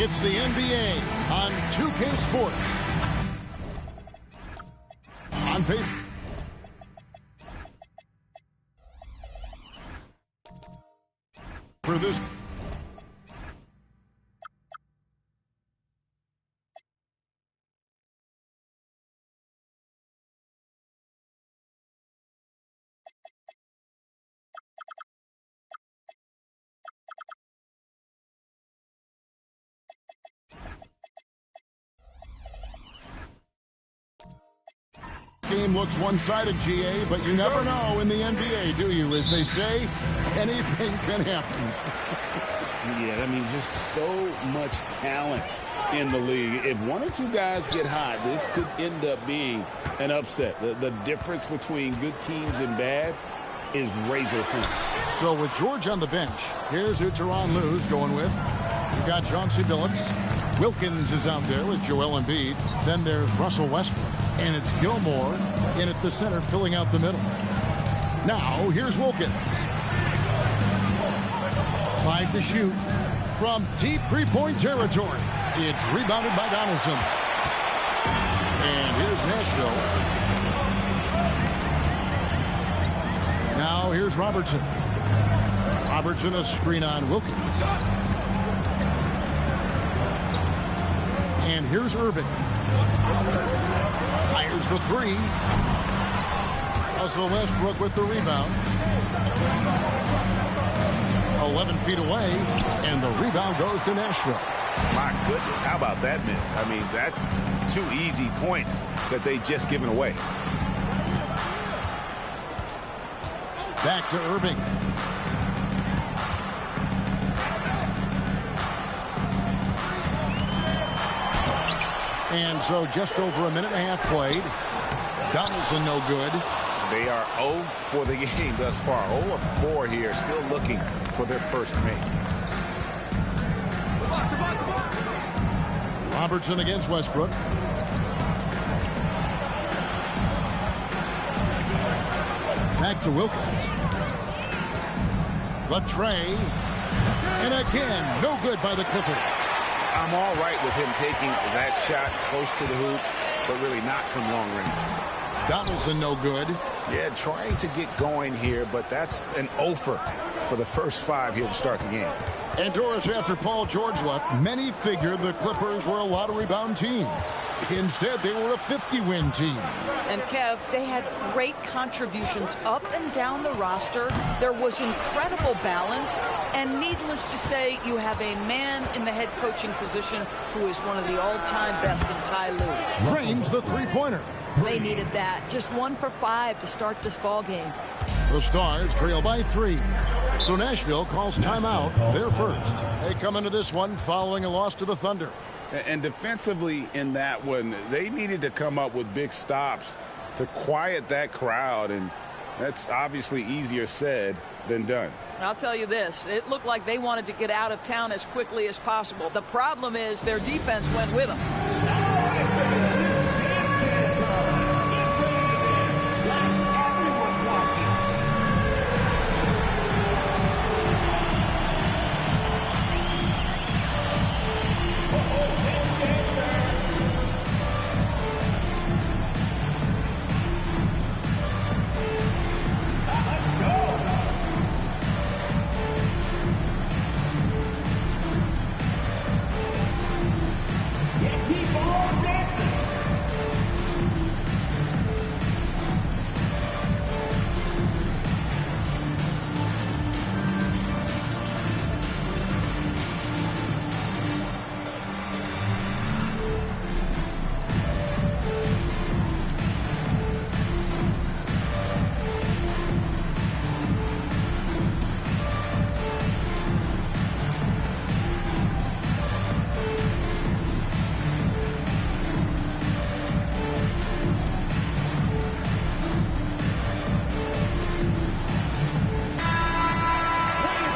It's the NBA on 2K Sports. On paper. For this. Game looks one-sided, GA, but you never know in the NBA, do you? As they say, anything can happen. Yeah, I mean, just so much talent in the league. If one or two guys get hot, this could end up being an upset. The difference between good teams and bad is razor thin. So with George on the bench, here's who Tyronn Lue's going with. You've got Chauncey Billups. Wilkins is out there with Joel Embiid. Then there's Russell Westbrook. And it's Gilmore in at the center, filling out the middle. Now, here's Wilkins. 5 to shoot from deep three-point territory. It's rebounded by Donaldson. And here's Nashville. Now, here's Robertson. Robertson, a screen on Wilkins. And here's Irving. Fires the three. Russell Westbrook with the rebound. 11 feet away, and the rebound goes to Nashville. My goodness, how about that miss? I mean, that's 2 easy points that they just given away. Back to Irving. And so just over a minute and a half played. Donaldson no good. They are 0 for the game thus far. 0 of 4 here, still looking for their first make. Robertson against Westbrook. Back to Wilkins. The tray. And again, no good by the Clippers. I'm all right with him taking that shot close to the hoop, but really not from long range. Donaldson no good. Yeah, trying to get going here, but that's an offer for the first 5 here to start the game. And Doris, after Paul George left, many figured the Clippers were a lottery bound team. Instead, they were a 50-win team. And Kev, they had great contributions up and down the roster. There was incredible balance. And needless to say, you have a man in the head coaching position who is one of the all-time best in Ty Lue. Drains the three-pointer. They needed that. Just 1 for 5 to start this ball game. The Stars trail by 3. So Nashville calls timeout, their first. They come into this one following a loss to the Thunder. And defensively in that one, they needed to come up with big stops to quiet that crowd, and that's obviously easier said than done. I'll tell you this, it looked like they wanted to get out of town as quickly as possible. The problem is their defense went with them.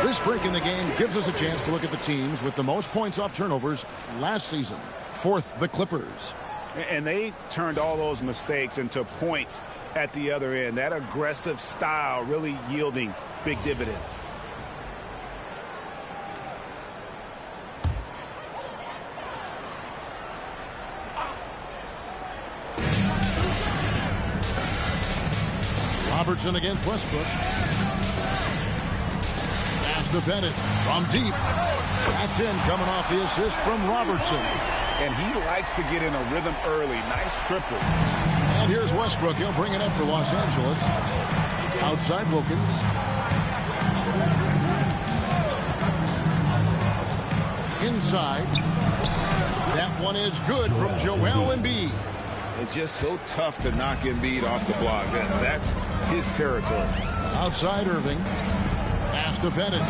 This break in the game gives us a chance to look at the teams with the most points off turnovers last season. 4th, the Clippers. And they turned all those mistakes into points at the other end. That aggressive style really yielding big dividends. Robertson against Westbrook. Pass to Bennett from deep. That's in, coming off the assist from Robertson. And he likes to get in a rhythm early. Nice triple. And here's Westbrook. He'll bring it up for Los Angeles. Outside Wilkins. Inside. That one is good from Joel Embiid. It's just so tough to knock Embiid off the block. That's his territory. Outside Irving. Pass to Bennett.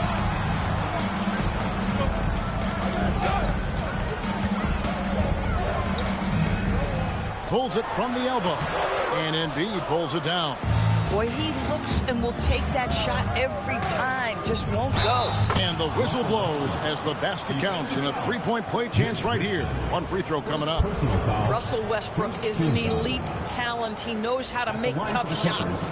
Pulls it from the elbow. And Embiid pulls it down. Boy, he looks and will take that shot every time. Just won't go. And the whistle blows as the basket counts in a three-point play chance right here. One free throw coming up. Russell Westbrook is an elite talent. He knows how to make tough shots.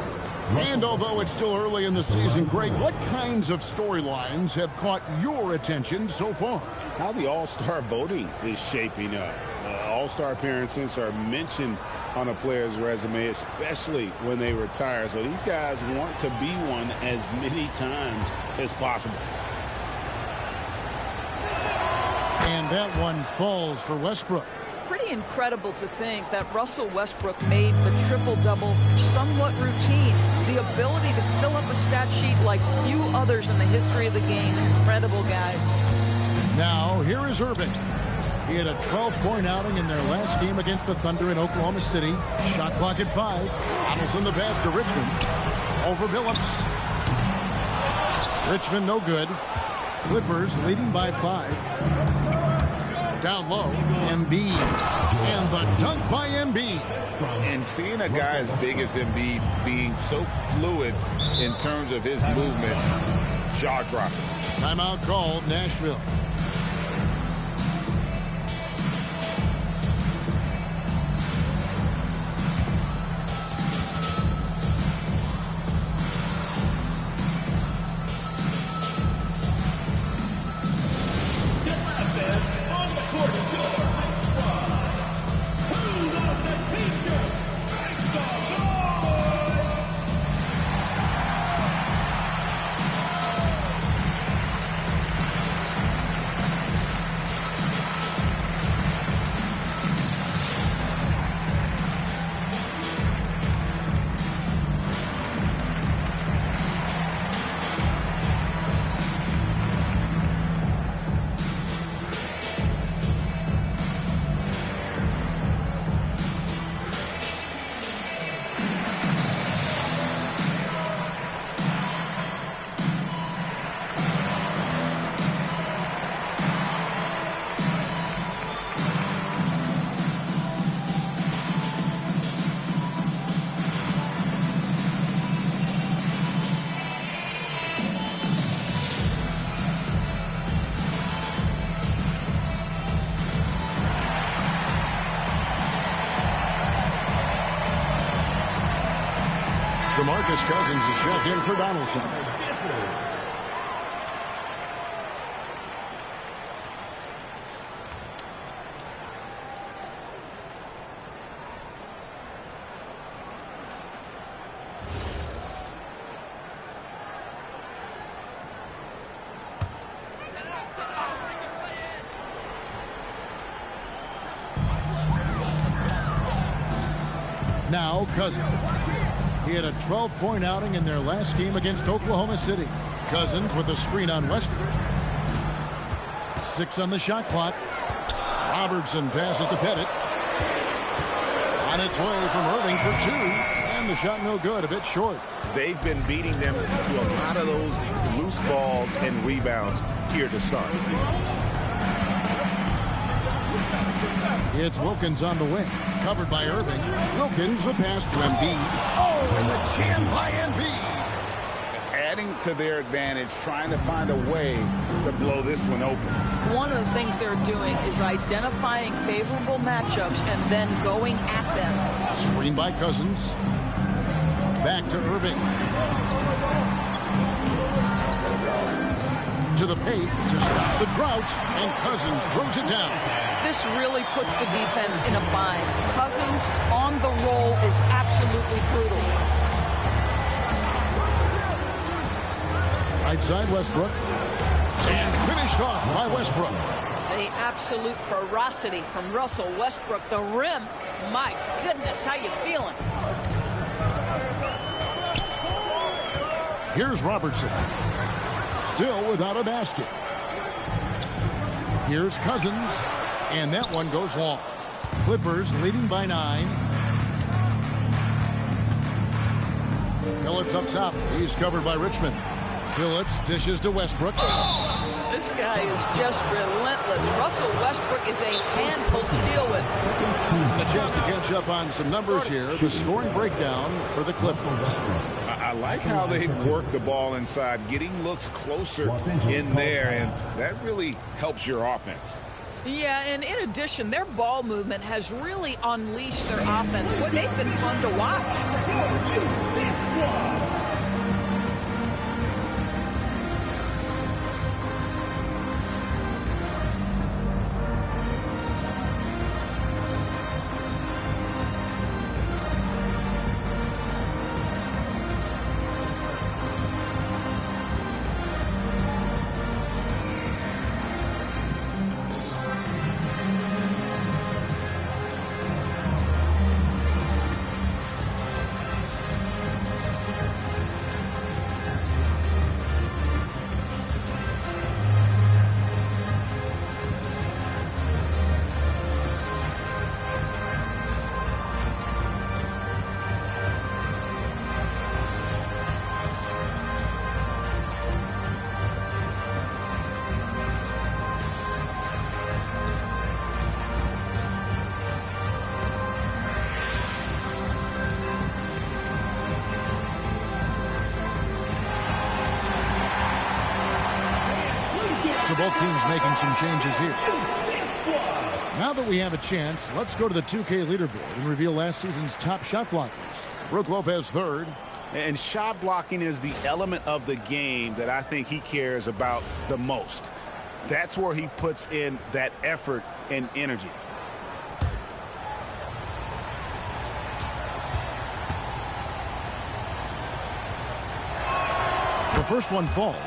And although it's still early in the season, Greg, what kinds of storylines have caught your attention so far? How the All-Star voting is shaping up. All-Star appearances are mentioned on a player's resume, especially when they retire. So these guys want to be one as many times as possible. And that one falls for Westbrook. Pretty incredible to think that Russell Westbrook made the triple-double somewhat routine. The ability to fill up a stat sheet like few others in the history of the game. Incredible, guys. Now, here is Irving. He had a 12-point outing in their last game against the Thunder in Oklahoma City. Shot clock at 5. Donaldson the pass to Richmond. Over Billups. Richmond no good. Clippers leading by 5. Down low. Embiid. And the dunk by Embiid. And seeing a guy as big as Embiid being so fluid in terms of his movement, jaw-dropping. Timeout called, Nashville. DeMarcus Cousins is checked in for Donaldson. Now Cousins. He had a 12-point outing in their last game against Oklahoma City. Cousins with a screen on Westbrook. 6 on the shot clock. Robertson passes to Pettit. On its way from Irving for 2. And the shot no good, a bit short. They've been beating them to a lot of those loose balls and rebounds here to start. It's Wilkins on the wing. Covered by Irving. Wilkins, the pass to Embiid. Oh, and the jam by Embiid. Adding to their advantage, trying to find a way to blow this one open. One of the things they're doing is identifying favorable matchups and then going at them. Screen by Cousins. Back to Irving. To the paint to stop the drought, and Cousins throws it down. This really puts the defense in a bind. Cousins on the roll is absolutely brutal. Right side, Westbrook. And finished off by Westbrook. The absolute ferocity from Russell Westbrook. The rim. My goodness, how you feeling? Here's Robertson. Still without a basket. Here's Cousins. And that one goes long. Clippers leading by 9. Phillips up top. He's covered by Richmond. Phillips dishes to Westbrook. This guy is just relentless. Russell Westbrook is a handful to deal with. And a chance to catch up on some numbers here. The scoring breakdown for the Clippers. I like how they work the ball inside, getting looks closer in there, and that really helps your offense. Yeah, and in addition, their ball movement has really unleashed their offense. Boy, they've been fun to watch. So both teams making some changes here. Now that we have a chance, let's go to the 2K leaderboard and reveal last season's top shot blockers. Brook Lopez third. And shot blocking is the element of the game that I think he cares about the most. That's where he puts in that effort and energy. The first one falls.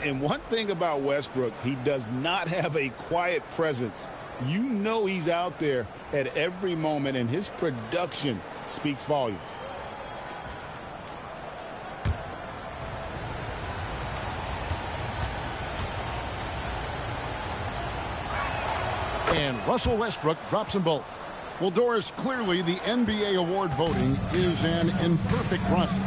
And one thing about Westbrook, he does not have a quiet presence. You know he's out there at every moment, and his production speaks volumes. And Russell Westbrook drops them both. Well, Doris, clearly the NBA award voting is an imperfect process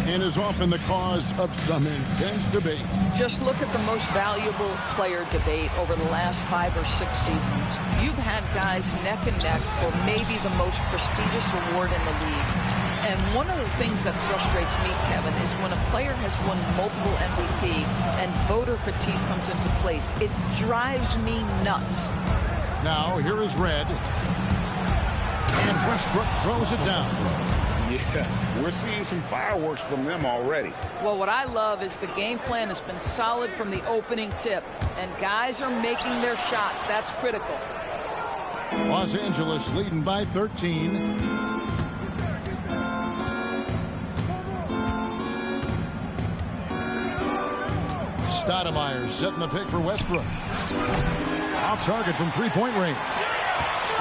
and is often the cause of some intense debate. Just look at the most valuable player debate over the last 5 or 6 seasons. You've had guys neck and neck for maybe the most prestigious award in the league. And one of the things that frustrates me, Kevin, is when a player has won multiple MVP and voter fatigue comes into place. It drives me nuts. Now, here is Red. And Westbrook throws it down. Yeah, we're seeing some fireworks from them already. Well, what I love is the game plan has been solid from the opening tip, and guys are making their shots. That's critical. Los Angeles leading by 13. Stoudemire setting the pick for Westbrook. Off target from three-point range.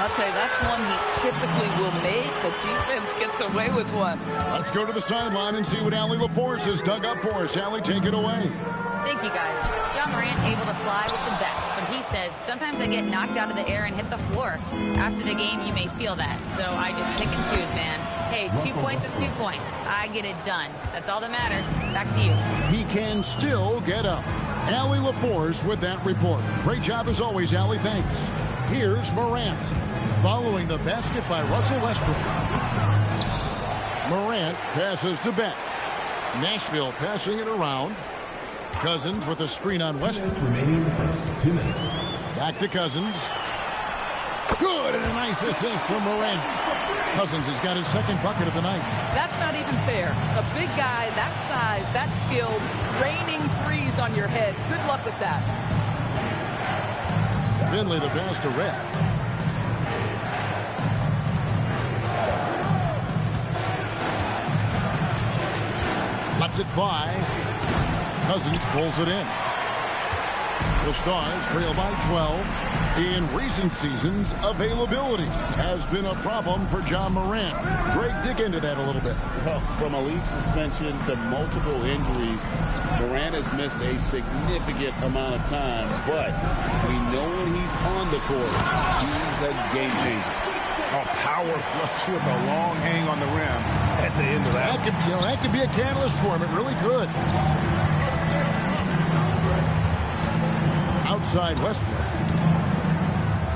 I'll tell you, that's one he typically will make. The defense gets away with one. Let's go to the sideline and see what Allie LaForce has dug up for us. Allie, take it away. Thank you, guys. John Morant able to fly with the best, but he said, sometimes I get knocked out of the air and hit the floor. After the game, you may feel that, so I just pick and choose, man. Hey, 2 points is 2 points. I get it done. That's all that matters. Back to you. He can still get up. Allie LaForce with that report. Great job as always, Allie. Thanks. Here's Morant. Following the basket by Russell Westbrook. Morant passes to Beck. Nashville passing it around. Cousins with a screen on Westbrook. Remaining in the first 2 minutes. Back to Cousins. Good, and a nice assist from Morant. Cousins has got his second bucket of the night. That's not even fair. A big guy, that size, that skilled, raining threes on your head. Good luck with that. Finley the pass to Red. Lets it fly. Cousins pulls it in. The Stars trail by 12. In recent seasons, availability has been a problem for John Morant. Greg, dig into that a little bit. Well, from a league suspension to multiple injuries, Morant has missed a significant amount of time, but we know when he's on the court, he's a game changer. A power flush with a long hang on the rim at the end of that. That could be a catalyst for him. It really could. Outside Westbrook.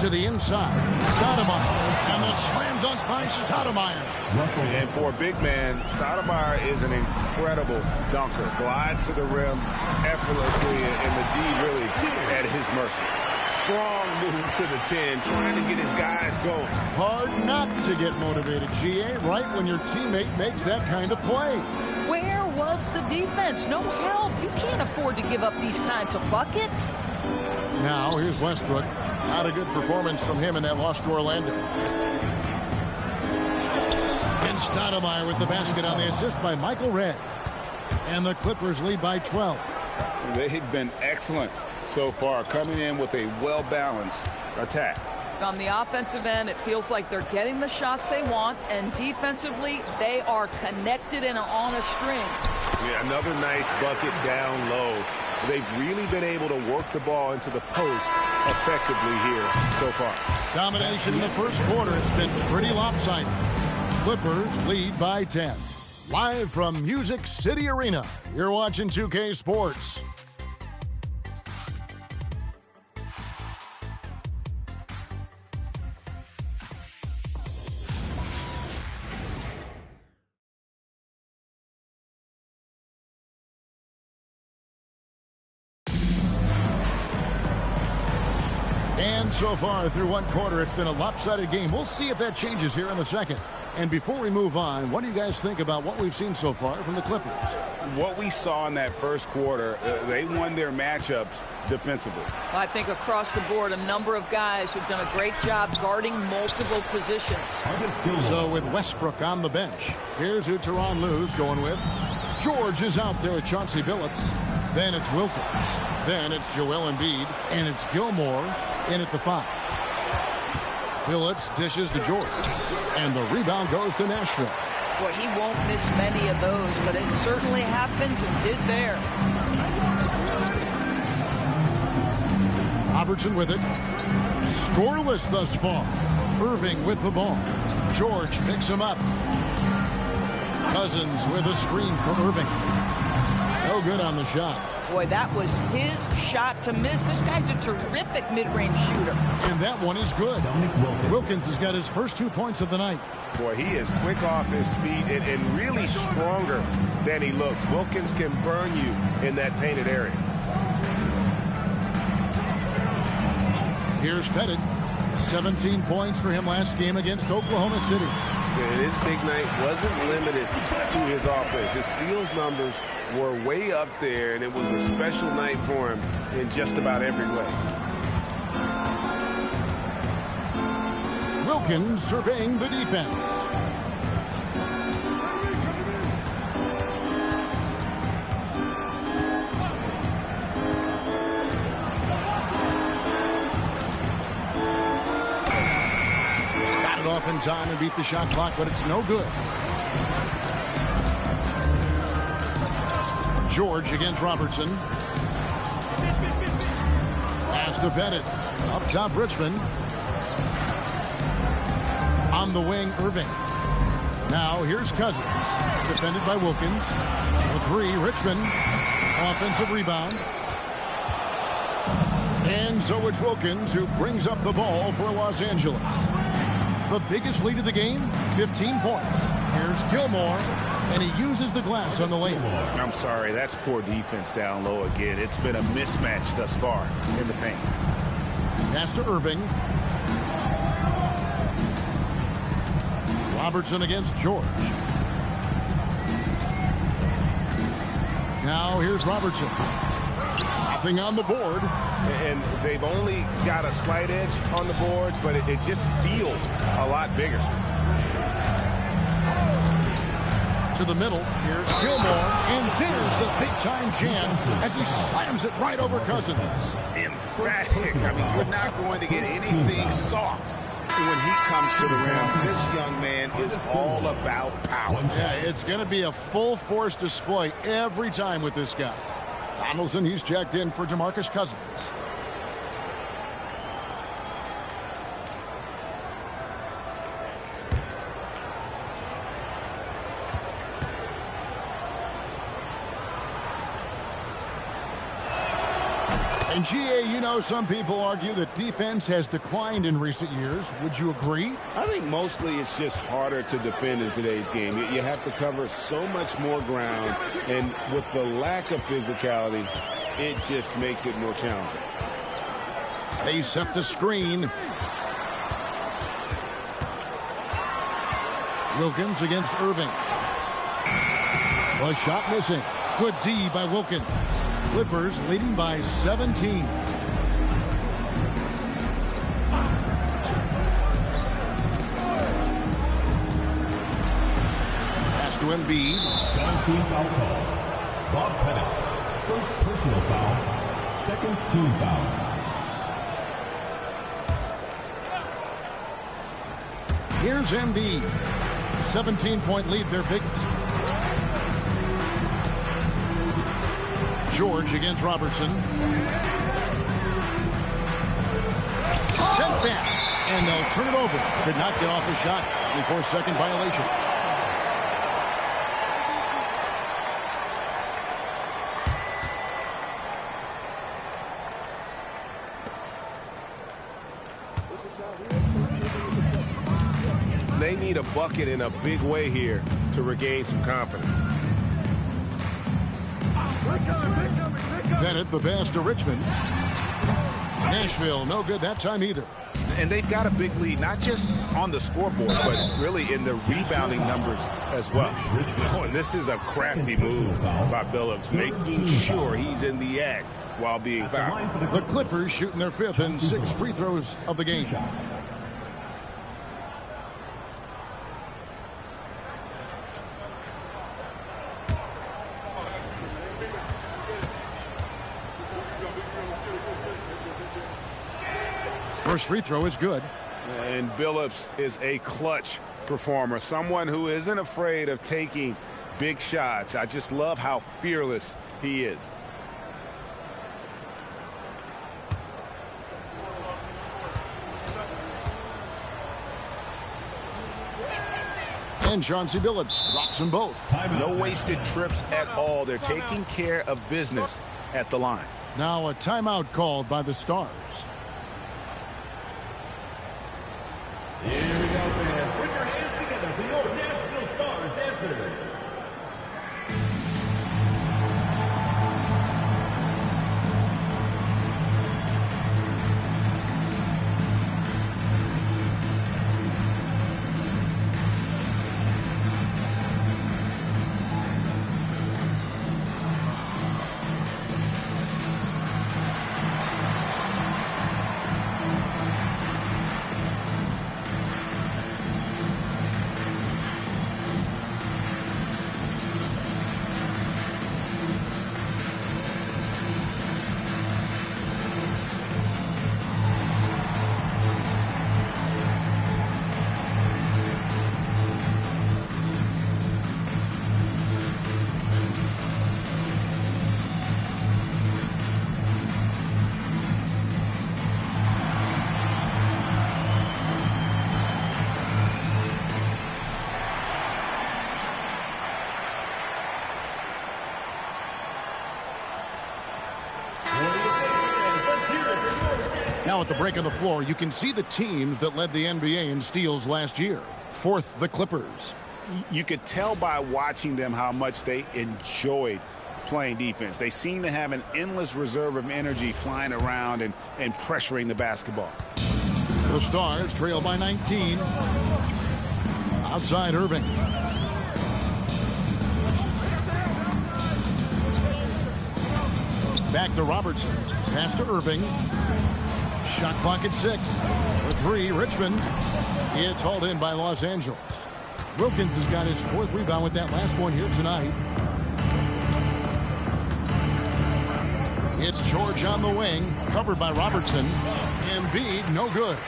To the inside. Stoudemire. And the slam dunk by Stoudemire. And for a big man, Stoudemire is an incredible dunker. Glides to the rim effortlessly, and the D really at his mercy. Strong move to the 10, trying to get his guys going. Hard not to get motivated, GA, right when your teammate makes that kind of play. Where was the defense? No help. You can't afford to give up these kinds of buckets. Now, here's Westbrook. Not a good performance from him in that loss to Orlando. And Stoudemire with the basket on the assist by Michael Redd. And the Clippers lead by 12. They've been excellent so far, coming in with a well-balanced attack. On the offensive end, it feels like they're getting the shots they want, and defensively, they are connected and on a string. Yeah, another nice bucket down low. They've really been able to work the ball into the post effectively here so far. Domination in the first quarter. It's been pretty lopsided. Clippers lead by 10. Live from Music City Arena, you're watching 2K Sports. And so far through one quarter, it's been a lopsided game. We'll see if that changes here in the second. And before we move on, what do you guys think about what we've seen so far from the Clippers? What we saw in that first quarter, they won their matchups defensively. I think across the board, a number of guys who've done a great job guarding multiple positions. So with Westbrook on the bench, here's who Tyronn Lue's going with. George is out there with Chauncey Billups. Then it's Wilkins. Then it's Joel Embiid. And it's Gilmore in at the 5. Billups dishes to George. And the rebound goes to Nashville. Boy, he won't miss many of those, but it certainly happens and did there. Robertson with it. Scoreless thus far. Irving with the ball. George picks him up. Cousins with a screen for Irving. No good on the shot. Boy, that was his shot to miss. This guy's a terrific mid-range shooter. And that one is good. Wilkins has got his first 2 points of the night. Boy, he is quick off his feet and really stronger than he looks. Wilkins can burn you in that painted area. Here's Pettit. 17 points for him last game against Oklahoma City. And his big night wasn't limited to his offense. His steals numbers were way up there, and it was a special night for him in just about every way. Wilkins surveying the defense. Got it off in time and beat the shot clock, but it's no good. George against Robertson. Pass to Pettit. Up top, Richmond. On the wing, Irving. Now here's Cousins. Defended by Wilkins. The 3, Richmond. Offensive rebound. And so it's Wilkins who brings up the ball for Los Angeles. The biggest lead of the game, 15 points. Here's Gilmore. And he uses the glass on the layup. I'm sorry, that's poor defense down low again. It's been a mismatch thus far in the paint. Pass to Irving. Robertson against George. Now here's Robertson. Nothing on the board. And they've only got a slight edge on the boards, but it just feels a lot bigger. To the middle. Here's Gilmore. And there's the big-time jam as he slams it right over Cousins. Emphatic. I mean, you're not going to get anything soft when he comes to the rim. This young man is all about power. Yeah, it's going to be a full-force display every time with this guy. Donaldson, he's checked in for DeMarcus Cousins. And GA, you know, some people argue that defense has declined in recent years. Would you agree? I think mostly it's just harder to defend in today's game. You have to cover so much more ground, and with the lack of physicality, it just makes it more challenging. They set the screen. Wilkins against Irving. A shot missing. Good D by Wilkins. Clippers leading by 17. Pass to Embiid. Second team foul call. Bob Pettit. First personal foul. Second team foul. Here's Embiid. 17-point lead, their biggest. George against Robertson. Sent back, and they'll turn it over. Could not get off the shot. 24-second violation. They need a bucket in a big way here to regain some confidence. Bennett, the pass to Richmond. Nashville, no good that time either. And they've got a big lead, not just on the scoreboard, but really in the rebounding numbers as well. Oh, and this is a crafty move by Billups, making sure he's in the act while being fouled. The Clippers shooting their fifth and 6 free throws of the game. First free throw is good. And Billups is a clutch performer, someone who isn't afraid of taking big shots. I just love how fearless he is. And Chauncey Billups drops them both. No wasted trips at all. They're taking care of business at the line. Now a timeout called by the Stars. Here we go, fans. Put your hands together for your Nashville Stars dancers. Now at the break on the floor, you can see the teams that led the NBA in steals last year. Fourth, the Clippers. You could tell by watching them how much they enjoyed playing defense. They seem to have an endless reserve of energy flying around and pressuring the basketball. The Stars trail by 19. Outside Irving. Back to Robertson. Pass to Irving. Shot clock at 6. For 3, Richmond. It's hauled in by Los Angeles. Wilkins has got his 4th rebound with that last one here tonight. It's George on the wing, covered by Robertson. Embiid, no good.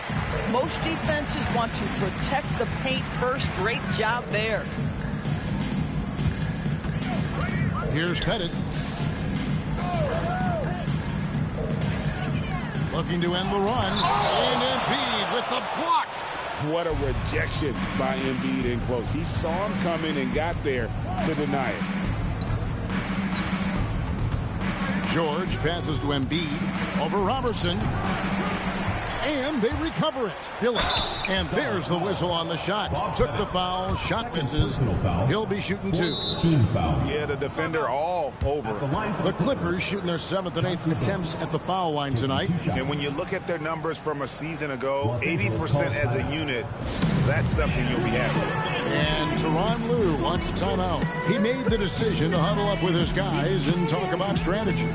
Most defenses want to protect the paint first. Great job there. Here's Pettit. Looking to end the run. And Embiid with the block. What a rejection by Embiid in close. He saw him coming and got there to deny it. George passes to Embiid over Robertson. And they recover it. Billups. And there's the whistle on the shot. Took the foul. Shot misses. He'll be shooting 2. Team foul. Yeah, the defender all over. The Clippers shooting their 7th and 8th attempts at the foul line tonight. And when you look at their numbers from a season ago, 80% as a unit, that's something you'll be happy with. And Tyronn Lue wants a timeout. He made the decision to huddle up with his guys and talk about strategy.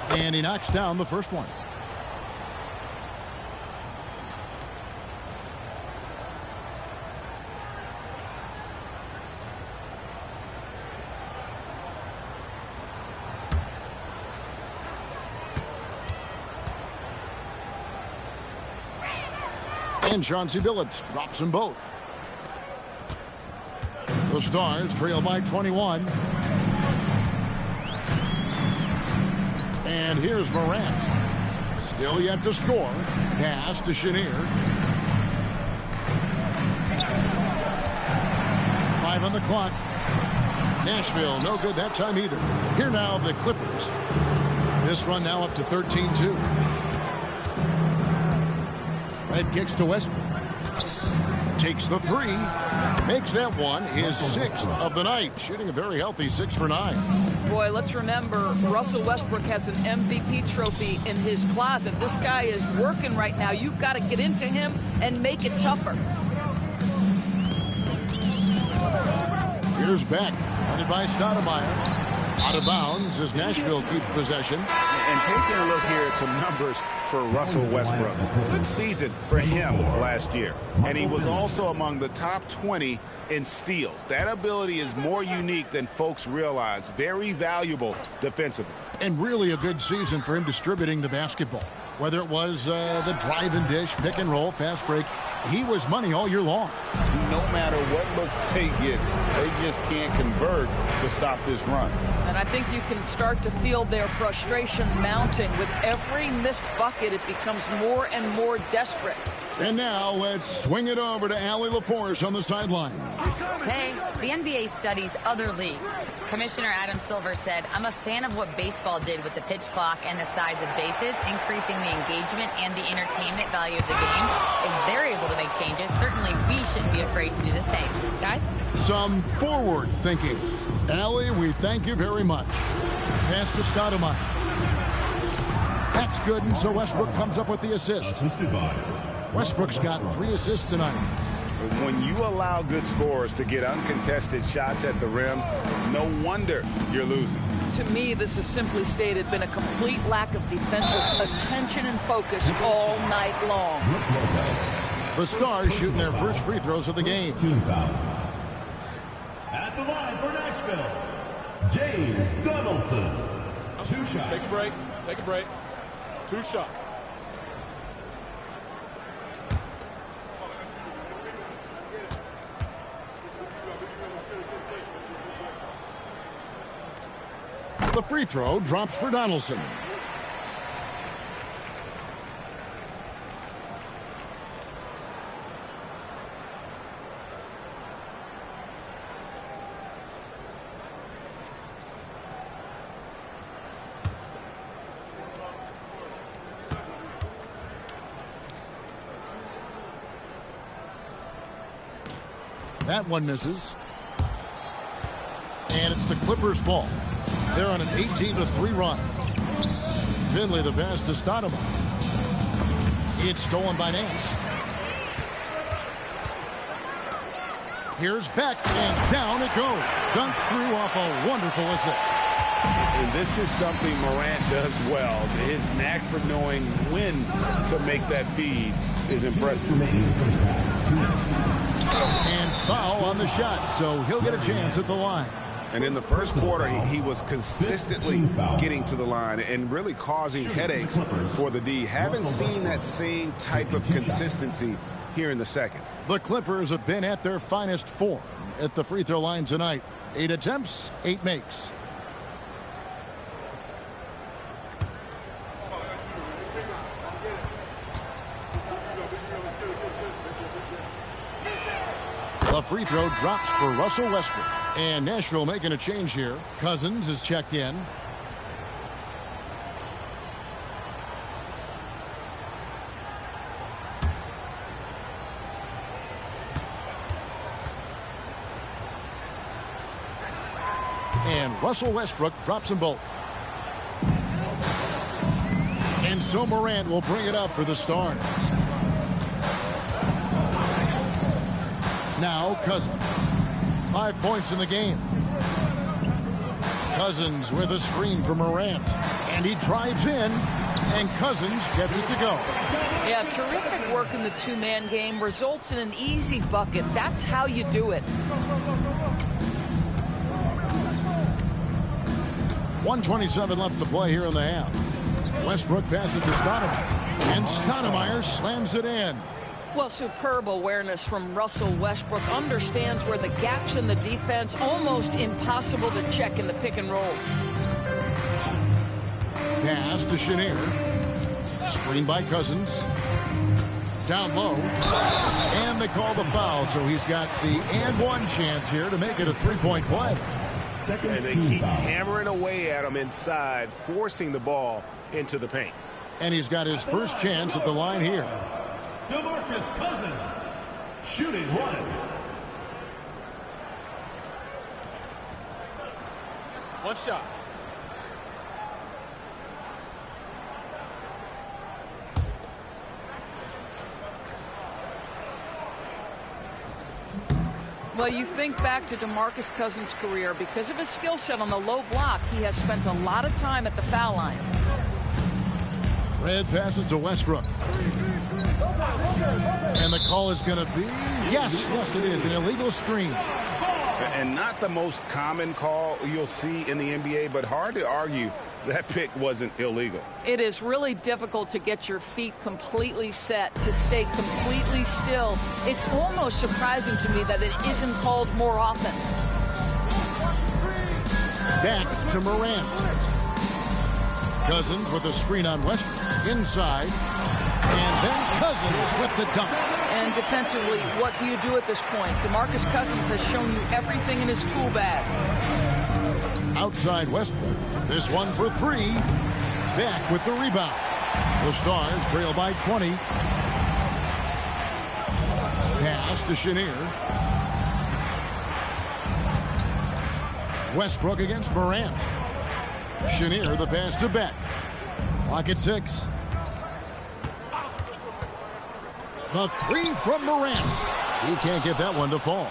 And he knocks down the first one. And Chauncey Billups drops them both. The Stars trail by 21. And here's Morant. Still yet to score. Pass to Chenier. 5 on the clock. Nashville, no good that time either. Here now, the Clippers. This run now up to 13-2. Red kicks to Westbrook. Takes the 3. Makes that one his 6th of the night. Shooting a very healthy 6 for 9. Boy, let's remember, Russell Westbrook has an MVP trophy in his closet. This guy is working right now. You've got to get into him and make it tougher. Here's Beck, headed by Stoudemire. Out of bounds as Nashville keeps possession. And taking a look here at some numbers for Russell Westbrook. Good season for him last year. And he was also among the top 20 in steals. That ability is more unique than folks realize. Very valuable defensively. And really a good season for him distributing the basketball. Whether it was the drive and dish, pick and roll, fast break, he was money all year long. No matter what looks they get, they just can't convert to stop this run. And I think you can start to feel their frustration mounting. With every missed bucket, it becomes more and more desperate. And now let's swing it over to Allie LaForce on the sideline. Hey, the NBA studies other leagues. Commissioner Adam Silver said, "I'm a fan of what baseball did with the pitch clock and the size of bases, increasing the engagement and the entertainment value of the game. If they're able to make changes, certainly we shouldn't be afraid to do the same." Guys? Some forward thinking. Allie, we thank you very much. Pass to Stoudemire. That's good, and so Westbrook comes up with the assist. Assisted by Westbrook's got 3 assists tonight. When you allow good scorers to get uncontested shots at the rim, no wonder you're losing. To me, this has simply stated been a complete lack of defensive attention and focus all night long. The Stars shooting their first free throws of the game. At the line for Nashville, James Donaldson. 2 shots. Take a break. Take a break. 2 shots. The free throw drops for Donaldson. That one misses. And it's the Clippers' ball. They're on an 18-3 run. Finley the pass to Stoudemire. It's stolen by Nance. Here's Beck, and down it goes. Dunked through off a wonderful assist. And this is something Morant does well. His knack for knowing when to make that feed is impressive. And foul on the shot, so he'll get a chance at the line. And in the first quarter, he was consistently getting to the line and really causing headaches for the D. Haven't seen that same type of consistency here in the second. The Clippers have been at their finest form at the free throw line tonight. 8 attempts, 8 makes. The free throw drops for Russell Westbrook. And Nashville making a change here. Cousins is checked in. And Russell Westbrook drops them both. And so Morant will bring it up for the Stars. Now Cousins. 5 points in the game. Cousins with a screen for Morant. And he drives in. And Cousins gets it to go. Yeah, terrific work in the two-man game. Results in an easy bucket. That's how you do it. 1:27 left to play here in the half. Westbrook passes to Stoudemire. And Stoudemire slams it in. Well, superb awareness from Russell Westbrook. Understands where the gaps in the defense, almost impossible to check in the pick and roll. Pass to Chenier. Screen by Cousins. Down low. And they call the foul, so he's got the and one chance here to make it a three-point play. And they keep hammering away at him inside, forcing the ball into the paint. And he's got his first chance at the line here. DeMarcus Cousins, shooting one. One shot. Well, you think back to DeMarcus Cousins' career. Because of his skill set on the low block, he has spent a lot of time at the foul line. Red passes to Westbrook. And the call is going to be, yes, it is, an illegal screen. And not the most common call you'll see in the NBA, but hard to argue that pick wasn't illegal. It is really difficult to get your feet completely set, to stay completely still. It's almost surprising to me that it isn't called more often. Back to Morant. Cousins with a screen on Westbrook. Inside. And then Cousins with the dunk. And defensively, what do you do at this point? DeMarcus Cousins has shown you everything in his tool bag. Outside Westbrook. This one for three. Back with the rebound. The Stars trail by 20. Pass to Chenier. Westbrook against Morant. Chenier the pass to Beck. Clock at 6. The three from Morant. He can't get that one to fall.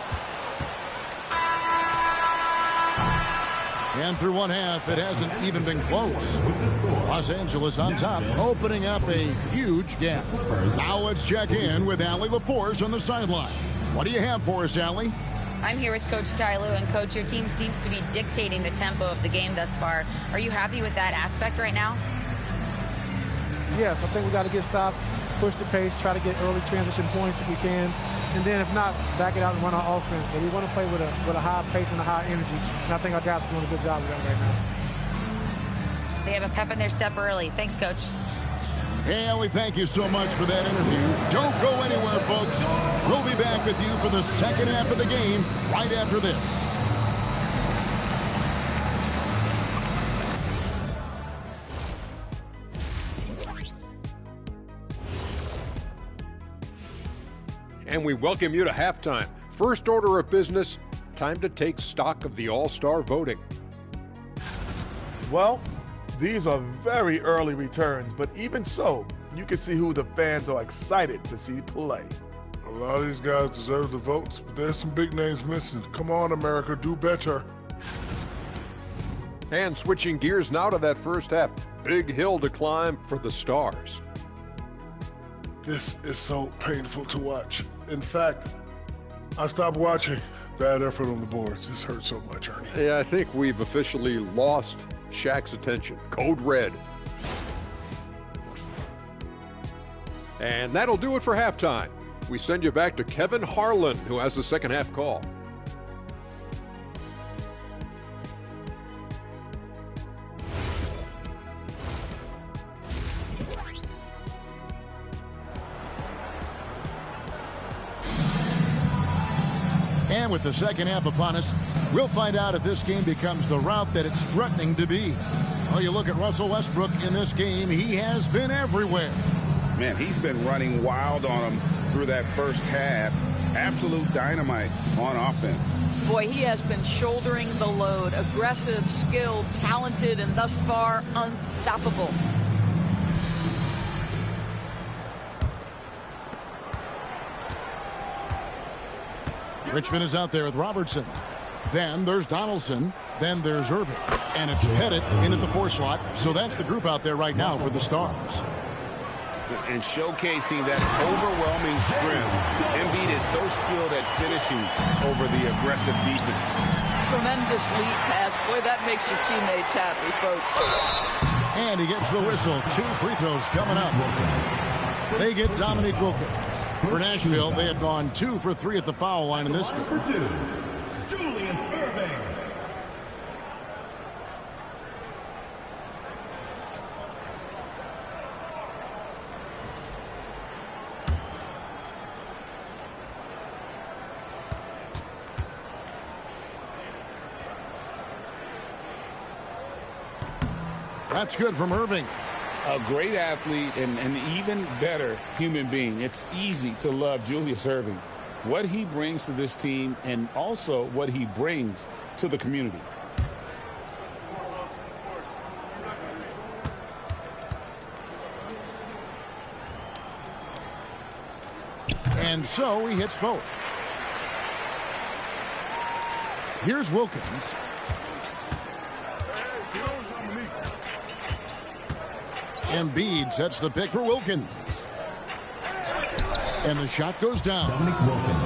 And through one half, it hasn't even been close. Los Angeles on top, opening up a huge gap. Now let's check in with Allie LaForce on the sideline. What do you have for us, Allie? I'm here with Coach Tyloo, and Coach, your team seems to be dictating the tempo of the game thus far. Are you happy with that aspect right now? Yes, I think we got to get stops, push the pace, try to get early transition points if we can, and then if not, back it out and run our offense. But we want to play with a high pace and a high energy, and I think our guys are doing a good job of that right now. They have a pep in their step early. Thanks, Coach. Hey, Allie, thank you so much for that interview. Don't go anywhere, folks. We'll be back with you for the second half of the game right after this. And we welcome you to halftime. First order of business, time to take stock of the All-Star voting. Well, these are very early returns, but even so, you can see who the fans are excited to see play. A lot of these guys deserve the votes, but there's some big names missing. Come on, America, do better. And switching gears now to that first half. Big hill to climb for the Stars. This is so painful to watch. In fact, I stopped watching. Bad effort on the boards. This hurts so much, Ernie. Yeah, I think we've officially lost Shaq's attention. Code red. And that'll do it for halftime. We send you back to Kevin Harlan, who has the second half call. And with the second half upon us, we'll find out if this game becomes the route that it's threatening to be. Well, you look at Russell Westbrook in this game, he has been everywhere. Man, he's been running wild on him through that first half. Absolute dynamite on offense. Boy, he has been shouldering the load. Aggressive, skilled, talented, and thus far unstoppable. Richmond is out there with Robertson. Then there's Donaldson. Then there's Irving. And it's Pettit in at the 4 slot. So that's the group out there right now for the Stars. And showcasing that overwhelming strength. Embiid is so skilled at finishing over the aggressive defense. Tremendous lead pass. Boy, that makes your teammates happy, folks. And he gets the whistle. 2 free throws coming up. They get Dominique Wilkins. For Nashville, they have gone 2 for 3 at the foul line in this one. For 2, Julius Irving. That's good from Irving. A great athlete and an even better human being. It's easy to love Julius Irving. What he brings to this team and also what he brings to the community. And so he hits both. Here's Wilkins. Embiid sets the pick for Wilkins. And the shot goes down.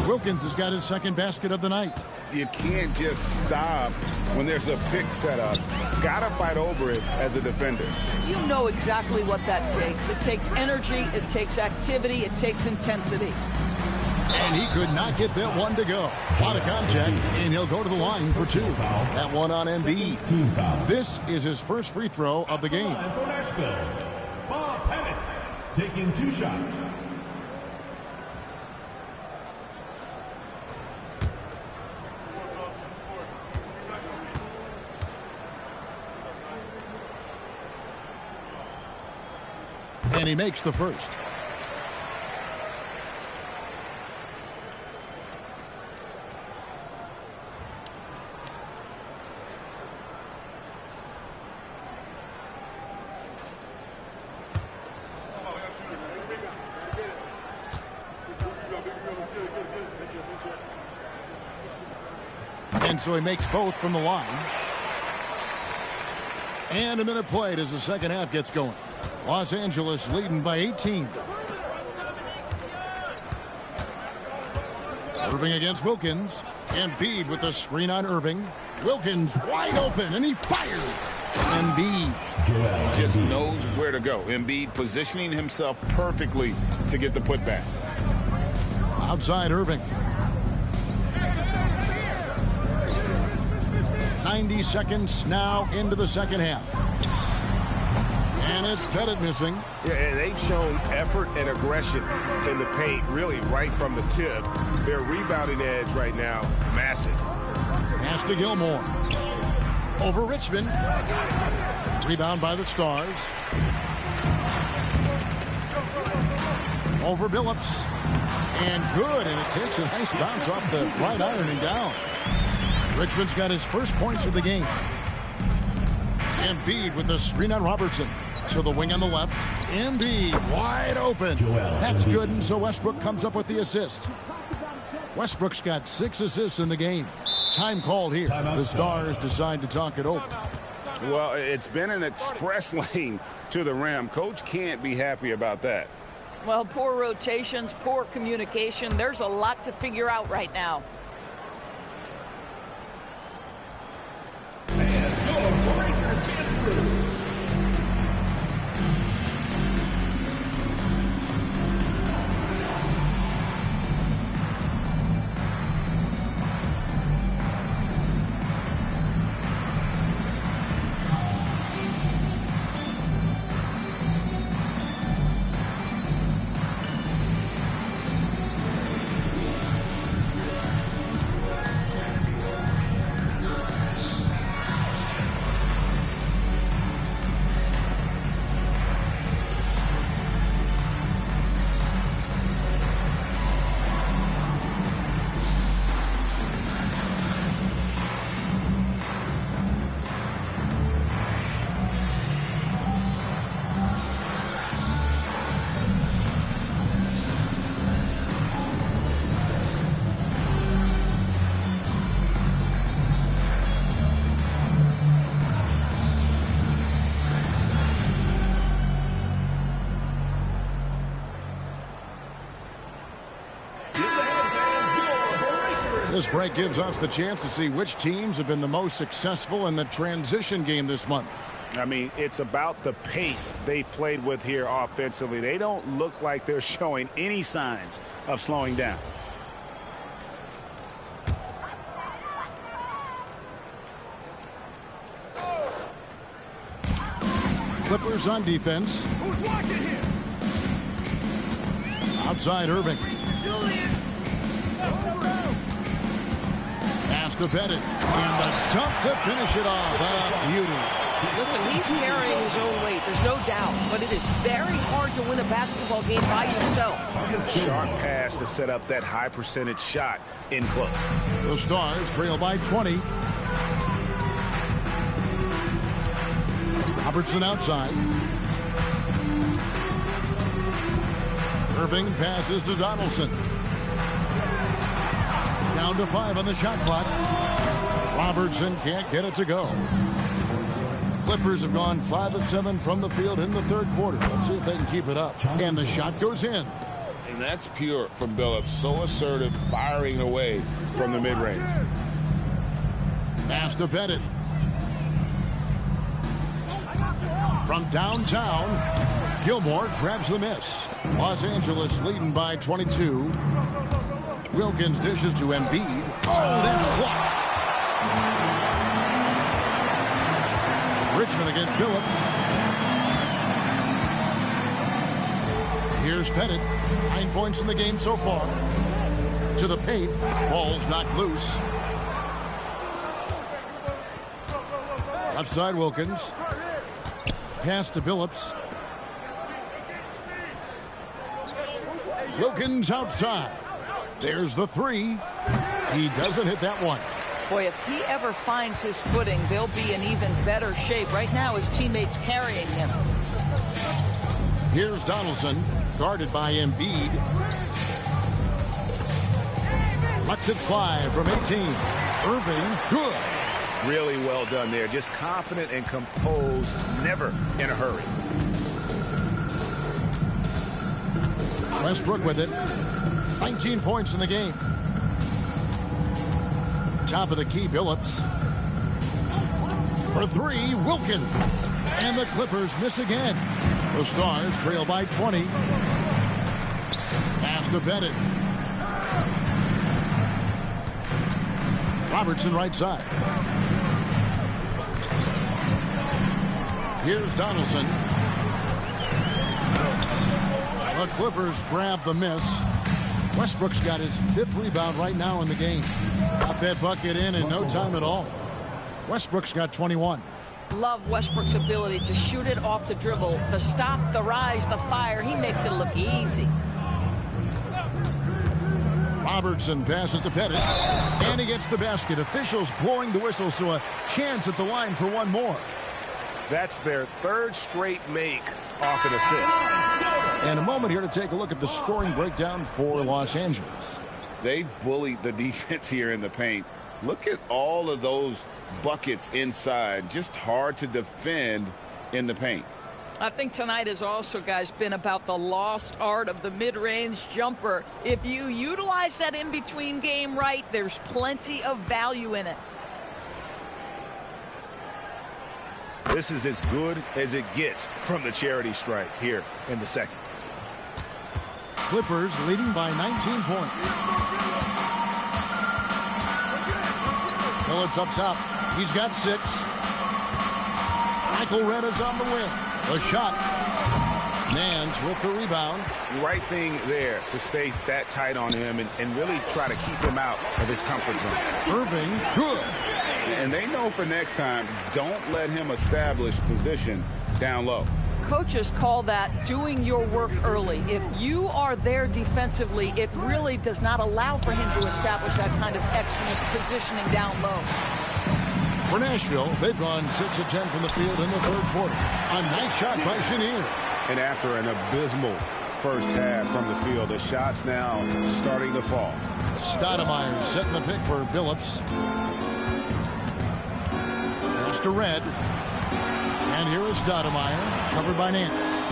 Wilkins has got his second basket of the night. You can't just stop when there's a pick set up. Got to fight over it as a defender. You know exactly what that takes. It takes energy, it takes activity, it takes intensity. And he could not get that one to go. A lot of contact, and he'll go to the line for 2. That one on Embiid. This is his first free throw of the game. For Nashville, Bob Pettit taking 2 shots. And he makes the first. And so he makes both from the line. And a minute played as the second half gets going. Los Angeles leading by 18. Irving against Wilkins. Embiid with the screen on Irving. Wilkins wide open, and he fires. Embiid just knows where to go. Embiid positioning himself perfectly to get the putback. Outside Irving. 90 seconds now into the second half. And it's Pettit missing. Yeah, and they've shown effort and aggression in the paint, really right from the tip. Their rebounding edge right now, massive. Pass to Gilmore. Over Richmond. Rebound by the Stars. Over Billups. And good, and it takes a nice bounce off the right iron and down. Richmond's got his first points of the game. Embiid with the screen on Robertson. To the wing on the left. Embiid wide open. That's good, and so Westbrook comes up with the assist. Westbrook's got 6 assists in the game. Time called here. The Stars decide to talk it over. Well, it's been an express lane to the rim. Coach can't be happy about that. Well, poor rotations, poor communication. There's a lot to figure out right now. This break gives us the chance to see which teams have been the most successful in the transition game this month. I mean, it's about the pace they played with here offensively. They don't look like they're showing any signs of slowing down. Clippers on defense. Who's watching here? Outside Irving. Julian. Pass to Pettit. And the dunk to finish it off. Beauty. Listen, he's carrying his own weight. There's no doubt. But it is very hard to win a basketball game by yourself. Sharp pass to set up that high percentage shot in close. The Stars trail by 20. Robertson outside. Irving passes to Donaldson. Down to 5 on the shot clock. Robertson can't get it to go. The Clippers have gone 5 of 7 from the field in the third quarter. Let's see if they can keep it up. And the shot goes in. And that's pure from Billups. So assertive, firing away from the mid-range. Pass to Pettit. From downtown, Gilmore grabs the miss. Los Angeles leading by 22. Wilkins dishes to Embiid. Oh, that's blocked. Richmond against Billups. Here's Pettit. 9 points in the game so far. To the paint. Ball's knocked loose. Left side Wilkins. Pass to Billups. Wilkins outside. There's the 3. He doesn't hit that one. Boy, if he ever finds his footing, they'll be in even better shape. Right now, his teammates carrying him. Here's Donaldson, guarded by Embiid. Lets it fly from 18. Irving, good. Really well done there. Just confident and composed, never in a hurry. Westbrook with it. 19 points in the game. Top of the key, Billups. For three, Wilkins. And the Clippers miss again. The Stars trail by 20. Pass to Bennett. Robertson right side. Here's Donaldson. The Clippers grab the miss. Westbrook's got his 5th rebound right now in the game. Got that bucket in no time at all. Westbrook's got 21. Love Westbrook's ability to shoot it off the dribble, the stop, the rise, the fire. He makes it look easy. Robertson passes to Pettit, and he gets the basket. Officials blowing the whistle, so a chance at the line for one more. That's their 3rd straight make off an assist. And a moment here to take a look at the scoring breakdown for Los Angeles. They bullied the defense here in the paint. Look at all of those buckets inside. Just hard to defend in the paint. I think tonight has also, guys, been about the lost art of the mid-range jumper. If you utilize that in-between game right, there's plenty of value in it. This is as good as it gets from the charity stripe here in the second. Clippers leading by 19 points. Phillips up top. He's got 6. Michael Redd is on the wing. The shot. Nance with the rebound. Right thing there to stay that tight on him and really try to keep him out of his comfort zone. Irving, good. And they know for next time, don't let him establish position down low. Coaches call that doing your work early. If you are there defensively, it really does not allow for him to establish that kind of excellent positioning down low. For Nashville, they've gone 6 of 10 from the field in the 3rd quarter. A nice shot by Chenier. And after an abysmal first half from the field, the shots now starting to fall. Stoudemire setting the pick for Billups. Pass to Redd. And here is Stoudemire, covered by Nance.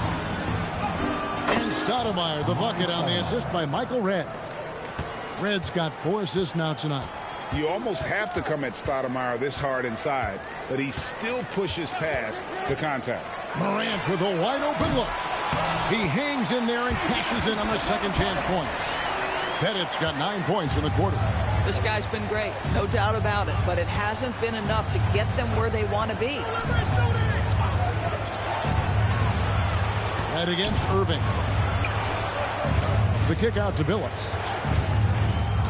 And Stoudemire, the bucket on the assist by Michael Redd. Redd's got 4 assists now tonight. You almost have to come at Stoudemire this hard inside, but he still pushes past the contact. Morant with a wide open look. He hangs in there and cashes in on the second chance points. Pettit's got 9 points in the quarter. This guy's been great, no doubt about it, but it hasn't been enough to get them where they want to be. Right against Irving. The kick out to Billups.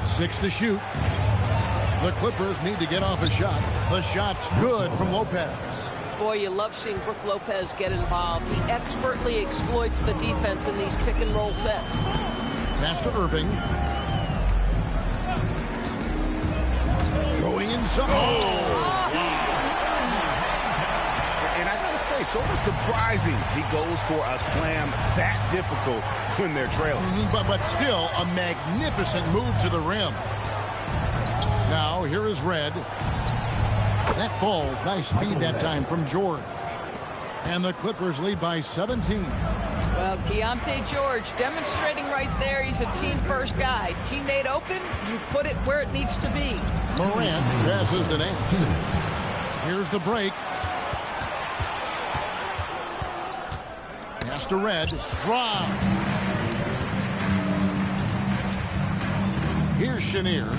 6 to shoot. The Clippers need to get off a shot. The shot's good from Lopez. Boy, you love seeing Brook Lopez get involved. He expertly exploits the defense in these pick-and-roll sets. Pass to Irving. Going inside. And I gotta say, sort of surprising he goes for a slam that difficult when they're trailing. But still, a magnificent move to the rim. Now, here is Redd. That falls. Nice speed that time from George. And the Clippers lead by 17. Well, Keontae George demonstrating right there he's a team-first guy. Teammate open, you put it where it needs to be. Morant passes to Nance. Here's the break. Pass to Redd. Drive. Here's Chenier.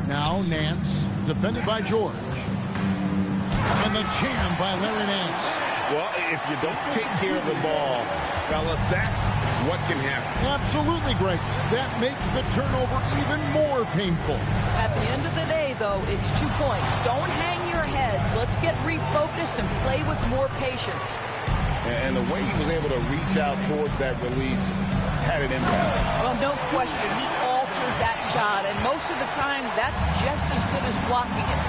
Now Nance, defended by George. And the jam by Larry Nance. Well, if you don't take care of the ball, fellas, that's what can happen. Absolutely, Greg. That makes the turnover even more painful. At the end of the day, though, it's 2 points. Don't hang your heads. Let's get refocused and play with more patience. And the way he was able to reach out towards that release had an impact. Well, no question. He altered that shot, and most of the time, that's just as good as blocking it.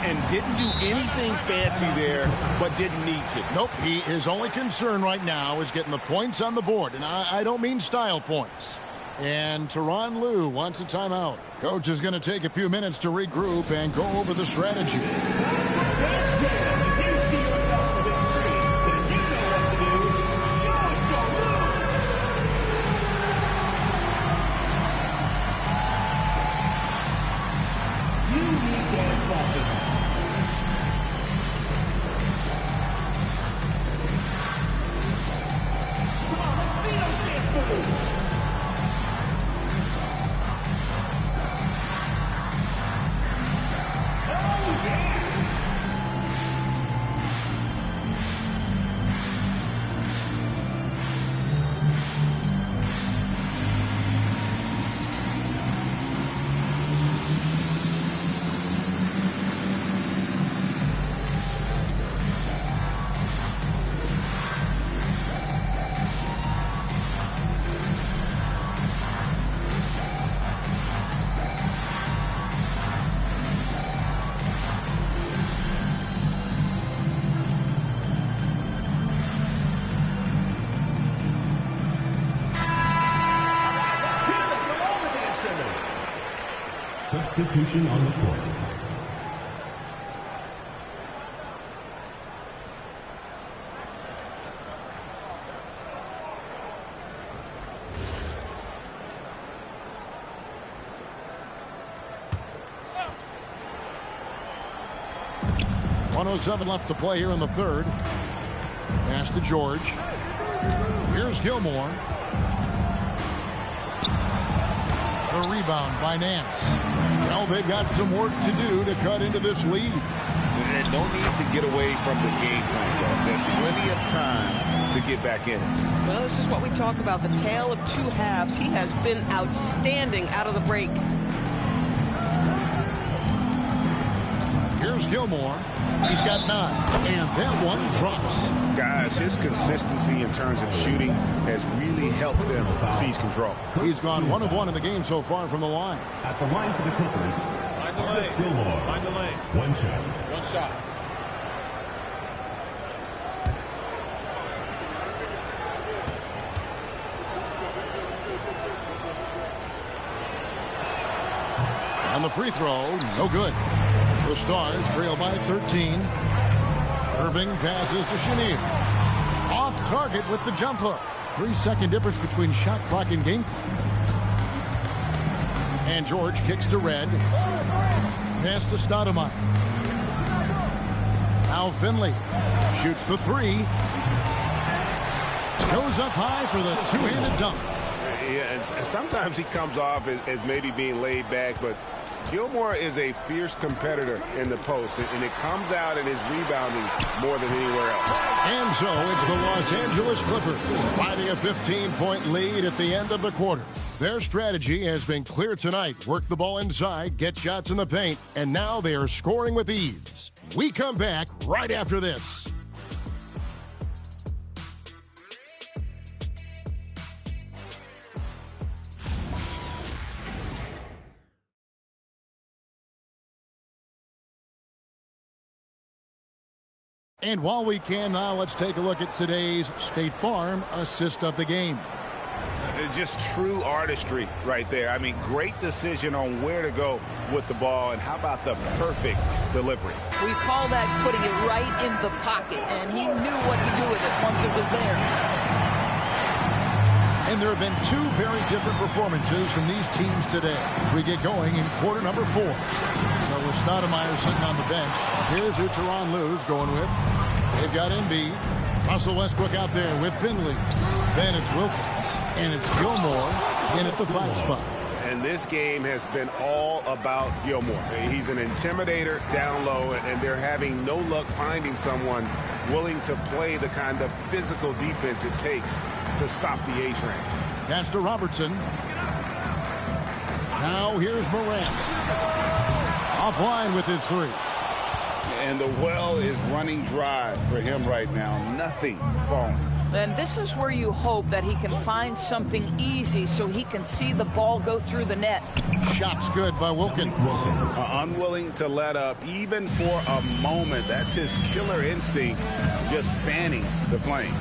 And didn't do anything fancy there, but didn't need to. Nope, his only concern right now is getting the points on the board, and I don't mean style points. And Tyronn Lue wants a timeout. Coach is going to take a few minutes to regroup and go over the strategy. Substitution on the court. .107 left to play here in the third. Pass to George. Here's Gilmore. The rebound by Nance. Well, they've got some work to do to cut into this lead. And no need to get away from the game plan, though. There's plenty of time to get back in it. Well, this is what we talk about, the tale of two halves. He has been outstanding out of the break. Here's Gilmore. He's got 9, and that one drops. Guys, his consistency in terms of shooting has really helped them seize control. He's gone 1 of 1 in the game so far from the line. At the line for the Clippers, Find the lane. Gilmore. Find the lane. One shot. One shot. On the free throw, no good. The Stars trail by 13. Irving passes to Chenier. Off target with the jump hook. 3-second difference between shot clock and game clock. And George kicks to Red. Pass to Stoudemire. Now Finley shoots the 3. Goes up high for the two-handed dunk. Yeah, and sometimes he comes off as maybe being laid back, but Gilmore is a fierce competitor in the post, and it comes out in his rebounding more than anywhere else. And so it's the Los Angeles Clippers finding a 15-point lead at the end of the quarter. Their strategy has been clear tonight. Work the ball inside, get shots in the paint, and now they are scoring with ease. We come back right after this. And while we can now, let's take a look at today's State Farm assist of the game. Just true artistry right there. I mean, great decision on where to go with the ball, and how about the perfect delivery? We call that putting it right in the pocket, and he knew what to do with it once it was there. And there have been 2 very different performances from these teams today as we get going in quarter number 4. So with Stoudemire sitting on the bench, here's who Tyronn Lue's going with. They've got Embiid, Russell Westbrook out there with Finley. Then it's Wilkins, and it's Gilmore in at the 5 spot. And this game has been all about Gilmore. He's an intimidator down low, and they're having no luck finding someone willing to play the kind of physical defense it takes to stop the A-train. Pass to Robertson. Now here's Morant. Offline with his 3. And the well is running dry for him right now. Nothing falling. And this is where you hope that he can find something easy so he can see the ball go through the net. Shot's good by Wilkins. Unwilling to let up even for a moment. That's his killer instinct, just fanning the flames.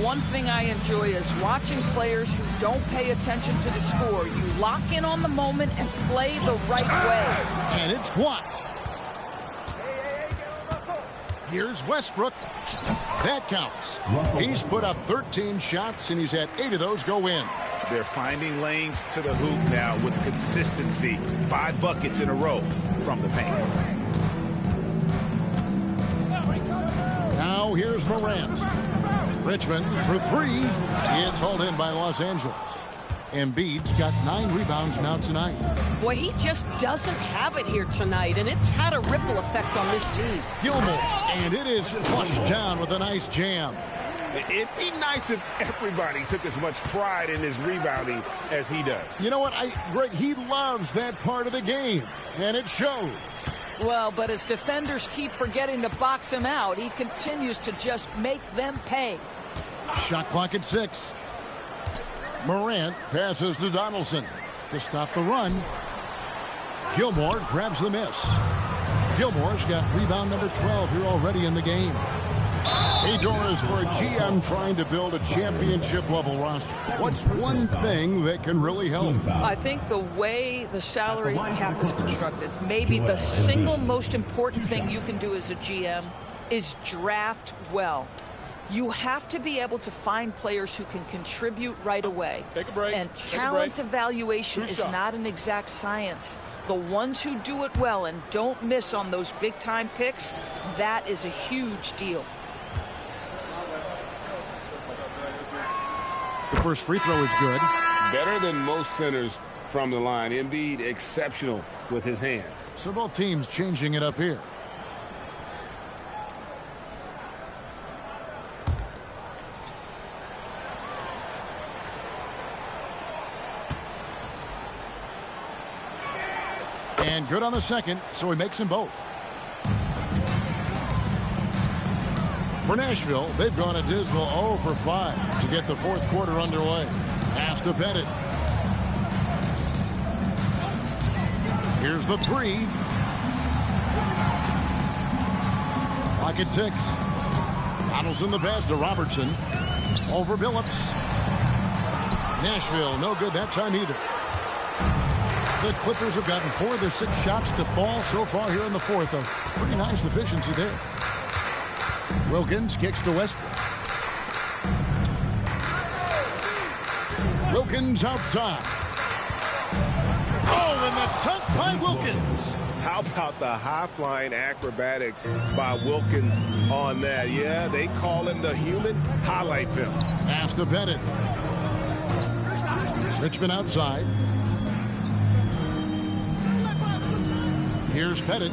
One thing I enjoy is watching players who don't pay attention to the score. You lock in on the moment and play the right way. And it's blocked. Here's Westbrook. That counts. He's put up 13 shots, and he's had 8 of those go in. They're finding lanes to the hoop now with consistency. 5 buckets in a row from the paint. Now here's Morant. Richmond for 3. It's hauled in by Los Angeles. Embiid's got 9 rebounds now tonight. Boy, he just doesn't have it here tonight, and it's had a ripple effect on this team. Gilmore, and it is flushed down with a nice jam. It'd be nice if everybody took as much pride in his rebounding as he does. You know what, Greg, he loves that part of the game, and it shows. Well, but as defenders keep forgetting to box him out, he continues to just make them pay. Shot clock at 6. Morant passes to Donaldson to stop the run. Gilmore grabs the miss. Gilmore's got rebound number 12 here already in the game. Hey, Doris, for a GM trying to build a championship-level roster, what's one thing that can really help? I think the way the salary cap is constructed, maybe the single most important thing you can do as a GM is draft well. You have to be able to find players who can contribute right away. Take a break. And talent evaluation is not an exact science. The ones who do it well and don't miss on those big-time picks, that is a huge deal. The first free throw is good. Better than most centers from the line. Embiid exceptional with his hands. So both teams changing it up here. And good on the second, so he makes them both. For Nashville, they've gone a dismal 0 for 5 to get the fourth quarter underway. Pass to Bennett. Here's the 3. Pocket 6. Donaldson the pass to Robertson. Over Billups. Nashville, no good that time either. The Clippers have gotten 4 of their 6 shots to fall so far here in the fourth. A pretty nice efficiency there. Wilkins kicks to Westbrook. Wilkins outside. Oh, and the dunk by Wilkins. How about the high-flying acrobatics by Wilkins on that? Yeah, they call him the human highlight film. Pass to Bennett. Richmond outside. Here's Bennett.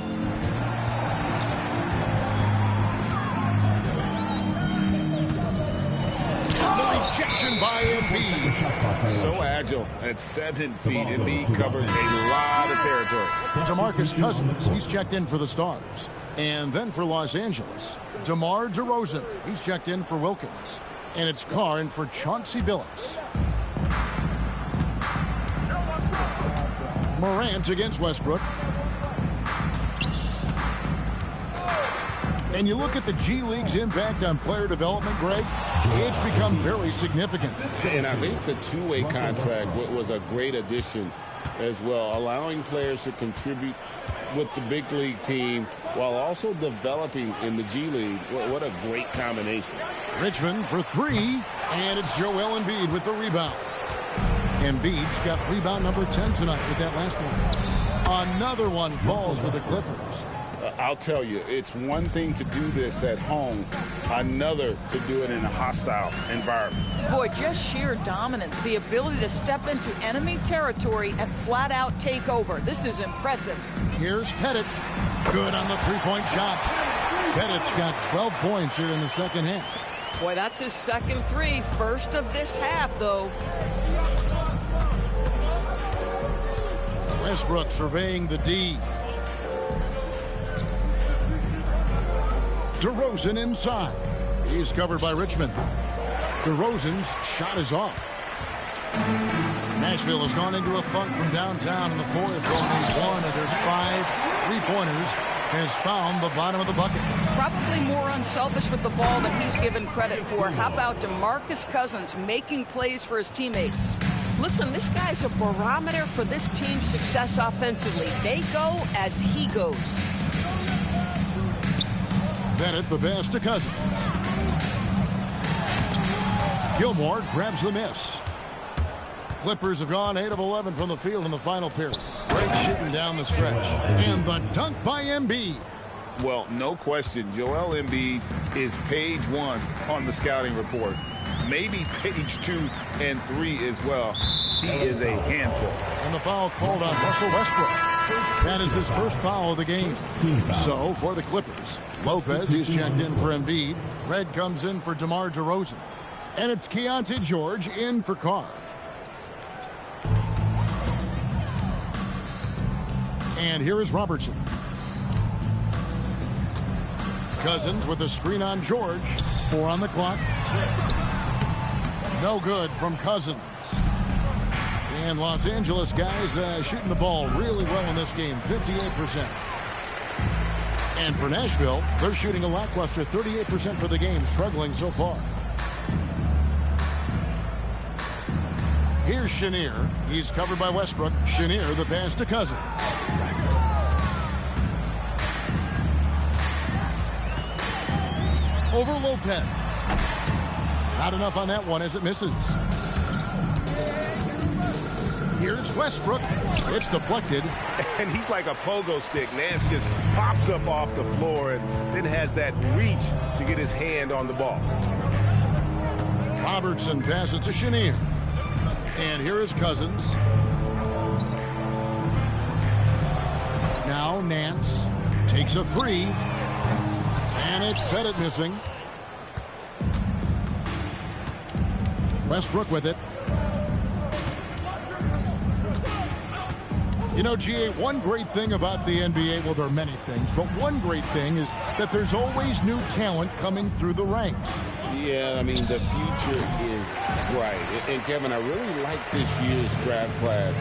Rejection by Embiid. So agile at 7 feet. Embiid covers a lot of territory. DeMarcus Cousins, he's checked in for the Stars. And then for Los Angeles, DeMar DeRozan, he's checked in for Wilkins. And it's Carr in for Chauncey Billups. Morant against Westbrook. And you look at the G League's impact on player development, Greg, it's become very significant. And I think the two-way contract was a great addition as well, allowing players to contribute with the big league team while also developing in the G League. What a great combination. Richmond for 3, and it's Joel Embiid with the rebound. Embiid's got rebound number 10 tonight with that last one. Another one falls for the Clippers. I'll tell you, it's one thing to do this at home, another to do it in a hostile environment. Boy, just sheer dominance, the ability to step into enemy territory and flat out take over. This is impressive. Here's Pettit. Good on the three-point shot. Pettit's got 12 points here in the second half. Boy, that's his second 3. First of this half, though. Westbrook surveying the D. DeRozan inside. He's covered by Richmond. DeRozan's shot is off. Nashville has gone into a funk from downtown in the fourth. Only one of their 5 3-pointers has found the bottom of the bucket. Probably more unselfish with the ball than he's given credit for. How about DeMarcus Cousins making plays for his teammates? Listen, this guy's a barometer for this team's success offensively. They go as he goes. Bennett the pass to Cousins. Gilmore grabs the miss. Clippers have gone 8 of 11 from the field in the final period. Great shooting down the stretch. And the dunk by Embiid. Well, no question, Joel Embiid is page 1 on the scouting report. Maybe page 2 and 3 as well. He is a handful. And the foul called on Russell Westbrook. That is his first foul of the game. So, for the Clippers, Lopez, he's checked in for Embiid. Red comes in for DeMar DeRozan. And it's Keontae George in for Carr. And here is Robertson. Cousins with a screen on George. 4 on the clock. No good from Cousins. And Los Angeles guys shooting the ball really well in this game, 58%. And for Nashville, they're shooting a lackluster 38% for the game, struggling so far. Here's Chenier. He's covered by Westbrook. Chenier the pass to Cousins. Over Lopez. Not enough on that one as it misses. Here's Westbrook. It's deflected. And he's like a pogo stick. Nance just pops up off the floor and then has that reach to get his hand on the ball. Robertson passes to Chenier. And here is Cousins. Now Nance takes a 3. And it's Bennett missing. Westbrook with it. You know, GA, one great thing about the NBA, well, there are many things, but one great thing is that there's always new talent coming through the ranks. Yeah, I mean, the future is bright. And Kevin, I really like this year's draft class.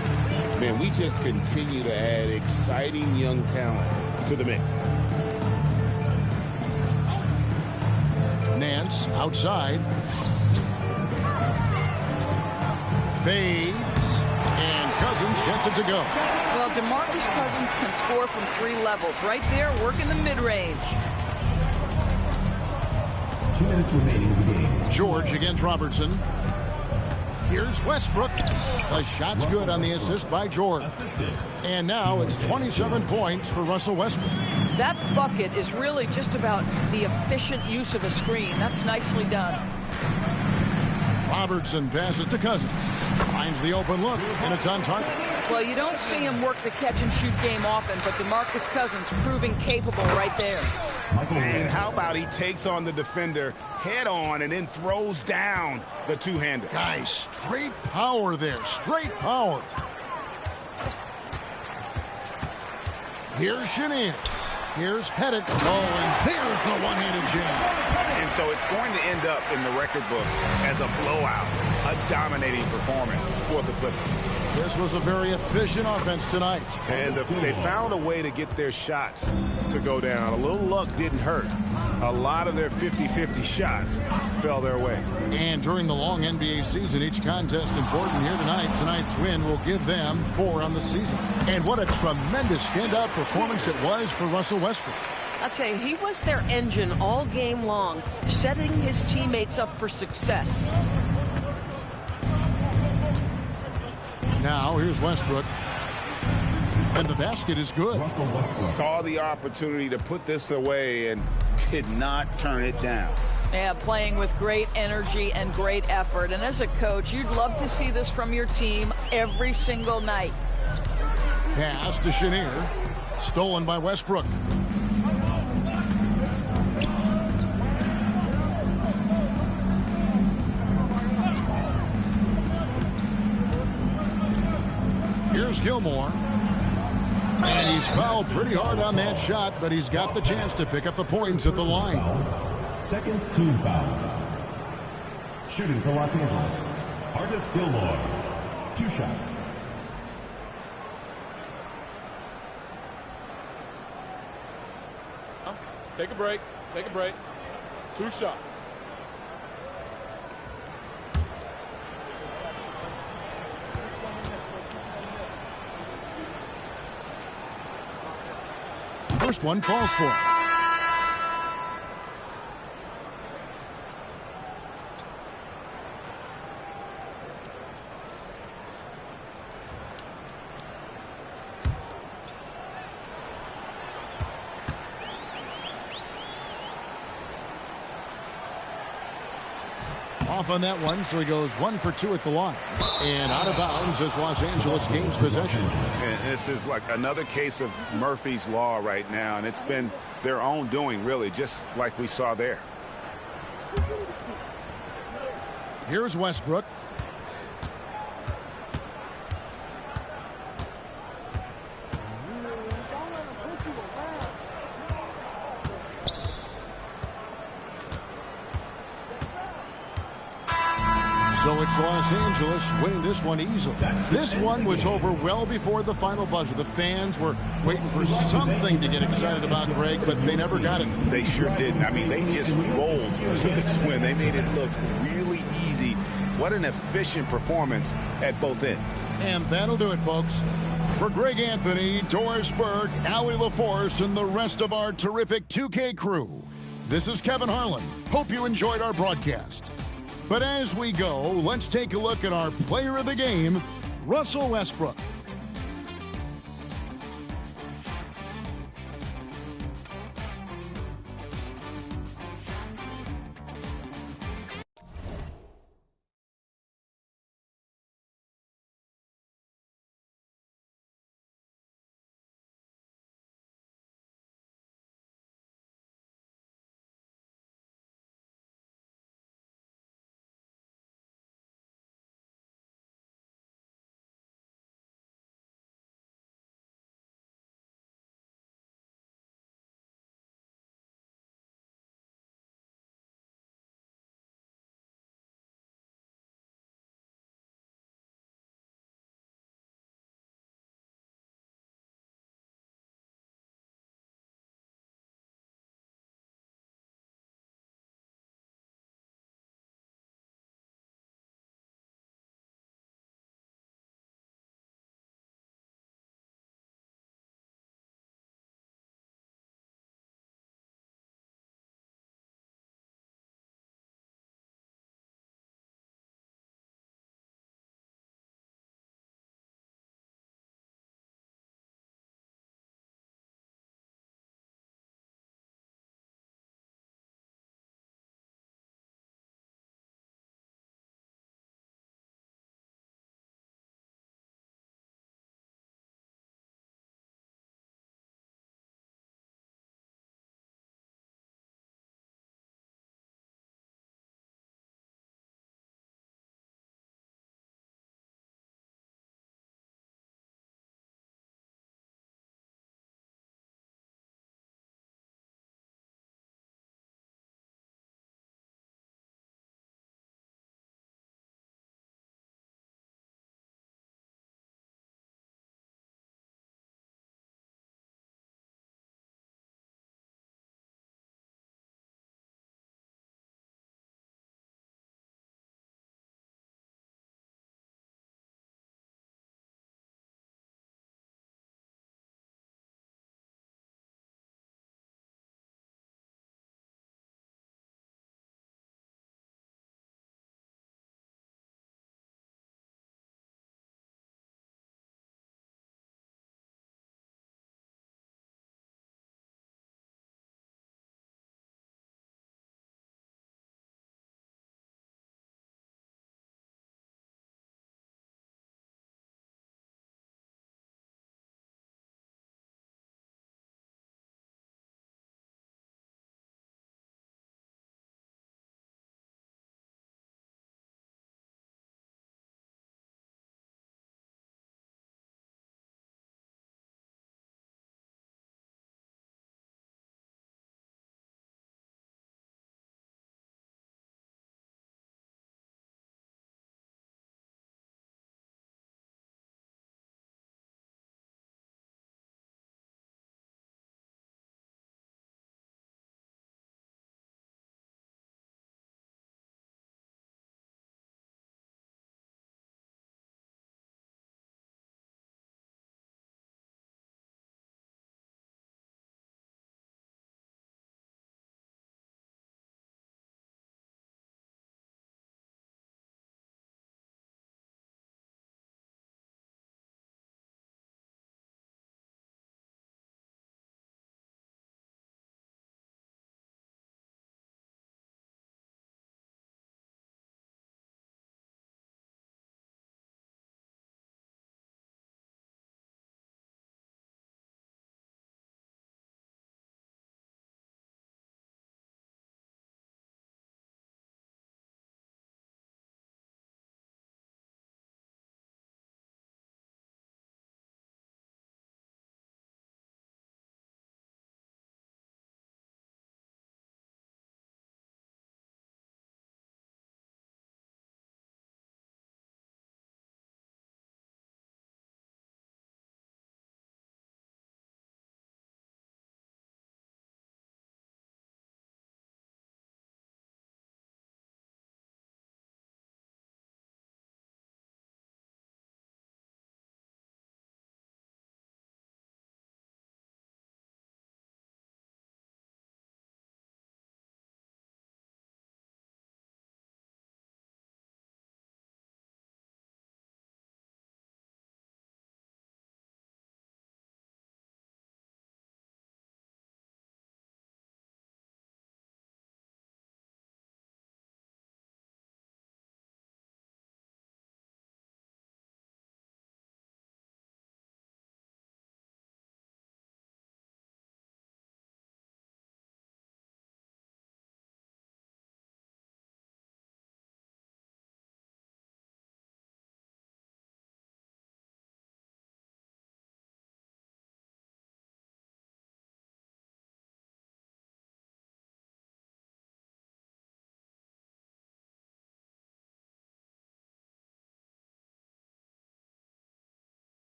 Man, we just continue to add exciting young talent to the mix. Nance outside. Fades. And Cousins gets it to go. Well, DeMarcus Cousins can score from 3 levels. Right there, working the mid-range. 2 minutes remaining in the game. George against Robertson. Here's Westbrook. The shot's good on the assist by George. And now it's 27 points for Russell Westbrook. That bucket is really just about the efficient use of a screen. That's nicely done. Robertson passes to Cousins. Finds the open look, and it's on target. Well, you don't see him work the catch-and-shoot game often, but DeMarcus Cousins proving capable right there. And how about he takes on the defender head-on and then throws down the two-hander. Guys, straight power there. Straight power. Here's Chenier. Here's Pettit. Oh, and there's the one-handed jam. And so it's going to end up in the record books as a blowout, a dominating performance for the Clippers. This was a very efficient offense tonight. And they found a way to get their shots to go down. A little luck didn't hurt. A lot of their 50-50 shots fell their way. And during the long NBA season, each contest important here tonight. Tonight's win will give them 4 on the season. And what a tremendous standout performance it was for Russell Westbrook. I'll tell you, he was their engine all game long, setting his teammates up for success. Now, here's Westbrook. And the basket is good. Saw the opportunity to put this away and did not turn it down. Yeah, playing with great energy and great effort. And as a coach, you'd love to see this from your team every single night. Pass to Chenier. Stolen by Westbrook. Here's Gilmore. And he's fouled pretty hard on that shot, but he's got the chance to pick up the points at the line. Second team foul. Shooting for Los Angeles, Artis Gilmore. 2 shots. Take a break. Take a break. 2 shots. First one falls for it. Off on that one, so he goes 1 for 2 at the line. And out of bounds as Los Angeles gains possession. And this is like another case of Murphy's Law right now, and it's been their own doing, really, just like we saw there. Here's Westbrook. So it's Los Angeles winning this one easily. This one was over well before the final buzzer. The fans were waiting for something to get excited about, Greg, but they never got it. They sure didn't. I mean, they just rolled to this win. They made it look really easy. What an efficient performance at both ends. And that'll do it, folks. For Greg Anthony, Doris Burke, Allie LaForce, and the rest of our terrific 2K crew, this is Kevin Harlan. Hope you enjoyed our broadcast. But as we go, let's take a look at our player of the game, Russell Westbrook.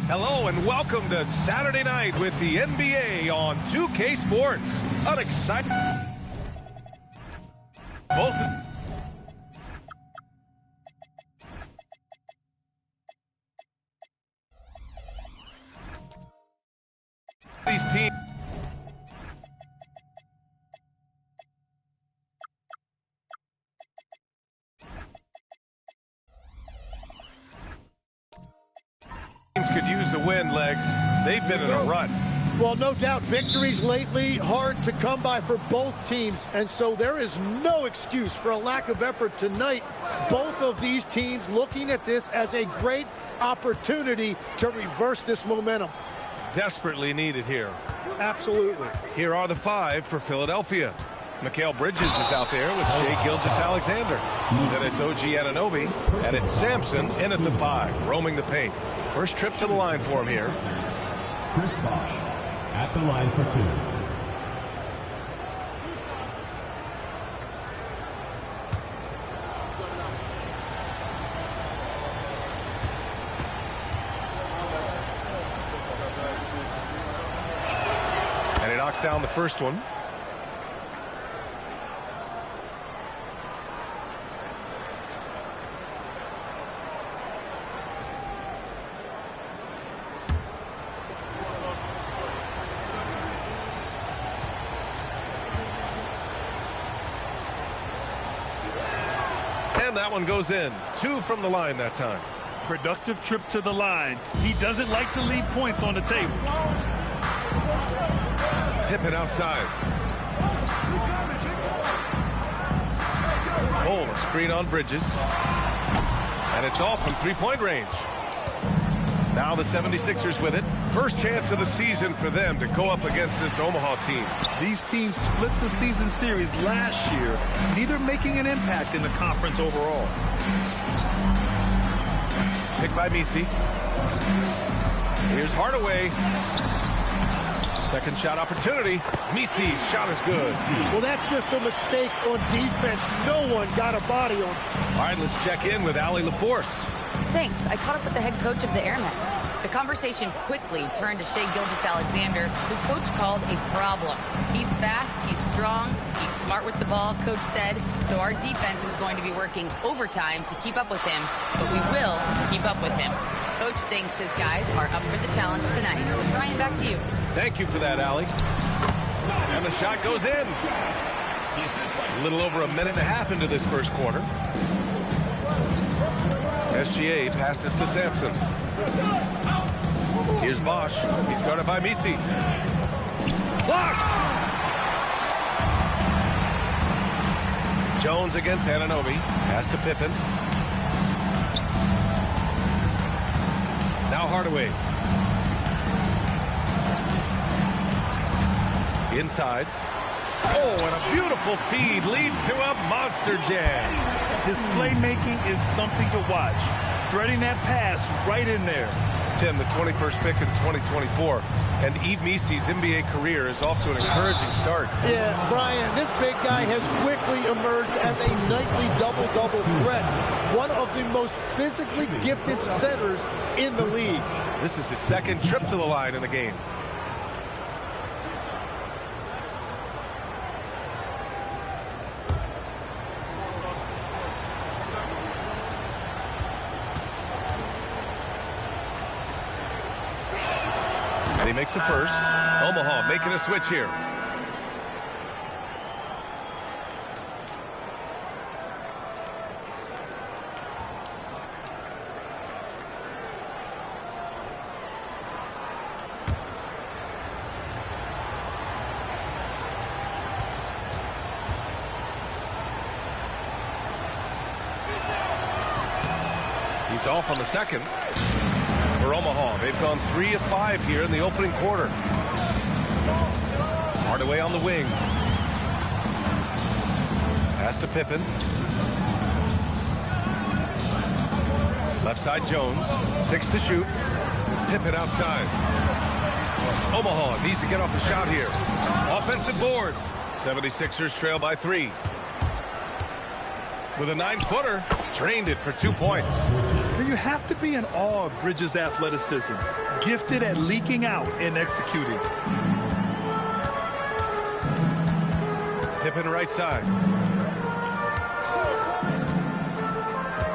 Hello and welcome to Saturday night with the NBA on 2K Sports. Unexciting. Both these teams could use a win, Legs. They've been in a run. Well, no doubt, victories lately hard to come by for both teams, and so there is no excuse for a lack of effort tonight. Both of these teams looking at this as a great opportunity to reverse this momentum. Desperately needed here. Absolutely. Here are the five for Philadelphia. Mikal Bridges is out there with Shai Gilgeous-Alexander. Then it's OG Anunoby, and it's Sampson in at the 5, roaming the paint. First trip to the line for him here. Chris Bosh at the line for 2. And he knocks down the first one. And that one goes in. 2 from the line that time. Productive trip to the line. He doesn't like to leave points on the table. Pippen outside. Oh, screen on Bridges. And it's off from three-point range. Now the 76ers with it. First chance of the season for them to go up against this Omaha team. These teams split the season series last year, neither making an impact in the conference overall. Picked by Misi. Here's Hardaway. Second shot opportunity. Misi's shot is good. Well, that's just a mistake on defense. No one got a body on. All right, let's check in with Allie LaForce. Thanks. I caught up with the head coach of the Airmen. The conversation quickly turned to Shai Gilgeous-Alexander, who coach called a problem. He's fast, he's strong, he's smart with the ball, coach said, so our defense is going to be working overtime to keep up with him, but we will keep up with him. Coach thinks his guys are up for the challenge tonight. Brian, back to you. Thank you for that, Allie. And the shot goes in. A little over a minute and a half into this first quarter. SGA passes to Sampson. Here's Bosh. He's guarded by Misi. Blocked! Jones against Anunoby. Pass to Pippen. Now Hardaway. Inside. Oh, and a beautiful feed leads to a monster jam. His playmaking is something to watch. Threading that pass right in there. Tim, the 21st pick in 2024, and Yves Misi's NBA career is off to an encouraging start. Yeah, Brian, this big guy has quickly emerged as a nightly double-double threat. One of the most physically gifted centers in the league. This is his second trip to the line in the game. He makes a first. Omaha making a switch here. He's off on the second. For Omaha, they've gone 3 of 5 here in the opening quarter. Hardaway on the wing. Pass to Pippen. Left side Jones. 6 to shoot. Pippen outside. Omaha needs to get off the shot here. Offensive board. 76ers trail by 3. With a 9-footer. Drained it for 2 points. You have to be in awe of Bridges' athleticism, gifted at leaking out and executing. Pippen right side.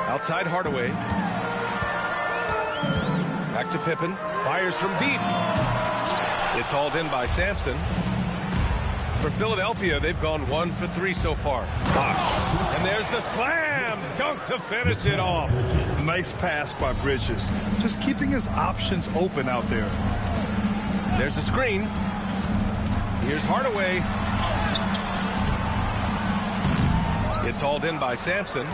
Outside Hardaway. Back to Pippen. Fires from deep. It's hauled in by Sampson. For Philadelphia, they've gone 1 for 3 so far. Bosh. And there's the slam dunk to finish it off. Nice pass by Bridges. Just keeping his options open out there. There's a screen. Here's Hardaway. It's hauled in by Sampson.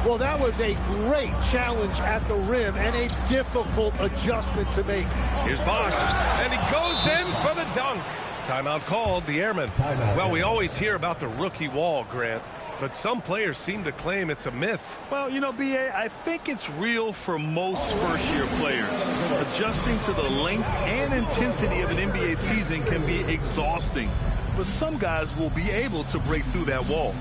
Well, that was a great challenge at the rim and a difficult adjustment to make. Here's Bosh, and he goes in for the dunk. Timeout called, the Airman. Well, we always hear about the rookie wall, Grant, but some players seem to claim it's a myth. Well, you know, B.A., I think it's real for most first-year players. Adjusting to the length and intensity of an NBA season can be exhausting, but some guys will be able to break through that wall.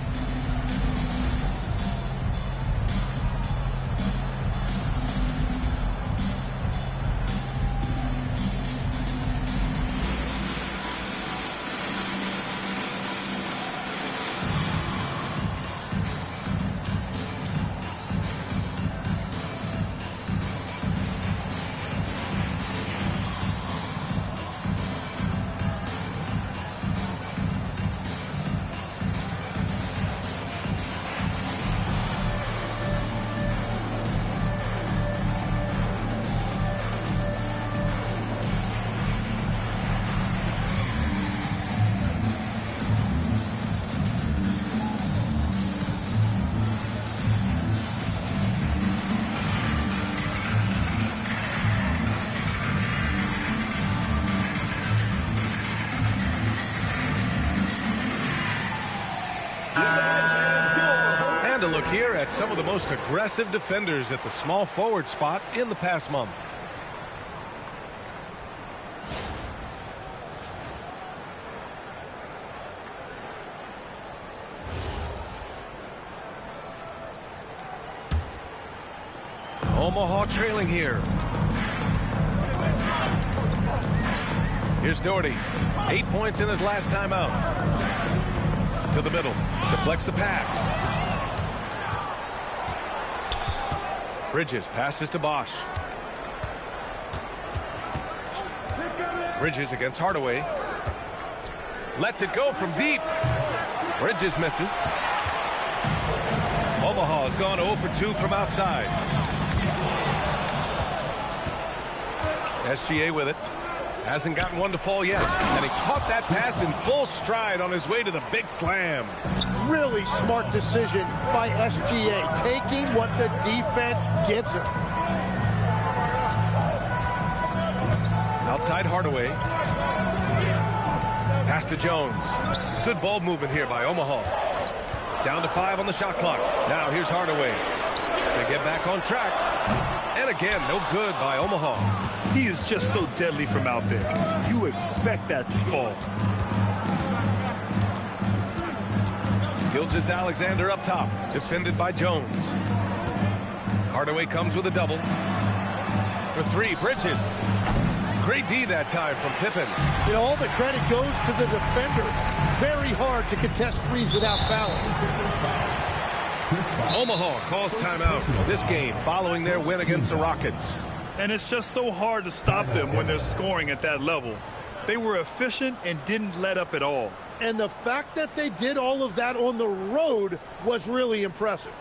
And a look here at some of the most aggressive defenders at the small forward spot in the past month. Omaha trailing here. Here's Doherty. 8 points in his last time out. To the middle. Deflects the pass. Bridges passes to Bosh. Bridges against Hardaway. Lets it go from deep. Bridges misses. Omaha has gone 0 for 2 from outside. SGA with it. Hasn't gotten one to fall yet. And he caught that pass in full stride on his way to the big slam. Really smart decision by SGA, taking what the defense gives him. Outside Hardaway. Pass to Jones. Good ball movement here by Omaha. Down to 5 on the shot clock. Now here's Hardaway. To get back on track. And again, no good by Omaha. He is just so deadly from out there. You expect that to fall. Gilgeous-Alexander up top. Defended by Jones. Hardaway comes with a double. For 3, Bridges. Great D that time from Pippen. You know, all the credit goes to the defender. Very hard to contest threes without fouling. Omaha calls timeout this game following their win against the Rockets. And it's just so hard to stop them when they're scoring at that level. They were efficient and didn't let up at all. And the fact that they did all of that on the road was really impressive.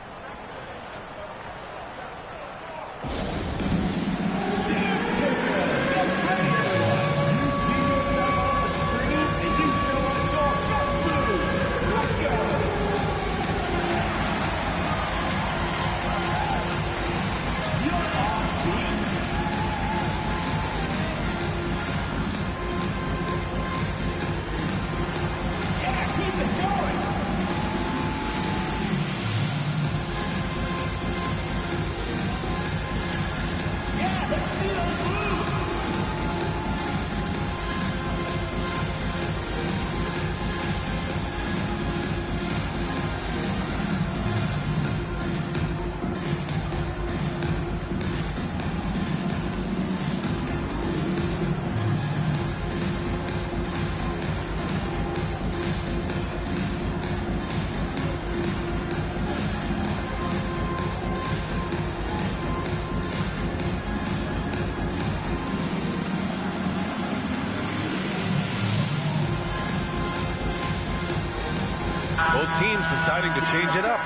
Both teams deciding to change it up.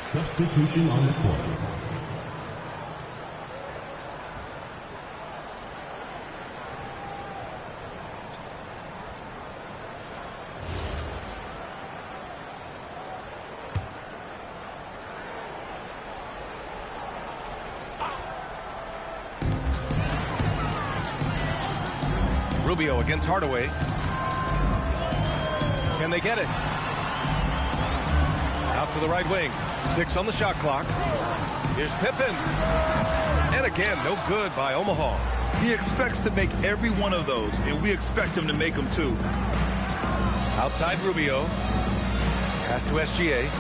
Substitution on the court. Rubio against Hardaway. Can they get it? Out to the right wing. 6 on the shot clock. Here's Pippen. And again, no good by Omaha. He expects to make every one of those, and we expect him to make them too. Outside Rubio. Pass to SGA.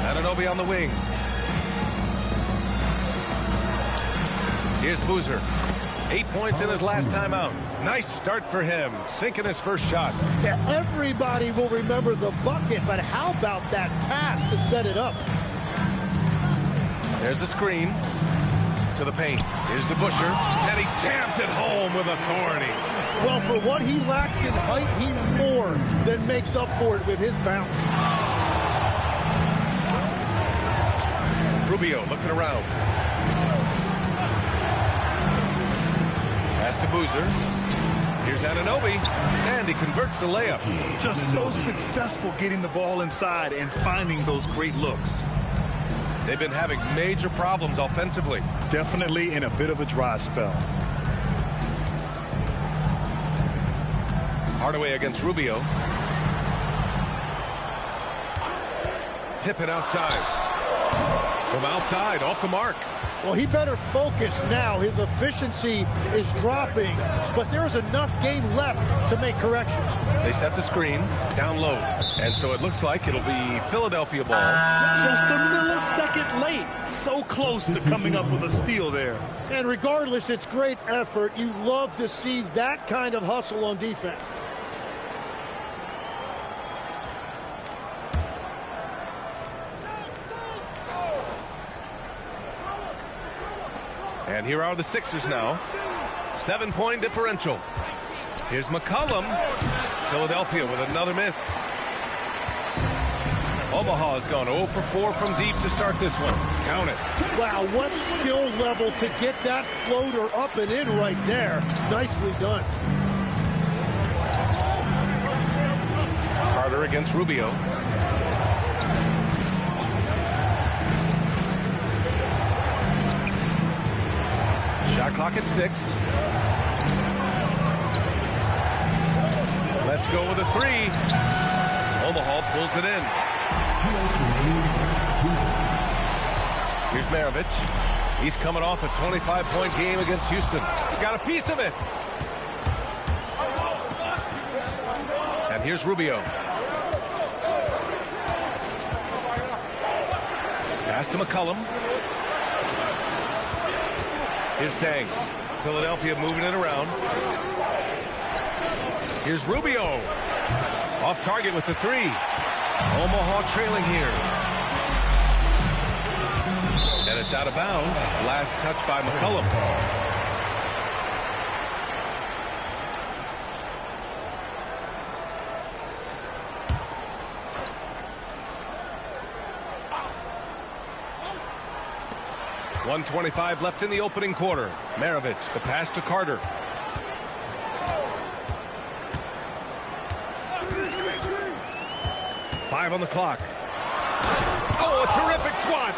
Anunoby on the wing. Here's Boozer. 8 points in his last time out. Nice start for him. Sinking his first shot. Yeah, everybody will remember the bucket, but how about that pass to set it up? There's a screen to the paint. Here's DeBuscher, and he jams it home with authority. Well, for what he lacks in height, he more than makes up for it with his bounce. Rubio looking around. Pass to Boozer. Here's Anunoby, and he converts the layup. Just so successful getting the ball inside and finding those great looks. They've been having major problems offensively. Definitely in a bit of a dry spell. Hardaway against Rubio. Pippen outside. From outside, off the mark. Well, he better focus now. His efficiency is dropping, but there's enough game left to make corrections. They set the screen down low, and so it looks like it'll be Philadelphia ball. Just a millisecond late. So close to coming up with a steal there. And regardless, it's great effort. You love to see that kind of hustle on defense. And here are the Sixers now. 7-point differential. Here's McCollum. Philadelphia with another miss. Omaha has gone 0 for 4 from deep to start this one. Count it. Wow, what skill level to get that floater up and in right there. Nicely done. Carter against Rubio. Shot clock at 6. Let's go with a 3. Omaha pulls it in. Here's Maravich. He's coming off a 25-point game against Houston. He got a piece of it. And here's Rubio. Pass to McCollum. Here's Tang. Philadelphia moving it around. Here's Rubio. Off target with the 3. Omaha trailing here. And it's out of bounds. Last touch by McCollum. .125 left in the opening quarter. Maravich, the pass to Carter. Five on the clock. Oh, a terrific swat.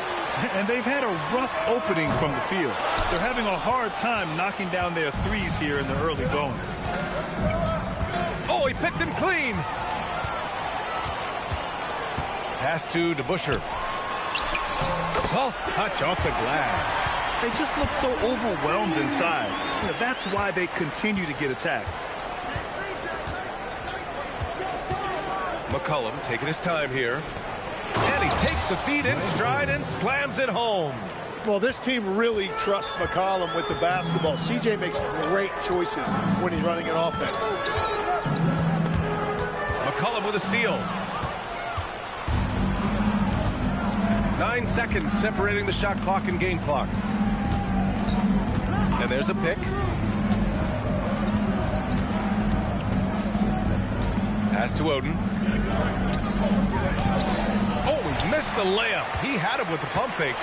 And they've had a rough opening from the field. They're having a hard time knocking down their threes here in the early going. Oh, he picked him clean. Pass to DeBuscher. Soft touch off the glass. They just look so overwhelmed inside. You know, that's why they continue to get attacked. McCollum taking his time here. And he takes the feed in stride and slams it home. Well, this team really trusts McCollum with the basketball. CJ makes great choices when he's running an offense. McCollum with a steal. 9 seconds separating the shot clock and game clock. And there's a pick. Pass to Oden. Oh, he missed the layup. He had him with the pump fake.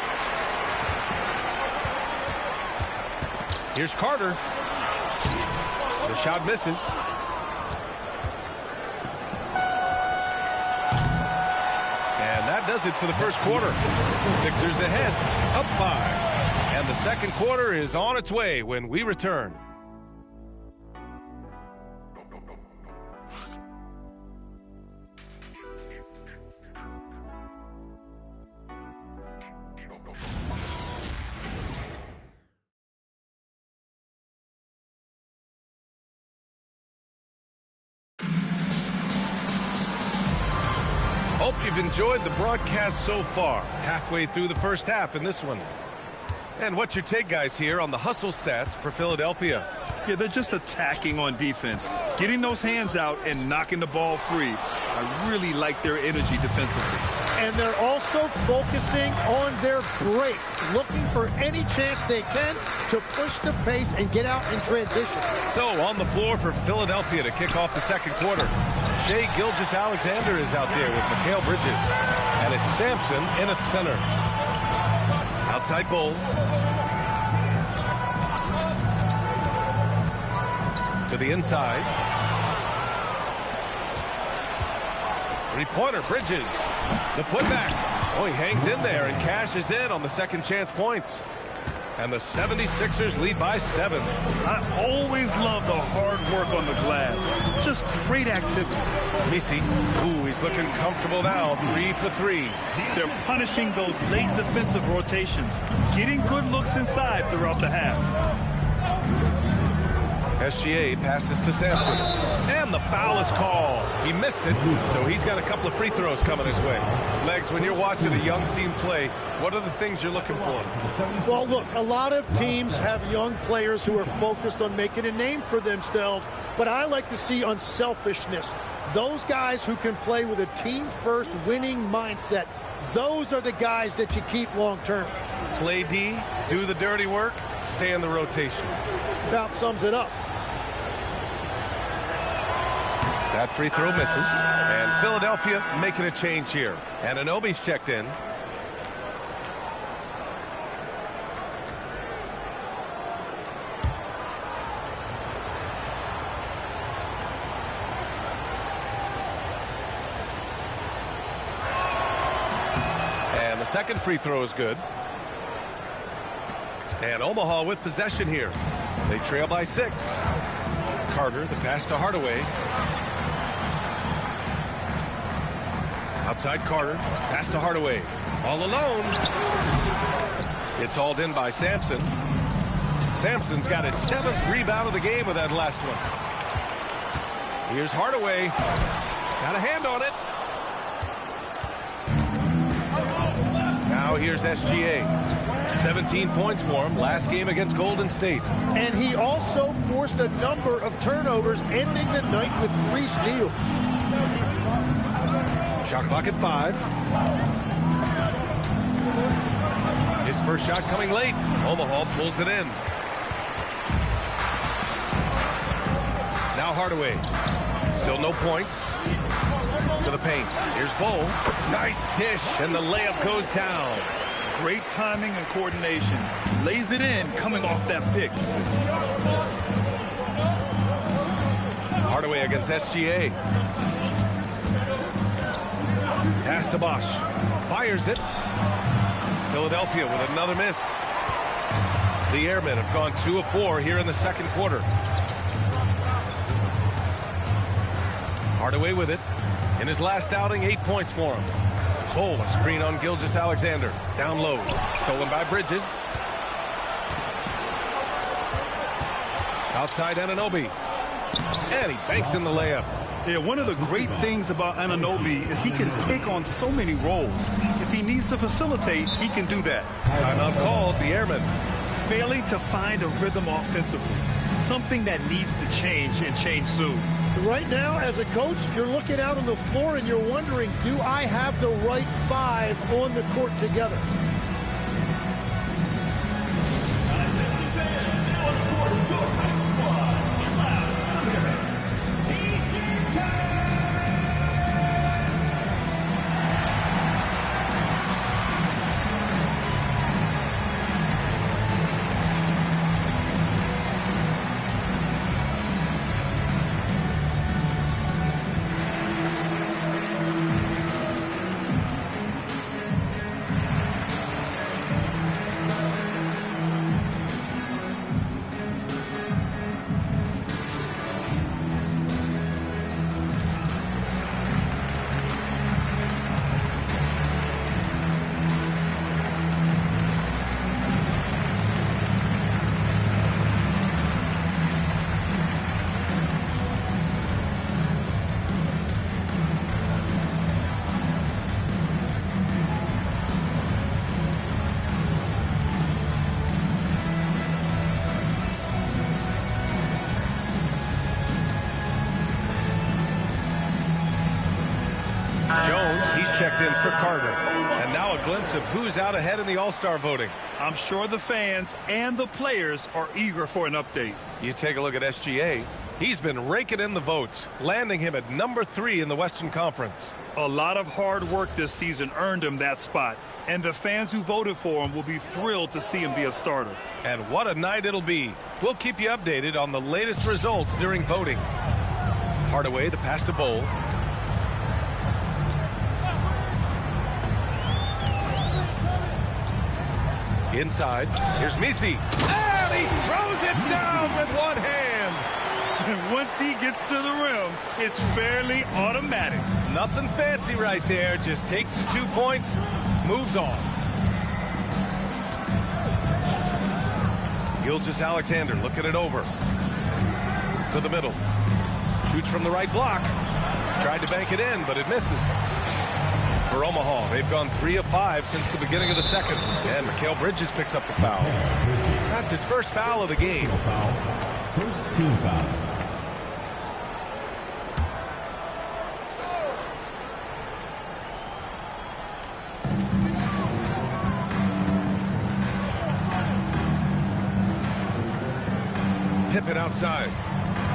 Here's Carter. The shot misses. And that does it for the first quarter. Sixers ahead, up 5. And the second quarter is on its way when we return. Hope you've enjoyed the broadcast so far. Halfway through the first half in this one. And what's your take, guys, here on the hustle stats for Philadelphia? Yeah, they're just attacking on defense, getting those hands out and knocking the ball free. I really like their energy defensively. And they're also focusing on their break, looking for any chance they can to push the pace and get out in transition. So on the floor for Philadelphia to kick off the second quarter, Shai Gilgeous-Alexander is out there with Mikal Bridges. And it's Sampson in at center. Outside Bowl. To the inside. Three-pointer, Bridges. The putback. Oh, he hangs in there and cashes in on the second chance points. And the 76ers lead by 7. I always love the hard work on the glass. Just great activity. Misi. Ooh, he's looking comfortable now. 3 for 3. They're punishing those late defensive rotations, getting good looks inside throughout the half. SGA passes to Sampson. And the foul is called. He missed it, so he's got a couple of free throws coming his way. Legs, when you're watching a young team play, what are the things you're looking for? Well, look, a lot of teams have young players who are focused on making a name for themselves, but I like to see unselfishness. Those guys who can play with a team-first winning mindset, those are the guys that you keep long-term. Play D, do the dirty work, stay in the rotation. About sums it up. That free throw misses. And Philadelphia making a change here. And Anunoby's checked in. And the second free throw is good. And Omaha with possession here. They trail by 6. Carter, the pass to Hardaway. Outside Carter, pass to Hardaway. All alone. It's hauled in by Sampson. Sampson's got his 7th rebound of the game with that last one. Here's Hardaway. Got a hand on it. Now here's SGA. 17 points for him last game against Golden State. And he also forced a number of turnovers, ending the night with 3 steals. Shot clock at 5. His first shot coming late. Omaha pulls it in. Now Hardaway. Still no points. To the paint. Here's Bowl. Nice dish, and the layup goes down. Great timing and coordination. Lays it in coming off that pick. Hardaway against SGA. Pass to Bosch. Fires it. Philadelphia with another miss. The Airmen have gone 2 of 4 here in the second quarter. Hardaway with it. In his last outing, 8 points for him. Bowl, a screen on Gilgeous-Alexander. Down low. Stolen by Bridges. Outside Anunoby. And he banks in the layup. Yeah, one of the great things about Anunoby is he can take on so many roles. If he needs to facilitate, he can do that. Timeout called, the Airmen. Failing to find a rhythm offensively. Something that needs to change and change soon. Right now, as a coach, you're looking out on the floor and you're wondering, do I have the right 5 on the court together? checked in for Carter. And now a glimpse of who's out ahead in the All-Star voting. I'm sure the fans and the players are eager for an update. You take a look at SGA. He's been raking in the votes, landing him at number 3 in the Western Conference. A lot of hard work this season earned him that spot, and the fans who voted for him will be thrilled to see him be a starter. And what a night it'll be. We'll keep you updated on the latest results during voting. Hardaway, the pass to Bowl. Inside, here's Misi. And he throws it down with one hand. And once he gets to the rim, it's fairly automatic. Nothing fancy right there. Just takes his 2 points, moves on. Gilgeous-Alexander looking it over. To the middle. Shoots from the right block. Tried to bank it in, but it misses. For Omaha, they've gone 3 of 5 since the beginning of the second. And Mikal Bridges picks up the foul. That's his first foul of the game. First team foul. Pippen outside.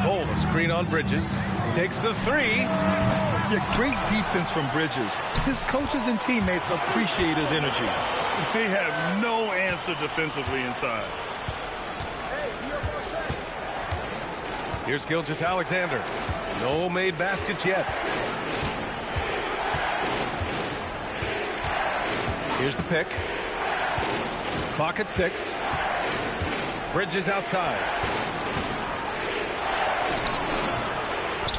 Bowl, a screen on Bridges. Takes the 3. Yeah, great defense from Bridges. His coaches and teammates appreciate his energy. They have no answer defensively inside. Here's Gilgeous-Alexander. No made baskets yet. Here's the pick. Clock at 6. Bridges outside.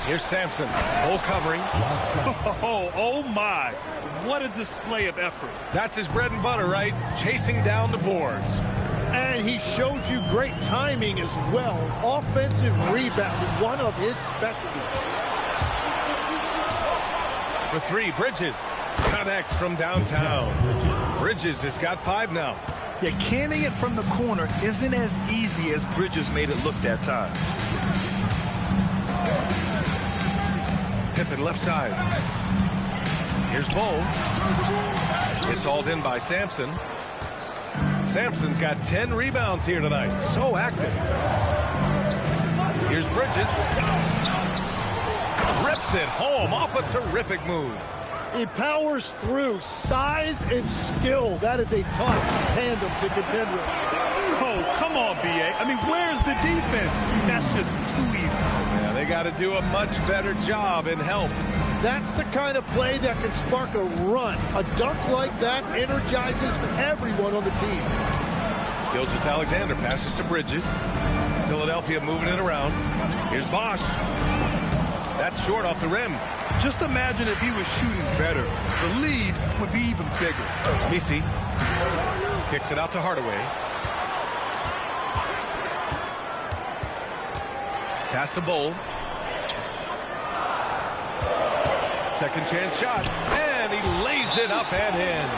Here's Sampson. Bowl covering. Oh my. What a display of effort. That's his bread and butter, right? Chasing down the boards. And he showed you great timing as well. Offensive rebound, one of his specialties. For 3, Bridges connects from downtown. Bridges has got 5 now. Yeah, canning it from the corner isn't as easy as Bridges made it look that time. Pippen left side. Here's Bowl. It's hauled in by Sampson. Sampson's got 10 rebounds here tonight. So active. Here's Bridges. Rips it home off a terrific move. He powers through. Size and skill. That is a tough tandem to contend with. Oh, come on, B.A. I mean, where's the defense? That's just too easy. Yeah, they got to do a much better job in help. That's the kind of play that can spark a run. A dunk like that energizes everyone on the team. Gilgeous-Alexander passes to Bridges. Philadelphia moving it around. Here's Bosch. That's short off the rim. Just imagine if he was shooting better. The lead would be even bigger. Misi kicks it out to Hardaway. Pass to Bowl. Second chance shot. And he lays it up and in.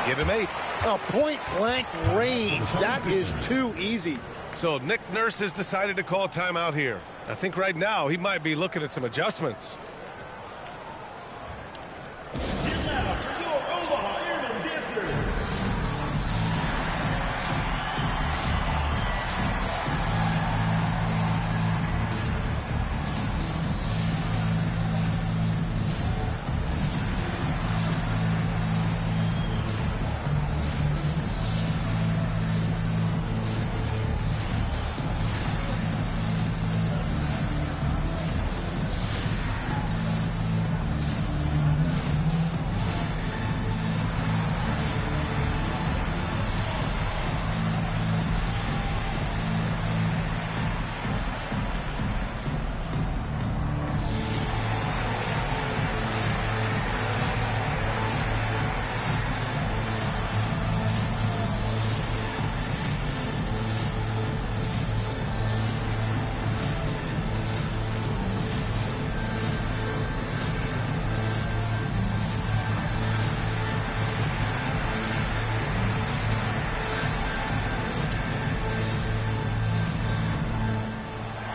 Give him 8. A point-blank range. That is too easy. So Nick Nurse has decided to call timeout here. I think right now he might be looking at some adjustments.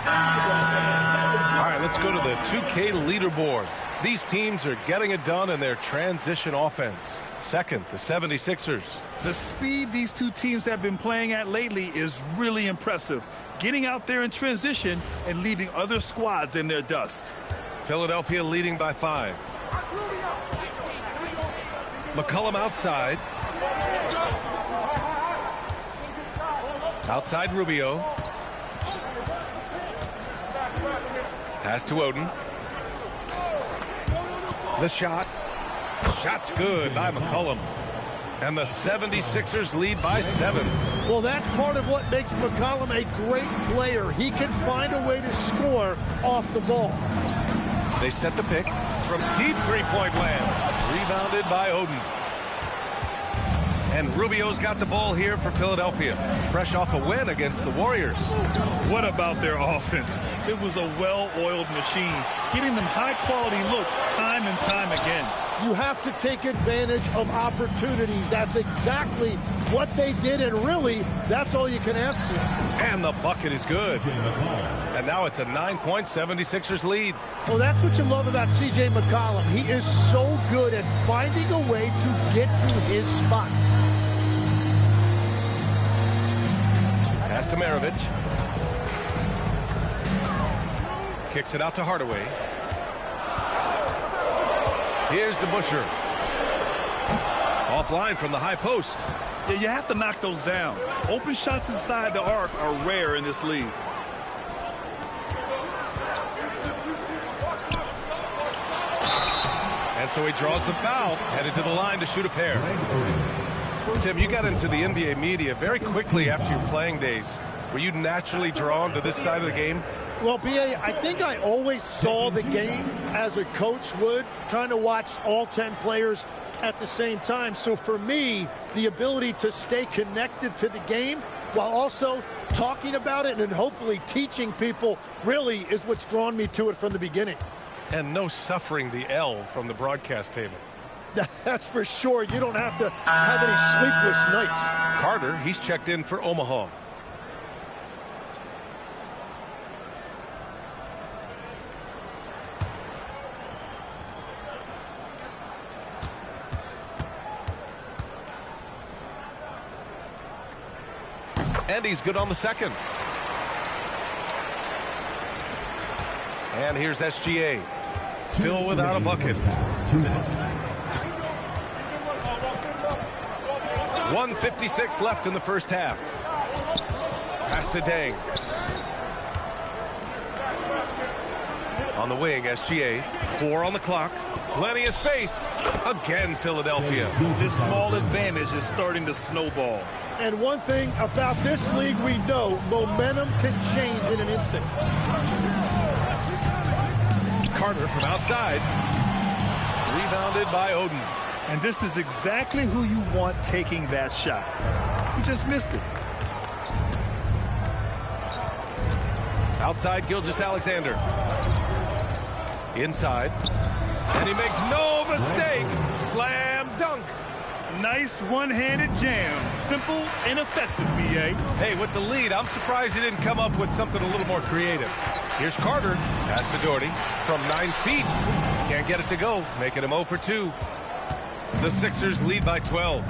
All right, let's go to the 2K leaderboard. These teams are getting it done in their transition offense. Second, the 76ers. The speed these two teams have been playing at lately is really impressive. Getting out there in transition and leaving other squads in their dust. Philadelphia leading by 5. McCollum outside. Outside Rubio. Pass to Oden. The shot. Shot's good by McCollum. And the 76ers lead by 7. Well, that's part of what makes McCollum a great player. He can find a way to score off the ball. They set the pick from deep three-point land. Rebounded by Oden. And Rubio's got the ball here for Philadelphia. Fresh off a win against the Warriors. What about their offense? It was a well-oiled machine, getting them high-quality looks time and time again. You have to take advantage of opportunities. That's exactly what they did, and really, that's all you can ask for. And the bucket is good. And now it's a 9-point 76ers lead. Well, that's what you love about C.J. McCollum. He is so good at finding a way to get to his spots. Pass to Maravich. Kicks it out to Hardaway. Here's DeBusschere. Offline from the high post. Yeah, you have to knock those down. Open shots inside the arc are rare in this league. And so he draws the foul, headed to the line to shoot a pair. Tim, you got into the NBA media very quickly after your playing days. Were you naturally drawn to this side of the game? Well, B.A., I think I always saw the game as a coach would, trying to watch all 10 players at the same time. So for me, the ability to stay connected to the game while also talking about it and hopefully teaching people really is what's drawn me to it from the beginning. And no suffering the L from the broadcast table. That's for sure. You don't have to have any sleepless nights. Carter, he's checked in for Omaha. And he's good on the second. And here's SGA. Still without a bucket. 2 minutes. 1:56 left in the first half. Pass to Deng. On the wing, SGA. 4 on the clock. Plenty of space. Again, Philadelphia. This small advantage is starting to snowball. And one thing about this league we know, momentum can change in an instant. Carter from outside. Rebounded by Oden. And this is exactly who you want taking that shot. He just missed it. Outside, Gilgeous-Alexander. Inside. And he makes no mistake. Slam dunk. Nice one-handed jam. Simple and effective, B.A. Hey, with the lead, I'm surprised he didn't come up with something a little more creative. Here's Carter. Pass to Doherty from 9 feet. Can't get it to go. Making him 0 for 2. The Sixers lead by 12.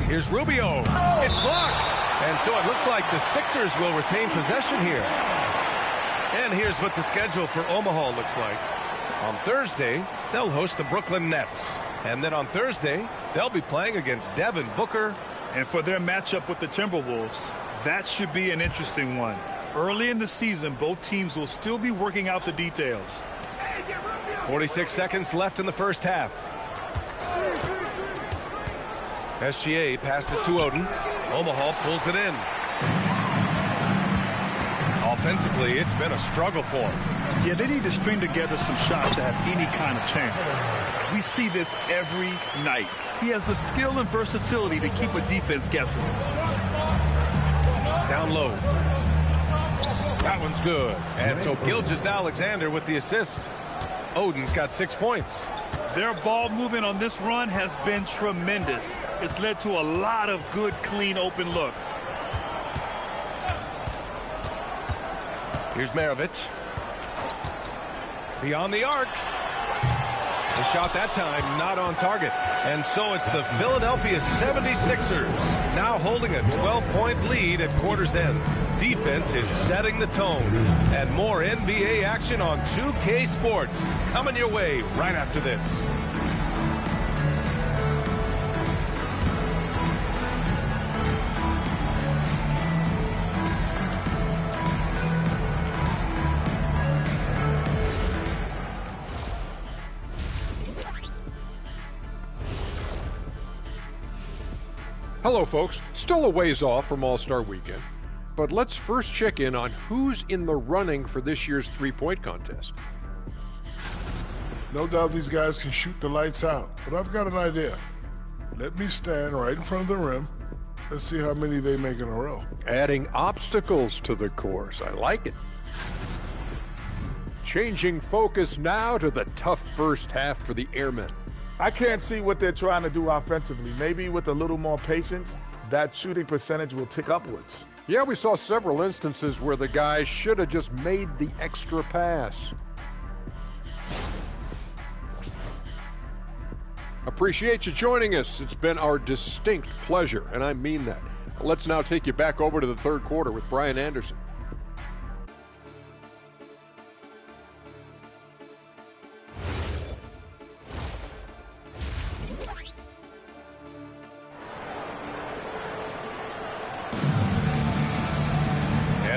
Here's Rubio. It's blocked. And so it looks like the Sixers will retain possession here. And here's what the schedule for Omaha looks like. On Thursday, they'll host the Brooklyn Nets. And then on Thursday, they'll be playing against Devin Booker. And for their matchup with the Timberwolves, that should be an interesting one. Early in the season, both teams will still be working out the details. 46 seconds left in the first half. SGA passes to Oden. Omaha pulls it in. Offensively, it's been a struggle for them. Yeah, they need to string together some shots to have any kind of chance. We see this every night. He has the skill and versatility to keep a defense guessing. Down low. That one's good. And so Gilgeous-Alexander with the assist. Oden's got 6 points. Their ball movement on this run has been tremendous. It's led to a lot of good, clean, open looks. Here's Maravich. Beyond the arc. The shot that time not on target. And so it's the Philadelphia 76ers now holding a 12-point lead at quarter's end. Defense is setting the tone. And more NBA action on 2K Sports coming your way right after this. Hello, folks. Still a ways off from All-Star Weekend, but let's first check in on who's in the running for this year's three-point contest. No doubt these guys can shoot the lights out, but I've got an idea. Let me stand right in front of the rim. Let's see how many they make in a row. Adding obstacles to the course. I like it. Changing focus now to the tough first half for the Airmen. I can't see what they're trying to do offensively. Maybe with a little more patience, that shooting percentage will tick upwards. Yeah, we saw several instances where the guys should have just made the extra pass. Appreciate you joining us. It's been our distinct pleasure, and I mean that. Let's now take you back over to the third quarter with Brian Anderson.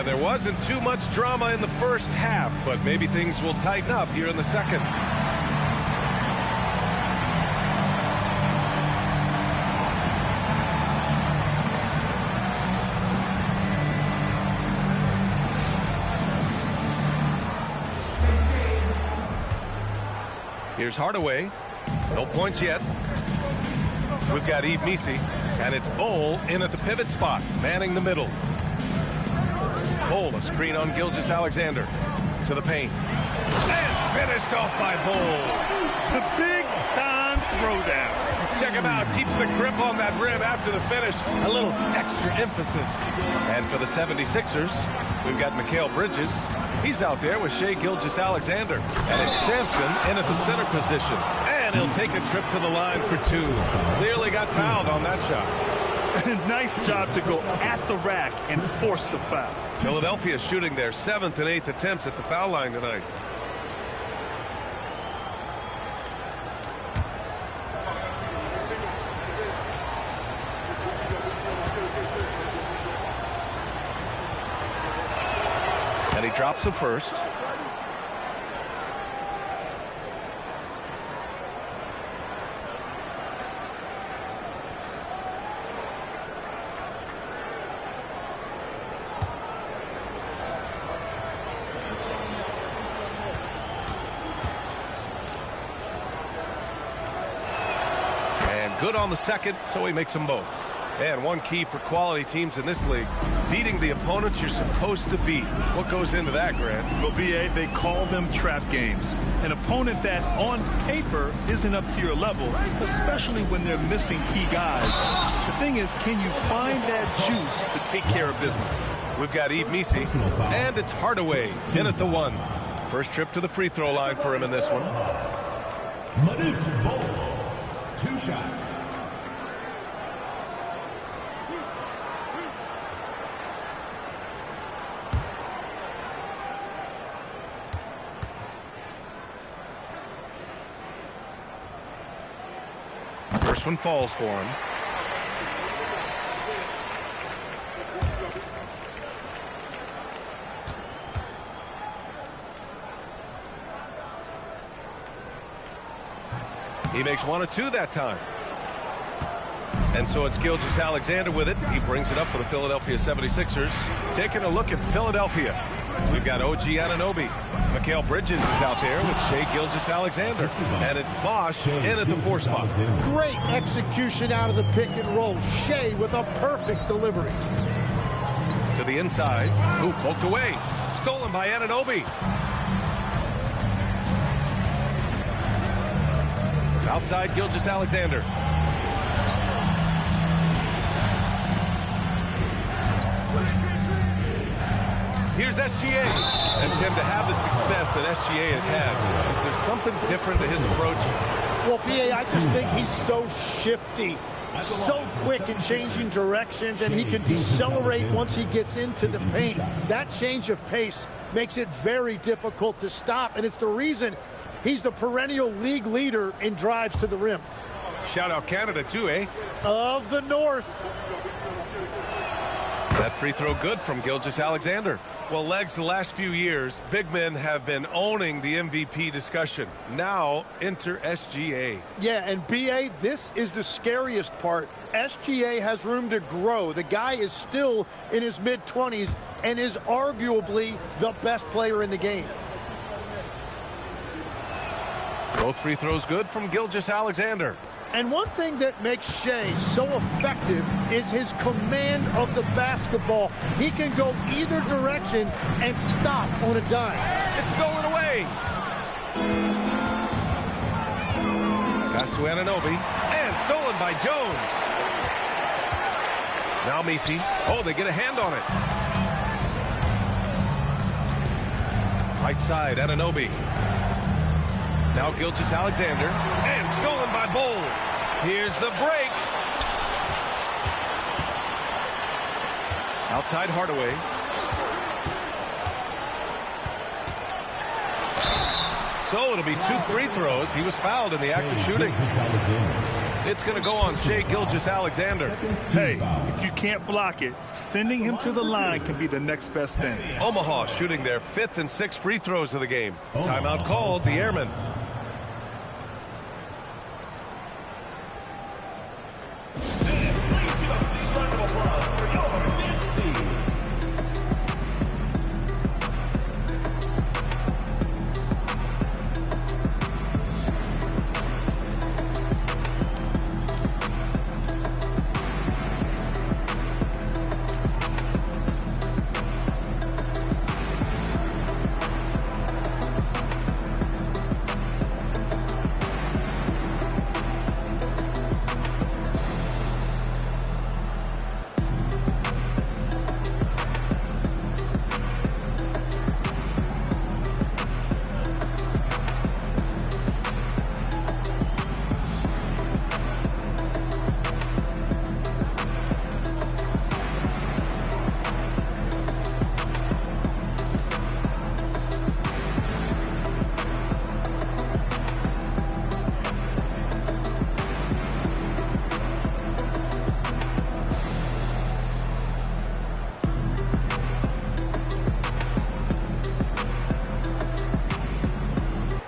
There wasn't too much drama in the first half, but maybe things will tighten up here in the second. Here's Hardaway. No points yet. We've got Yves Missi, and it's Bol in at the pivot spot, manning the middle. Bol, a screen on Gilgeous-Alexander to the paint. And finished off by Bol. The big-time throwdown. Check him out. Keeps the grip on that rim after the finish. A little extra emphasis. And for the 76ers, we've got Mikal Bridges. He's out there with Shai Gilgeous-Alexander. And it's Sampson in at the center position. And he'll take a trip to the line for two. Clearly got fouled on that shot. Nice job to go at the rack and force the foul. Philadelphia shooting their 7th and 8th attempts at the foul line tonight. And he drops the first. Good on the second, so he makes them both. And one key for quality teams in this league, beating the opponents you're supposed to beat. What goes into that, Grant? Well, BA, they call them trap games. An opponent that, on paper, isn't up to your level, especially when they're missing key guys. The thing is, can you find that juice to take care of business? We've got Yves Missi, and it's Hardaway in at the one. First trip to the free throw line for him in this one. Manute Bol, 2 shots. First one falls for him. He makes 1 of 2 that time. And so it's Gilgeous-Alexander with it. He brings it up for the Philadelphia 76ers. Taking a look at Philadelphia. We've got OG Anunoby. Mikal Bridges is out there with Shai Gilgeous-Alexander. And it's Bosch in at the 4 spot. Great execution out of the pick and roll. Shai with a perfect delivery. To the inside. Ooh, poked away. Stolen by Anunoby. Outside Gilgeous-Alexander. Here's SGA. And, Tim, to have the success that SGA has had, is there something different to his approach? Well, B.A., I just think he's so shifty, so quick in changing directions, and he can decelerate once he gets into the paint. That change of pace makes it very difficult to stop, and it's the reason he's the perennial league leader in drives to the rim. Shout out Canada, too, eh? Of the North. That free throw good from Gilgeous-Alexander. Well, Legs, the last few years, big men have been owning the MVP discussion. Now, enter SGA. Yeah, and B.A., this is the scariest part. SGA has room to grow. The guy is still in his mid-20s and is arguably the best player in the game. Both free throws good from Gilgeous-Alexander. And one thing that makes Shea so effective is his command of the basketball. He can go either direction and stop on a dime. It's stolen away. Pass to Anunoby, and stolen by Jones. Now Messi. Oh, they get a hand on it. Right side, Anunoby. Now Gilgeous-Alexander, and stolen by Bol. Here's the break. Outside Hardaway. So it'll be 2 free throws. He was fouled in the act of shooting. It's going to go on Shai Gilgeous-Alexander. Hey, if you can't block it, sending him to the line can be the next best thing. Omaha shooting their 5th and 6th free throws of the game. Timeout called, the Airmen.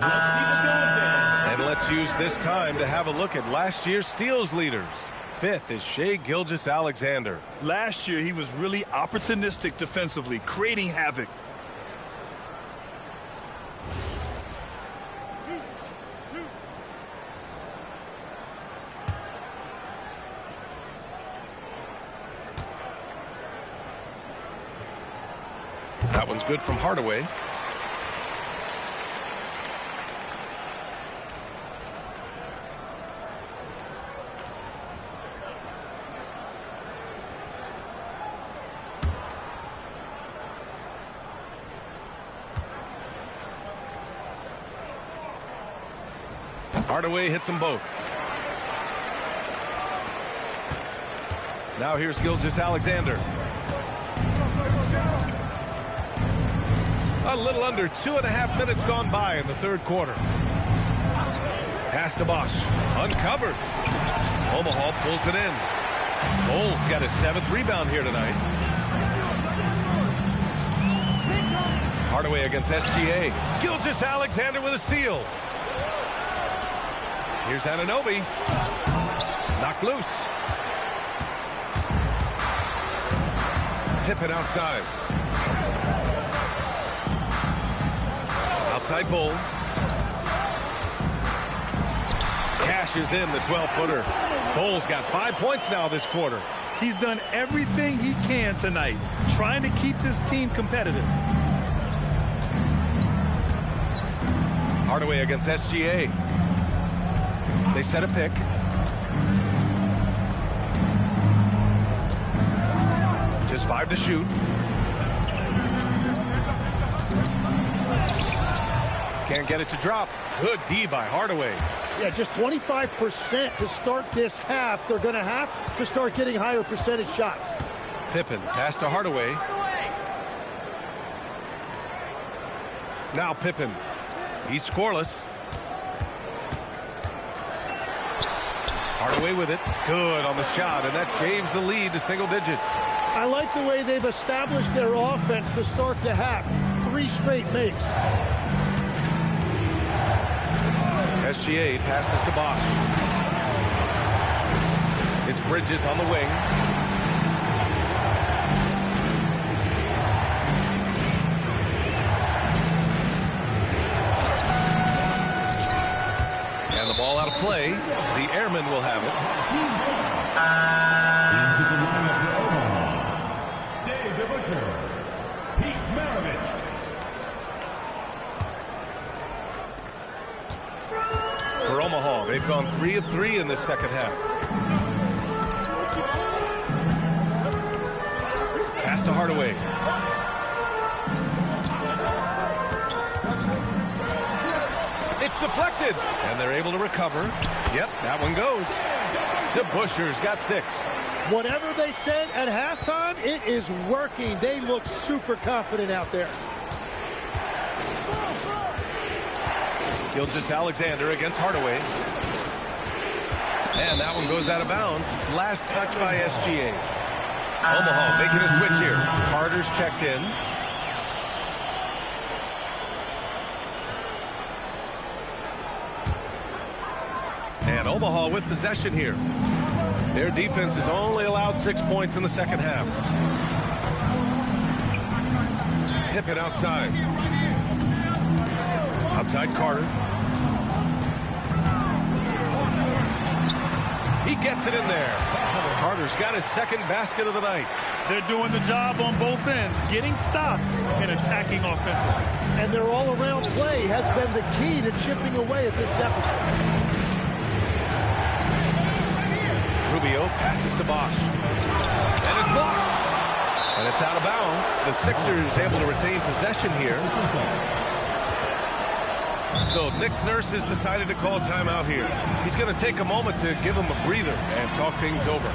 And let's use this time to have a look at last year's steals leaders. 5th is Shai Gilgeous-Alexander. Last year, he was really opportunistic defensively, creating havoc. That one's good from Hardaway. Hardaway hits them both. Now here's Gilgeous-Alexander. A little under 2.5 minutes gone by in the 3rd quarter. Pass to Bosch. Uncovered. Omaha pulls it in. Bol's got his 7th rebound here tonight. Hardaway against SGA. Gilgeous-Alexander with a steal. Here's Anunoby. Knocked loose. Pippen outside. Outside Bol. Cashes in the 12-footer. Bol's got 5 points now this quarter. He's done everything he can tonight, trying to keep this team competitive. Hardaway against SGA. They set a pick. Just 5 to shoot. Can't get it to drop. Good D by Hardaway. Yeah, just 25% to start this half. They're going to have to start getting higher percentage shots. Pippen, pass to Hardaway. Now Pippen. He's scoreless. Hardaway with it. Good on the shot, and that shaves the lead to single digits. I like the way they've established their offense to start the half. 3 straight makes. SGA passes to Bosch. It's Bridges on the wing. And the ball out of play. The Airmen will have it. Into the lineup for Omaha, Dave DeBusschere, Pete Maravich. For Omaha, they've gone 3 of 3 in this second half. Pass to Hardaway. It's deflected, and they're able to recover. Yep, that one goes. DeBusschere's got 6. Whatever they said at halftime, it is working. They look super confident out there. Gilgeous-Alexander against Hardaway. And that one goes out of bounds. Last touch by SGA. Omaha making a switch here. Carter's checked in. And Omaha with possession here. Their defense has only allowed 6 points in the second half. Pippen outside. Outside Carter. He gets it in there. Carter's got his second basket of the night. They're doing the job on both ends, getting stops and attacking offensively. And their all-around play has been the key to chipping away at this deficit. Rubio passes to Bosch. And it's blocked. And it's out of bounds. The Sixers able to retain possession here. So Nick Nurse has decided to call timeout here. He's going to take a moment to give him a breather and talk things over.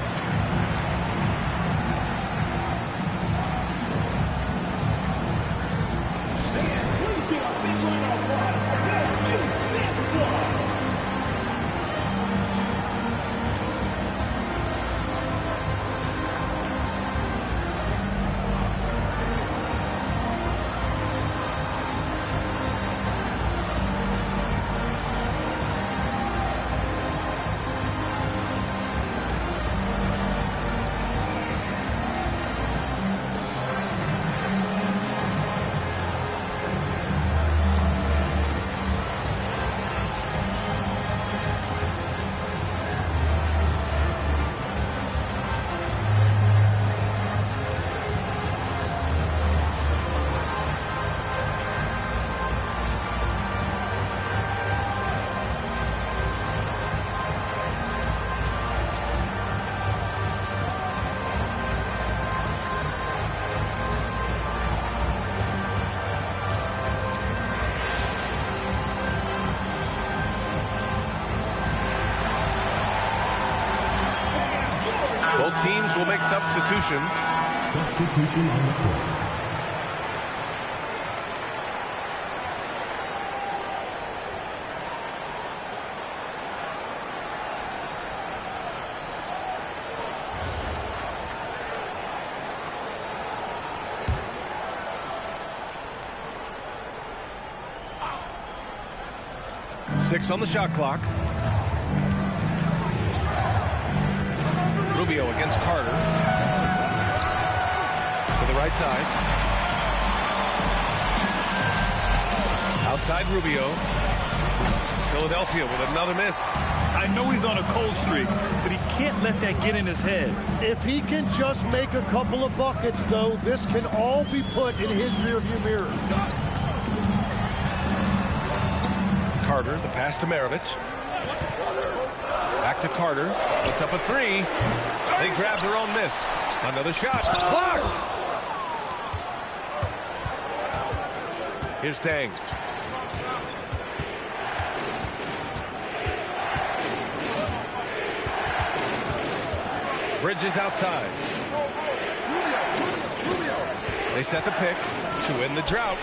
Both teams will make substitutions. Substitutions on the court. Six on the shot clock. Rubio against Carter. To the right side. Outside Rubio. Philadelphia with another miss. I know he's on a cold streak, but he can't let that get in his head. If he can just make a couple of buckets, though, this can all be put in his rearview mirror. Carter, the pass to Maravich. Back to Carter. Puts up a three. They grab their own miss. Another shot. Blocked! Here's Dang. Bridges outside. They set the pick to win the drought.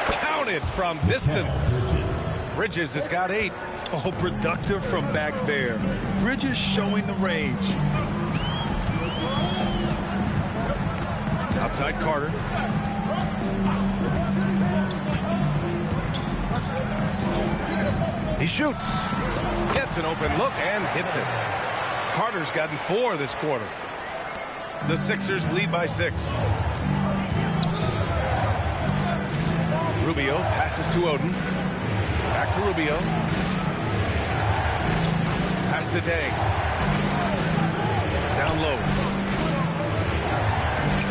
Counted from distance. Bridges has got 8. Oh, productive from back there. Bridges showing the range. Outside Carter. He shoots. Gets an open look and hits it. Carter's gotten 4 this quarter. The Sixers lead by 6. Rubio passes to Oden. Back to Rubio. Pass to Day. Down low.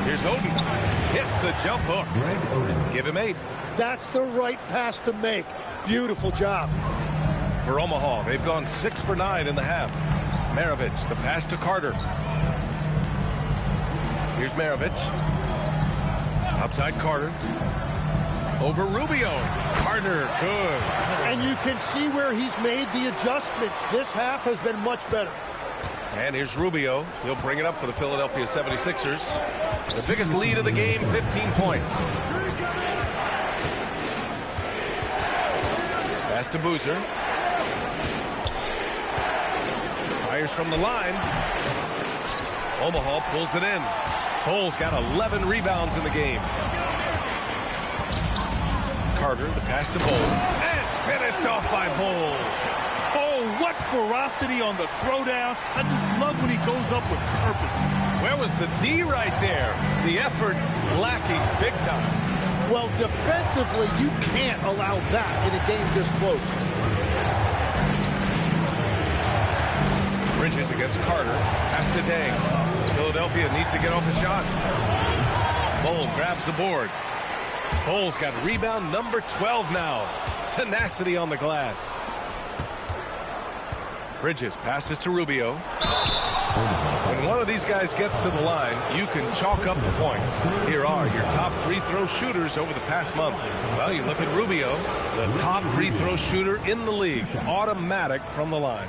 Here's Oden. Hits the jump hook. Give him 8. That's the right pass to make. Beautiful job. For Omaha, they've gone 6 for 9 in the half. Maravich, the pass to Carter. Here's Maravich. Outside Carter. Over Rubio. Carter, good. And you can see where he's made the adjustments. This half has been much better. And here's Rubio. He'll bring it up for the Philadelphia 76ers. The biggest lead of the game, 15 points. Pass to Boozer. Fires from the line. Omaha pulls it in. Cole's got 11 rebounds in the game. Carter, the pass to Bull. And finished off by Bull. Oh, what ferocity on the throwdown. I just love when he goes up with purpose. Where was the D right there? The effort lacking big time. Well, defensively, you can't allow that in a game this close. Bridges against Carter. Pass to Day. Philadelphia needs to get off a shot. Bull grabs the board. Bull's got rebound number 12 now. Tenacity on the glass. Bridges passes to Rubio. When one of these guys gets to the line, you can chalk up the points. Here are your top free throw shooters over the past month. Well, you look at Rubio, the top free throw shooter in the league. Automatic from the line.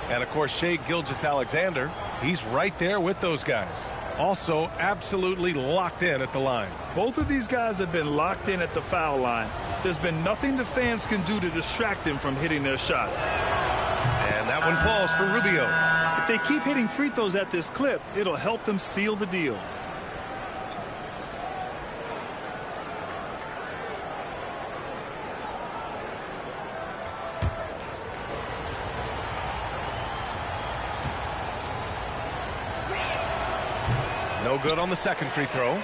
And, of course, Shai Gilgeous-Alexander, he's right there with those guys. Also absolutely locked in at the line. Both of these guys have been locked in at the foul line. There's been nothing the fans can do to distract them from hitting their shots. And that one falls for Rubio. If they keep hitting free throws at this clip, it'll help them seal the deal. No good on the second free throw.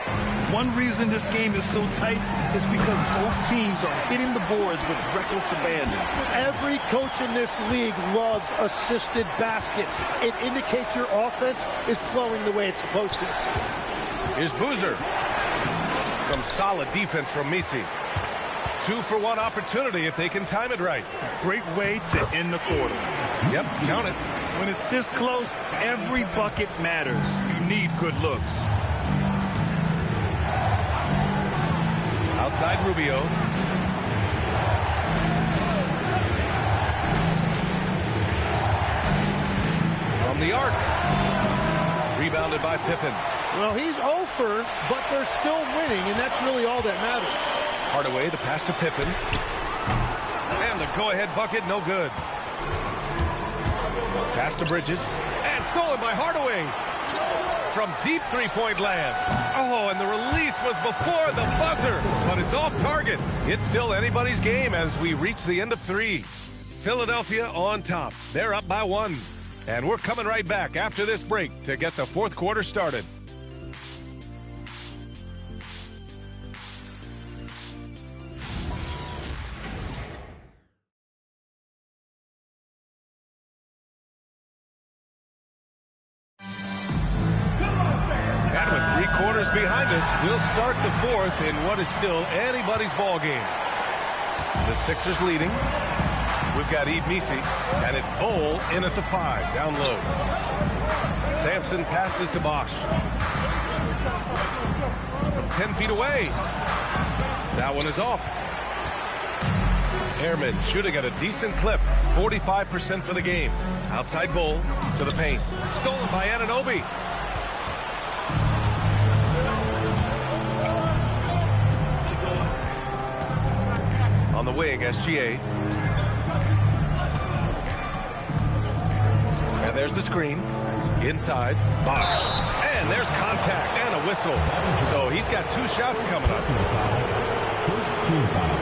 One reason this game is so tight is because both teams are hitting the boards with reckless abandon. Every coach in this league loves assisted baskets. It indicates your offense is flowing the way it's supposed to. Here's Boozer. Some solid defense from Misi. 2-for-1 opportunity if they can time it right. Great way to end the quarter. Yep, count it. When it's this close, every bucket matters. You need good looks. Outside Rubio. From the arc. Rebounded by Pippen. Well, he's over, but they're still winning, and that's really all that matters. Hardaway, the pass to Pippen. And the go-ahead bucket, no good. Pass to Bridges. And stolen by Hardaway. From deep three-point land. Oh, and the release was before the buzzer. But it's off target. It's still anybody's game as we reach the end of 3. Philadelphia on top. They're up by 1. And we're coming right back after this break to get the fourth quarter started. Behind us, we'll start the fourth in what is still anybody's ball game. The Sixers leading. We've got Yves Missi, and it's Bull in at the 5, down low. Sampson passes to Bosch. From 10 feet away. That one is off. Airman shooting at a decent clip, 45% for the game. Outside Bull to the paint. Stolen by Anunoby. On the wing, SGA. And there's the screen. Inside. Bosh. And there's contact and a whistle. So he's got 2 shots coming up. First team foul.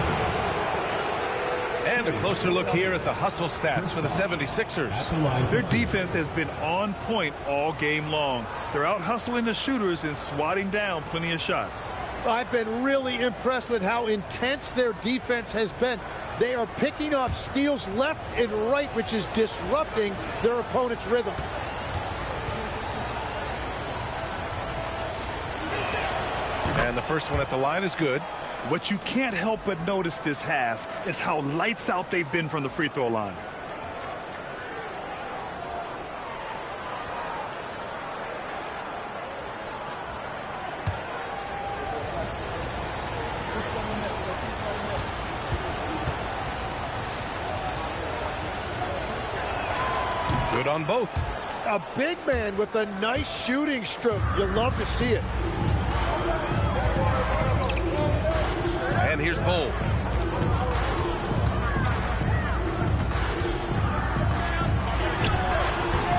And a closer look here at the hustle stats for the 76ers. Their defense has been on point all game long. They're out hustling the shooters and swatting down plenty of shots. I've been really impressed with how intense their defense has been. They are picking up steals left and right, which is disrupting their opponent's rhythm. And the first one at the line is good. What you can't help but notice this half is how lights out they've been from the free throw line. Good on both. A big man with a nice shooting stroke. You love to see it. And here's Bull.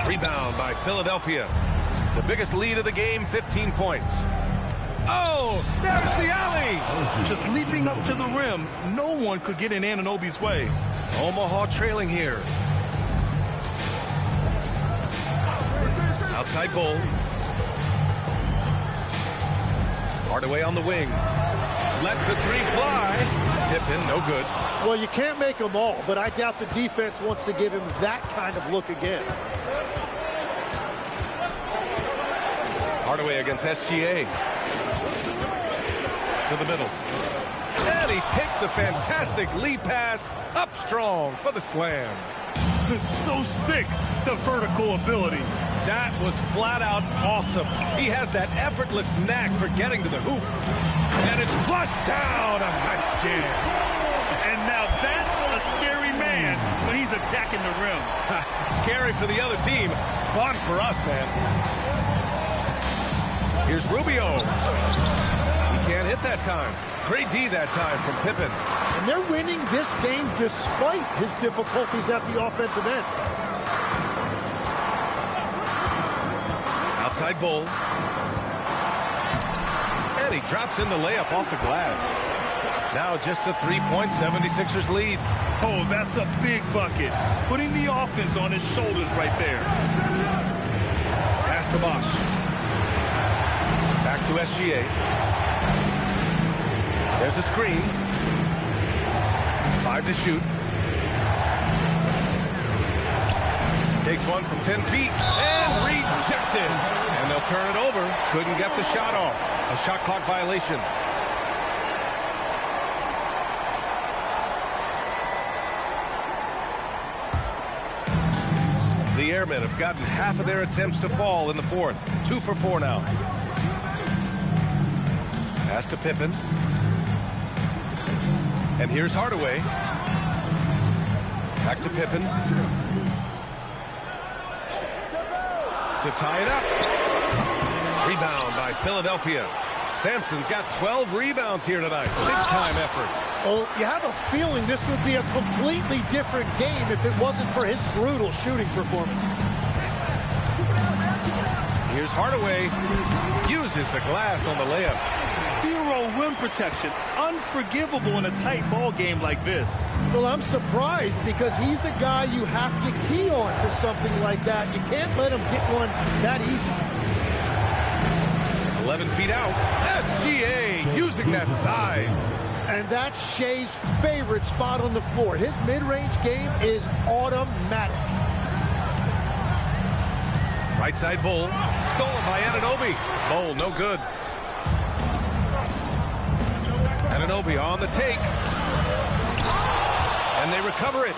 Rebound by Philadelphia. The biggest lead of the game, 15 points. Oh, there's the alley. Just leaping up to the rim, no one could get in Anunoby's way. Omaha trailing here. Outside Bull. Hardaway on the wing. Lets the 3 fly. Pippen, no good. Well, you can't make them all, but I doubt the defense wants to give him that kind of look again. Hardaway against SGA. To the middle. And he takes the fantastic lead pass up strong for the slam. So sick, the vertical ability. That was flat out awesome. He has that effortless knack for getting to the hoop. And it's flushed down. A nice jam. And now that's a scary man when he's attacking the rim. Scary for the other team. Fun for us, man. Here's Rubio. He can't hit that time. Great D that time from Pippen. And they're winning this game despite his difficulties at the offensive end. Outside Bull. And he drops in the layup off the glass. Now just a 3-point 76ers lead. Oh, that's a big bucket. Putting the offense on his shoulders right there. Pass to Bosh. Back to SGA. There's a screen. 5 to shoot. Takes one from 10 feet and rejected. And they'll turn it over. Couldn't get the shot off. A shot clock violation. The Airmen have gotten half of their attempts to fall in the fourth. 2 for 4 now. Pass to Pippen. And here's Hardaway. Back to Pippen. To tie it up. Rebound by Philadelphia. Sampson's got 12 rebounds here tonight. Big time effort. Well, you have a feeling this would be a completely different game if it wasn't for his brutal shooting performance. Here's Hardaway. Uses the glass on the layup. Zero rim protection. Unforgivable in a tight ball game like this. Well, I'm surprised because he's a guy you have to key on for something like that. You can't let him get one that easy. 11 feet out. SGA using that size. And that's Shea's favorite spot on the floor. His mid-range game is automatic. Right side Bull. Stolen by Anunoby. Bull, no good. Anunoby on the take. And they recover it.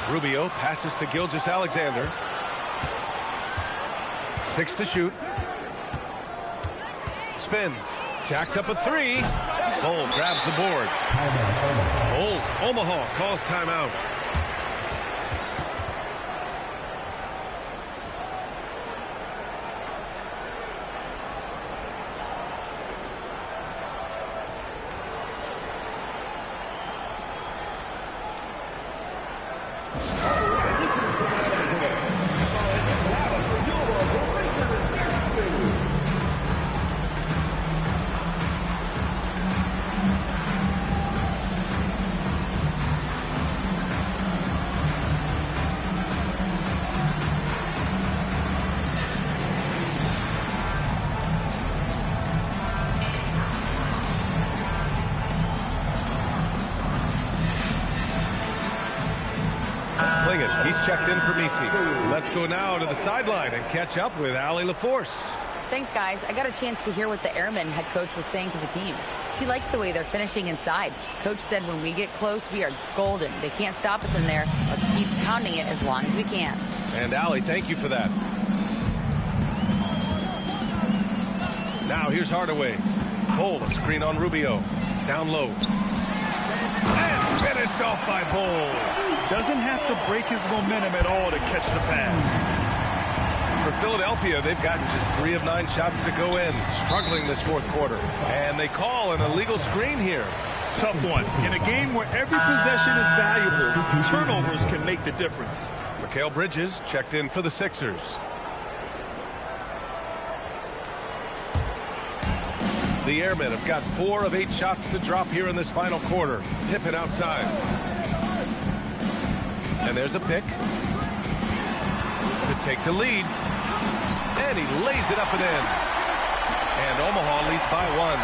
Rubio passes to Gilgeous-Alexander. 6 to shoot. Spins. Jacks up a 3. Bull grabs the board. Bulls, Omaha calls timeout. returning it. He's checked in for Misi. Let's go now to the sideline and catch up with Allie LaForce. Thanks, guys. I got a chance to hear what the Airmen head coach was saying to the team. He likes the way they're finishing inside. Coach said when we get close, we are golden. They can't stop us in there. Let's keep pounding it as long as we can. And Allie, thank you for that. Now here's Hardaway. Bull, a screen on Rubio. Down low. And finished off by Bull. Doesn't have to break his momentum at all to catch the pass. For Philadelphia, they've gotten just 3 of 9 shots to go in. Struggling this fourth quarter. And they call an illegal screen here. Tough one. In a game where every possession is valuable, turnovers can make the difference. Mikal Bridges checked in for the Sixers. The Airmen have got 4 of 8 shots to drop here in this final quarter. Pippen outside. And there's a pick to take the lead. And he lays it up and in. And Omaha leads by 1.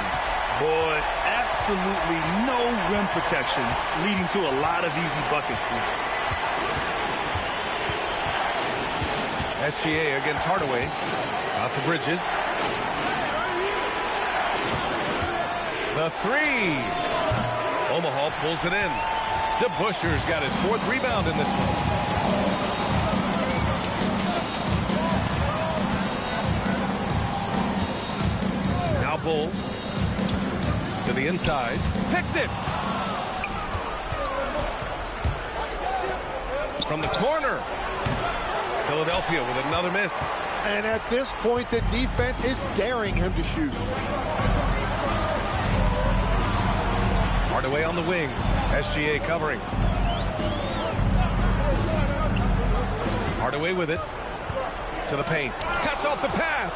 Boy, absolutely no rim protection, leading to a lot of easy buckets here. SGA against Hardaway. Out to Bridges. The 3. Omaha pulls it in. DeBuscher's got his 4th rebound in this one. Now Bull to the inside. Picked it. From the corner. Philadelphia with another miss. And at this point, the defense is daring him to shoot. Hardaway on the wing. SGA covering. Hardaway with it. To the paint. Cuts off the pass.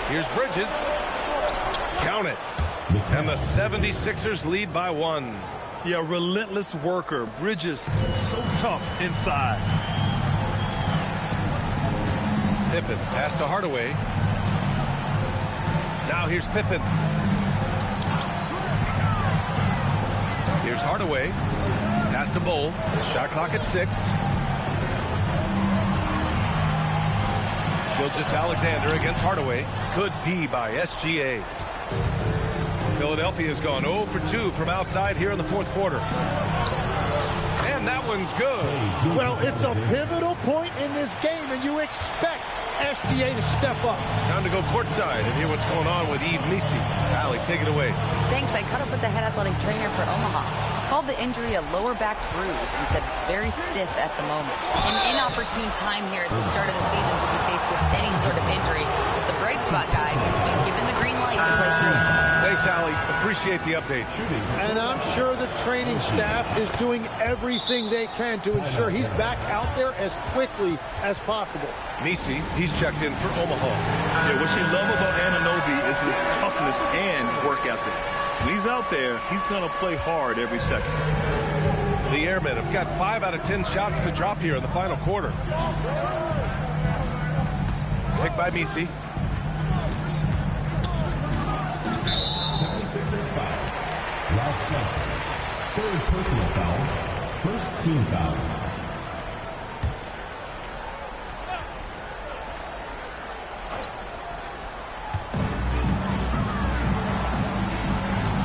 Here's Bridges. Count it. And the 76ers lead by 1. Yeah, relentless worker. Bridges so tough inside. Pippen pass to Hardaway. Now here's Pippen. Here's Hardaway. Pass to Bull. Shot clock at 6. Gilgeous-Alexander against Hardaway. Good D by SGA. Philadelphia's gone 0 for 2 from outside here in the fourth quarter. And that one's good. Well, it's a pivotal point in this game, and you expect SGA to step up. Time to go courtside and hear what's going on with Yves Misi. Allie, take it away. Thanks. I caught up with the head athletic trainer for Omaha. Called the injury a lower back bruise and said it's very stiff at the moment. An inopportune time here at the start of the season to be faced with any sort of injury. But the bright spot, guys, has been given the green light to play through it. Thanks, Allie. Appreciate the update. And I'm sure the training staff is doing everything they can to ensure he's back out there as quickly as possible. Misi, he's checked in for Omaha. Yeah, what you love about Anunoby is his toughness and work ethic. When he's out there, he's going to play hard every second. The Airmen have got 5 out of 10 shots to drop here in the final quarter. Picked by Misi. 76ers foul. Ralph Sampson. 3rd personal foul. 1st team foul.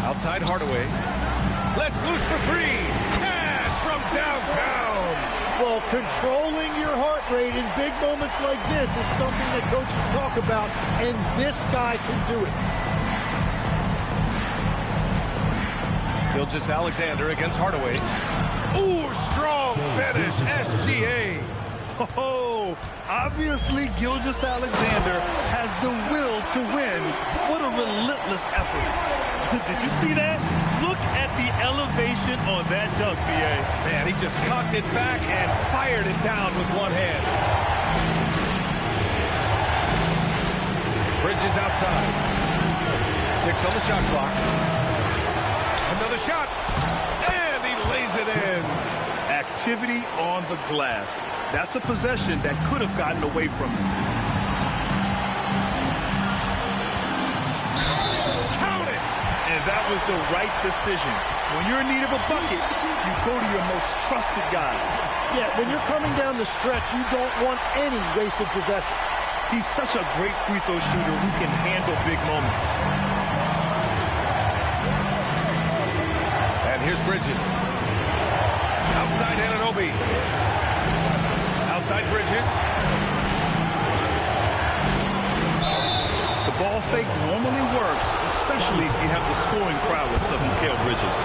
Outside Hardaway. Let's loose for 3. Cash from downtown. Well, controlling your heart rate in big moments like this is something that coaches talk about, and this guy can do it. Gilgeous-Alexander against Hardaway. Ooh, strong finish. SGA. Oh, obviously Gilgeous-Alexander has the will to win. What a relentless effort. Did you see that? Look at the elevation on that dunk, B.A. Man, he just cocked it back and fired it down with one hand. Bridges outside. 6 on the shot clock. Another shot. And he lays it in. Activity on the glass. That's a possession that could have gotten away from him. And that was the right decision. When you're in need of a bucket, you go to your most trusted guys. Yeah, when you're coming down the stretch, you don't want any wasted possession. He's such a great free throw shooter who can handle big moments. And here's Bridges. Outside Anunoby. Outside Bridges. The ball fake normally works, especially if you have the scoring prowess of Mikal Bridges.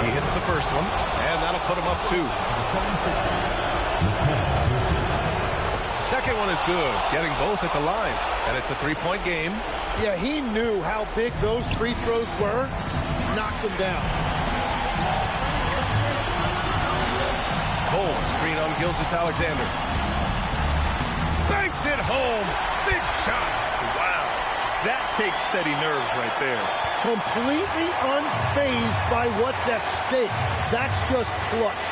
He hits the first one, and that'll put him up 2. Second one is good, getting both at the line, and it's a 3-point game. Yeah, he knew how big those free throws were, knocked them down. Cole, screen on Gilgeous-Alexander. Banks it home, big shot. Wow, that takes steady nerves right there. Completely unfazed by what's at stake. That's just clutch.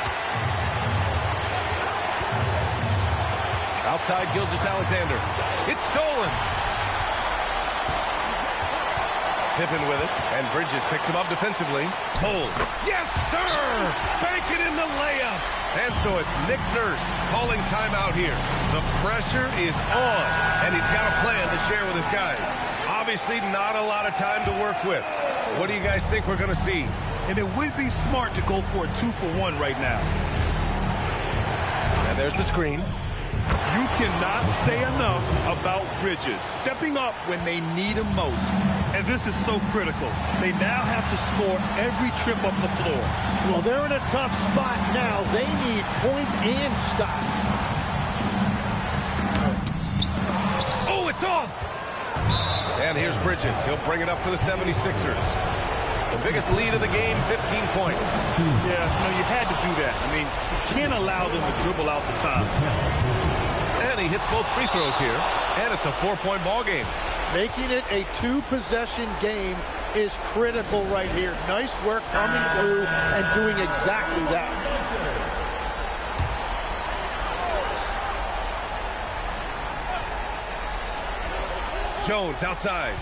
Outside Gilgeous-Alexander. It's stolen. Pippen with it, and Bridges picks him up defensively. Hold. Yes, sir! Bank it in the layup. And so it's Nick Nurse calling timeout here. The pressure is on, and he's got a plan to share with his guys. Obviously not a lot of time to work with. What do you guys think we're going to see? And it would be smart to go for a 2-for-1 right now. And there's the screen. You cannot say enough about Bridges stepping up when they need him most. And this is so critical. They now have to score every trip up the floor. Well, they're in a tough spot now. They need points and stops. Oh, it's off! And here's Bridges. He'll bring it up for the 76ers. The biggest lead of the game, 15 points. Yeah, no, you had to do that. I mean, you can't allow them to dribble out the time. And he hits both free throws here. And it's a 4-point ball game. Making it a 2-possession game is critical right here. Nice work coming through and doing exactly that. Jones outside.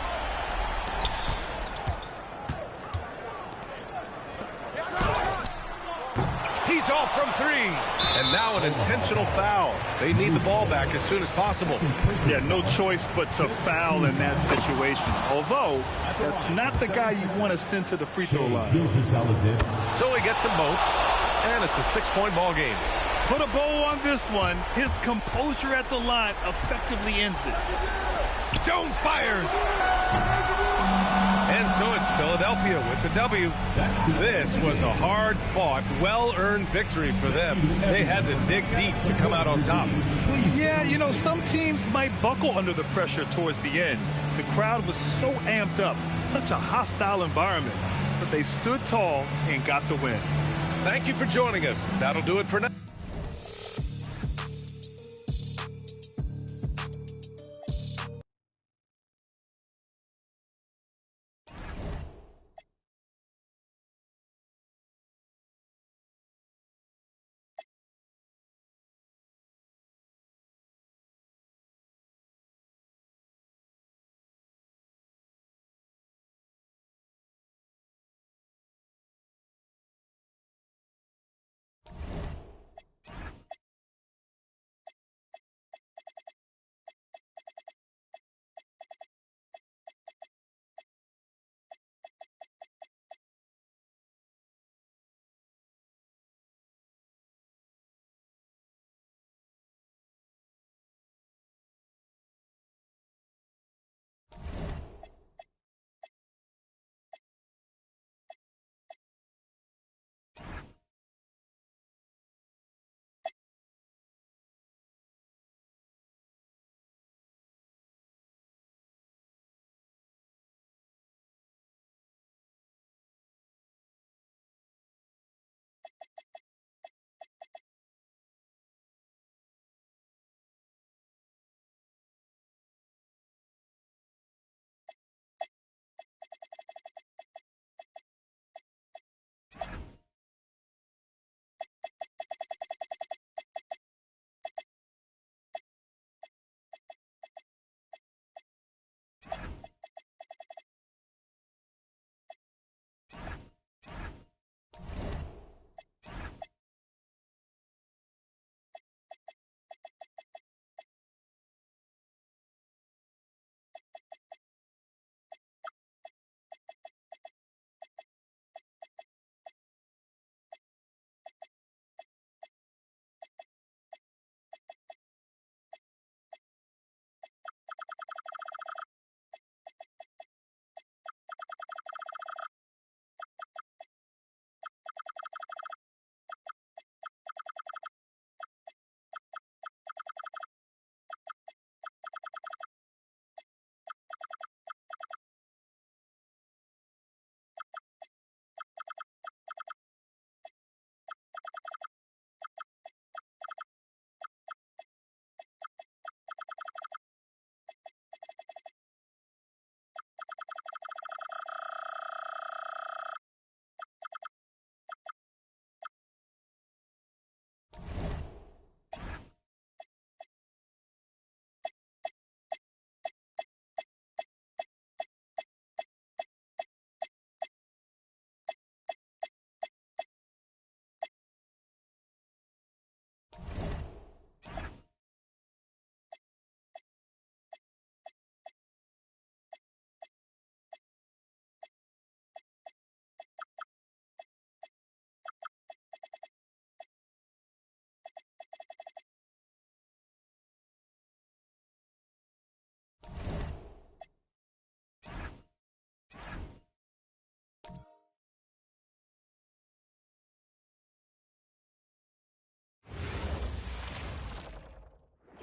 He's off from 3. And now an intentional foul. They need the ball back as soon as possible. Yeah, no choice but to foul in that situation. Although, that's not the guy you want to send to the free throw line. So he gets them both. And it's a 6-point ball game. Put a bow on this one. His composure at the line effectively ends it. Jones fires. And so it's Philadelphia with the W. This was a hard-fought, well-earned victory for them. They had to dig deep to come out on top. Yeah, you know, some teams might buckle under the pressure towards the end. The crowd was so amped up, such a hostile environment. But they stood tall and got the win. Thank you for joining us. That'll do it for now.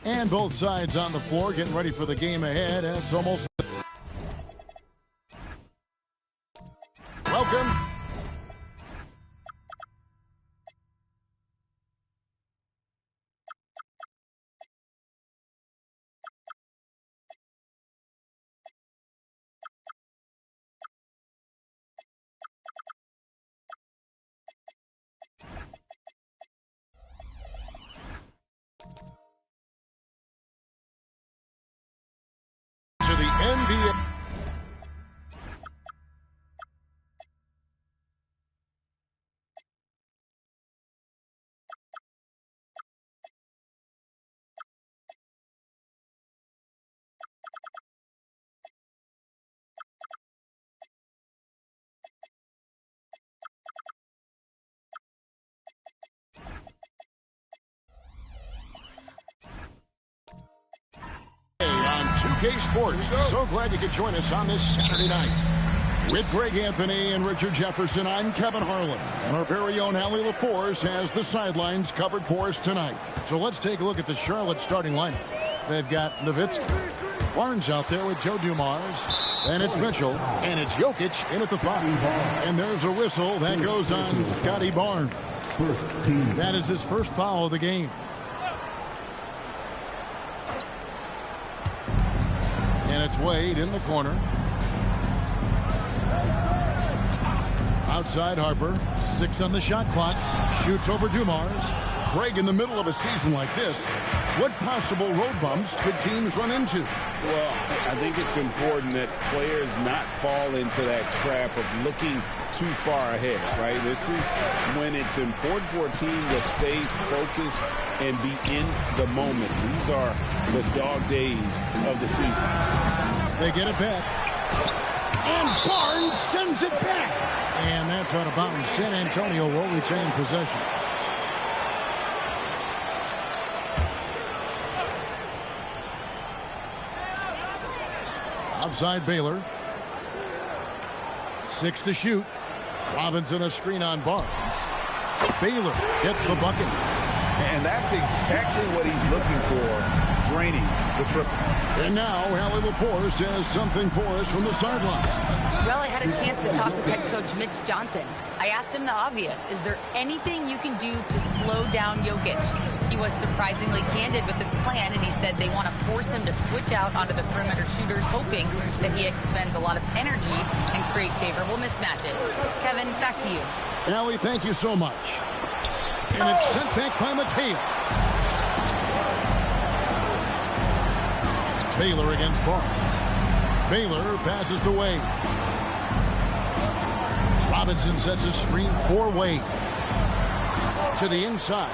And both sides on the floor getting ready for the game ahead. And it's almost... Welcome. To the NBA. On 2K Sports. So glad you could join us on this Saturday night. With Greg Anthony and Richard Jefferson, I'm Kevin Harlan. And our very own Allie LaForce has the sidelines covered for us tonight. So let's take a look at the Charlotte starting lineup. They've got Nowitzki. Barnes out there with Joe Dumars. Then it's Mitchell. And it's Jokic in at the 5. And there's a whistle that goes on Scotty Barnes. That is his first foul of the game. And it's Wade in the corner. Outside Harper. 6 on the shot clock. Shoots over Dumars. Greg, in the middle of a season like this, what possible road bumps could teams run into? Well, I think it's important that players not fall into that trap of looking too far ahead, right? This is when it's important for a team to stay focused and be in the moment. These are the dog days of the season. They get it back. And Barnes sends it back. And that's out of bounds. San Antonio will retain possession. Outside Baylor. 6 to shoot. Robinson a screen on Barnes. Baylor gets the bucket. And that's exactly what he's looking for, draining the triple. And now Allie LaForce has something for us from the sideline. Well, I had a chance to talk with head coach Mitch Johnson. I asked him the obvious. Is there anything you can do to slow down Jokic? He was surprisingly candid with this plan, and he said they want to force him to switch out onto the perimeter shooters, hoping that he expends a lot of energy and create favorable mismatches. Kevin, back to you. Allie, thank you so much. And it's sent back by McHale. Baylor against Barnes. Baylor passes to Wade. Robinson sets a screen for Wade. To the inside.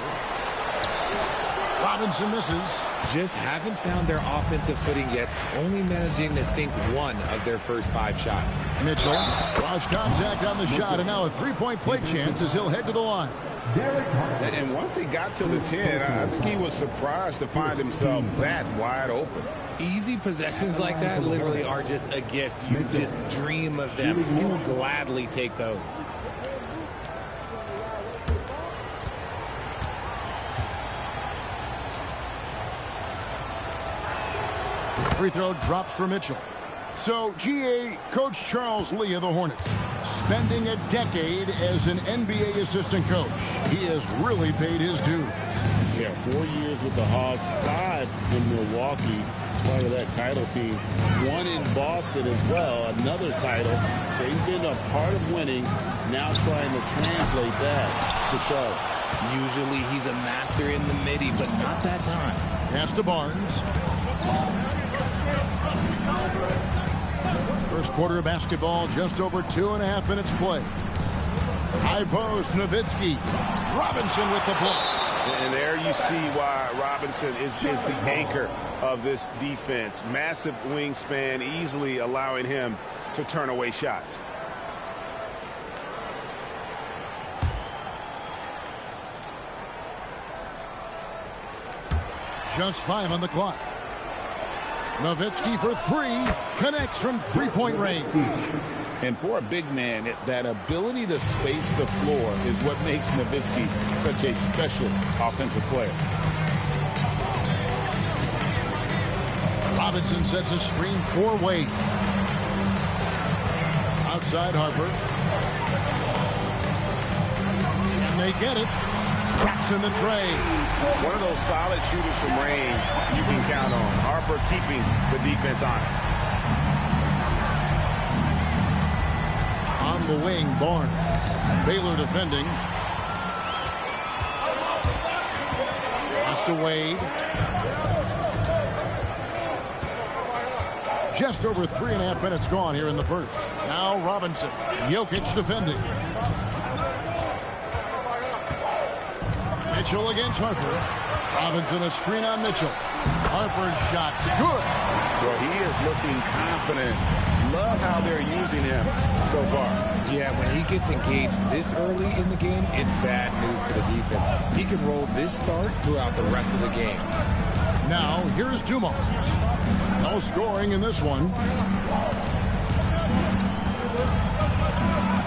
Robinson misses. Just haven't found their offensive footing yet, only managing to sink 1 of their first 5 shots. Mitchell draws contact on the shot, and now a 3-point play chance as he'll head to the line. And once he got to the 10, I think he was surprised to find himself that wide open. Easy possessions like that literally are just a gift. You just dream of them. You'll gladly take those. Free throw drops for Mitchell. So, GA, Coach Charles Lee of the Hornets, spending a decade as an NBA assistant coach. He has really paid his due. Yeah, 4 years with the Hawks, 5 in Milwaukee, part of that title team. 1 in Boston as well, another title. So he's been a part of winning, now trying to translate that to Charlotte. Usually he's a master in the midi, but not that time. Pass to Barnes. First quarter of basketball, just over 2.5 minutes play. High post, Nowitzki. Robinson with the block. And there you see why Robinson is the anchor of this defense. Massive wingspan, easily allowing him to turn away shots. Just 5 on the clock. Nowitzki for 3, connects from 3-point range. And for a big man, that ability to space the floor is what makes Nowitzki such a special offensive player. Robinson sets a screen for Wade. Outside Harper. And they get it. Traps in the tray. One of those solid shooters from range you can count on. Harper keeping the defense honest. On the wing, Barnes. Baylor defending. Pass to Wade. Just over 3.5 minutes gone here in the first. Now Robinson. Jokic defending. Mitchell against Harper. Robinson a screen on Mitchell. Harper's shot good. Well, he is looking confident. Love how they're using him so far. Yeah, when he gets engaged this early in the game, it's bad news for the defense. He can roll this start throughout the rest of the game. Now, here's Dumars. No scoring in this one.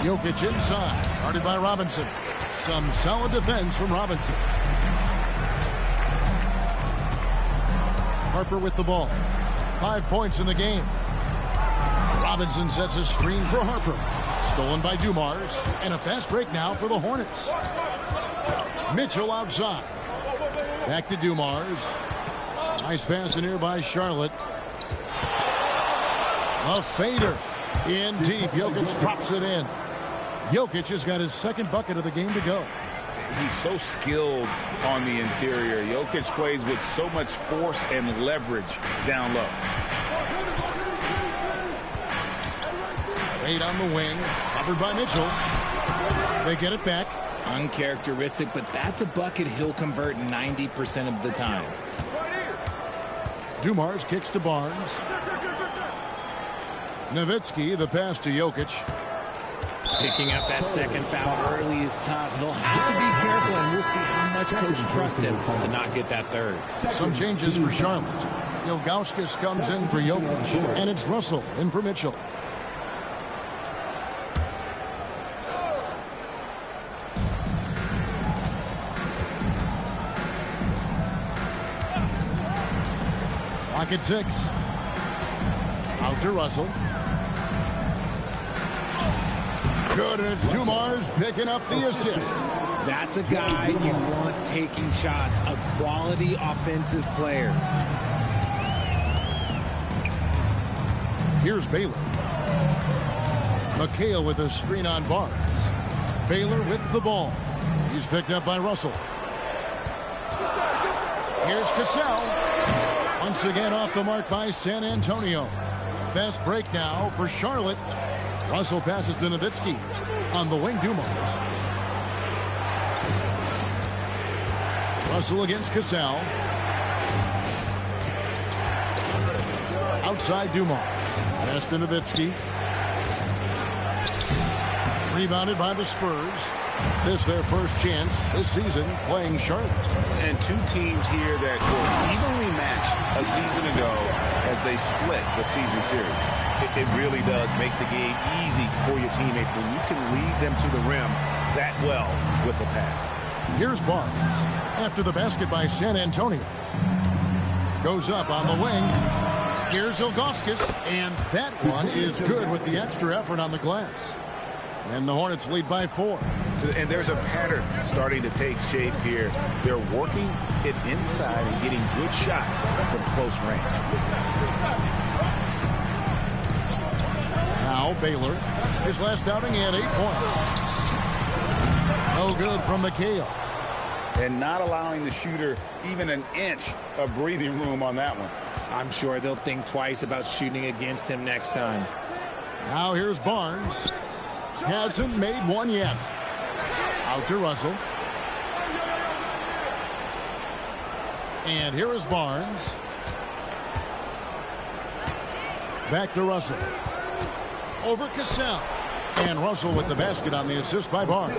Jokic inside. Guarded by Robinson. Some solid defense from Robinson. Harper with the ball. 5 points in the game. Robinson sets a screen for Harper. Stolen by Dumars. And a fast break now for the Hornets. Mitchell outside. Back to Dumars. Nice pass in here by Charlotte. A fader. In deep. Jokic drops it in. Jokic has got his second bucket of the game to go. He's so skilled on the interior. Jokic plays with so much force and leverage down low. Wade on the wing. Covered by Mitchell. They get it back. Uncharacteristic, but that's a bucket he'll convert 90% of the time. Dumars kicks to Barnes. Nowitzki, the pass to Jokic. Picking up that second foul early is tough. He'll have to be careful, and we'll see how much coach trusts him to not get that third. Some changes for Charlotte. Ilgauskas comes in for Jokic, and it's Russell in for Mitchell. Clock at 6. Out to Russell. Good, and it's Dumars picking up the assist. That's a guy you want taking shots, a quality offensive player. Here's Baylor. McHale with a screen on Barnes. Baylor with the ball. He's picked up by Russell. Here's Cassell. Once again off the mark by San Antonio. Fast break now for Charlotte. Russell passes to Nowitzki. On the wing, Dumars. Russell against Cassell. Outside Dumars. Pass to Nowitzki. Rebounded by the Spurs. This their first chance this season playing Charlotte. And two teams here that were evenly matched a season ago as they split the season series. It really does make the game easy for your teammates when you can lead them to the rim that well with the pass. Here's Barnes. After the basket by San Antonio. Goes up on the wing. Here's Ilgauskas. And that one is good with the extra effort on the glass. And the Hornets lead by 4. And there's a pattern starting to take shape here. They're working it inside and getting good shots from close range. Now Baylor. His last outing, he had 8 points. No good from McHale. And not allowing the shooter even an inch of breathing room on that one. I'm sure they'll think twice about shooting against him next time. Now here's Barnes. Hasn't made one yet. Out to Russell. And here is Barnes. Back to Russell. Over Cassell. And Russell with the basket on the assist by Barnes.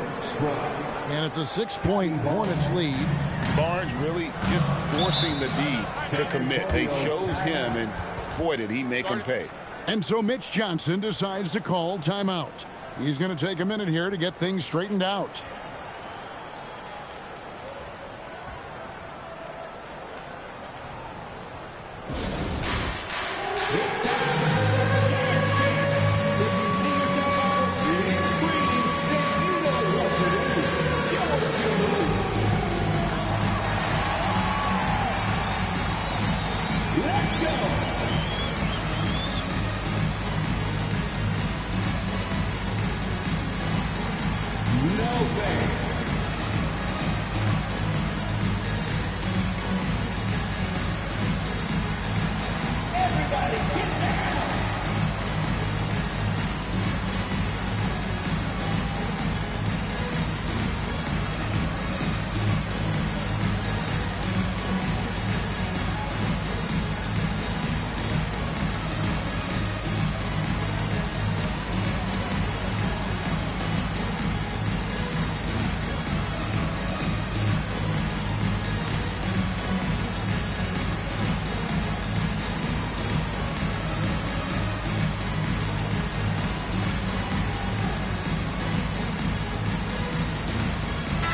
And it's a 6-point Hornets lead. Barnes really just forcing the D to commit. They chose him, and boy, did he make them pay. And so Mitch Johnson decides to call timeout. He's going to take a minute here to get things straightened out. Let's go. No thanks. Everybody get down.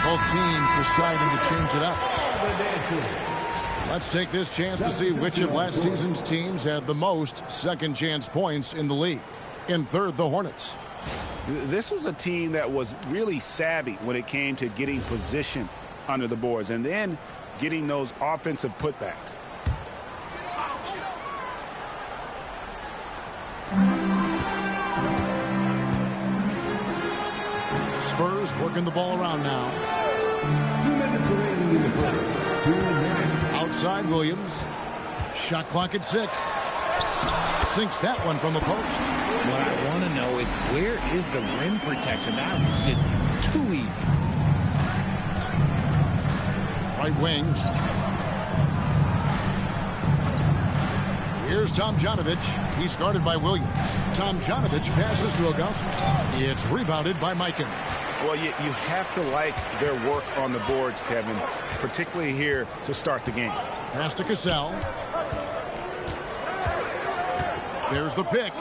Both teams deciding to change it up. Let's take this chance to see which of last season's teams had the most second chance points in the league. In third, the Hornets. This was a team that was really savvy when it came to getting position under the boards and then getting those offensive putbacks. Spurs working the ball around now. 2 minutes remaining in the first. 2 minutes. Outside Williams. Shot clock at 6. Sinks that one from the post. What I want to know is where is the rim protection? That was just too easy. Right wing. Here's Tomjanovich. He's guarded by Williams. Tomjanovich passes to Augustus. It's rebounded by Mikan. Well, you have to like their work on the boards, Kevin, particularly here to start the game. Pass to Cassell. There's the pick.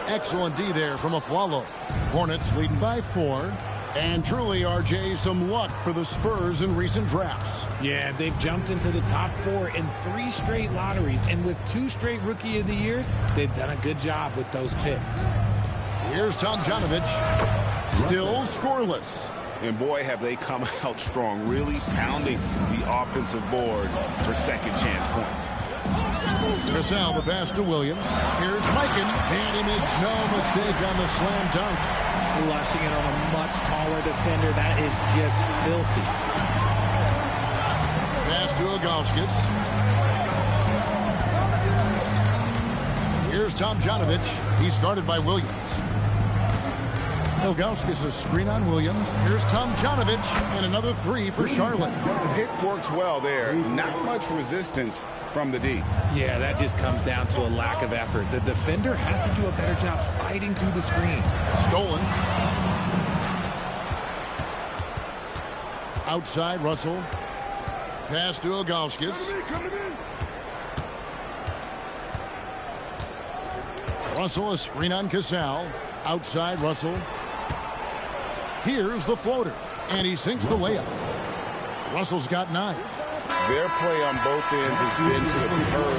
Excellent D there from Aflalo. Hornets leading by 4. And truly, RJ, some luck for the Spurs in recent drafts. Yeah, they've jumped into the top 4 in 3 straight lotteries. And with 2 straight Rookie of the Years, they've done a good job with those picks. Here's Tomjanovich. Still scoreless. And boy, have they come out strong, really pounding the offensive board for second chance points. Cassell, the pass to Williams. Here's Mikan, and he makes no mistake on the slam dunk. Flushing it on a much taller defender. That is just filthy. Pass to Ilgauskas. Here's Tomjanovich. He's guarded by Williams. Ilgauskas a screen on Williams. Here's Tomjanovich, and another 3 for Charlotte. Pick works well there. Not much resistance from the D. Yeah, that just comes down to a lack of effort. The defender has to do a better job fighting through the screen. Stolen. Outside, Russell. Pass to Ilgauskas. Russell, a screen on Cassell. Outside, Russell. Here's the floater, and he sinks the layup. Russell's got 9. Their play on both ends has been superb.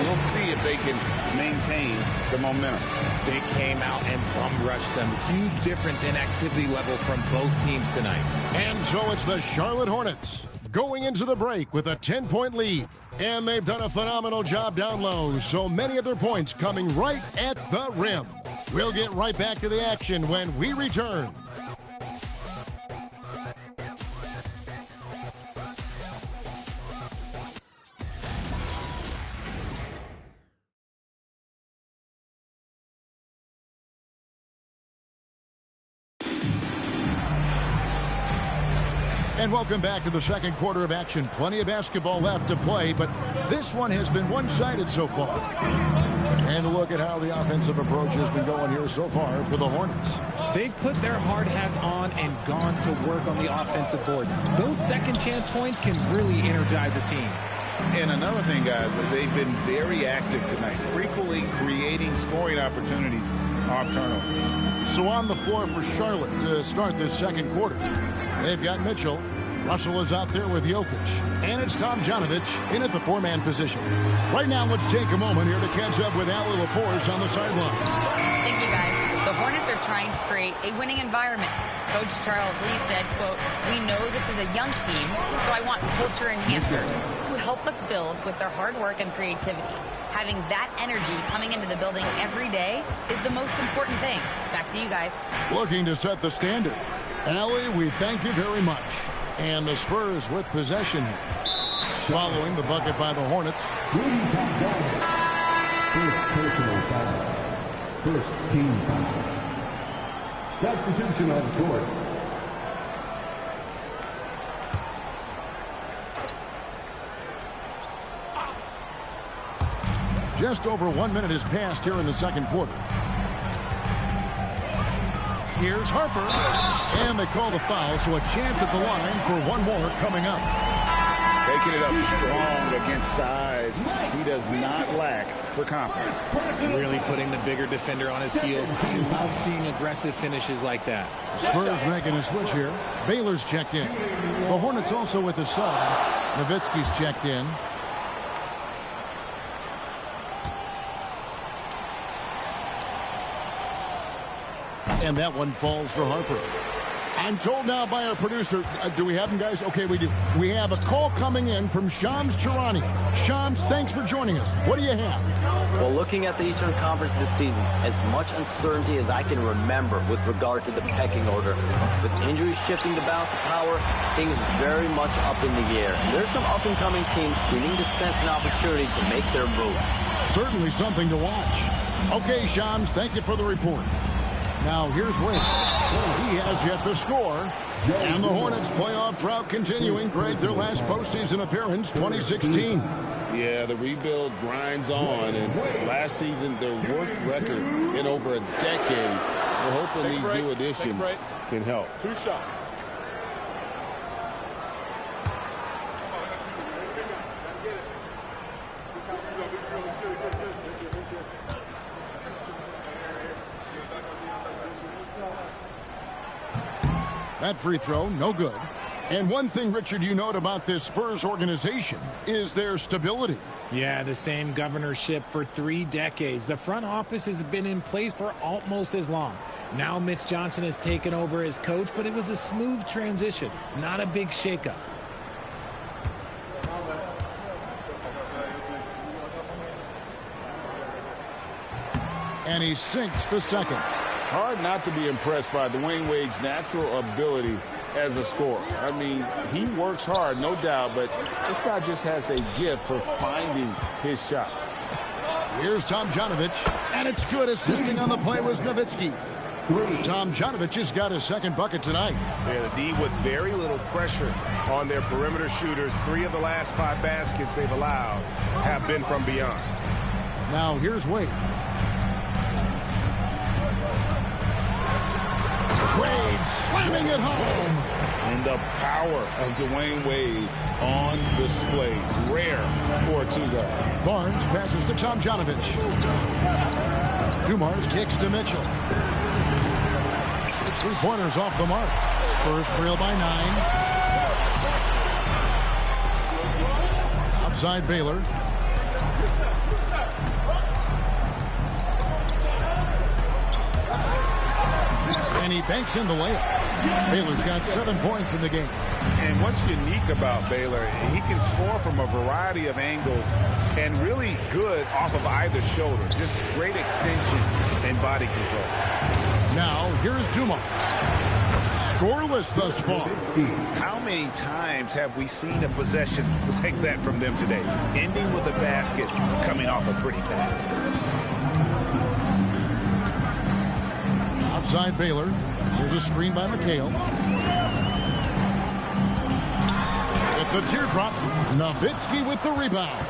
We'll see if they can maintain the momentum. They came out and bum rushed them. Huge difference in activity level from both teams tonight. And so it's the Charlotte Hornets going into the break with a 10-point lead. And they've done a phenomenal job down low, so many of their points coming right at the rim. We'll get right back to the action when we return. And welcome back to the second quarter of action. Plenty of basketball left to play, but this one has been one-sided so far. And look at how the offensive approach has been going here so far for the Hornets. They've put their hard hats on and gone to work on the offensive boards. Those second chance points can really energize a team. And another thing, guys, they've been very active tonight, frequently creating scoring opportunities off turnovers. So on the floor for Charlotte to start this second quarter, they've got Mitchell. Russell is out there with Jokic. And it's Tomjanovich in at the 4-man position. Right now, let's take a moment here to catch up with Allie LaForce on the sideline. Thank you, guys. The Hornets are trying to create a winning environment. Coach Charles Lee said, quote, "We know this is a young team, so I want culture enhancers who help us build with their hard work and creativity. Having that energy coming into the building every day is the most important thing." Back to you guys. Looking to set the standard. Allie, we thank you very much. And the Spurs with possession here. Following the bucket by the Hornets. First personal foul. First team foul. Substitution on court. Just over 1 minute has passed here in the second quarter. Here's Harper. And they call the foul, so a chance at the line for one more coming up. Taking it up strong against size. He does not lack for confidence. Really putting the bigger defender on his heels. I love seeing aggressive finishes like that. Spurs making a switch here. Baylor's checked in. The Hornets also with a sub. Nowitzki's checked in. And that one falls for Harper. I'm told now by our producer, do we have him, guys? Okay, we do. We have a call coming in from Shams Charania. Shams, thanks for joining us. What do you have? Well, looking at the Eastern Conference this season, as much uncertainty as I can remember with regard to the pecking order. With injuries shifting the balance of power, things very much up in the air. And there's some up-and-coming teams seeming to sense an opportunity to make their moves. Certainly something to watch. Okay, Shams, thank you for the report. Now, here's Wade. He has yet to score. And the Hornets' playoff drought continuing. Greg, their last postseason appearance, 2016. Yeah, the rebuild grinds on. And last season, their worst record in over a decade. We're hoping these new additions can help. 2 shots. That free throw, no good. And one thing, Richard, you note about this Spurs organization is their stability. Yeah, the same governorship for 3 decades. The front office has been in place for almost as long. Now Mitch Johnson has taken over as coach, but it was a smooth transition, not a big shakeup. And he sinks the second. Hard not to be impressed by Dwayne Wade's natural ability as a scorer. I mean, he works hard, no doubt, but this guy just has a gift for finding his shots. Here's Tomjanovich, and it's good. Assisting on the play was Nowitzki. Tomjanovich has got his second bucket tonight. Yeah, the D with very little pressure on their perimeter shooters. 3 of the last 5 baskets they've allowed have been from beyond. Now here's Wade. Wade slamming it home. And the power of Dwayne Wade on display. Rare for a 2-guard. Barnes passes to Tomjanovich. Dumars kicks to Mitchell. It's 3-pointers off the mark. Spurs trail by 9. Outside Baylor. And he banks in the layup. Baylor's got 7 points in the game. And what's unique about Baylor, he can score from a variety of angles and really good off of either shoulder. Just great extension and body control. Now, here's Dumars. Scoreless thus far. How many times have we seen a possession like that from them today? Ending with a basket, coming off a pretty pass. Outside Baylor. There's a screen by McHale. With the teardrop, Nowitzki with the rebound.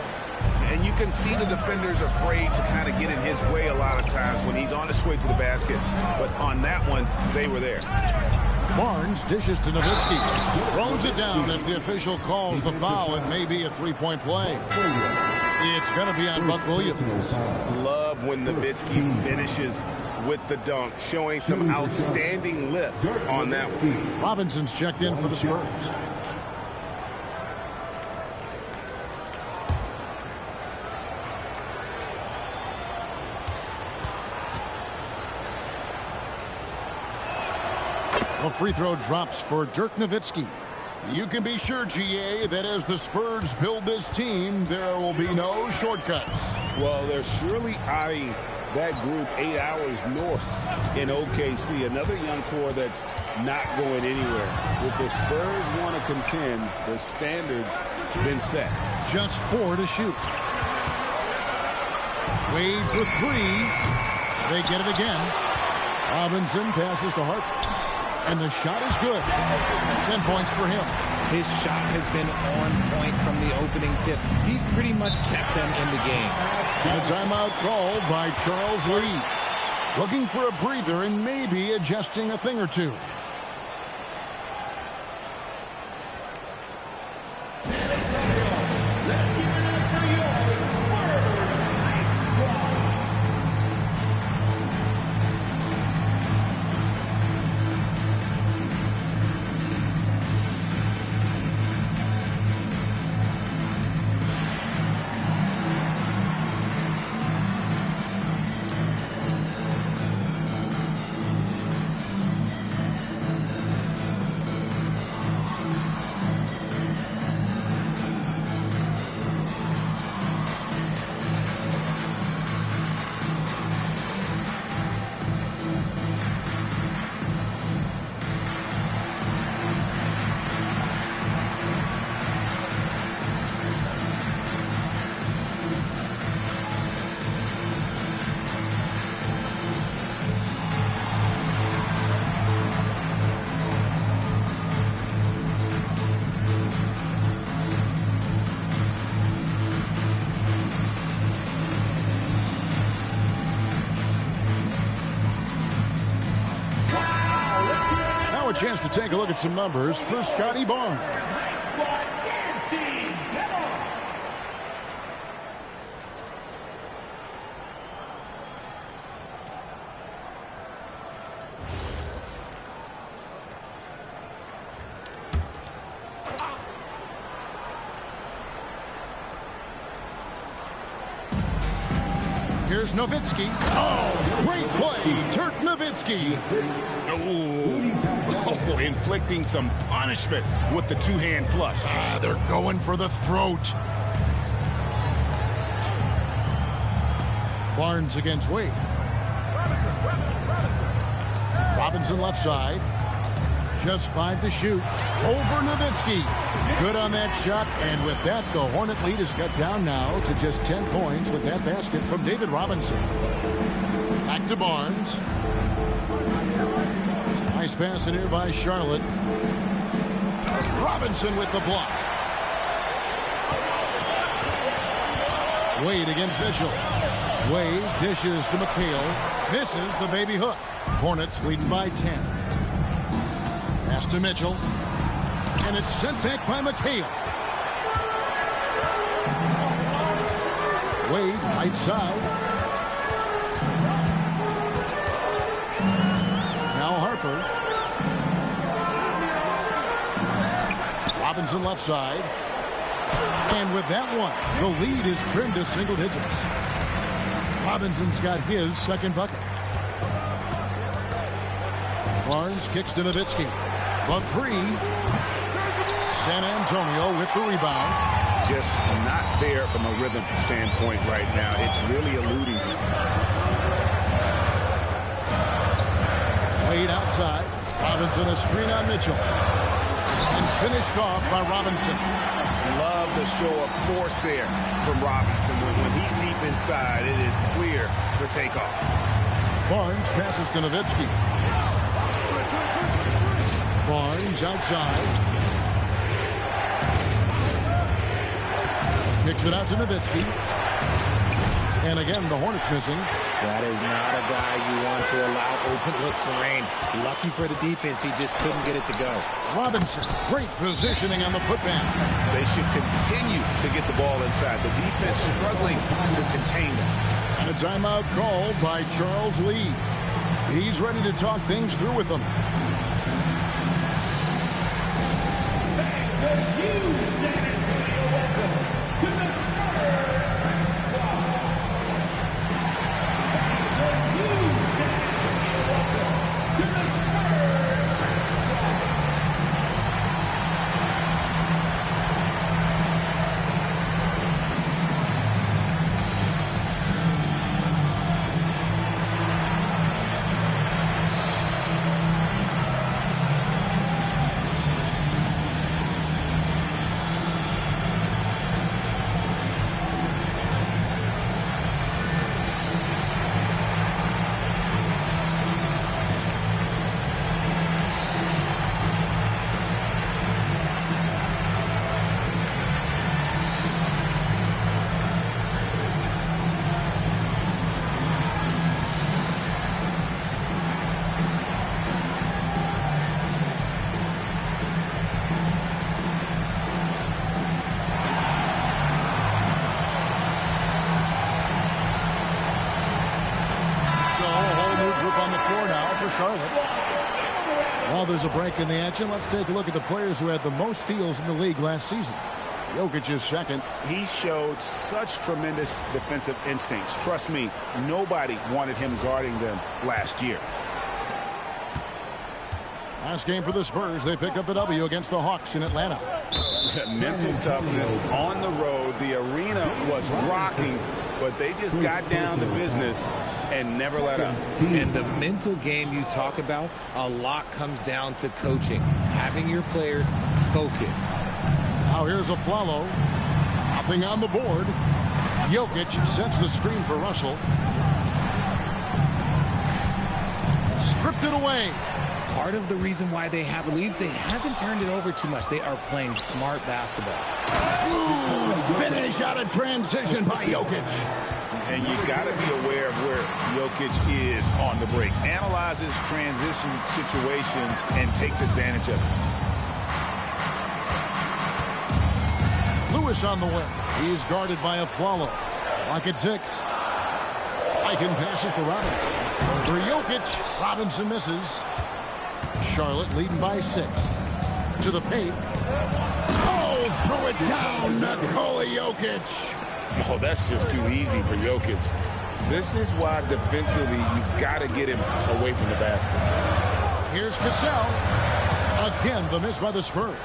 And you can see the defenders afraid to kind of get in his way a lot of times when he's on his way to the basket. But on that one, they were there. Barnes dishes to Nowitzki. Throws it down as the official calls the foul. It may be a 3-point play. It's going to be on Buck Williams. Love when Nowitzki finishes with the dunk, showing some outstanding lift on that one. Robinson's checked in for the Spurs. A free throw drops for Dirk Nowitzki. You can be sure, GA, that as the Spurs build this team, there will be no shortcuts. Well, they're surely eyeing that group 8 hours north in OKC. Another young core that's not going anywhere. If the Spurs want to contend, the standard's been set. Just 4 to shoot. Wade for 3. They get it again. Robinson passes to Harper. And the shot is good. 10 points for him. His shot has been on point from the opening tip. He's pretty much kept them in the game. And a timeout called by Charles Lee. Looking for a breather and maybe adjusting a thing or two. Chance to take a look at some numbers for Scotty Barnes. Here's Nowitzki. Oh, great play. Dirk Nowitzki. Oh, inflicting some punishment with the two-hand flush. They're going for the throat. Barnes against Wade. Robinson left side. Just 5 to shoot. Over Nowitzki. Good on that shot. And with that, the Hornet lead is cut down now to just 10 points with that basket from David Robinson. Back to Barnes. Nice pass in here by Charlotte. Robinson with the block. Wade against Mitchell. Wade dishes to McHale. Misses the baby hook. Hornets leading by 10. Pass to Mitchell. And it's sent back by McHale. Wade, right side. Now Harper. Robinson left side. And with that one, the lead is trimmed to single digits. Robinson's got his second bucket. Barnes kicks to Nowitzki. The 3. San Antonio with the rebound. Just not there from a rhythm standpoint right now. It's really eluding him. Wade outside. Robinson a screen on Mitchell. And finished off by Robinson. Love the show of force there from Robinson. When he's deep inside, it is clear for takeoff. Barnes passes to Nowitzki. Barnes outside. Kicks it out to Nowitzki. And again, the Hornets missing. That is not a guy you want to allow open looks for rain. Lucky for the defense, he just couldn't get it to go. Robinson, great positioning on the putback. They should continue to get the ball inside. The defense struggling to contain them. And a timeout called by Charles Lee. He's ready to talk things through with them. Charlotte. While there's a break in the action, let's take a look at the players who had the most steals in the league last season. Jokic is second. He showed such tremendous defensive instincts. Trust me, nobody wanted him guarding them last year. Last game for the Spurs, they picked up the W against the Hawks in Atlanta. Mental toughness on the road. The arena was rocking, but they just got down to business and never let up. And the mental game you talk about, a lot comes down to coaching, having your players focused. Now here's a Flalo. Nothing on the board. Jokic sets the screen for Russell. Stripped it away. Part of the reason why they have leads, they haven't turned it over too much. They are playing smart basketball. Smooth finish out of transition by Jokic. And you got to be aware of where Jokic is on the break. Analyzes transition situations and takes advantage of it. Lewis on the wing. He's guarded by a Flalo. Lock at 6. I can pass it to Robinson. For Jokic. Robinson misses. Charlotte leading by 6. To the paint. Oh, throw it down. Nikola Jokic. Oh, that's just too easy for Jokic. This is why defensively you've got to get him away from the basket. Here's Cassell. Again, the miss by the Spurs.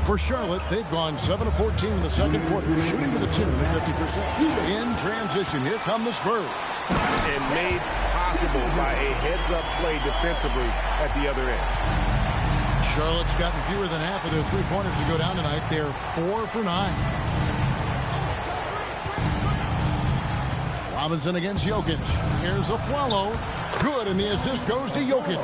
For Charlotte, they've gone 7 of 14 in the second quarter, shooting to the tune of 50%. In transition, here come the Spurs. And made possible by a heads-up play defensively at the other end. Charlotte's gotten fewer than half of their three-pointers to go down tonight. They're 4 for 9. Robinson against Jokic. Here's a Flalo. Good, and the assist goes to Jokic.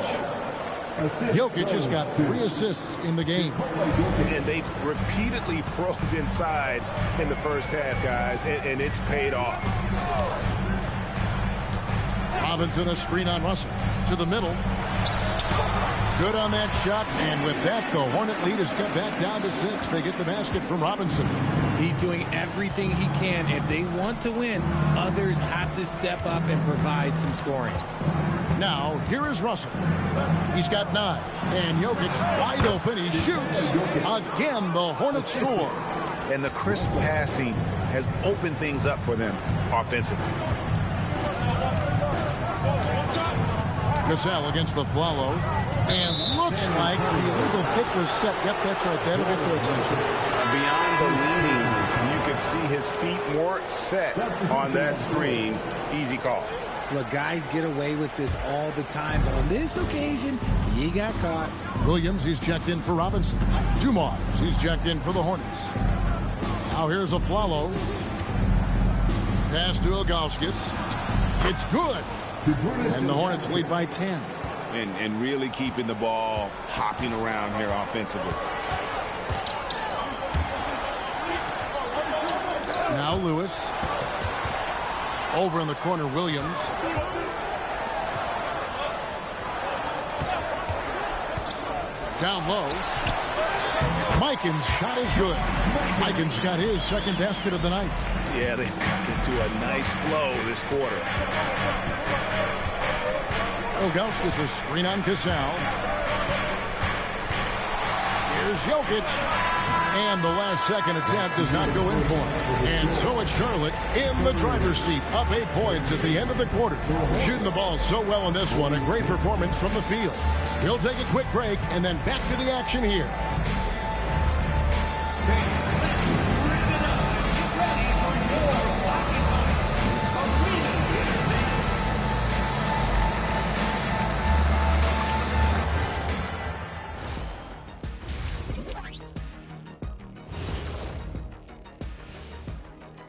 Jokic has got 3 assists in the game. And they've repeatedly probed inside in the first half, guys, and it's paid off. Robinson a screen on Russell. To the middle. Good on that shot, and with that, the Hornet lead is cut back down to 6. They get the basket from Robinson. He's doing everything he can. If they want to win, others have to step up and provide some scoring. Now, here is Russell. He's got 9. And Jokic wide open. He shoots. Again, the Hornets score. And the crisp passing has opened things up for them offensively. Cassell against the Flalo. And looks like the illegal kick was set. Yep, that's right. That'll get their attention. Beyond the leaning, you can see his feet more set on that screen. Easy call. Look, guys get away with this all the time, but on this occasion, he got caught. Williams, he's checked in for Robinson. Dumars, he's checked in for the Hornets. Now here's a Flalo. Pass to Ilgauskas. It's good. And the Hornets lead by 10. And really keeping the ball hopping around here offensively. Now Lewis. Over in the corner, Williams. Down low. Mikan's shot is good. Mikan's got his second basket of the night. Yeah, they've gotten into a nice flow this quarter. Ilgauskas a screen on Cassell. Here's Jokic. And the last second attempt does not go in for him. And so it's Charlotte in the driver's seat, up 8 points at the end of the quarter. Shooting the ball so well in this one, a great performance from the field. He'll take a quick break and then back to the action here.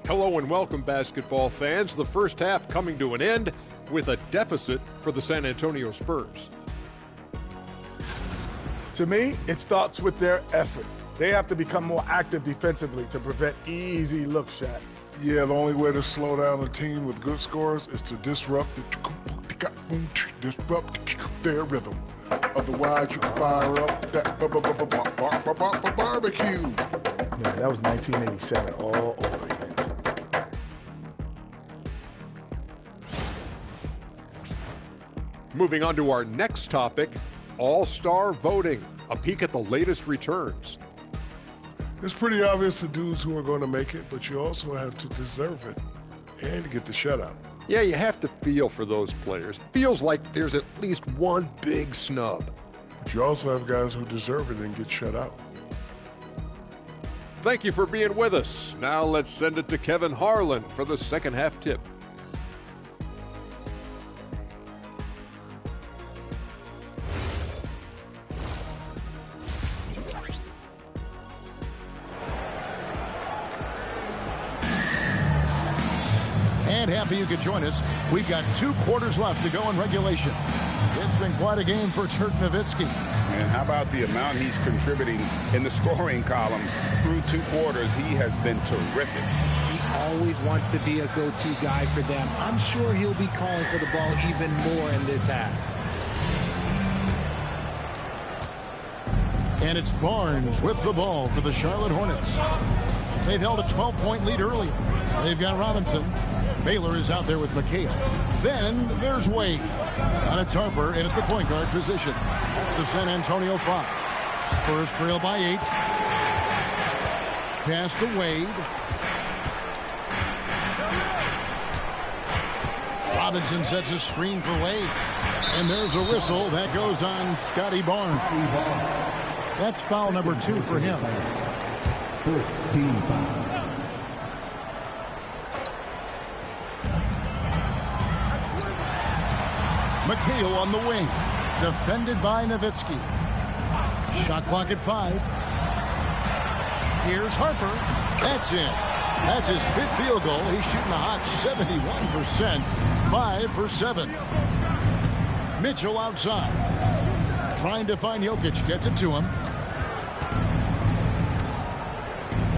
Hello and welcome, basketball fans. The first half coming to an end with a deficit for the San Antonio Spurs. To me, it starts with their effort. They have to become more active defensively to prevent easy look shots. Yeah, the only way to slow down a team with good scores is to disrupt their rhythm. Otherwise, you can fire up that barbecue. Yeah, that was 1987 all over again. Moving on to our next topic, All-Star voting. A peek at the latest returns. It's pretty obvious the dudes who are going to make it, but you also have to deserve it and get the shutout. Yeah, you have to feel for those players. Feels like there's at least one big snub. But you also have guys who deserve it and get shut out. Thank you for being with us. Now let's send it to Kevin Harlan for the second half tip. And happy you could join us. We've got 2 quarters left to go in regulation. It's been quite a game for Dirk Nowitzki. And how about the amount he's contributing in the scoring column through 2 quarters? He has been terrific. He always wants to be a go-to guy for them. I'm sure he'll be calling for the ball even more in this half. And it's Barnes with the ball for the Charlotte Hornets. They've held a 12-point lead earlier. They've got Robinson. Baylor is out there with McHale. Then there's Wade. And it's Harper in at the point guard position. It's the San Antonio 5. Spurs trail by 8. Pass to Wade. Robinson sets a screen for Wade. And there's a whistle that goes on Scotty Barnes. That's foul number 2 for him. First team foul. McHale on the wing. Defended by Nowitzki. Shot clock at 5. Here's Harper. That's it. That's his 5th field goal. He's shooting a hot 71%. 5 for 7. Mitchell outside. Trying to find Jokic. Gets it to him.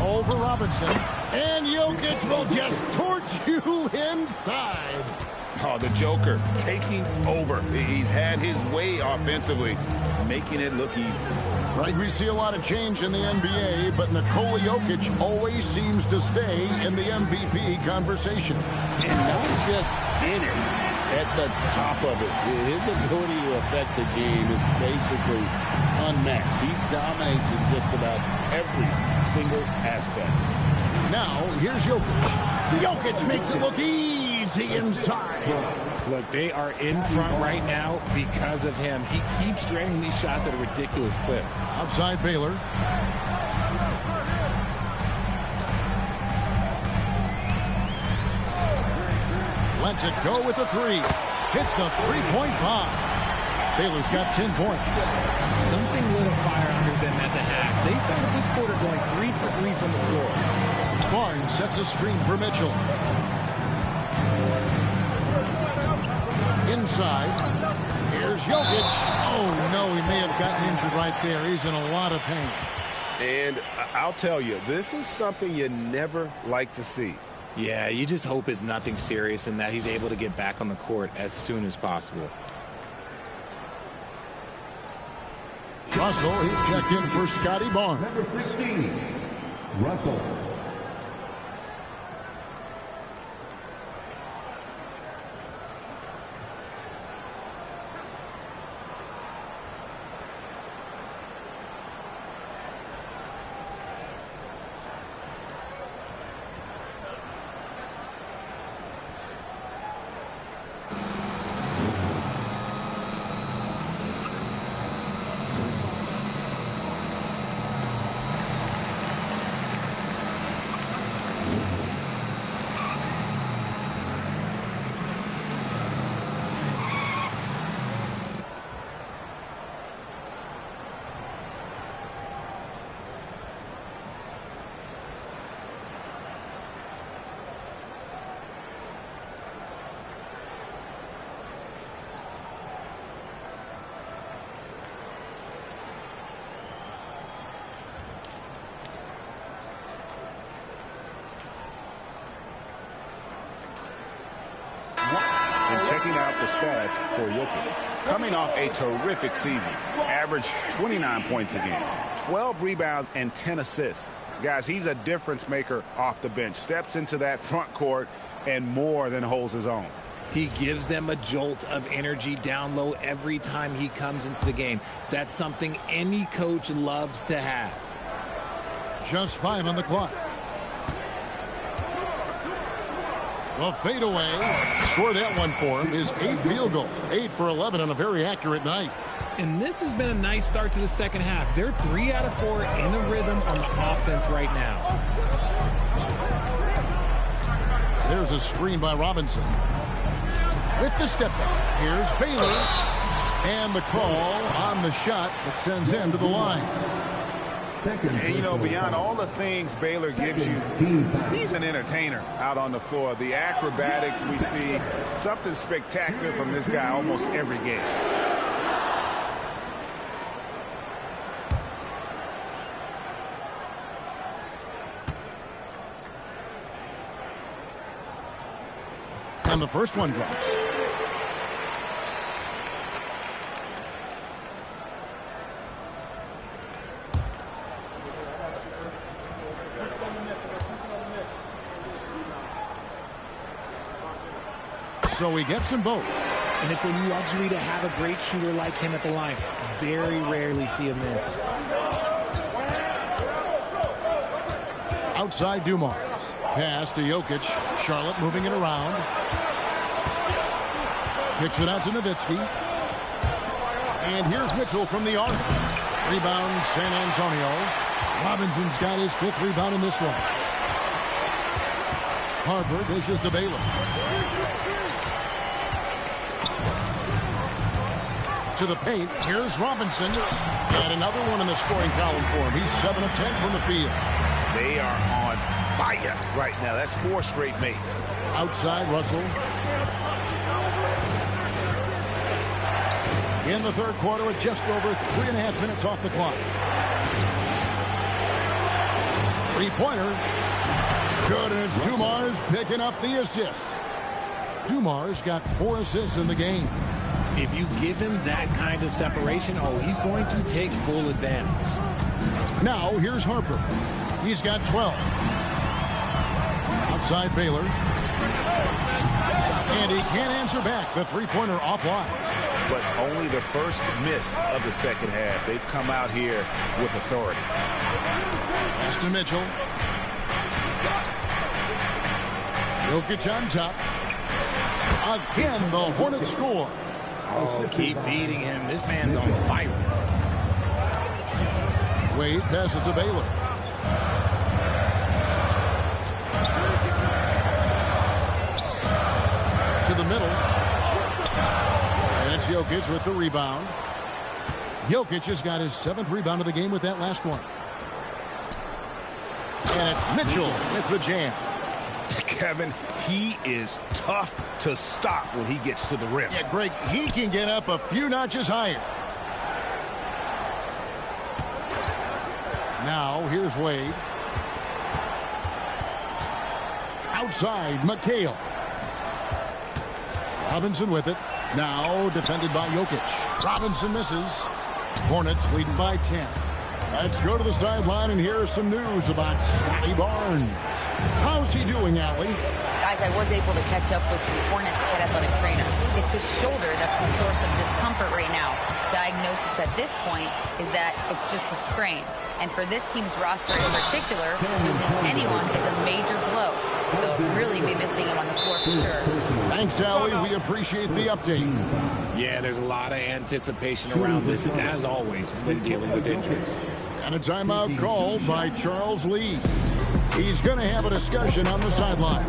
Over Robinson. And Jokic will just torch you inside. Oh, the Joker taking over. He's had his way offensively, making it look easy. Right, we see a lot of change in the NBA, but Nikola Jokic always seems to stay in the MVP conversation. And not just in it, at the top of it. His ability to affect the game is basically unmatched. He dominates in just about every single aspect. Now, here's Jokic. Jokic makes it look easy inside. Look, they are in front right now because of him. He keeps draining these shots at a ridiculous clip. Outside Baylor. Lets it go with the 3. Hits the 3-point bomb. Baylor's got 10 points. Something lit a fire under them at the half. They started this quarter going 3 for 3 from the floor. Barnes sets a screen for Mitchell. Inside. Here's Jokic. Oh, no, he may have gotten injured right there. He's in a lot of pain. And I'll tell you, this is something you never like to see. Yeah, you just hope it's nothing serious and that he's able to get back on the court as soon as possible. Russell, he's checked in for Scotty Barnes. Number 16, Russell. Checking out the stats for Jokic. Coming off a terrific season, averaged 29 points a game, 12 rebounds, and 10 assists. Guys, he's a difference maker off the bench. Steps into that front court and more than holds his own. He gives them a jolt of energy down low every time he comes into the game. That's something any coach loves to have. Just 5 on the clock. The fadeaway scored that one for him. His 8th field goal. 8 for 11 on a very accurate night. And this has been a nice start to the second half. They're 3 out of 4 in a rhythm on the offense right now. There's a screen by Robinson. With the step back, here's Baylor. And the call on the shot that sends him to the line. And, you know, beyond all the things Baylor gives you, he's an entertainer out on the floor. The acrobatics we see, something spectacular from this guy almost every game. And the first one drops. So he gets them both. And it's a luxury to have a great shooter like him at the line. Very rarely see a miss. Outside Dumars. Pass to Jokic. Charlotte moving it around. Kicks it out to Nowitzki. And here's Mitchell from the arc. Rebound San Antonio. Robinson's got his 5th rebound in this one. Harper dishes to Baylor. To the paint. Here's Robinson. And another one in the scoring column for him. He's 7 of 10 from the field. They are on fire right now. That's 4 straight makes. Outside Russell. In the third quarter with just over 3.5 minutes off the clock. Three-pointer. Good, and it's Dumars picking up the assist. Dumars got 4 assists in the game. If you give him that kind of separation, he's going to take full advantage. Now, here's Harper. He's got 12. Outside Baylor. And he can't answer back. The three-pointer offline. But only the first miss of the second half. They've come out here with authority. Pass to Mitchell. Jokic on top. Again, the Hornets score. Keep feeding him. This man's on fire. Wade passes to Baylor. To the middle. And it's Jokic with the rebound. Jokic has got his 7th rebound of the game with that last one. And it's Mitchell with the jam. Kevin, he is tough to stop when he gets to the rim. Yeah, Greg, he can get up a few notches higher. Now, here's Wade. Outside, McHale. Robinson with it. Now defended by Jokic. Robinson misses. Hornets leading by 10. Let's go to the sideline and hear some news about Scotty Barnes. How's he doing, Allie? Guys, I was able to catch up with the Hornets head athletic trainer. It's his shoulder that's the source of discomfort right now. Diagnosis at this point is that it's just a sprain. And for this team's roster in particular, losing anyone is a major blow. They'll really be missing him on the floor for sure. Thanks, Allie. We appreciate the update. Yeah, there's a lot of anticipation around this, as always, when dealing with injuries. And a timeout called by Charles Lee. He's going to have a discussion on the sideline.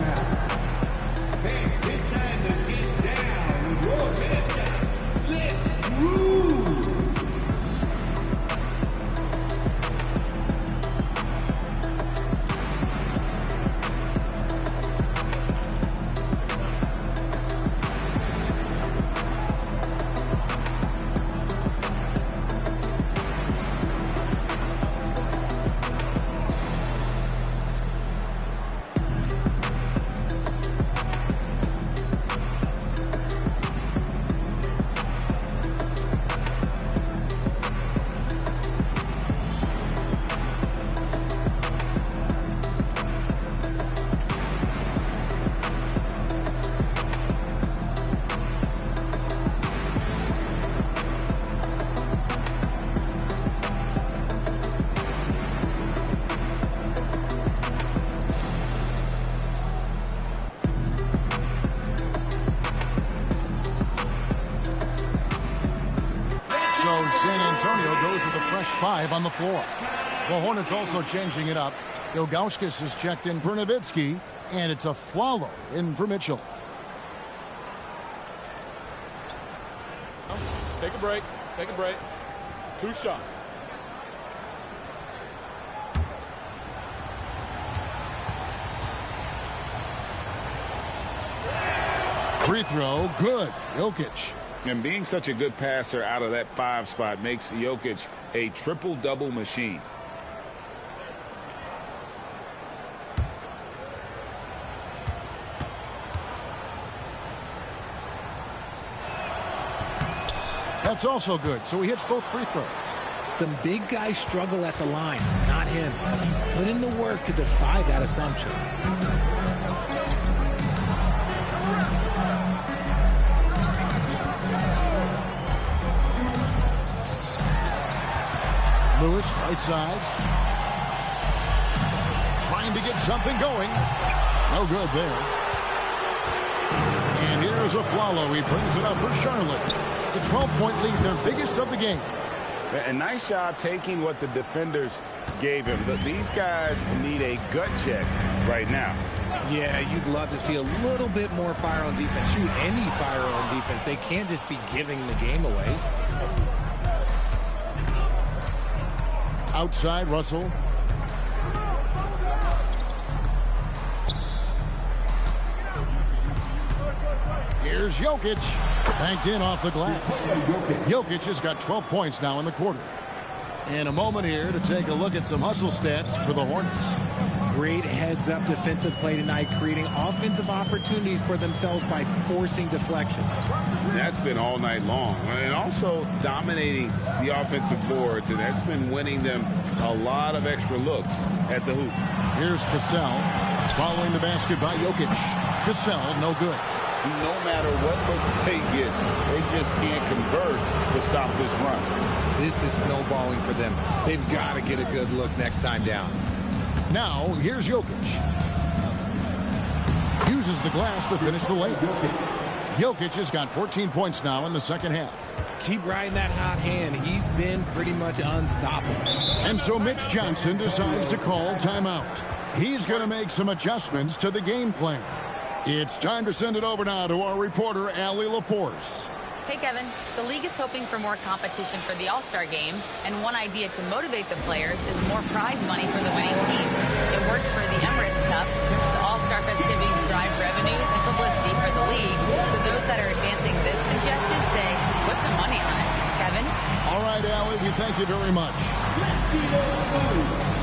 5 on the floor. The Hornets also changing it up. Ilgauskas is checked in for Nowitzki, and it's a Flalo in for Mitchell. Take a break. Take a break. 2 shots. Free throw, good. Jokic. And being such a good passer out of that 5 spot makes Jokic a triple-double machine. That's also good, so he hits both free throws. Some big guys struggle at the line, not him. He's put in the work to defy that assumption. Lewis, right side. Trying to get something going. No good there. And here's a Flalo. He brings it up for Charlotte. The 12-point lead, their biggest of the game. A nice job taking what the defenders gave him. But these guys need a gut check right now. Yeah, you'd love to see a little bit more fire on defense. Shoot, any fire on defense. They can't just be giving the game away. Outside, Russell. Here's Jokic. Banked in off the glass. Jokic has got 12 points now in the quarter. And a moment here to take a look at some hustle stats for the Hornets. Great heads-up defensive play tonight, creating offensive opportunities for themselves by forcing deflections. That's been all night long. And also dominating the offensive boards, and that's been winning them a lot of extra looks at the hoop. Here's Cassell following the basket by Jokic. Cassell, no good. No matter what looks they get, they just can't convert to stop this run. This is snowballing for them. They've got to get a good look next time down. Now, here's Jokic. Uses the glass to finish the layup. Jokic has got 14 points now in the second half. Keep riding that hot hand. He's been pretty much unstoppable. And so Mitch Johnson decides to call timeout. He's going to make some adjustments to the game plan. It's time to send it over now to our reporter, Allie LaForce. Hey, Kevin. The league is hoping for more competition for the All-Star game, and one idea to motivate the players is more prize money for the winning team. It worked for the Emirates Cup. The All-Star festivities drive revenues and publicity for the league, so those that are advancing this suggestion say, put some money on it. Kevin? All right, Allie, we thank you very much. Let's see the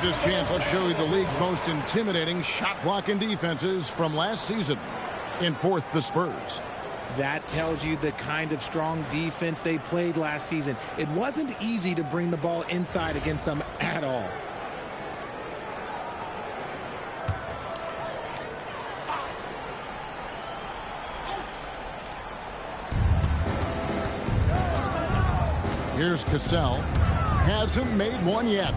this chance, let's show you the league's most intimidating shot-blocking defenses from last season. In fourth, the Spurs. That tells you the kind of strong defense they played last season. It wasn't easy to bring the ball inside against them at all. Here's Cassell. Hasn't made one yet.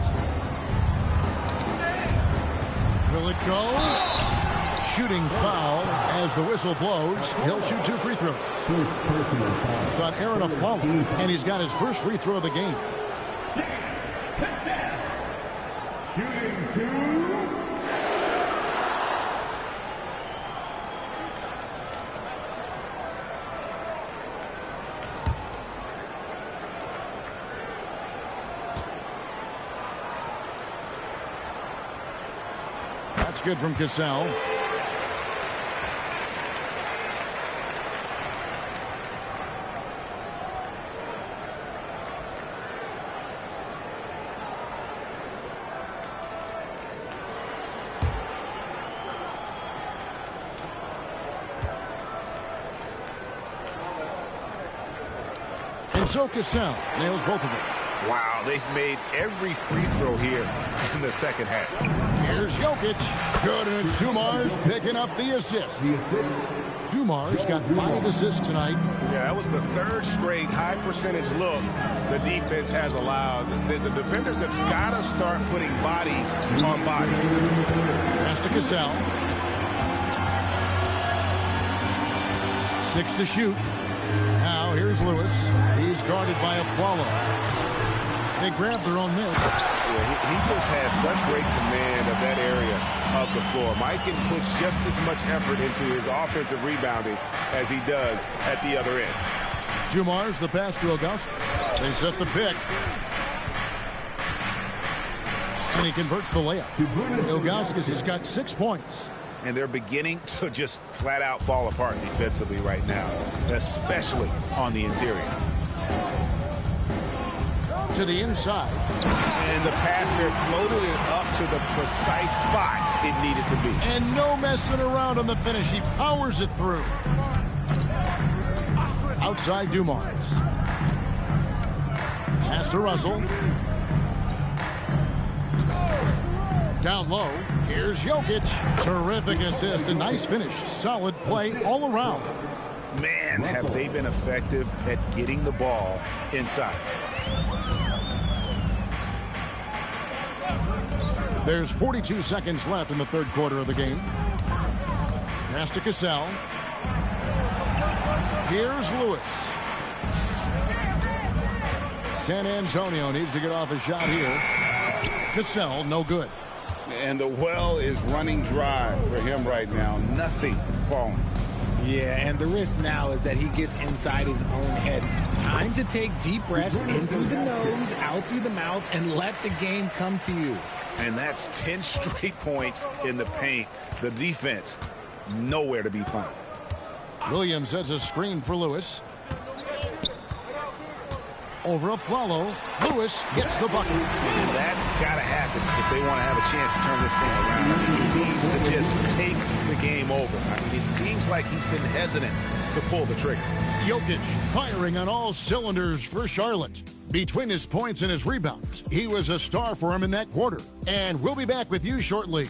Will it go? Shooting foul as the whistle blows. He'll shoot 2 free throws. It's on Aaron Aflalo, and he's got his first free throw of the game. Shooting 2. It's good from Cassell. And so Cassell nails both of them. Wow, they've made every free throw here in the second half. Here's Jokic. Good, and it's Dumars picking up the assist. Dumars got 5 assists tonight. Yeah, that was the third straight high percentage look the defense has allowed. The defenders have got to start putting bodies on bodies. Pass to Cassell. 6 to shoot. Now here's Lewis. He's guarded by a Afflalo. They grab their own miss. Yeah, he just has such great command of that area of the floor. Mikan puts just as much effort into his offensive rebounding as he does at the other end. Dumars the pass to Augustus. They set the pick. And he converts the layup. Ilgauskas has got 6 points. And they're beginning to just flat out fall apart defensively right now, especially on the interior. To the inside. And the pass there floated it up to the precise spot it needed to be. And no messing around on the finish. He powers it through. Outside Dumars. Pass to Russell. Down low. Here's Jokic. Terrific assist. A nice finish. Solid play all around. Man, have they been effective at getting the ball inside. There's 42 seconds left in the third quarter of the game. Pass to Cassell. Here's Lewis. San Antonio needs to get off a shot here. Cassell, no good. And the well is running dry for him right now. Nothing falling. Yeah, and the risk now is that he gets inside his own head. Time to take deep breaths in through the nose, out through the mouth, and let the game come to you. And that's 10 straight points in the paint. The defense, nowhere to be found. Williams sets a screen for Lewis. Over Afflalo. Lewis gets the bucket. And that's got to happen if they want to have a chance to turn this thing around. I mean, he needs to just take the game over. I mean, it seems like he's been hesitant to pull the trigger. Jokic firing on all cylinders for Charlotte. Between his points and his rebounds, he was a star for him in that quarter. And we'll be back with you shortly.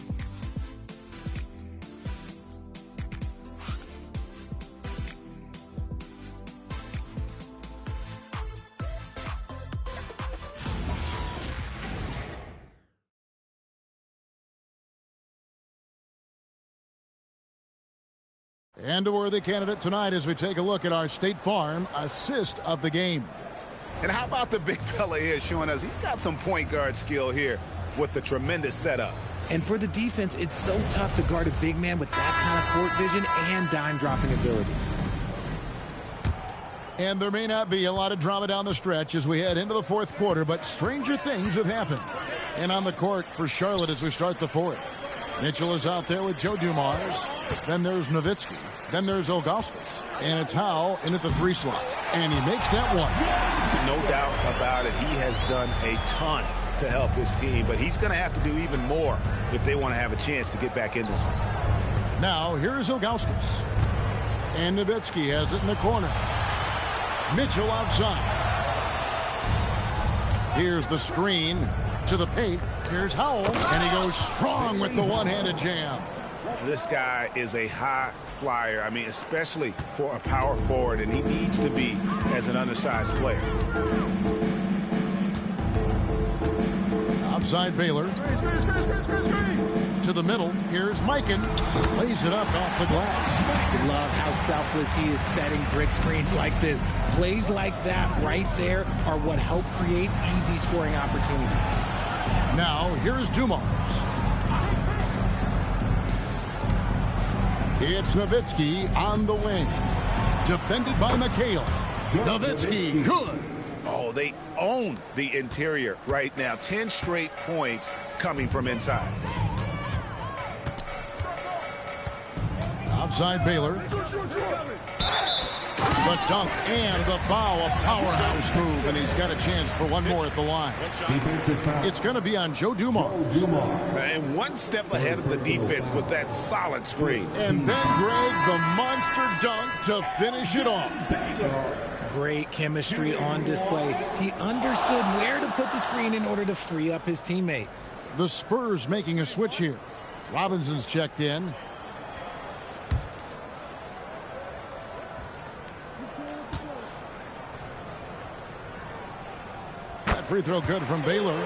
And a worthy candidate tonight as we take a look at our State Farm assist of the game. And how about the big fella here showing us he's got some point guard skill here with the tremendous setup. And for the defense, it's so tough to guard a big man with that kind of court vision and dime dropping ability. And there may not be a lot of drama down the stretch as we head into the fourth quarter, but stranger things have happened. And on the court for Charlotte as we start the fourth. Mitchell is out there with Joe Dumars. Then there's Nowitzki. Then there's Ilgauskas. And it's Howell in at the 3 slot. And he makes that one. No doubt about it. He has done a ton to help his team, but he's going to have to do even more if they want to have a chance to get back in this one. Now, here's Ilgauskas. And Nowitzki has it in the corner. Mitchell outside. Here's the screen to the paint. Here's Howell, and he goes strong with the one-handed jam. This guy is a high flyer. I mean, especially for a power forward, and he needs to be as an undersized player. Outside Baylor. To the middle. Here's Mikan. Lays it up off the glass. Love how selfless he is setting brick screens like this. Plays like that right there are what help create easy scoring opportunities. Now, here's Dumars. It's Nowitzki on the wing. Defended by McHale. Nowitzki, good. Oh, they own the interior right now. 10 straight points coming from inside. Outside Baylor. The dunk and the foul, a powerhouse move, and he's got a chance for one more at the line. It's going to be on Joe Dumars. And one step ahead of the defense with that solid screen. And then Greg, the monster dunk to finish it off. Great chemistry on display. He understood where to put the screen in order to free up his teammate. The Spurs making a switch here. Robinson's checked in. That free throw good from Baylor.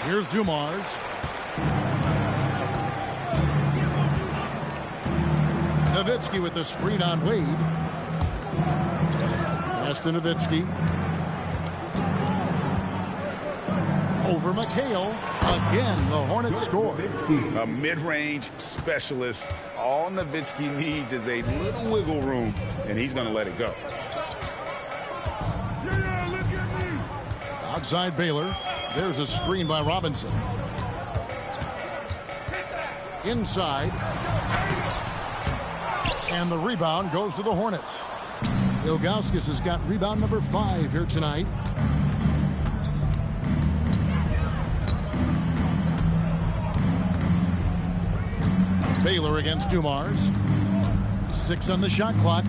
Here's Dumars. Nowitzki with the screen on Wade. Pass to Nowitzki. Over McHale. Again, the Hornets score. A mid-range specialist. All Nowitzki needs is a little wiggle room, and he's going to let it go. Outside Baylor. There's a screen by Robinson. Inside. And the rebound goes to the Hornets. Ilgauskas has got rebound number 5 here tonight. Baylor against Dumars. 6 on the shot clock.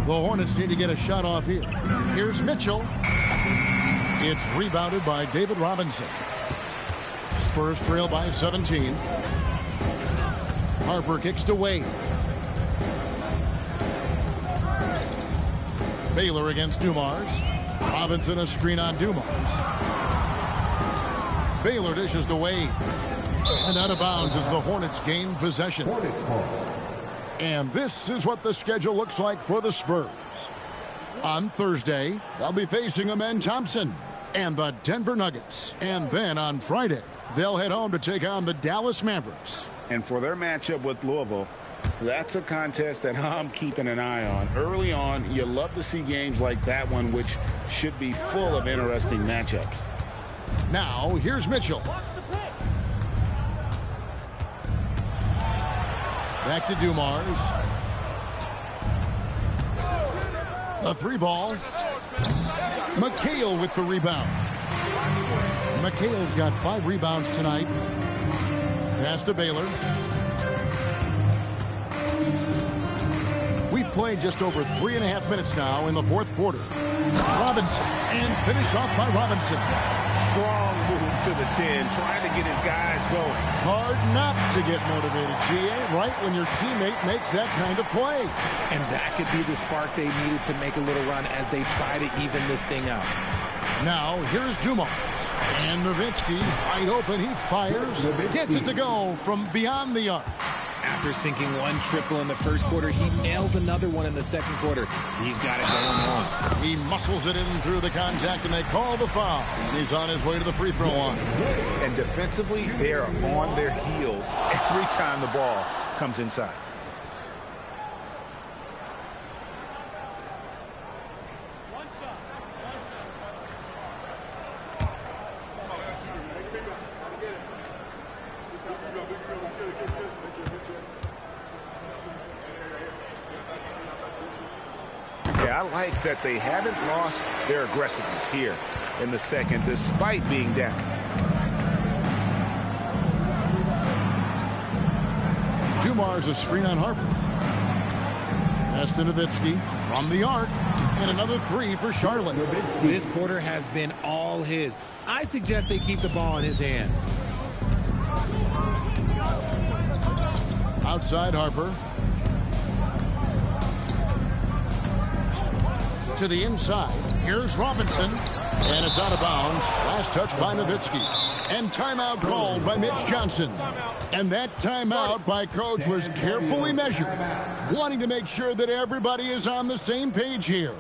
The Hornets need to get a shot off here. Here's Mitchell. It's rebounded by David Robinson. Spurs trail by 17. Harper kicks to Wade. Baylor against Dumars. Robinson a screen on Dumars. Baylor dishes to Wade. And out of bounds as the Hornets gain possession. And this is what the schedule looks like for the Spurs. On Thursday, they'll be facing Amen Thompson and the Denver Nuggets. And then on Friday, they'll head home to take on the Dallas Mavericks. And for their matchup with Louisville, that's a contest that I'm keeping an eye on. Early on, you love to see games like that one, which should be full of interesting matchups. Now, here's Mitchell. Back to Dumars. A 3-ball. McHale with the rebound. McHale's got 5 rebounds tonight. Pass to Baylor. We've played just over 3.5 minutes now in the fourth quarter. Robinson, and finished off by Robinson. Strong move to the 10, trying to get his guys going. Hard not to get motivated, GA, right when your teammate makes that kind of play. And that could be the spark they needed to make a little run as they try to even this thing out. Now, here's Dumars. And Nowitzki, wide open, he fires. Gets it to go from beyond the arc. After sinking one triple in the first quarter, he nails another one in the second quarter. He's got it going on. He muscles it in through the contact, and they call the foul. And he's on his way to the free throw line. And defensively, they are on their heels every time the ball comes inside. I like that they haven't lost their aggressiveness here in the second, despite being down. Dumars a screen on Harper. Pass to Nowitzki from the arc, and another 3 for Charlotte. This quarter has been all his. I suggest they keep the ball in his hands. Outside Harper. To the inside. Here's Robinson. And it's out of bounds. Last touch by Nowitzki. And timeout called by Mitch Johnson. And that timeout by coach was carefully measured, wanting to make sure that everybody is on the same page here.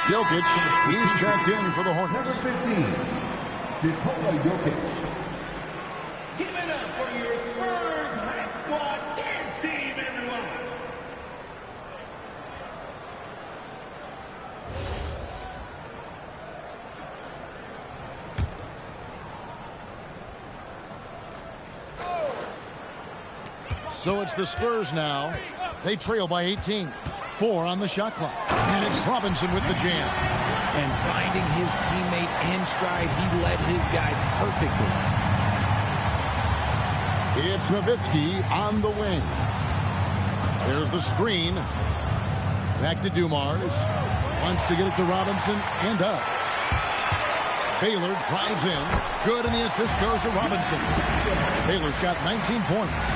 Jokic, he's checked in for the Hornets. Number 15, Nikola Jokic. Give it up for your Spurs High Squad dance team, everyone. So it's the Spurs now. They trail by 18. 4 on the shot clock. And it's Robinson with the jam. And finding his teammate in stride, he led his guy perfectly. It's Nowitzki on the wing. There's the screen. Back to Dumars. Wants to get it to Robinson and does. Baylor drives in. Good, and the assist goes to Robinson. Baylor's got 19 points.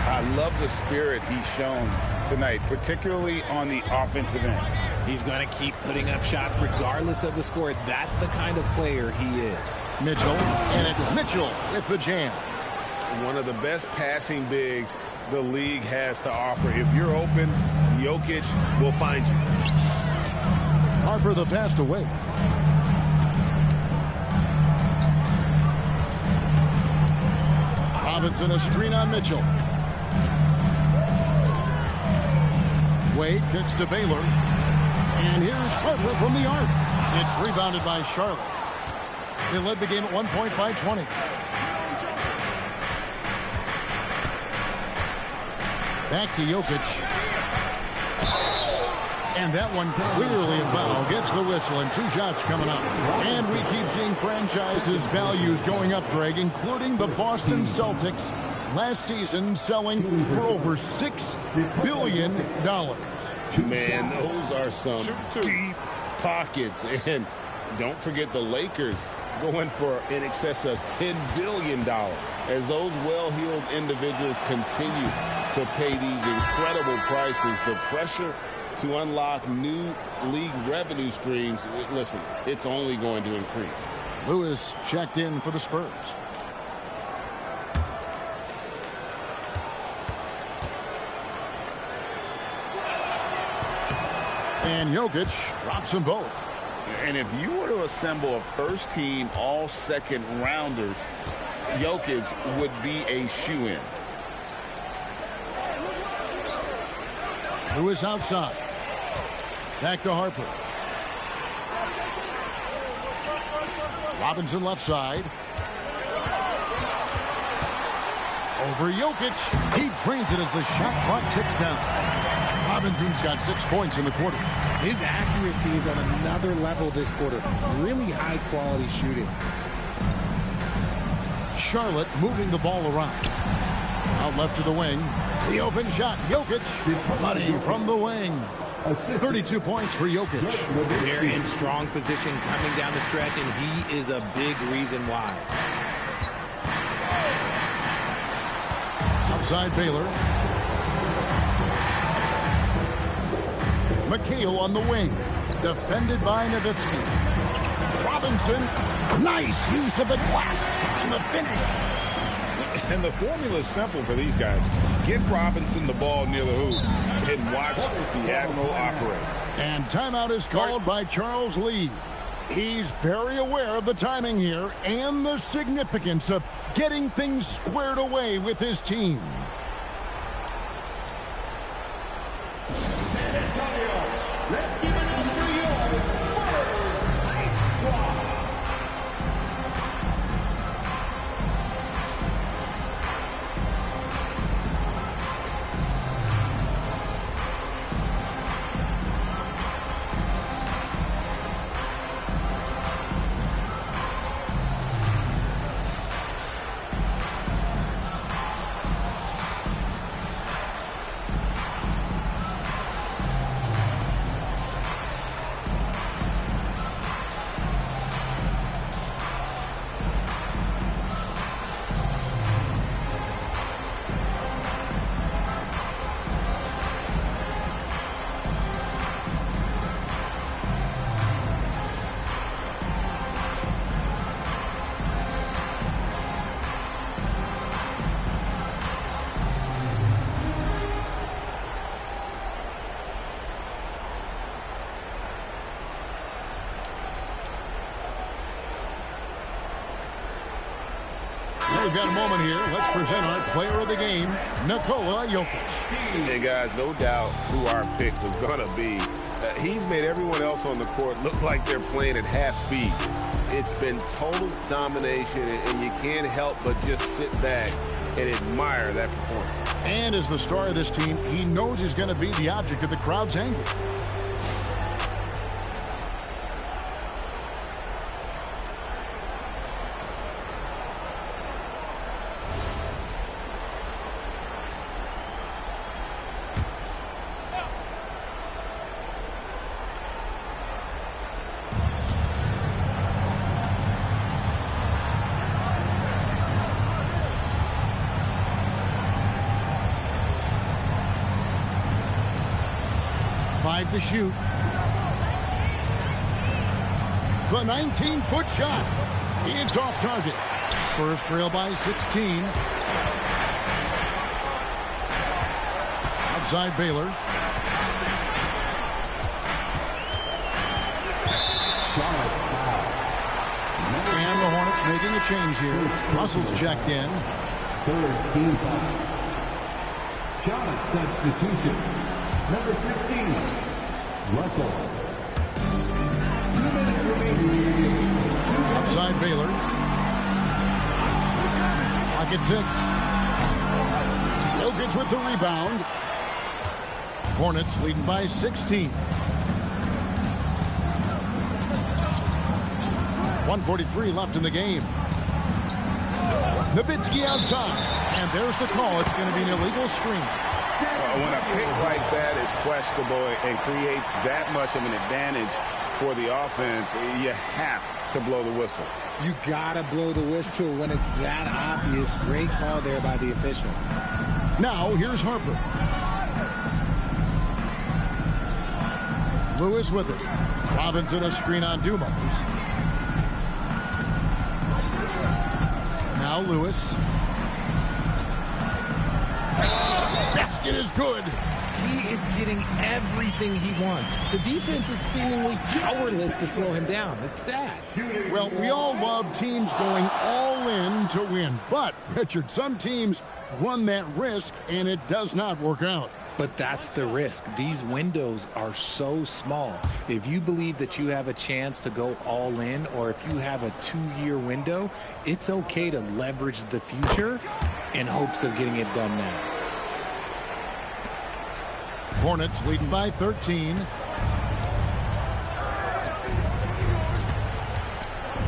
I love the spirit he's shown tonight, particularly on the offensive end. He's going to keep putting up shots regardless of the score. That's the kind of player he is. Mitchell, and it's Mitchell with the jam. One of the best passing bigs the league has to offer. If you're open, Jokic will find you. Harper the pass away. Robinson a screen on Mitchell. Wade kicks to Baylor. And here's Harper from the arc. It's rebounded by Charlotte. They led the game at 1 point by 20. Back to Jokic. And that one clearly a foul. Gets the whistle and 2 shots coming up. And we keep seeing franchises' values going up, Greg, including the Boston Celtics last season selling for over $6 billion. Man, those are some deep pockets. And don't forget the Lakers going for in excess of $10 billion as those well-heeled individuals continue to pay these incredible prices. The pressure to unlock new league revenue streams, listen, it's only going to increase. Lewis checked in for the Spurs. And Jokic drops them both. And if you were to assemble a first-team all-second rounders, Jokic would be a shoo-in. Lewis outside. Back to Harper. Robinson left side. Over Jokic. He drains it as the shot clock ticks down. Robinson's got 6 points in the quarter. His accuracy is on another level this quarter. Really high quality shooting. Charlotte moving the ball around. Out left to the wing. The open shot. Jokic. Money from the wing. 32 points for Jokic. They're in strong position coming down the stretch, and he is a big reason why. Outside Baylor. McHale on the wing. Defended by Nowitzki. Robinson. Nice use of the glass on the finish. And the formula is simple for these guys. Get Robinson the ball near the hoop and watch the Admiral operate. And timeout is called by Charles Lee. He's very aware of the timing here and the significance of getting things squared away with his team. Let's give it up for your Spurs High Squad. Well, we've got a moment here. Let's present our player of the game, Nikola Jokic. Hey, guys, no doubt who our pick was going to be. He's made everyone else on the court look like they're playing at half speed. It's been total domination, and you can't help but just sit back and admire that performance. And as the star of this team, he knows he's going to be the object of the crowd's anger. To shoot. The 19-foot shot. It's off target. Spurs trail by 16. Outside Baylor. And the Hornets making a change here. Russell's checked in. Third team foul. Shot substitution. Number 16. Russell. 2 minutes remaining. Outside Baylor. Clock at 6. Jokic with the rebound. Hornets leading by 16. 1:43 left in the game. Nowitzki outside. And there's the call. It's going to be an illegal screen. When a pick like that is questionable and creates that much of an advantage for the offense, you have to blow the whistle. You gotta blow the whistle when it's that obvious. Great call there by the official. Now here's Harper. Lewis with it. Robinson a screen on Dumars. Now Lewis. Basket is good. He is getting everything he wants. The defense is seemingly powerless to slow him down. It's sad. Well, we all love teams going all in to win. But, Richard, some teams run that risk, and it does not work out. But that's the risk. These windows are so small. If you believe that you have a chance to go all in, or if you have a 2-year window, it's okay to leverage the future in hopes of getting it done now. Hornets leading by 13.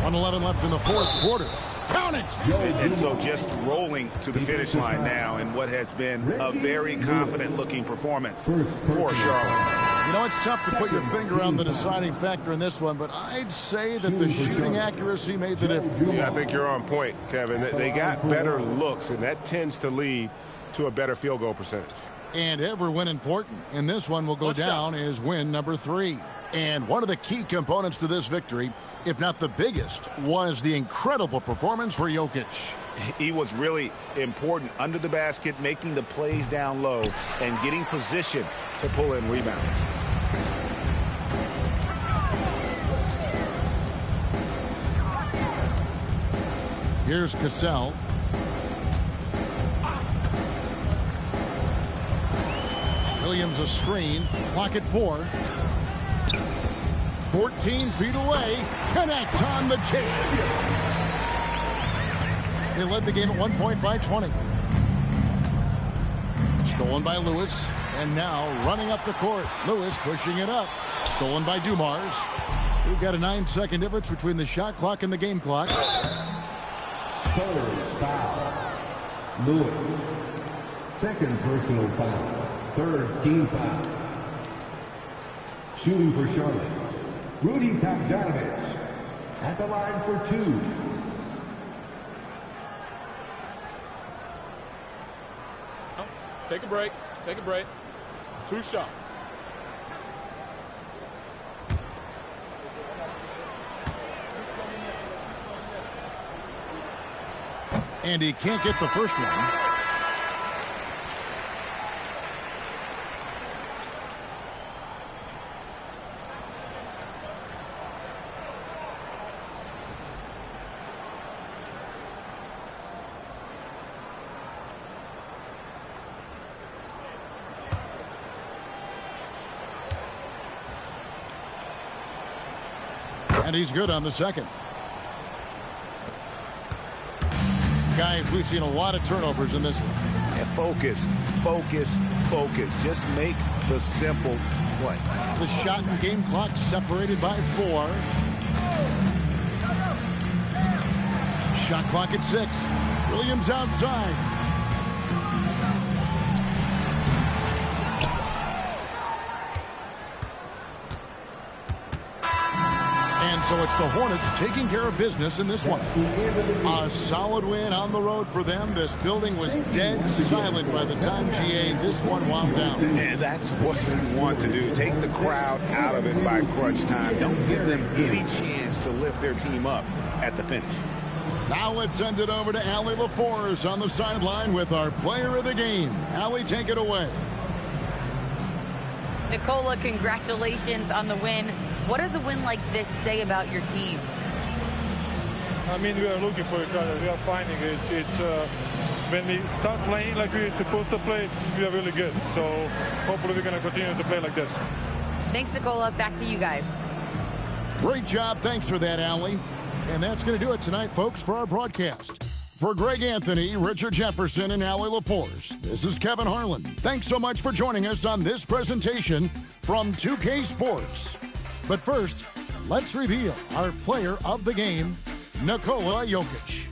1:11 left in the fourth quarter. Count it! And so just rolling to the finish line now in what has been a very confident-looking performance for Charlotte. You know, it's tough to put your finger on the deciding factor in this one, but I'd say that the shooting accuracy made the difference. Yeah, I think you're on point, Kevin. They got better looks, and that tends to lead to a better field goal percentage. And every win important. And this one will go down as win number 3. And one of the key components to this victory, if not the biggest, was the incredible performance for Jokic. He was really important under the basket, making the plays down low and getting position to pull in rebounds. Here's Cassell. Williams a screen. Clock at 4. 14 feet away. Connect on the kick. They led the game at 1 point by 20. Stolen by Lewis. And now running up the court. Lewis pushing it up. Stolen by Dumars. We've got a 9-second difference between the shot clock and the game clock. Spurs foul. Lewis. Second personal foul. Third team foul. Shooting for Charlotte. Rudy Tomjanovich at the line for 2. Take a break. Take a break. 2 shots. And he can't get the first one. And he's good on the second. Guys, we've seen a lot of turnovers in this one. And focus, focus, focus. Just make the simple play. The shot and game clock separated by 4. Shot clock at 6. Williams outside. And so it's the Hornets taking care of business in this one. A solid win on the road for them. This building was dead silent by the time GA this one wound down. And that's what you want to do. Take the crowd out of it by crunch time. Don't give them any chance to lift their team up at the finish. Now let's send it over to Allie LaForce on the sideline with our player of the game. Allie, take it away. Nicola, congratulations on the win. What does a win like this say about your team? I mean, we are looking for each other. We are finding it. It's when we start playing like we're supposed to play, we are really good. So hopefully we're going to continue to play like this. Thanks, Nicola. Back to you guys. Great job. Thanks for that, Allie. And that's going to do it tonight, folks, for our broadcast. For Greg Anthony, Richard Jefferson, and Allie LaForce, this is Kevin Harlan. Thanks so much for joining us on this presentation from 2K Sports. But first, let's reveal our player of the game, Nikola Jokic.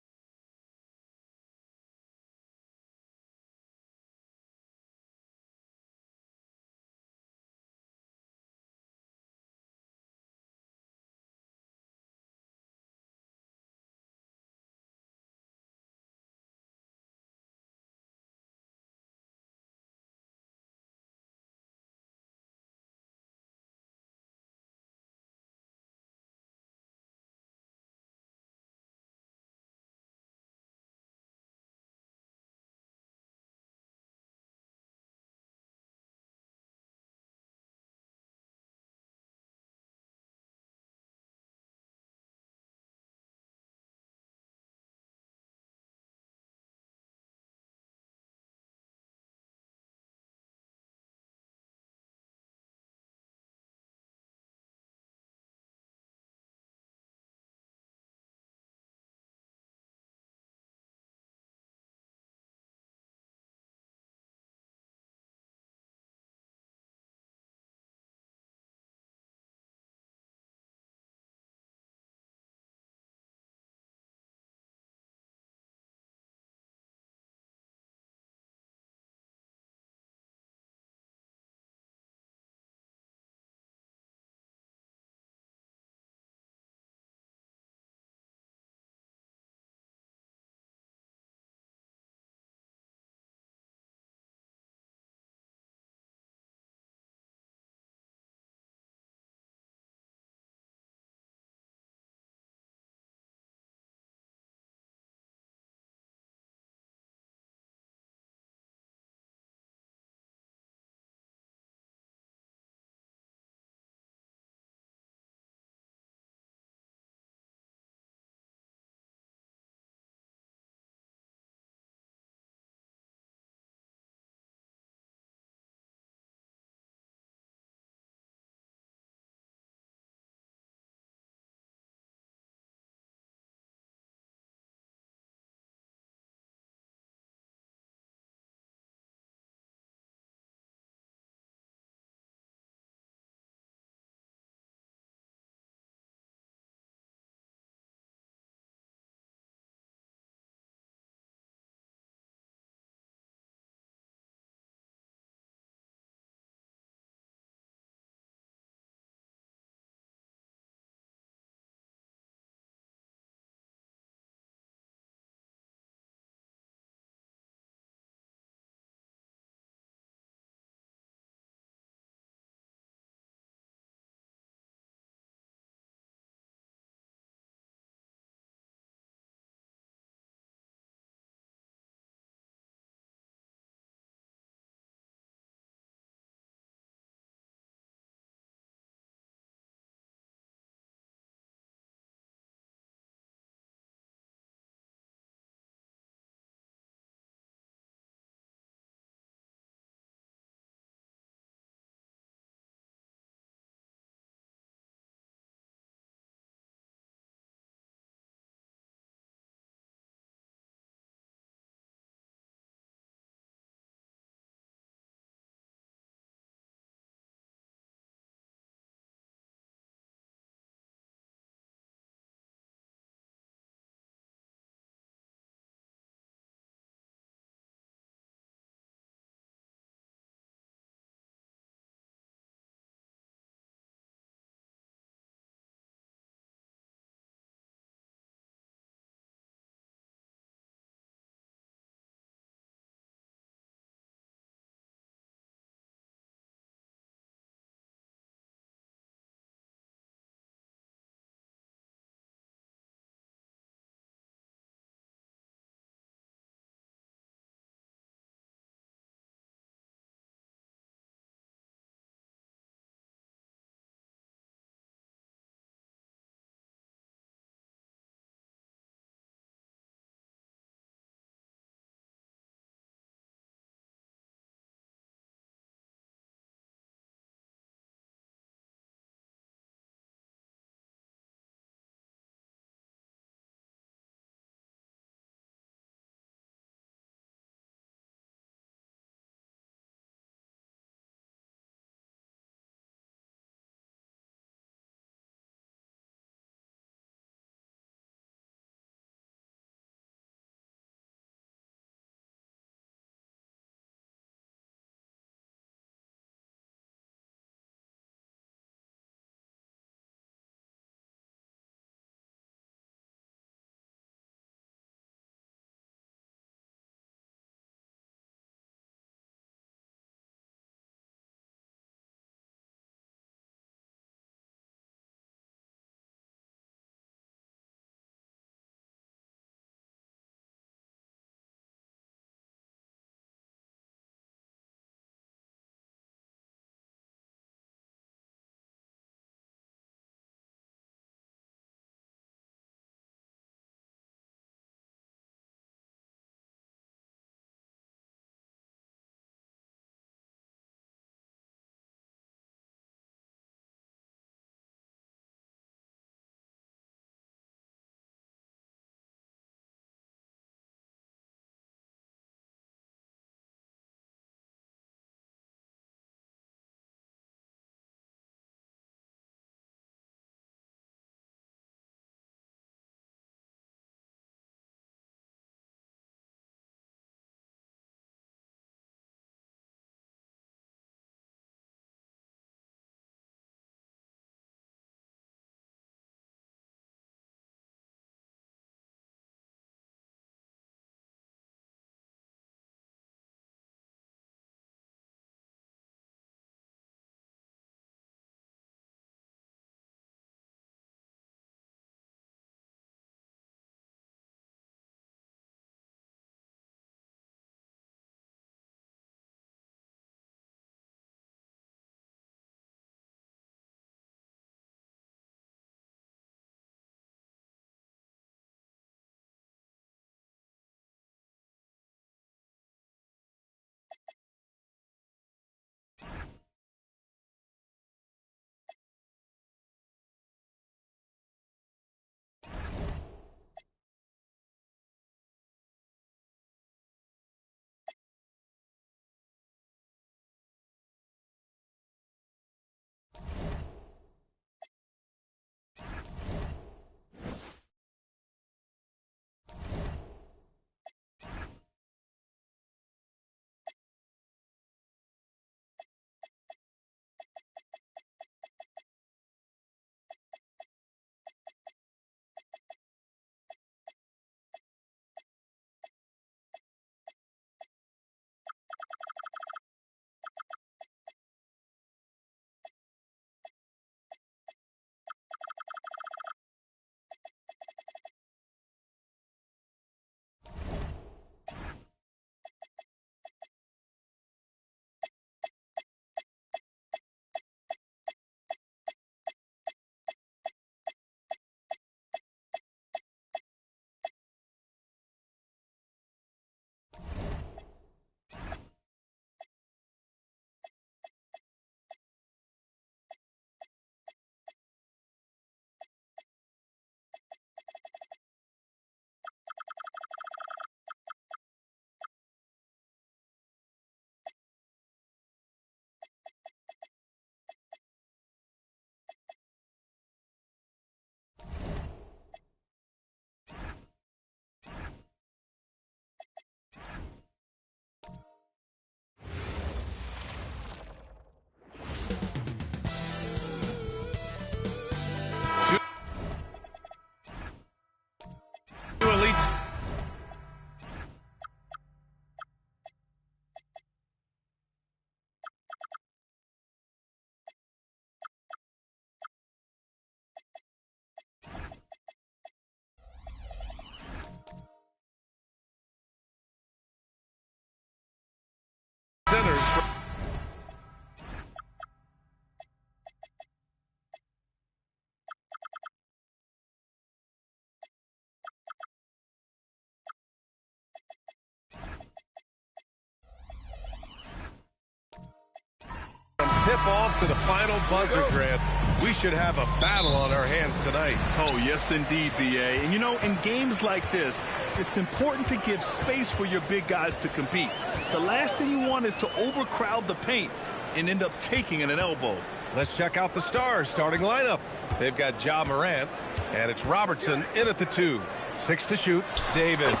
tip off to the final buzzer, Grant. We should have a battle on our hands tonight. Oh, yes, indeed, B.A. And, you know, in games like this, it's important to give space for your big guys to compete. The last thing you want is to overcrowd the paint and end up taking an elbow. Let's check out the Stars starting lineup. They've got Ja Morant, and it's Robertson in at the 2. 6 to shoot. Davis.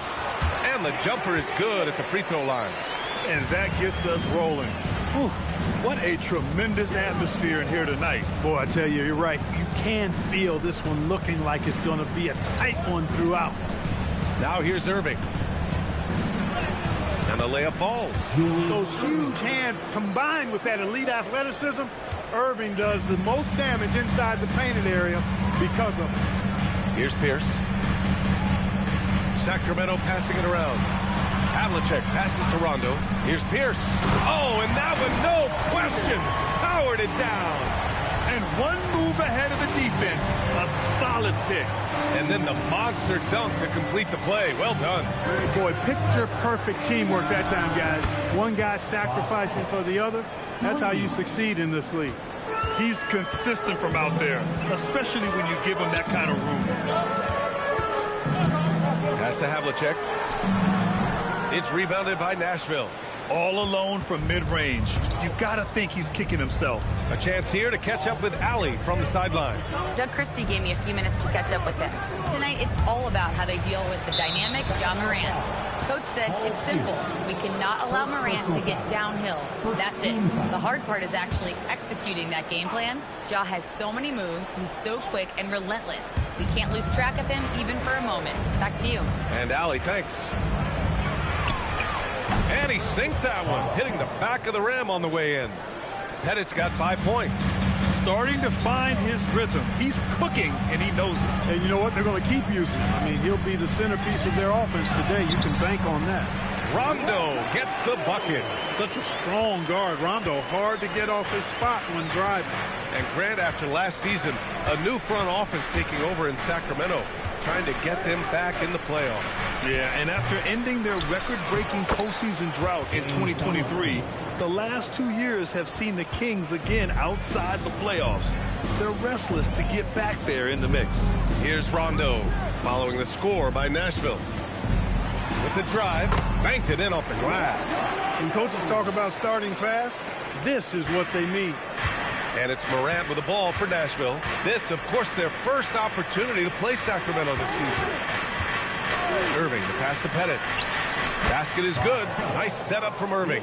And the jumper is good at the free throw line. And that gets us rolling. Whew, what a tremendous atmosphere in here tonight. Boy, I tell you, you're right. You can feel this one looking like it's going to be a tight one throughout. Now here's Irving. And the layup falls. Those huge hands combined with that elite athleticism, Irving does the most damage inside the painted area because of it. Here's Pierce. Sacramento passing it around. Havlicek passes to Rondo. Here's Pierce. Oh, and that one, no question, powered it down. And one move ahead of the defense. A solid pick. And then the monster dunk to complete the play. Well done. Boy, picture-perfect teamwork that time, guys. One guy sacrificing for the other. That's how you succeed in this league. He's consistent from out there, especially when you give him that kind of room. Pass to Havlicek. It's rebounded by Nashville. All alone from mid-range. You got to think he's kicking himself. A chance here to catch up with Allie from the sideline. Doug Christie gave me a few minutes to catch up with him. Tonight, it's all about how they deal with the dynamic Ja Morant. Coach said it's simple. We cannot allow Morant to get downhill. That's it. The hard part is actually executing that game plan. Ja has so many moves. He's so quick and relentless. We can't lose track of him even for a moment. Back to you. And Allie, thanks. And he sinks that one, hitting the back of the rim on the way in. Pettit's got 5 points. Starting to find his rhythm. He's cooking, and he knows it. And you know what? They're going to keep using him. I mean, he'll be the centerpiece of their offense today. You can bank on that. Rondo gets the bucket. Such a strong guard. Rondo, hard to get off his spot when driving. And Grant, after last season, a new front office taking over in Sacramento, trying to get them back in the playoffs. Yeah, and after ending their record-breaking postseason drought in 2023, the last 2 years have seen the Kings again outside the playoffs. They're restless to get back there in the mix. Here's Rondo, following the score by Nashville. With the drive, banked it in off the glass. When coaches talk about starting fast, this is what they mean. And it's Morant with the ball for Nashville. This, of course, their first opportunity to play Sacramento this season. Irving, the pass to Pettit. Basket is good. Nice setup from Irving.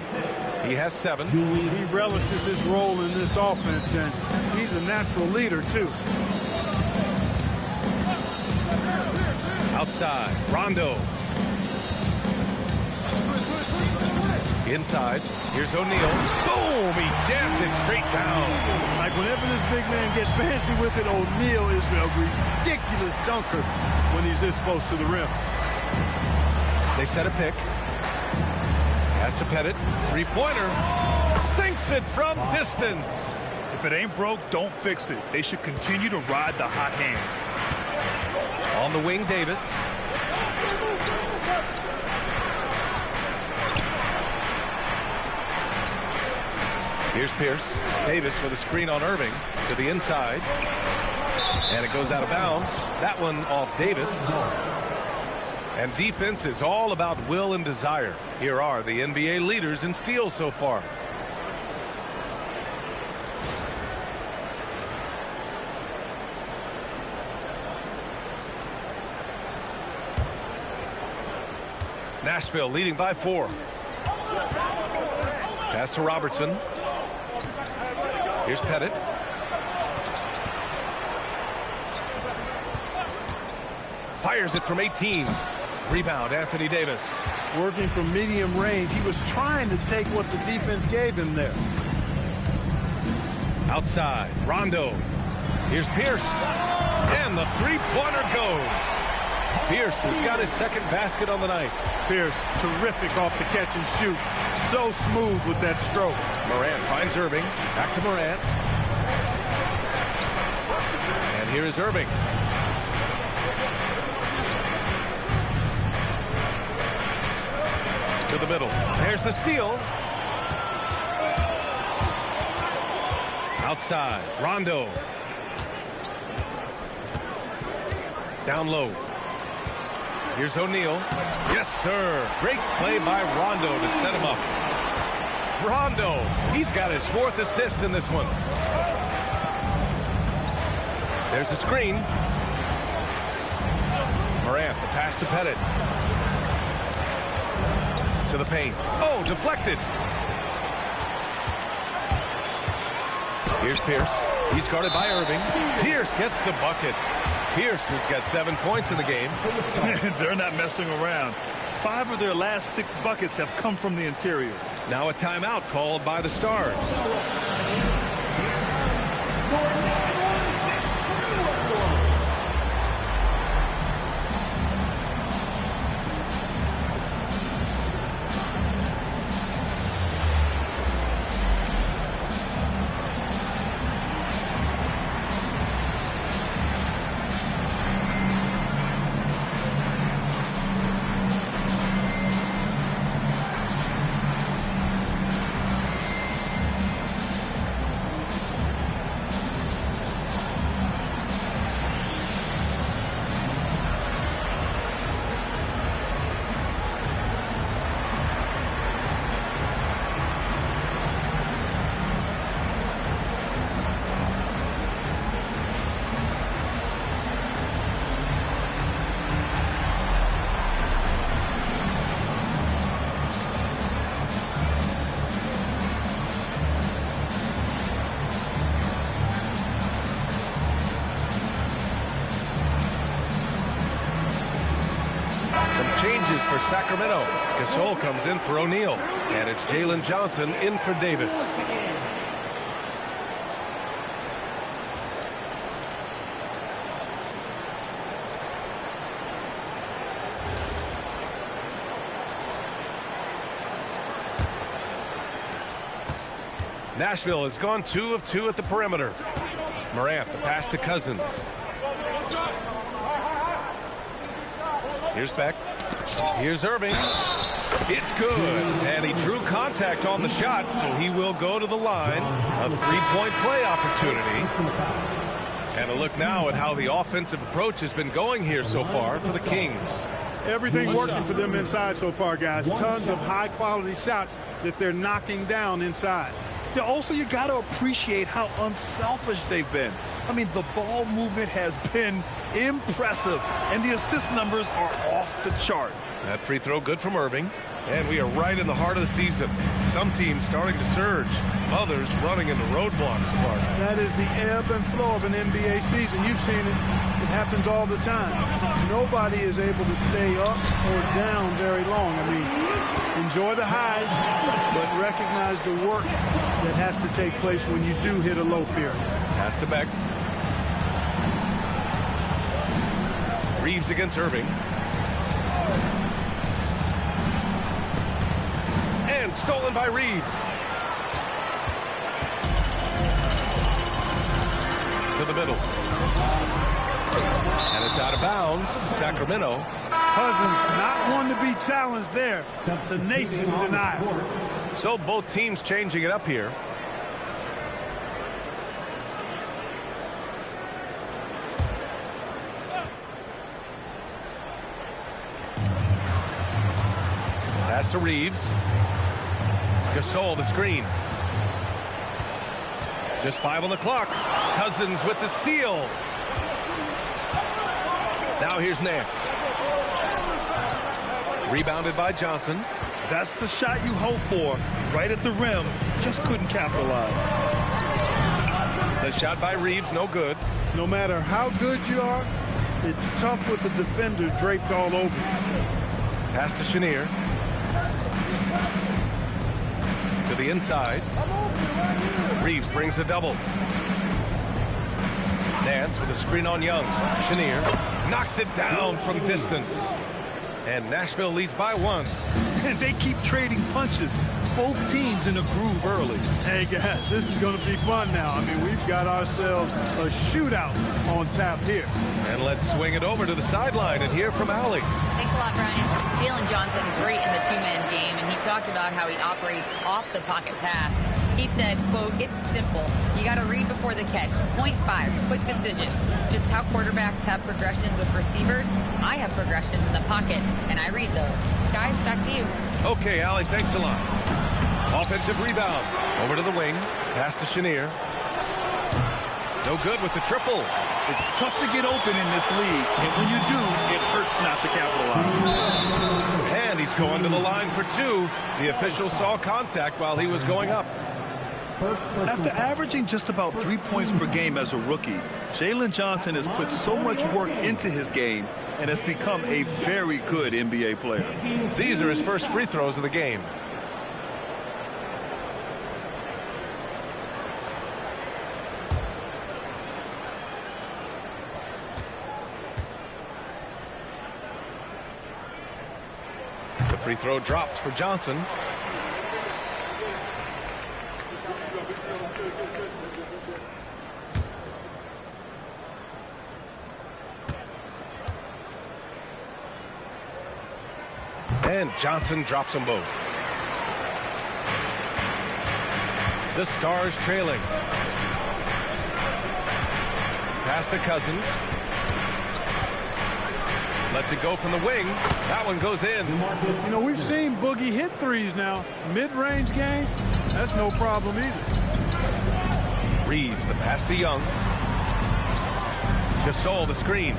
He has 7. He relishes his role in this offense, and he's a natural leader, too. Outside, Rondo. Inside, here's O'Neal. Boom! He jams it straight down. Like whenever this big man gets fancy with it, O'Neal is a ridiculous dunker when he's this close to the rim. They set a pick. Pass to Pettit. 3-pointer. Sinks it from distance. If it ain't broke, don't fix it. They should continue to ride the hot hand. On the wing, Davis. Here's Pierce. Davis with a screen on Irving to the inside. And it goes out of bounds. That one off Davis. And defense is all about will and desire. Here are the NBA leaders in steals so far. Nashville leading by 4. Pass to Robertson. Here's Pettit. Fires it from 18. Rebound, Anthony Davis. Working from medium range. He was trying to take what the defense gave him there. Outside, Rondo. Here's Pierce. And the 3-pointer goes. Pierce has got his second basket on the night. Pierce, terrific off the catch and shoot. So smooth with that stroke. Morant finds Irving. Back to Morant. And here is Irving. To the middle. There's the steal. Outside, Rondo. Down low. Here's O'Neal. Yes, sir. Great play by Rondo to set him up. Rondo, he's got his 4th assist in this one. There's a screen. Morant, the pass to Pettit. To the paint. Oh, deflected. Here's Pierce. He's guarded by Irving. Pierce gets the bucket. Pierce has got 7 points in the game. They're not messing around. 5 of their last 6 buckets have come from the interior. Now a timeout called by the Stars. Changes for Sacramento. Gasol comes in for O'Neal. And it's Jalen Johnson in for Davis. Nashville has gone 2 of 2 at the perimeter. Morant, the pass to Cousins. Here's Beck. Here's Irving. It's good. And he drew contact on the shot, so he will go to the line. A 3-point play opportunity. And a look now at how the offensive approach has been going here so far for the Kings. Everything working for them inside so far, guys. Tons of high-quality shots that they're knocking down inside. Yeah, also, you got to appreciate how unselfish they've been. I mean, the ball movement has been impressive, and the assist numbers are off the chart. That free throw good from Irving. And we are right in the heart of the season. Some teams starting to surge, others running into roadblocks, Clark. That is the ebb and flow of an NBA season. You've seen it. It happens all the time. Nobody is able to stay up or down very long. I mean, enjoy the highs, but recognize the work that has to take place when you do hit a low period. Pass to Beck. Reeves against Irving. And stolen by Reeves. To the middle. And it's out of bounds to Sacramento. Cousins not one to be challenged there. Tenacious denial. So both teams changing it up here. Pass to Reeves. Gasol the screen. Just 5 on the clock. Cousins with the steal. Now here's Nance. Rebounded by Johnson. That's the shot you hope for. Right at the rim. Just couldn't capitalize. The shot by Reeves, no good. No matter how good you are, it's tough with the defender draped all over you. Pass to Chenier. To the inside. Reeves brings the double. Nance with a screen on Young. Chenier knocks it down from distance. And Nashville leads by 1. And they keep trading punches. Both teams in a groove early. Hey, guys, this is going to be fun now. I mean, we've got ourselves a shootout on tap here. And let's swing it over to the sideline and hear from Allie. Thanks a lot, Brian. Jalen Johnson, great in the two-man game, and he talked about how he operates off the pocket pass. He said, quote, "It's simple. You got to read before the catch. Point 5, quick decisions. Just how quarterbacks have progressions with receivers. I have progressions in the pocket, and I read those." Guys, back to you. Okay, Allie, thanks a lot. Offensive rebound. Over to the wing. Pass to Chenier. No good with the triple. It's tough to get open in this league, and when you do, it hurts not to capitalize. And he's going to the line for 2. The official saw contact while he was going up. After averaging just about 3 points per game as a rookie, Jalen Johnson has put so much work into his game and has become a very good NBA player. These are his first free throws of the game. The free throw drops for Johnson. And Johnson drops them both. The Stars trailing. Pass to Cousins. Lets it go from the wing. That one goes in. You know, we've seen Boogie hit threes now. Mid-range game, that's no problem either. Reeves, the pass to Young. Gasol, the screen.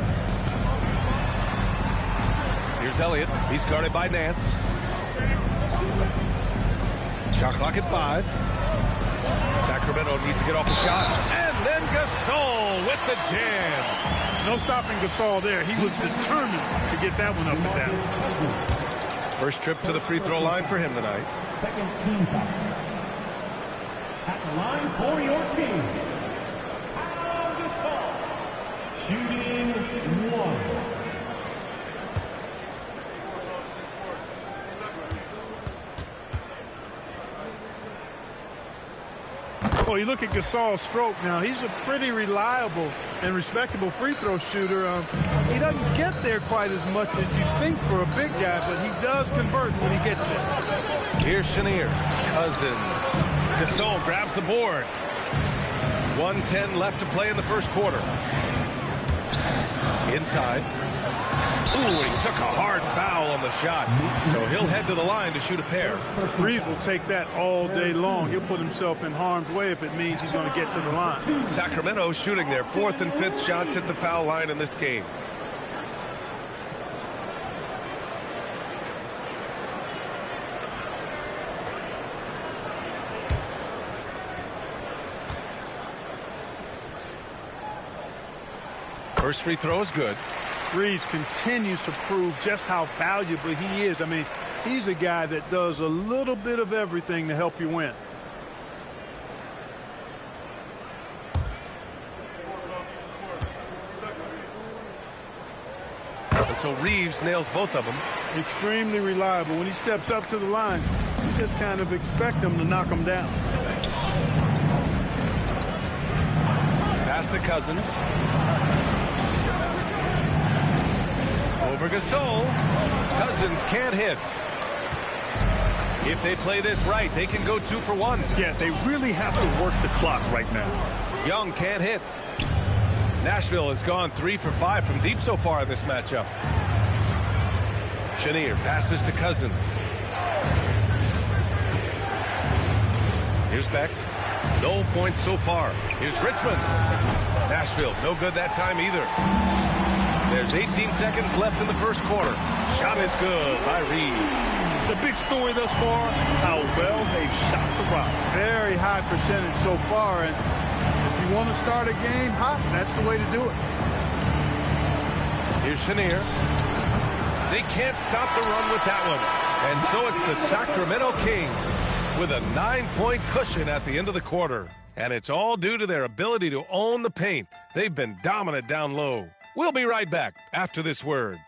Here's Elliott. He's guarded by Nance. Shot clock at 5. Sacramento needs to get off the shot. And then Gasol with the jam. No stopping Gasol there. He was determined to get that one up and down. First trip to the free throw line for him tonight. Second team foul. At the line for your Kings, Gasol, shooting 1. Well, you look at Gasol's stroke now. He's a pretty reliable and respectable free throw shooter. He doesn't get there quite as much as you think for a big guy, but he does convert when he gets there. Here's Chenier. Cousins. Gasol grabs the board. 1:10 left to play in the first quarter. Inside. Ooh, he took a hard foul on the shot. So he'll head to the line to shoot a pair. Reeves will take that all day long. He'll put himself in harm's way if it means he's going to get to the line. Sacramento shooting their 4th and 5th shots at the foul line in this game. First free throw is good. Reeves continues to prove just how valuable he is. I mean, he's a guy that does a little bit of everything to help you win. And so Reeves nails both of them. Extremely reliable. When he steps up to the line, you just kind of expect him to knock him down. Pass to Cousins. Over Gasol. Cousins can't hit. If they play this right, they can go 2 for 1. Yeah, they really have to work the clock right now. Young can't hit. Nashville has gone 3 for 5 from deep so far in this matchup. Chenier passes to Cousins. Here's Beck. No points so far. Here's Richmond. Nashville, no good that time either. There's 18 seconds left in the first quarter. Shot is good by Reeves. The big story thus far, how well they've shot the rock. Very high percentage so far, and if you want to start a game hot, that's the way to do it. Here's Chenier. They can't stop the run with that one. And so it's the Sacramento Kings with a 9-point cushion at the end of the quarter. And it's all due to their ability to own the paint. They've been dominant down low. We'll be right back after this word.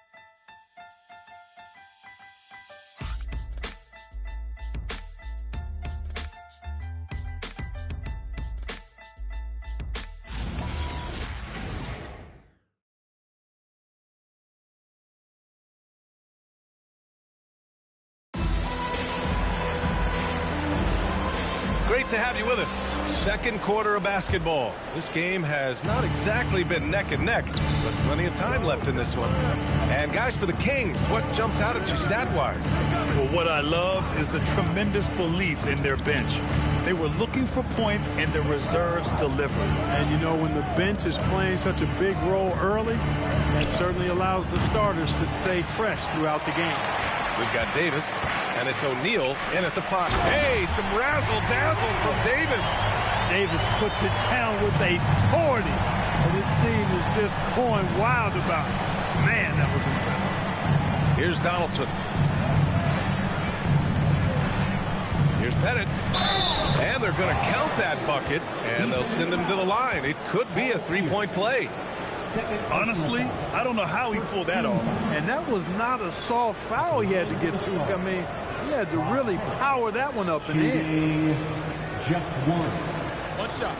Great Great to have you with us. Second quarter of basketball. This game has not exactly been neck and neck, but plenty of time left in this one. And guys, for the Kings, what jumps out at you stat-wise? Well, what I love is the tremendous belief in their bench. They were looking for points, and the reserves delivered. And you know, when the bench is playing such a big role early, that certainly allows the starters to stay fresh throughout the game. We've got Davis, and it's O'Neal in at the 5. Hey, some razzle-dazzle from Davis. Davis puts it down with authority. And his team is just going wild about it. Man, that was impressive. Here's Donaldson. Here's Pettit. And they're going to count that bucket, and they'll send him to the line. It could be a three-point play. Honestly, I don't know how he pulled that off. And that was not a soft foul he had to get through. I mean, he had to really power that one up and in. Just one. One shot.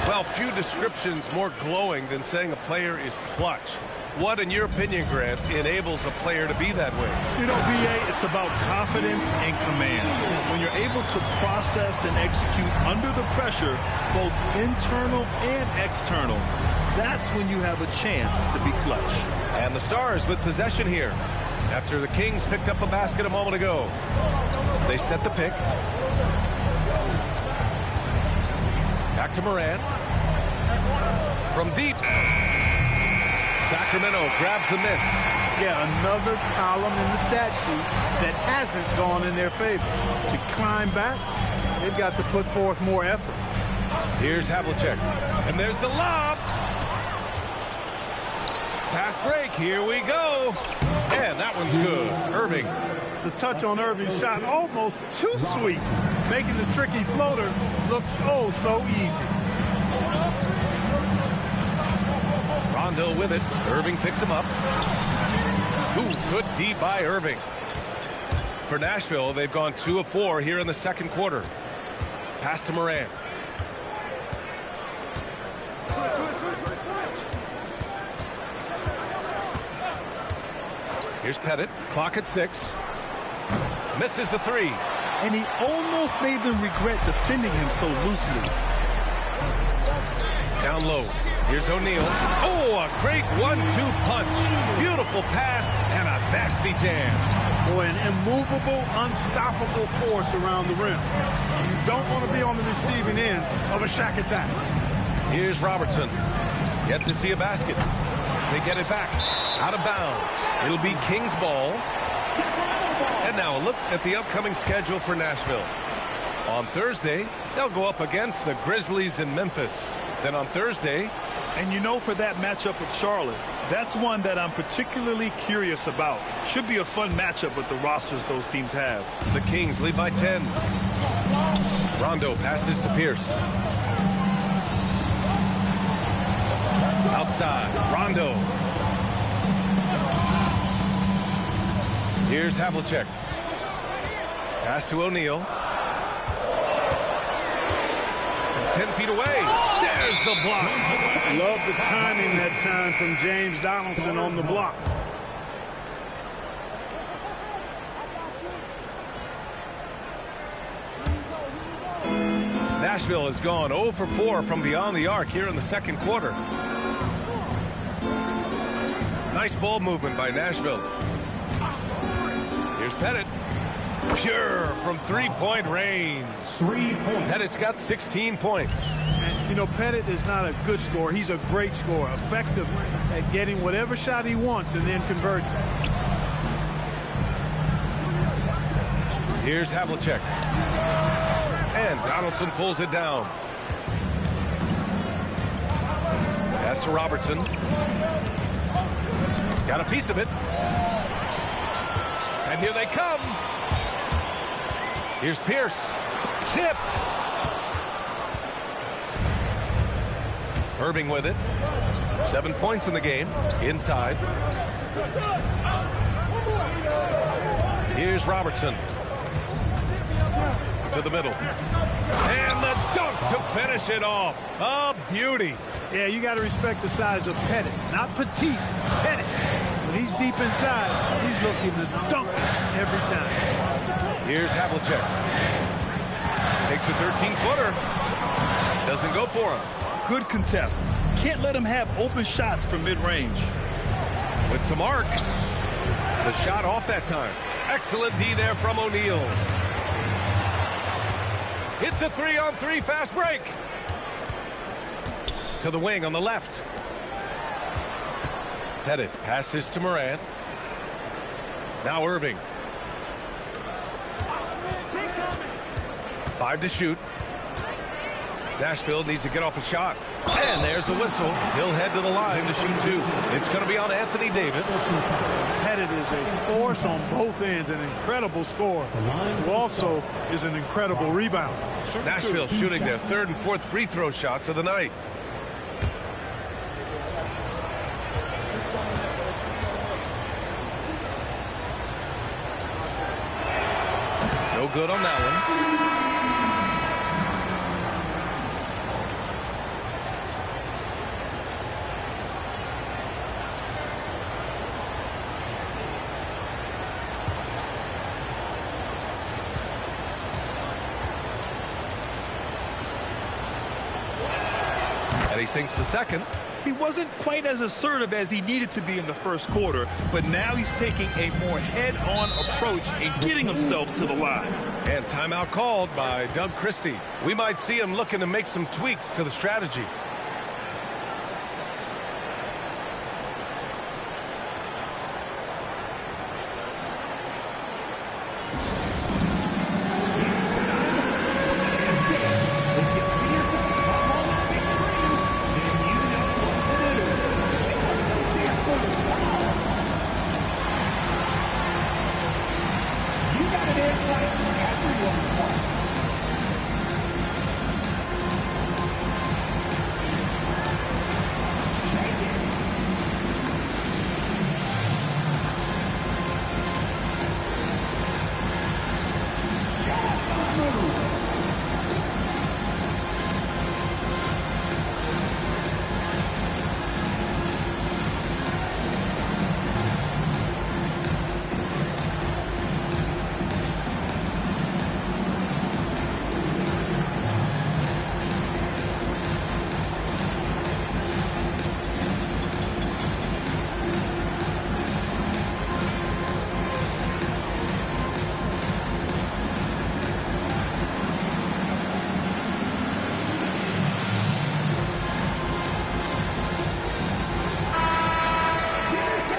Well, few descriptions more glowing than saying a player is clutch. What, in your opinion, Grant, enables a player to be that way? You know, B.A., it's about confidence and command. When you're able to process and execute under the pressure, both internal and external, that's when you have a chance to be clutch. And the Stars with possession here after the Kings picked up a basket a moment ago. They set the pick. Back to Morant. From deep. Sacramento grabs the miss. Yeah, another column in the stat sheet that hasn't gone in their favor. To climb back, they've got to put forth more effort. Here's Havlicek. And there's the lob. Fast break. Here we go. And that one's good. Irving. The touch on Irving's shot almost too sweet, making the tricky floater looks oh so easy. Rondo with it. Irving picks him up. Ooh, good D by Irving. For Nashville, they've gone 2 of 4 here in the second quarter. Pass to Morant. Here's Pettit. Clock at 6. Misses the 3. And he almost made them regret defending him so loosely. Down low. Here's O'Neal. Oh, a great 1-2 punch. Beautiful pass and a nasty jam. Boy, an immovable, unstoppable force around the rim. You don't want to be on the receiving end of a Shaq attack. Here's Robertson. Yet to see a basket. They get it back. Out of bounds. It'll be Kings ball. And now a look at the upcoming schedule for Nashville. On Thursday, they'll go up against the Grizzlies in Memphis. Then on Thursday, and you know, for that matchup with Charlotte, that's one that I'm particularly curious about. Should be a fun matchup with the rosters those teams have. The Kings lead by 10. Rondo passes to Pierce. Outside, Rondo. Here's Havlicek. Pass to O'Neal. 10 feet away. There's the block. Love the timing that time from James Donaldson on the block. Nashville has gone 0 for 4 from beyond the arc here in the second quarter. Nice ball movement by Nashville. Here's Pettit. Pure from three-point range. 3 points. Pettit's got 16 points. And, you know, Pettit is not a good scorer. He's a great scorer, effective at getting whatever shot he wants and then converting. Here's Havlicek. And Donaldson pulls it down. Pass to Robertson. Got a piece of it. And here they come. Here's Pierce. Tipped. Irving with it. 7 points in the game. Inside. Here's Robertson. To the middle. And the dunk to finish it off. A beauty. Yeah, you got to respect the size of Pettit. Not petite, Pettit. When he's deep inside, he's looking to dunk every time. Here's Havlicek. Takes a 13-footer. Doesn't go for him. Good contest. Can't let him have open shots from mid-range. With some arc. The shot off that time. Excellent D there from O'Neal. It's a 3-on-3 fast break. To the wing on the left. Pettit passes to Morant. Now Irving. 5 to shoot. Nashville needs to get off a shot. And there's a whistle. He'll head to the line to shoot 2. It's going to be on Anthony Davis. Pettit is a force on both ends, an incredible scorer, who also is an incredible rebounder. Nashville shooting their 3rd and 4th free throw shots of the night. No good on that one. And he sinks the second. He wasn't quite as assertive as he needed to be in the first quarter, but now he's taking a more head-on approach and getting himself to the line. And timeout called by Doug Christie. We might see him looking to make some tweaks to the strategy.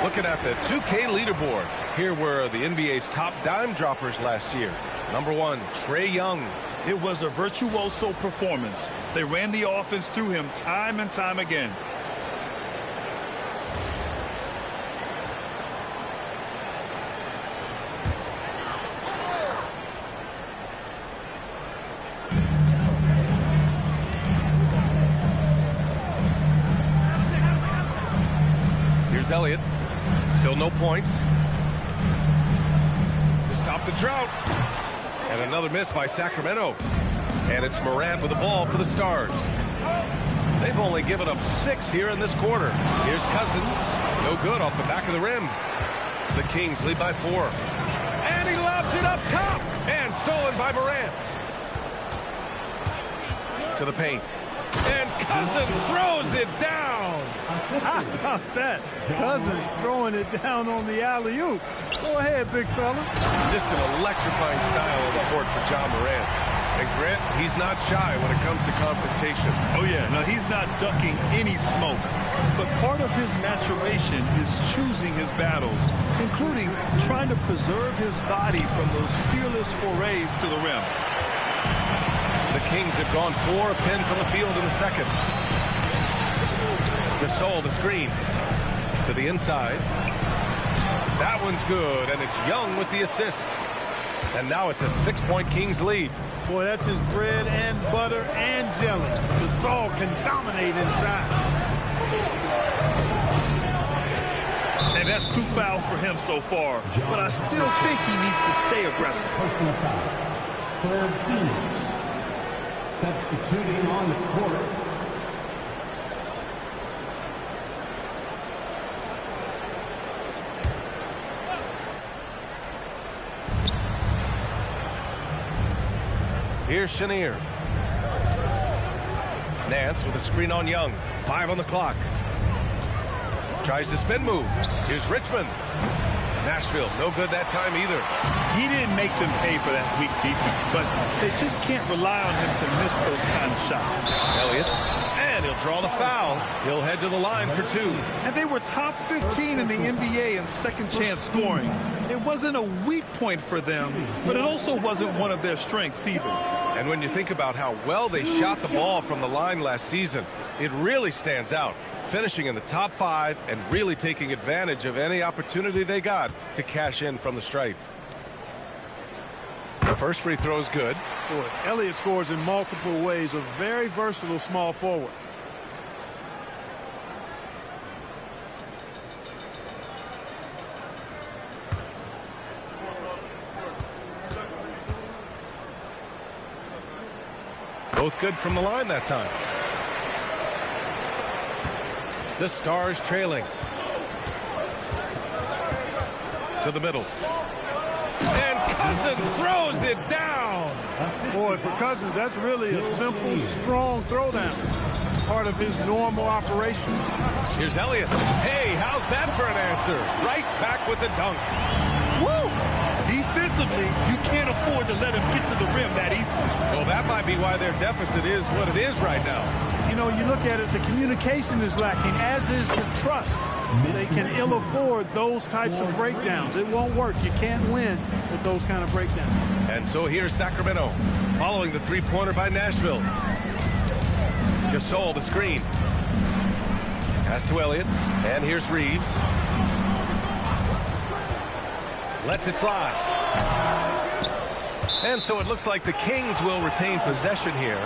Looking at the 2K leaderboard, here were the NBA's top dime droppers last year. Number 1, Trae Young. It was a virtuoso performance. They ran the offense through him time and time again. Here's Elliott. Still no points. To stop the drought. And another miss by Sacramento. And it's Morant with the ball for the Stars. They've only given up 6 here in this quarter. Here's Cousins. No good off the back of the rim. The Kings lead by 4. And he lobs it up top. And stolen by Morant. To the paint. And Cousins throws it down. How about that? Cousins throwing it down on the alley-oop. Go ahead, big fella. Just an electrifying style on the court for John Morant. And Grant, he's not shy when it comes to confrontation. Oh, yeah. No, he's not ducking any smoke. But part of his maturation is choosing his battles, including trying to preserve his body from those fearless forays to the rim. The Kings have gone 4 of 10 from the field in the second. Gasol, the screen. To the inside. That one's good, and it's Young with the assist. And now it's a 6-point Kings lead. Boy, that's his bread and butter and jelly. Gasol can dominate inside. And that's 2 fouls for him so far. But I still think he needs to stay aggressive. Substituting on the court. Here's Chenier. Nance with a screen on Young. 5 on the clock. Tries the spin move. Here's Richmond. Nashville, no good that time either. He didn't make them pay for that weak defense, but they just can't rely on him to miss those kind of shots. Elliott, and he'll draw the foul. He'll head to the line for 2. And they were top 15 in the NBA in second chance scoring. It wasn't a weak point for them, but it also wasn't one of their strengths either. And when you think about how well they shot the ball from the line last season, it really stands out. Finishing in the top 5 and really taking advantage of any opportunity they got to cash in from the stripe. The first free throw is good. Boy, Elliott scores in multiple ways, a very versatile small forward. Both good from the line that time. The Stars trailing. To the middle. And Cousins throws it down. Boy, for Cousins, that's really a simple, strong throwdown. Part of his normal operation. Here's Elliott. Hey, how's that for an answer? Right back with the dunk. Woo! Defensively, you can't afford to let him get to the rim that easily. Well, that might be why their deficit is what it is right now. You know, you look at it, the communication is lacking, as is the trust. They can ill afford those types of breakdowns. It won't work. You can't win with those kind of breakdowns. And so here's Sacramento, following the three-pointer by Nashville. Gasol, the screen. Pass to Elliott, and here's Reeves. Lets it fly. And so it looks like the Kings will retain possession here.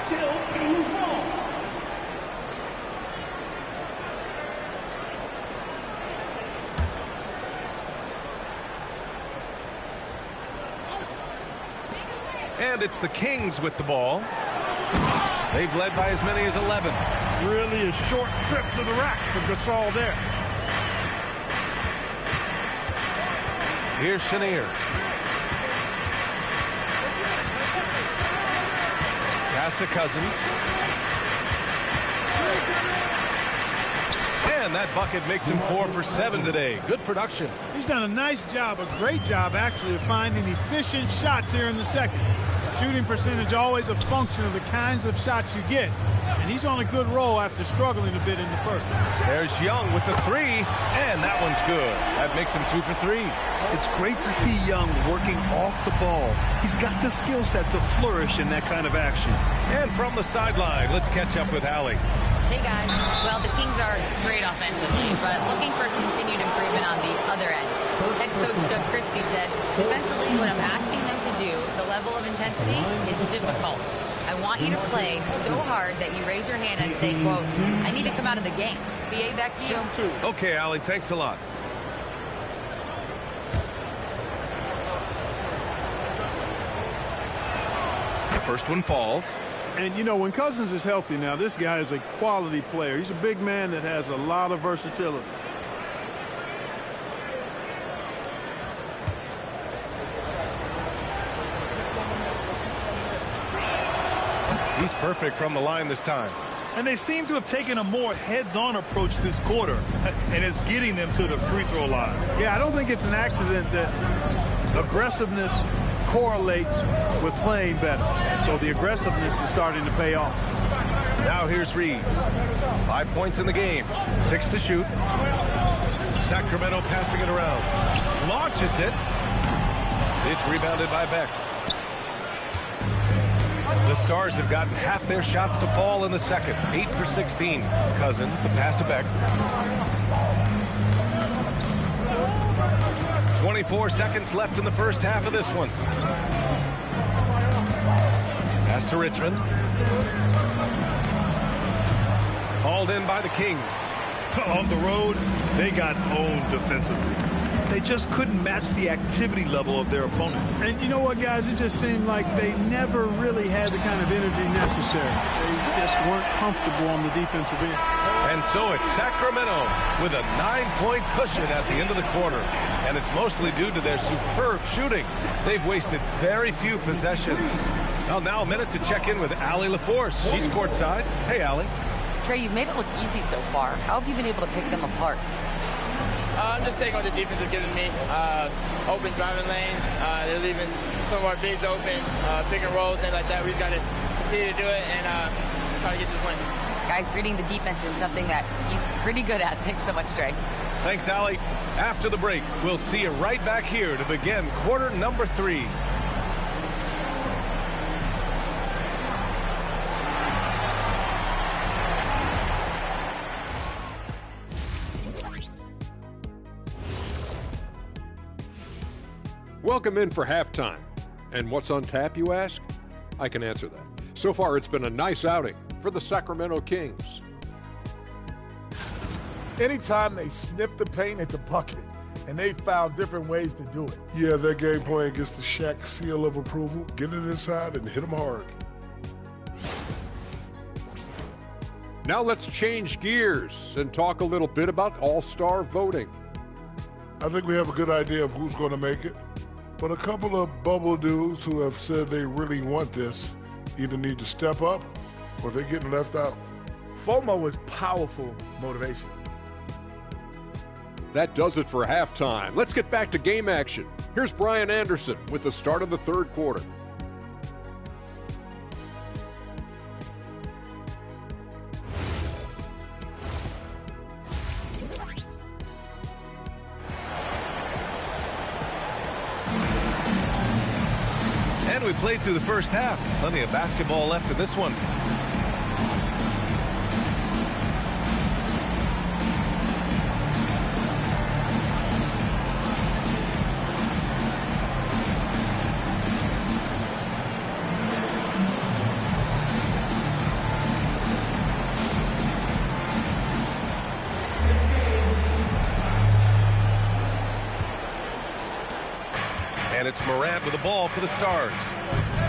Still Kings ball. And it's the Kings with the ball. They've led by as many as 11. Really a short trip to the rack for Gasol there. Here's Chenier. Pass to Cousins. And that bucket makes him 4 for 7 today. Good production. He's done a nice job, a great job actually, of finding efficient shots here in the second. Shooting percentage always a function of the kinds of shots you get. And he's on a good roll after struggling a bit in the first. There's Young with the 3, and that one's good. That makes him 2 for 3. It's great to see Young working off the ball. He's got the skill set to flourish in that kind of action. And from the sideline, let's catch up with Allie. Hey, guys. Well, the Kings are great offensively, but looking for continued improvement on the other end. Head coach Doug Christie said, defensively, what I'm asking them to do, the level of intensity is difficult. I want you to play so hard that you raise your hand and say, quote, I need to come out of the game. BA, back to you. Okay, Allie, thanks a lot. The first one falls. And, you know, when Cousins is healthy now, this guy is a quality player. He's a big man that has a lot of versatility. He's perfect from the line this time. And they seem to have taken a more heads-on approach this quarter, and it's getting them to the free throw line. Yeah, I don't think it's an accident that aggressiveness correlates with playing better. So the aggressiveness is starting to pay off. Now here's Reeves. 5 points in the game. 6 to shoot. Sacramento passing it around. Launches it. It's rebounded by Beck. The Stars have gotten half their shots to fall in the second. 8 for 16. Cousins, the pass to Beck. 24 seconds left in the first half of this one. Pass to Richmond. Hauled in by the Kings. On the road, they got owned defensively. they just couldn't match the activity level of their opponent. And you know what, guys? It just seemed like they never really had the kind of energy necessary. They just weren't comfortable on the defensive end. And so it's Sacramento with a 9-point cushion at the end of the quarter. And it's mostly due to their superb shooting. They've wasted very few possessions. Well, now a minute to check in with Allie LaForce. She's courtside. Hey, Allie. Trey, you've made it look easy so far. How have you been able to pick them apart? I'm just taking what the defense is giving me. Open driving lanes. They're leaving some of our bigs open, pick and rolls, things like that. We just got to continue to do it and try to get to the point. Guys, reading the defense is something that he's pretty good at. Thanks so much, Trey. Thanks, Allie. After the break, we'll see you right back here to begin quarter number 3. Welcome in for halftime. And what's on tap, you ask? I can answer that. So far, it's been a nice outing for the Sacramento Kings. Anytime they sniff the paint, it's a bucket. And they found different ways to do it. Yeah, their game plan gets the Shaq seal of approval. Get it inside and hit them hard. Now let's change gears and talk a little bit about all-star voting. I think we have a good idea of who's going to make it. But a couple of bubble dudes who have said they really want this either need to step up or they're getting left out. FOMO is powerful motivation. That does it for halftime. Let's get back to game action. Here's Brian Anderson with the start of the third quarter. And we played through the first half. Plenty of basketball left in this one. And it's Morant with the ball for the Stars.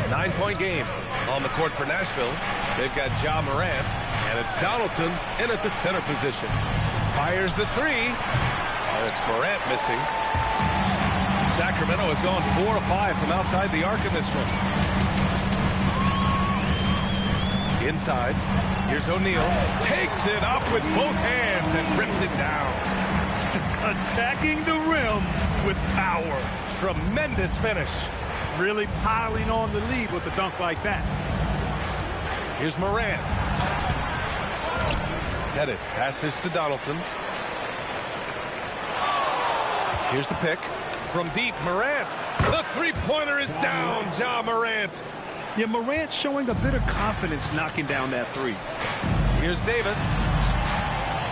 9-point game on the court for Nashville. They've got Ja Morant, and it's Donaldson in at the center position. Fires the three, and it's Morant missing. Sacramento has gone 4 of 5 from outside the arc in this one. Inside, here's O'Neal. Takes it up with both hands and rips it down. Attacking the rim with power. Tremendous finish. Really piling on the lead with a dunk like that. Here's Morant. Headed. Passes to Donaldson. Here's the pick. From deep, Morant. The three-pointer is down. Ja Morant. Yeah, Morant showing a bit of confidence knocking down that three. Here's Davis.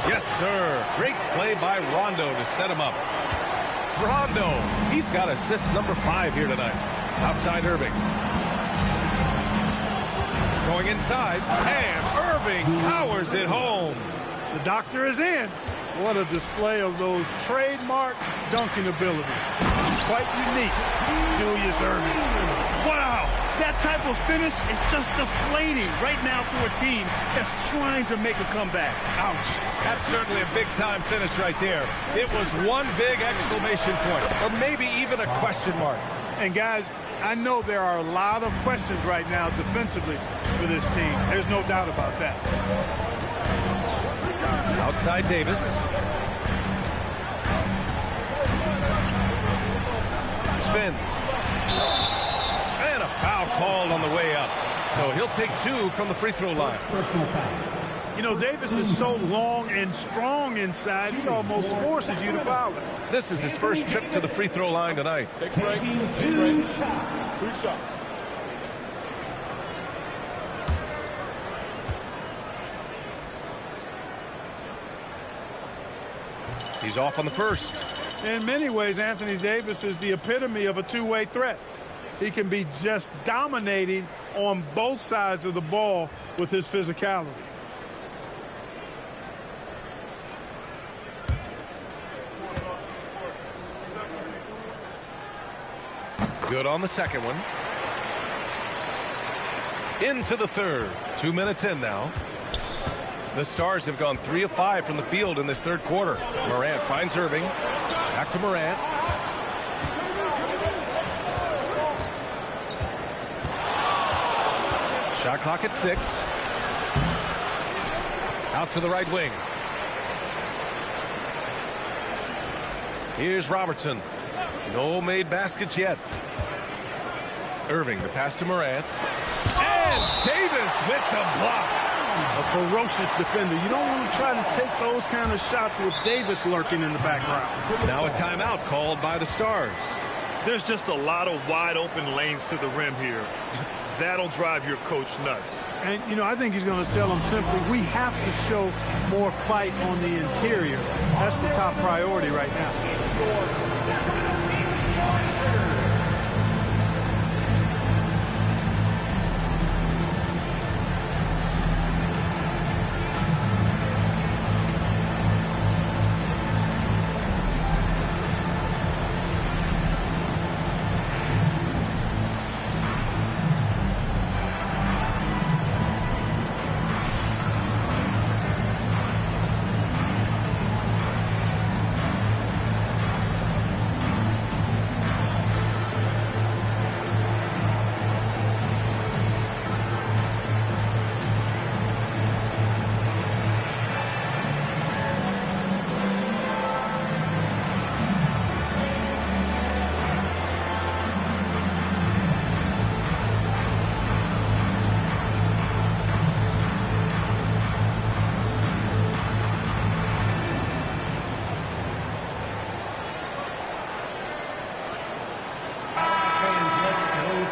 Yes, sir. Great play by Rondo to set him up. Rondo. He's got assist number 5 here tonight. Outside Irving. Going inside. And Irving powers it home. The doctor is in. What a display of those trademark dunking abilities. Quite unique. Julius Irving. Wow. That type of finish is just deflating right now for a team that's trying to make a comeback. Ouch. That's certainly a big-time finish right there. It was one big exclamation point, or maybe even a question mark. And, guys, I know there are a lot of questions right now defensively for this team. There's no doubt about that. Outside Davis. Spins. And a foul called on the way up. So he'll take 2 from the free throw line. You know, Davis is so long and strong inside, he almost forces you to foul him. This is his first trip to the free throw line tonight. Take a break. Take a break. 2 shots. He's off on the first. In many ways, Anthony Davis is the epitome of a two-way threat. He can be just dominating on both sides of the ball with his physicality. Good on the second one. Into the third. 2 minutes in now. The Stars have gone 3 of 5 from the field in this third quarter. Morant finds Irving. Back to Morant. Shot clock at 6. Out to the right wing. Here's Robertson. No made baskets yet. Irving, the pass to Morant. And Davis with the block. A ferocious defender. You don't want to try to take those kind of shots with Davis lurking in the background. Now a timeout called by the Stars. There's just a lot of wide open lanes to the rim here. That'll drive your coach nuts. And, you know, I think he's going to tell them simply, we have to show more fight on the interior. That's the top priority right now.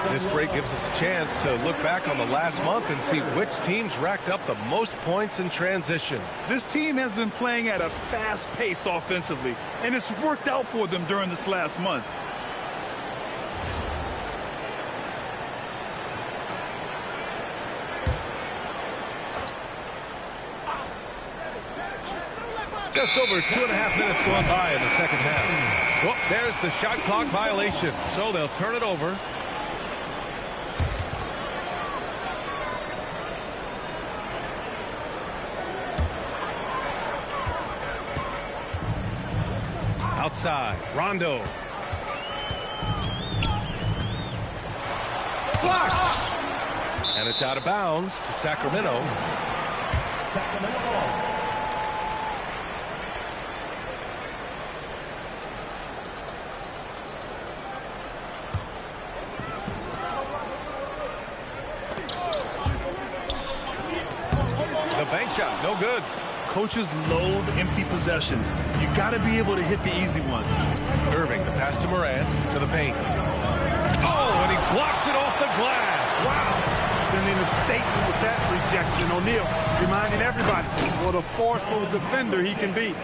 This break gives us a chance to look back on the last month and see which teams racked up the most points in transition. This team has been playing at a fast pace offensively, and it's worked out for them during this last month. Just over 2.5 minutes going by in the second half. Well, there's the shot clock violation, so they'll turn it over. Outside, Rondo. Blocked! And it's out of bounds to Sacramento. The bank shot, no good. Coaches loathe empty possessions. You got to be able to hit the easy ones. Irving, the pass to Morant, to the paint. Oh, and he blocks it off the glass. Wow. Sending a statement with that rejection. O'Neal reminding everybody what a forceful defender he can be.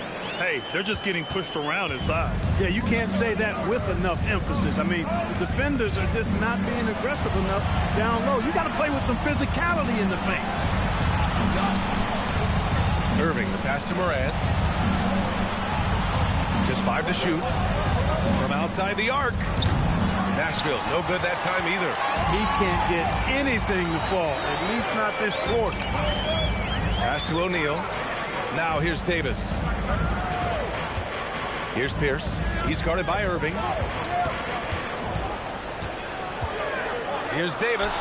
Hey, they're just getting pushed around inside. Yeah, you can't say that with enough emphasis. I mean, the defenders are just not being aggressive enough down low. You got to play with some physicality in the paint. Irving, the pass to Morant. Just 5 to shoot. From outside the arc. Nashville, no good that time either. He can't get anything to fall, at least not this quarter. Pass to O'Neal. Now here's Davis. Here's Pierce. He's guarded by Irving. Here's Davis.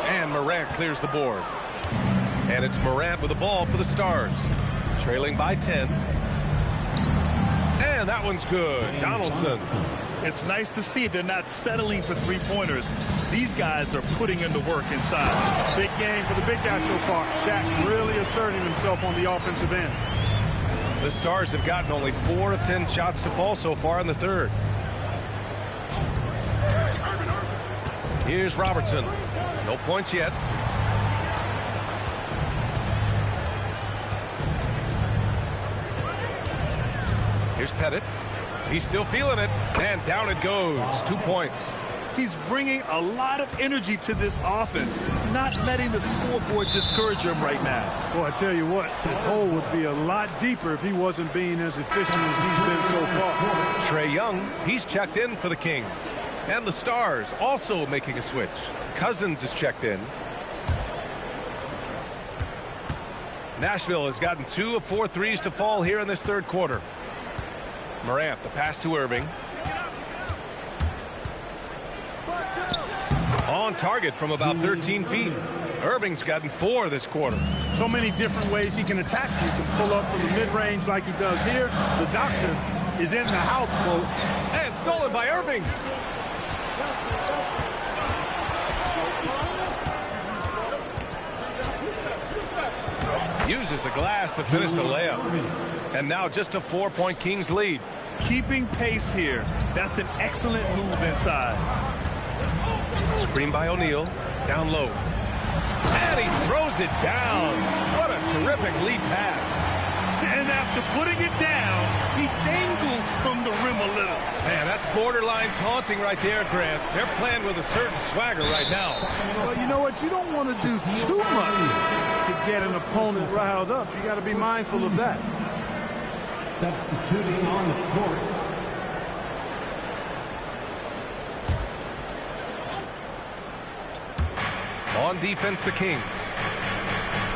And Morant clears the board. And it's Morant with the ball for the Stars. Trailing by 10. And that one's good. Donaldson. It's nice to see they're not settling for three-pointers. These guys are putting in the work inside. Big game for the big guy so far. Shaq really asserting himself on the offensive end. The Stars have gotten only 4 of 10 shots to fall so far in the third. Here's Robertson. No points yet. Here's Pettit. He's still feeling it. And down it goes. 2 points. He's bringing a lot of energy to this offense, not letting the scoreboard discourage him right now. Well, I tell you what, the hole would be a lot deeper if he wasn't being as efficient as he's been so far. Trae Young, he's checked in for the Kings. And the Stars also making a switch. Cousins is checked in. Nashville has gotten 2 of 4 threes to fall here in this third quarter. Morant, the pass to Irving. On target from about 13 feet. Irving's gotten 4 this quarter. So many different ways he can attack. You can pull up from the mid-range like he does here. The doctor is in the house, folks. And stolen by Irving. Uses the glass to finish the layup. And now just a 4-point Kings lead. Keeping pace here. That's an excellent move inside. Screen by O'Neal. Down low. And he throws it down. What a terrific lead pass. And after putting it down, he dangles from the rim a little. Man, that's borderline taunting right there, Grant. They're playing with a certain swagger right now. Well, you know what? You don't want to do too much to get an opponent riled up. You got to be mindful of that. Substituting on the court. On defense, the Kings.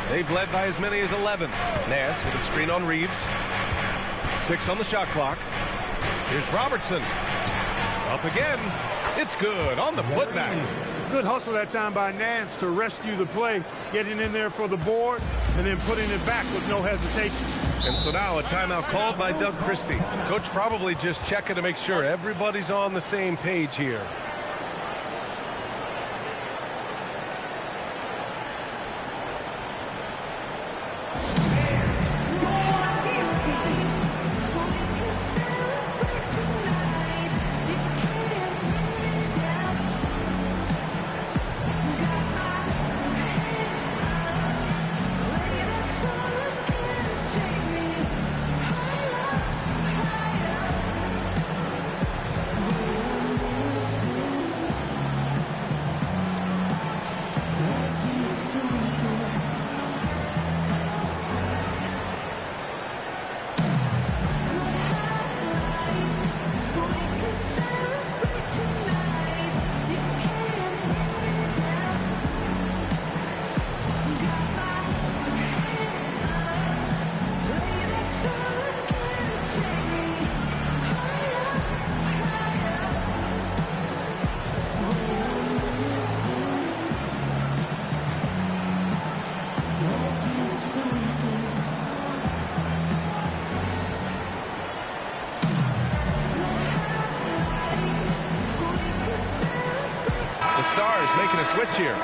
They've led by as many as 11. Nance with a screen on Reeves. 6 on the shot clock. Here's Robertson. Up again. It's good on the putback. Good hustle that time by Nance to rescue the play, getting in there for the board, and then putting it back with no hesitation. And so now a timeout called by Doug Christie. Coach probably just checking to make sure everybody's on the same page here. Stars making a switch here.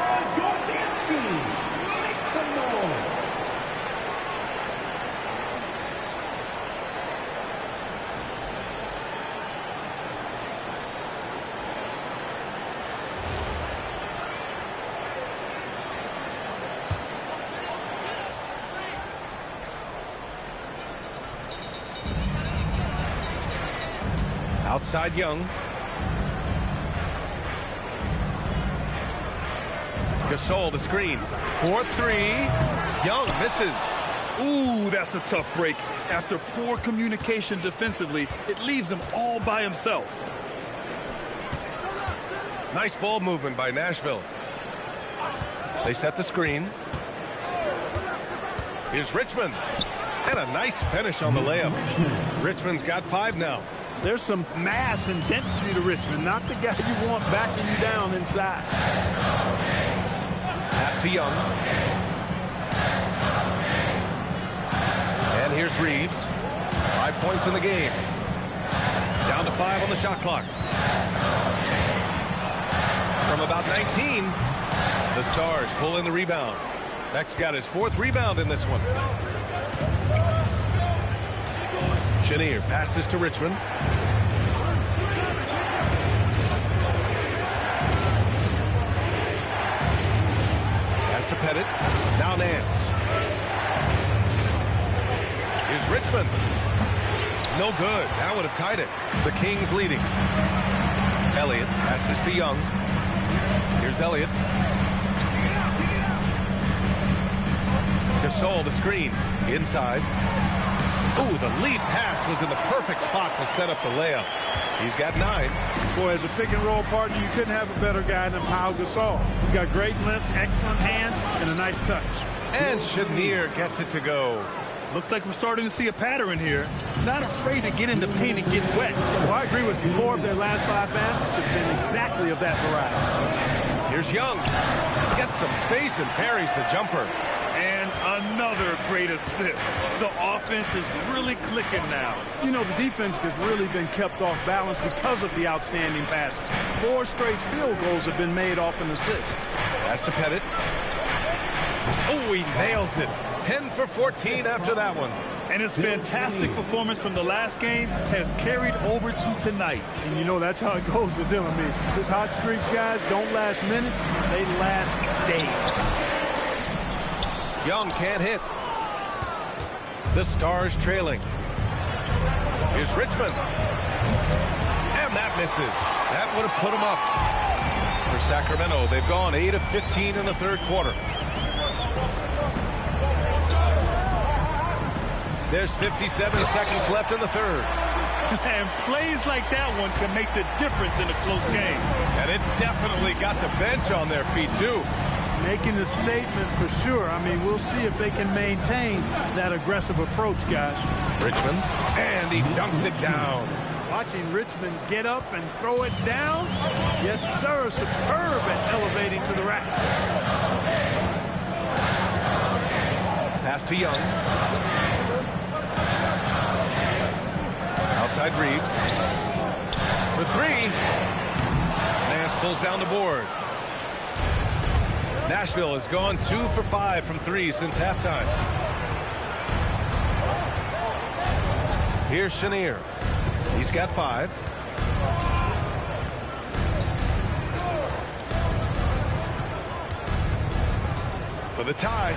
Outside Young. Gasol the screen. 4-3. Young misses. Ooh, that's a tough break. After poor communication defensively, it leaves him all by himself. Nice ball movement by Nashville. They set the screen. Here's Richmond. And a nice finish on the layup. Richmond's got 5 now. There's some mass and density to Richmond, not the guy you want backing you down inside. Pass to Young. And here's Reeves. 5 points in the game. Down to 5 on the shot clock. From about 19, the Stars pull in the rebound. Beck's got his 4th rebound in this one. Chenier passes to Richmond. Pass to Pettit. Now Nance. Here's Richmond. No good. That would have tied it. The Kings leading. Elliott passes to Young. Here's Elliott. Gasol the screen. Inside. Ooh, the lead pass was in the perfect spot to set up the layup. He's got 9. Boy, as a pick-and-roll partner, you couldn't have a better guy than Pau Gasol. He's got great length, excellent hands, and a nice touch. And Chenier gets it to go. Looks like we're starting to see a pattern here. Not afraid to get in the paint and get wet. Well, I agree with you. 4 of their last 5 baskets have been exactly of that variety. Here's Young. Gets some space and parries the jumper. And another great assist. The offense is really clicking now. You know, the defense has really been kept off balance because of the outstanding passes. 4 straight field goals have been made off an assist. Pass to Pettit. Oh, he nails it. 10 for 14 after that one. And his fantastic performance from the last game has carried over to tonight. And you know, that's how it goes with him. I mean, his hot streaks, guys, don't last minutes. They last days. Young can't hit. The Stars trailing. Here's Richmond. And that misses. That would have put them up. For Sacramento, they've gone 8 of 15 in the third quarter. There's 57 seconds left in the third. And plays like that one can make the difference in a close game. And it definitely got the bench on their feet, too. Making a statement for sure. I mean, we'll see if they can maintain that aggressive approach, guys. Richmond, and he dunks it down. Watching Richmond get up and throw it down. Yes, sir. Superb at elevating to the rack. Pass to Young. Outside Reeves. For 3. Nance pulls down the board. Nashville has gone 2 for 5 from 3 since halftime. Here's Chenier. He's got 5. For the tie.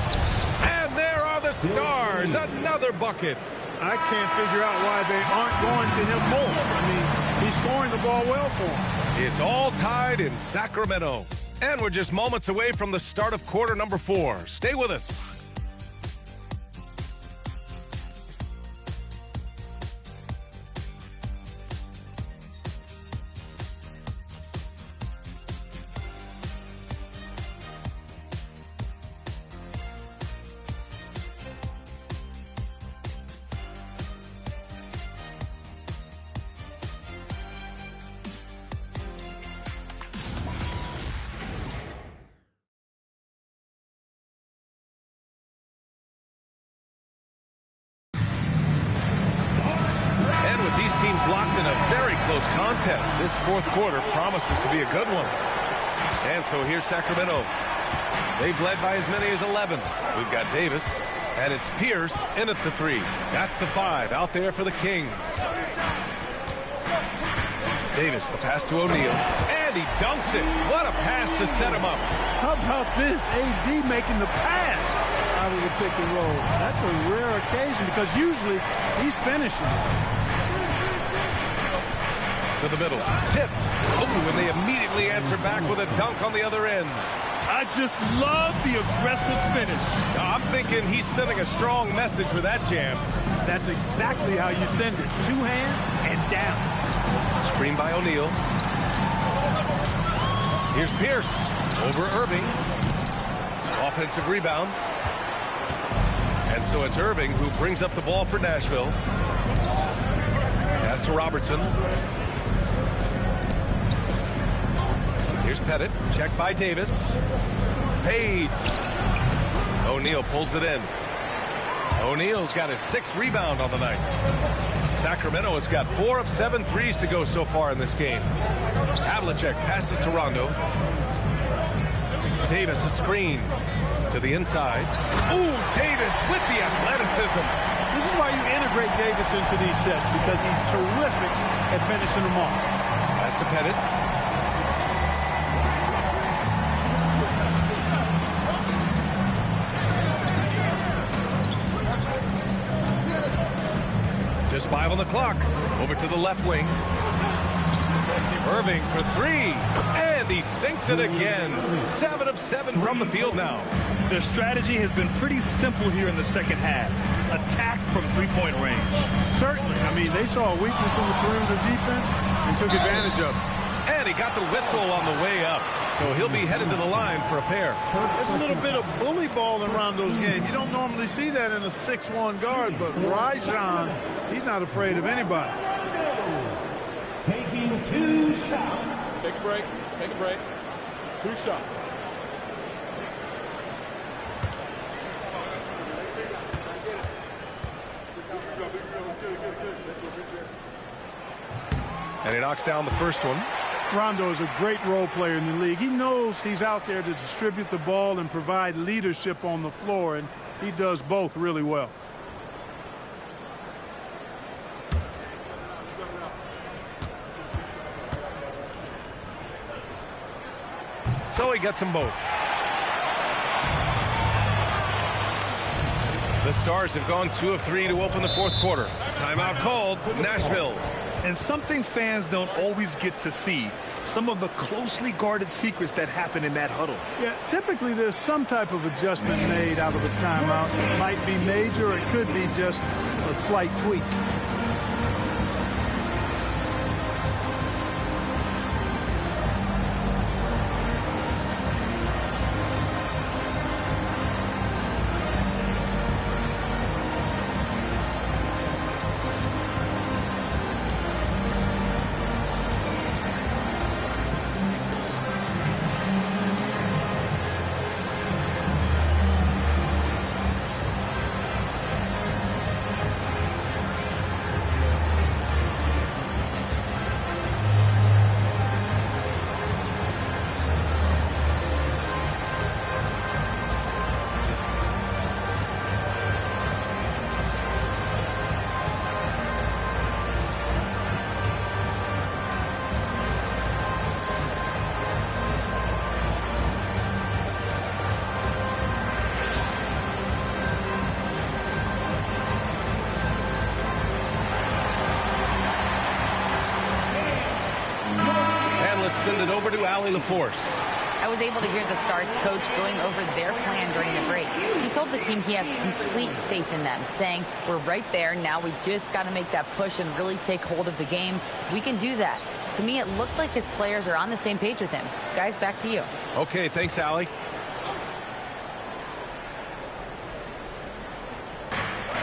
And there are the Stars. Another bucket. I can't figure out why they aren't going to him more. I mean, he's scoring the ball well for him. It's all tied in Sacramento. And we're just moments away from the start of quarter number 4. Stay with us. Locked in a very close contest. This fourth quarter promises to be a good one. And so here's Sacramento. They've led by as many as 11. We've got Davis, and it's Pierce in at the 3. That's the 5 out there for the Kings. Davis, the pass to O'Neal, and he dunks it. What a pass to set him up. How about this? AD making the pass out of the pick and roll. That's a rare occasion because usually he's finishing. To the middle, tipped. Oh, and they immediately answer back with a dunk on the other end. I just love the aggressive finish. I'm thinking he's sending a strong message with that jam. That's exactly how you send it. 2 hands and down. Screen by O'Neal. Here's Pierce over Irving. Offensive rebound. And so it's Irving who brings up the ball for Nashville. Pass to Robertson. Here's Pettit, checked by Davis. Fades. O'Neal pulls it in. O'Neal's got his 6th rebound on the night. Sacramento has got 4 of 7 threes to go so far in this game. Havlicek passes to Rondo. Davis a screen to the inside. Ooh, Davis with the athleticism. This is why you integrate Davis into these sets, because he's terrific at finishing them off. Pass to Pettit. Just 5 on the clock. Over to the left wing. Irving for 3. And he sinks it again. 7 of 7 from the field now. Their strategy has been pretty simple here in the second half. Attack from 3-point range. Certainly. I mean, they saw a weakness in the perimeter defense and took advantage of it. And he got the whistle on the way up. So he'll be headed to the line for a pair. There's a little bit of bully ball in Rondo's game. You don't normally see that in a 6'1 guard, but Rajon, he's not afraid of anybody. Taking 2 shots. Take a break. Take a break. 2 shots. And he knocks down the first one. Rondo is a great role player in the league. He knows he's out there to distribute the ball and provide leadership on the floor, and he does both really well. So he gets them both. The Stars have gone 2 of 3 to open the fourth quarter. Timeout called, Nashville. And something fans don't always get to see, some of the closely guarded secrets that happen in that huddle. Yeah, typically there's some type of adjustment made out of a timeout. It might be major, it could be just a slight tweak. Send it over to Allie LaForce. I was able to hear the Stars coach going over their plan during the break. He told the team he has complete faith in them, saying, we're right there. Now we just got to make that push and really take hold of the game. We can do that. To me, it looked like his players are on the same page with him. Guys, back to you. Okay, thanks, Allie.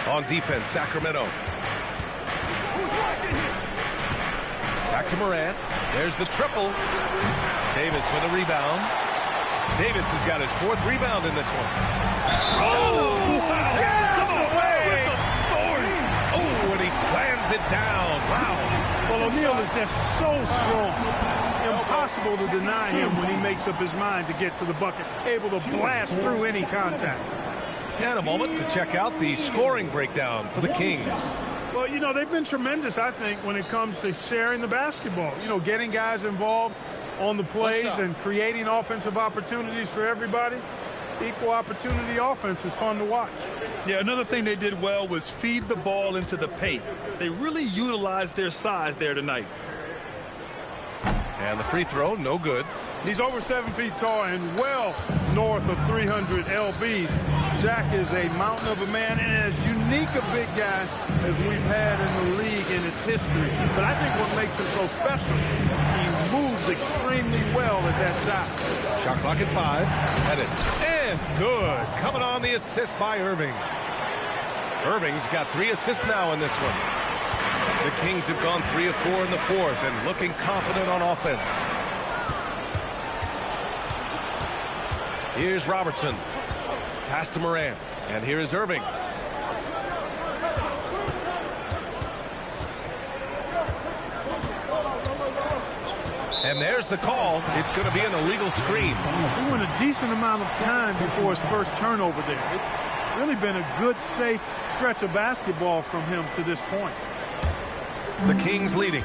On defense, Sacramento. Back to Morant. There's the triple. Davis with a rebound. Davis has got his 4th rebound in this one. Oh! Come away! Oh, and he slams it down. Wow. Well, O'Neal is just so strong. Impossible to deny him when he makes up his mind to get to the bucket. Able to blast through any contact. And a moment to check out the scoring breakdown for the Kings. Well, you know, they've been tremendous, I think, when it comes to sharing the basketball. You know, getting guys involved on the plays and creating offensive opportunities for everybody. Equal opportunity offense is fun to watch. Yeah, another thing they did well was feed the ball into the paint. They really utilized their size there tonight. And the free throw, no good. He's over 7 feet tall and well north of 300 lbs. Jack is a mountain of a man and as unique a big guy as we've had in the league in its history. But I think what makes him so special, he moves extremely well at that size. Shot clock at 5. Headed. And good. Coming on the assist by Irving. Irving's got 3 assists now in this one. The Kings have gone 3 of 4 in the fourth and looking confident on offense. Here's Robertson. Pass to Morant. And here is Irving. And there's the call. It's going to be an illegal screen. He went a decent amount of time before his first turnover there. It's really been a good, safe stretch of basketball from him to this point. The Kings leading.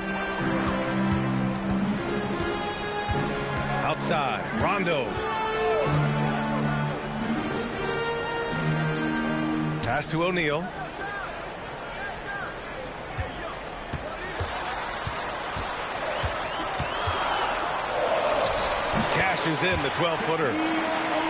Outside, Rondo. Pass to O'Neal. Cashes in the 12-footer.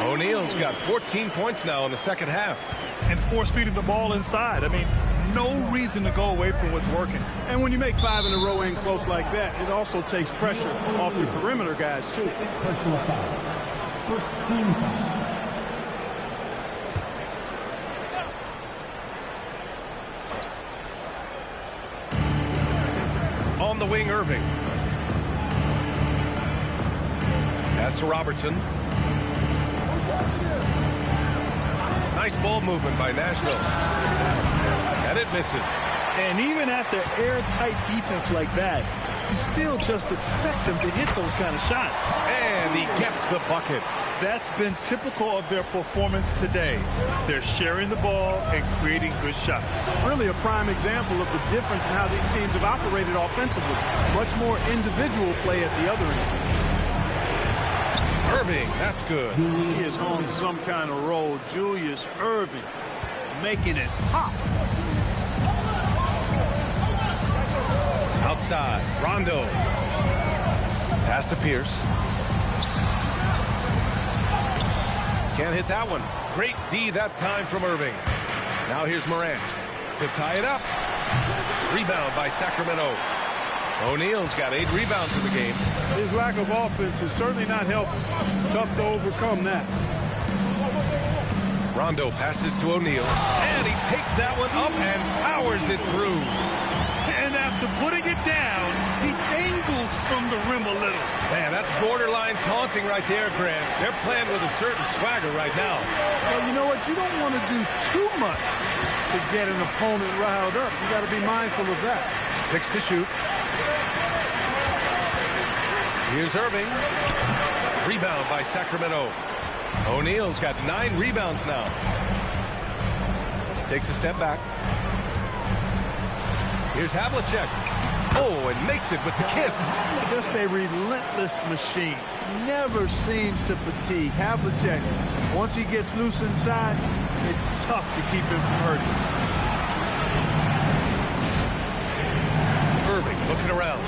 O'Neal's got 14 points now in the second half. And force-feeding the ball inside. I mean, no reason to go away from what's working. And when you make 5 in a row in close like that, it also takes pressure off your perimeter guys, too. Personal foul. First team foul. On the wing, Irving. Pass to Robertson. Nice ball movement by Nashville. And it misses. And even after airtight defense like that, you still just expect him to hit those kind of shots. And he gets the bucket. That's been typical of their performance today. They're sharing the ball and creating good shots. Really a prime example of the difference in how these teams have operated offensively. Much more individual play at the other end. Irving, that's good. He is on some kind of roll. Julius Irving making it pop. Outside, Rondo. Pass to Pierce. Can't hit that one. Great D that time from Irving. Now here's Morant to tie it up. Rebound by Sacramento. O'Neal's got 8 rebounds in the game. His lack of offense is certainly not helping. Tough to overcome that. Rondo passes to O'Neal, and he takes that one up and powers it through. And after putting it down, he angles from the rim a little. Man, that's borderline taunting right there, Grant. They're playing with a certain swagger right now. Well, you know what? You don't want to do too much to get an opponent riled up. You got to be mindful of that. 6 to shoot. Here's Irving. Rebound by Sacramento. O'Neal's got 9 rebounds now. Takes a step back. Here's Havlicek. Oh, and makes it with the kiss. Just a relentless machine. Never seems to fatigue. Havlicek, once he gets loose inside, it's tough to keep him from hurting. Irving looking around.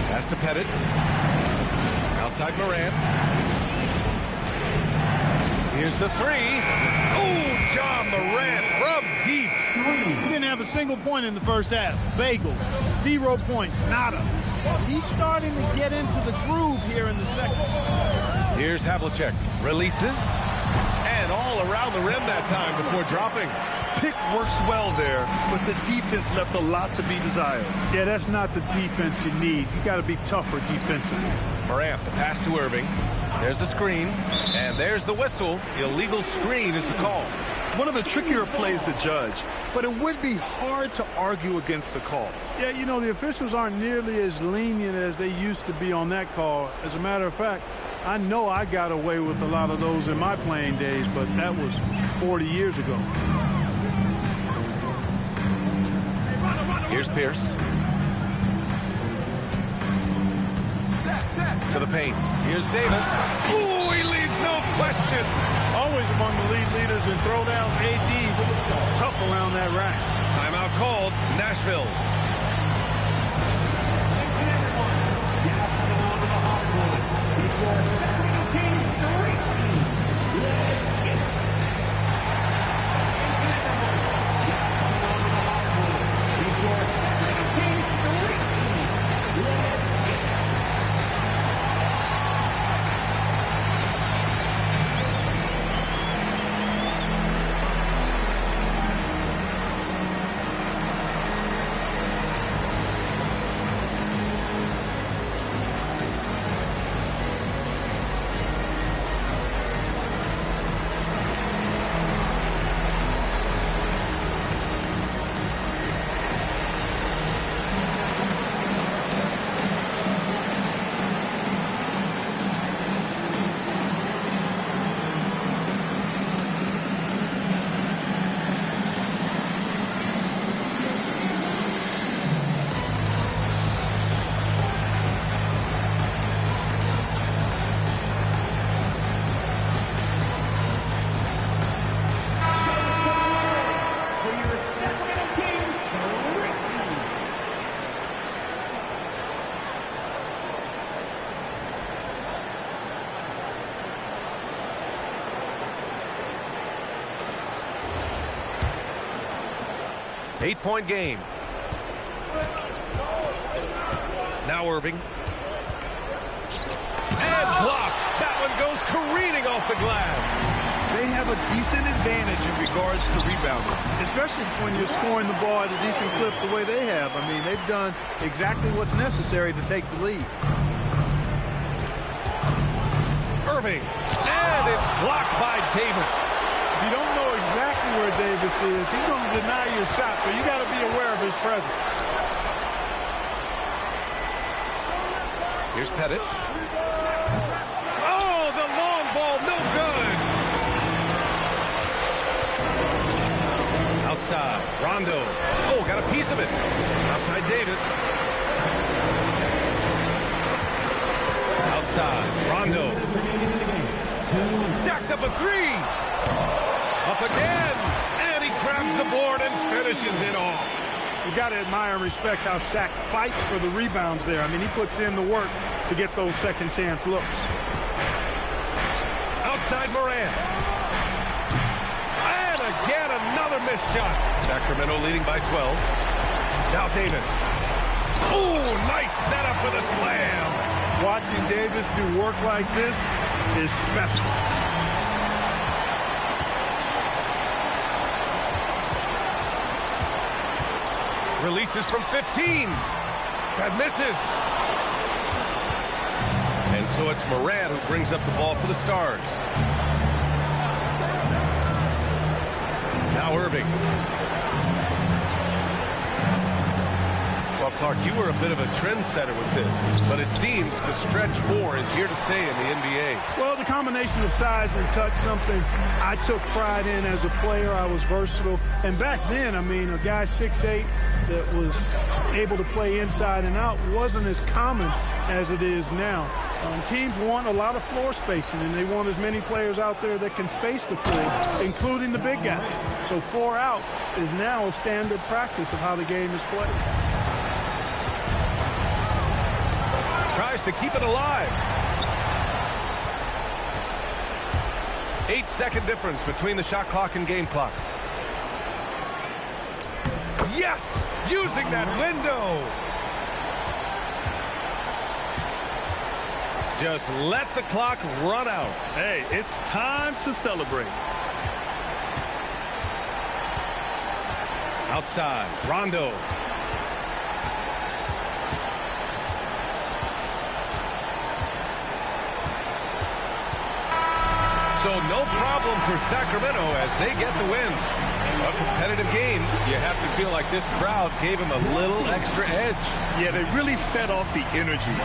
Pass to Pettit. Outside Morant. Here's the 3. Oh, John Morant from deep. He didn't have a single point in the first half. Bagel, 0 points, nada. He's starting to get into the groove here in the second. Here's Havlicek. Releases. And all around the rim that time before dropping. Pick works well there, but the defense left a lot to be desired. Yeah, that's not the defense you need. You got to be tougher defensively. Morant, the pass to Irving. There's the screen, and there's the whistle. Illegal screen is the call. One of the trickier plays to judge, but it would be hard to argue against the call. Yeah, you know, the officials aren't nearly as lenient as they used to be on that call. As a matter of fact, I know I got away with a lot of those in my playing days, but that was 40 years ago. Here's Pierce. To the paint. Here's Davis. Ooh, he leaves no question. Always among the lead leaders in throwdowns. AD's tough around that rack. Timeout called. Nashville. 8-point game. Now Irving. And blocked. That one goes careening off the glass. They have a decent advantage in regards to rebounding. Especially when you're scoring the ball at a decent clip the way they have. I mean, they've done exactly what's necessary to take the lead. Irving. And it's blocked by Davis. If you don't know exactly where Davis is, he's going to deny your shot, so you got to be aware of his presence. Here's Pettit. Oh, the long ball, no good. Outside, Rondo. Oh, got a piece of it. Outside Davis. Outside, Rondo. Jacks up a three. Up again. And he grabs the board and finishes it off. You got to admire and respect how Shaq fights for the rebounds there. I mean, he puts in the work to get those second chance looks. Outside Morant. And again, another missed shot. Sacramento leading by 12. Now Davis. Oh, nice setup for the slam. Watching Davis do work like this is special. Releases from 15. That misses. And so it's Morant who brings up the ball for the Stars. Now Irving. Well, Clark, you were a bit of a trendsetter with this, but it seems the stretch 4 is here to stay in the NBA. Well, the combination of size and touch, something I took pride in as a player. I was versatile. And back then, I mean, a guy 6'8" that was able to play inside and out wasn't as common as it is now. Teams want a lot of floor spacing, and they want as many players out there that can space the floor, including the big guys. So 4 out is now a standard practice of how the game is played. Tries to keep it alive. 8-second difference between the shot clock and game clock. Yes! Using that window! Just let the clock run out. Hey, it's time to celebrate. Outside, Rondo. So no problem for Sacramento as they get the win. A competitive game. You have to feel like this crowd gave them a little extra edge. Yeah, they really fed off the energy.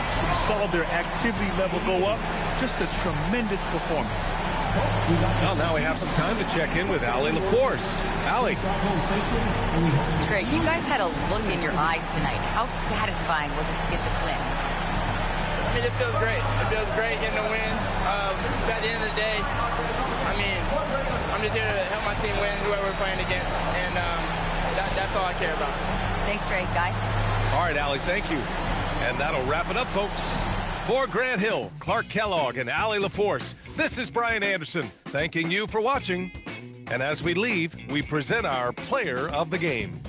Saw their activity level go up. Just a tremendous performance. Well, now we have some time to check in with Allie LaForce. Allie. Greg, you guys had a look in your eyes tonight. How satisfying was it to get this win? I mean, it feels great. It feels great getting the win. At the end of the day, I mean, I'm just here to help my team win, whoever we're playing against, and that's all I care about. Thanks, Greg, guys. All right, Allie, thank you. And that'll wrap it up, folks. For Grant Hill, Clark Kellogg, and Allie LaForce, this is Brian Anderson, thanking you for watching. And as we leave, we present our player of the game.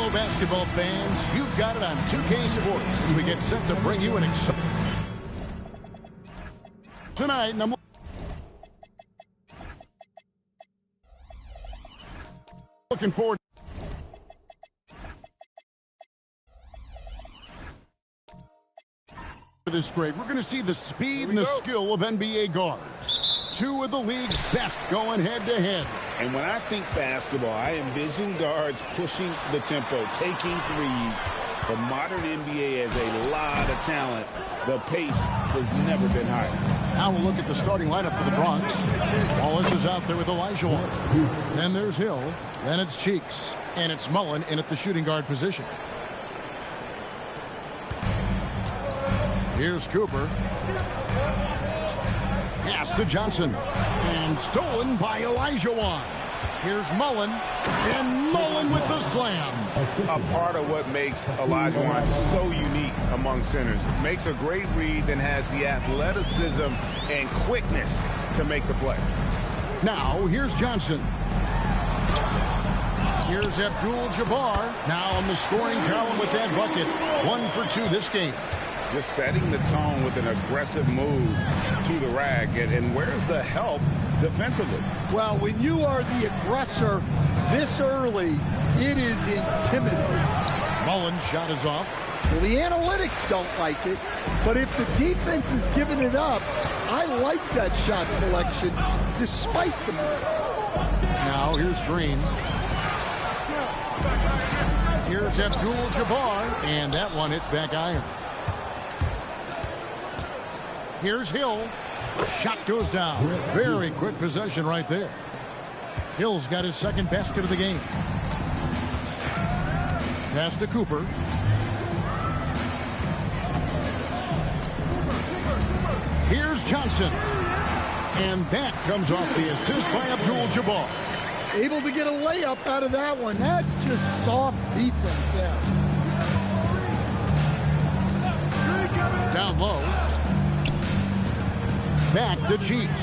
Hello, basketball fans. You've got it on 2K Sports as we get set to bring you an exciting tonight. And I'm looking forward to this grade. We're going to see the speed and the skill of NBA guards. Two of the league's best going head-to-head. And when I think basketball, I envision guards pushing the tempo, taking threes. The modern NBA has a lot of talent. The pace has never been higher. Now we'll look at the starting lineup for the Bronx. Wallace is out there with Olajuwon. Then there's Hill. Then it's Cheeks. And it's Mullen in at the shooting guard position. Here's Cooper. Pass to Johnson. And stolen by Olajuwon. Here's Mullen. And Mullen with the slam. A part of what makes Olajuwon so unique among centers. Makes a great read and has the athleticism and quickness to make the play. Now, here's Johnson. Here's Abdul-Jabbar. Now on the scoring column with that bucket. 1 for 2 this game. Just setting the tone with an aggressive move to the rack. And where's the help defensively? Well, when you are the aggressor this early, it is intimidating. Mullen's shot is off. Well, the analytics don't like it, but if the defense is giving it up, I like that shot selection despite the miss. Now here's Green. Here's Abdul-Jabbar, and that one hits back iron. Here's Hill. Shot goes down. Very quick possession right there. Hill's got his second basket of the game. Pass to Cooper. Here's Johnson. And that comes off the assist by Abdul-Jabbar. Able to get a layup out of that one. That's just soft defense there. Down low. Back to Cheeks.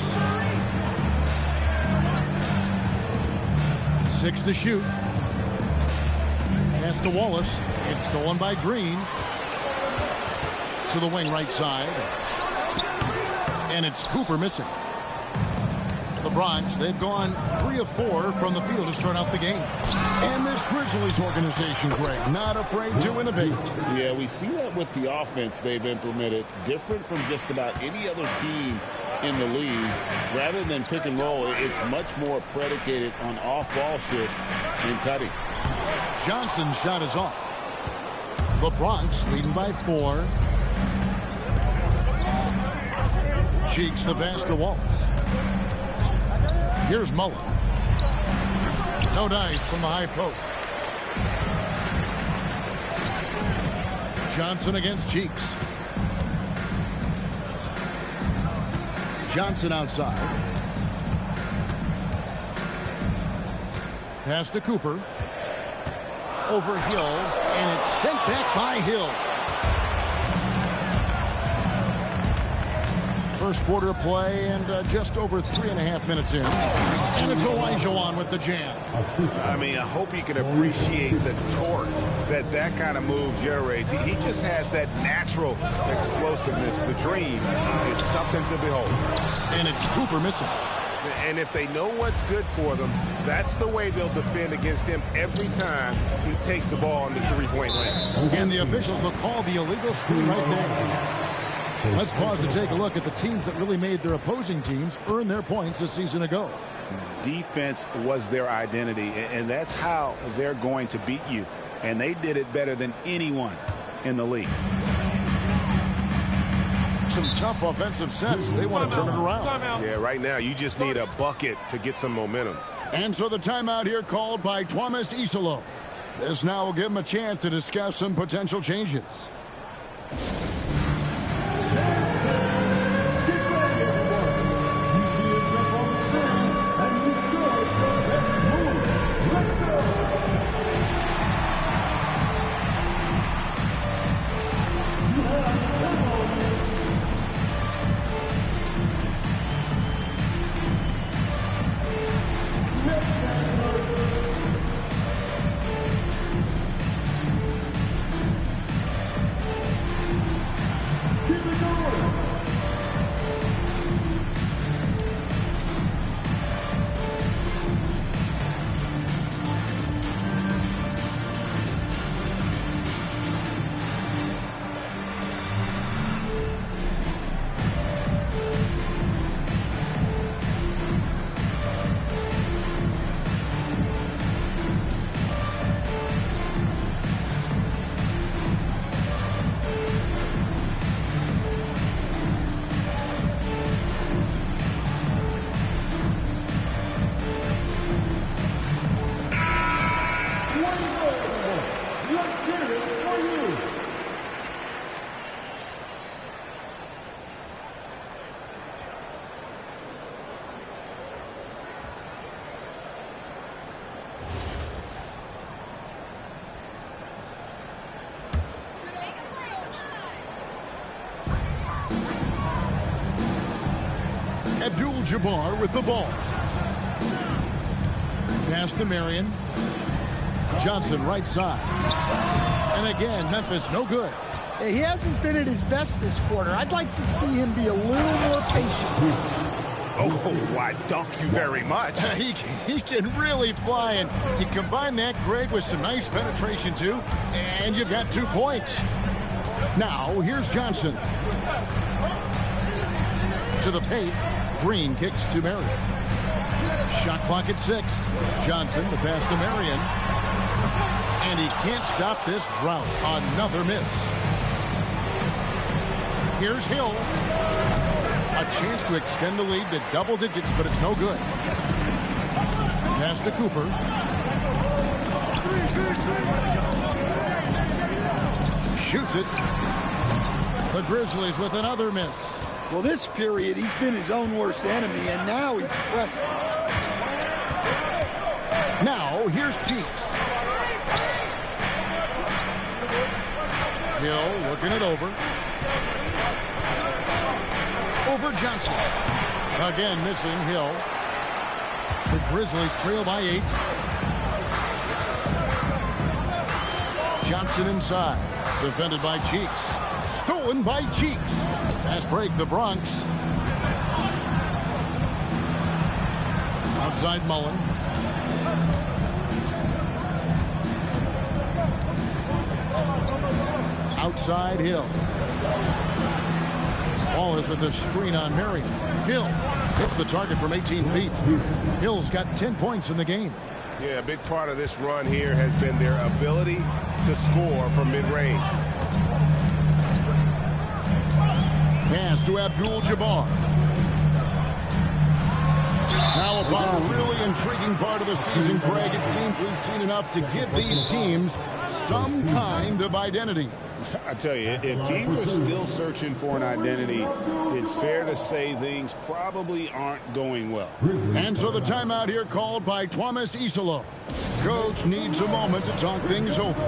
6 to shoot. Pass to Wallace. It's stolen by Green. To the wing right side. And it's Cooper missing. The Bronx, they've gone 3 of 4 from the field to start out the game. And this Grizzlies organization, Greg, not afraid to innovate. Yeah, we see that with the offense they've implemented. Different from just about any other team in the league. Rather than pick and roll, it's much more predicated on off-ball shifts and cutting. Johnson's shot is off. The Bronx leading by 4. Cheeks the pass to Wallace. Here's Mullen. No dice from the high post. Johnson against Cheeks. Johnson outside. Pass to Cooper. Over Hill, and it's sent back by Hill. First quarter of play, and just over 3.5 minutes in. And it's Olajuwon with the jam. I mean, I hope you can appreciate the torque that kind of move generates. He just has that natural explosiveness. The dream is something to behold. And it's Cooper missing. And if they know what's good for them, that's the way they'll defend against him every time he takes the ball in the three-point land. And the officials will call the illegal screen right there. Let's pause to take a look at the teams that really made their opposing teams earn their points a season ago. Defense was their identity, and that's how they're going to beat you. And they did it better than anyone in the league. Some tough offensive sets. They want to turn it around. Yeah, right now you just need a bucket to get some momentum. And so the timeout here called by Thomas Isolo. This now will give him a chance to discuss some potential changes. Abdul-Jabbar with the ball. Pass to Marion. Johnson right side. And again, Memphis no good. He hasn't been at his best this quarter. I'd like to see him be a little more patient. Oh, I dunk you very much. He can really fly, and you combine that, Greg, with some nice penetration, too, and you've got 2 points. Now, here's Johnson. To the paint. Green kicks to Marion. Shot clock at 6. Johnson, the pass to Marion. And he can't stop this drought. Another miss. Here's Hill. A chance to extend the lead to double digits, but it's no good. Pass to Cooper. Shoots it. The Grizzlies with another miss. Well, this period, he's been his own worst enemy, and now he's pressing. Now, here's Cheeks. Hill looking it over. Over Johnson. Again, missing Hill. The Grizzlies trail by 8. Johnson inside. Defended by Cheeks. Stolen by Cheeks. Pass break, the Bronx. Outside Mullen. Outside Hill. Ball is with the screen on Marion. Hill hits the target from 18 feet. Hill's got 10 points in the game. Yeah, a big part of this run here has been their ability to score from mid-range. Pass to Abdul-Jabbar. Now upon a really intriguing part of the season, Greg, it seems we've seen enough to give these teams some kind of identity. I tell you, if teams are still searching for an identity, it's fair to say things probably aren't going well. And so the timeout here called by Thomas Isolo. Coach needs a moment to talk things over.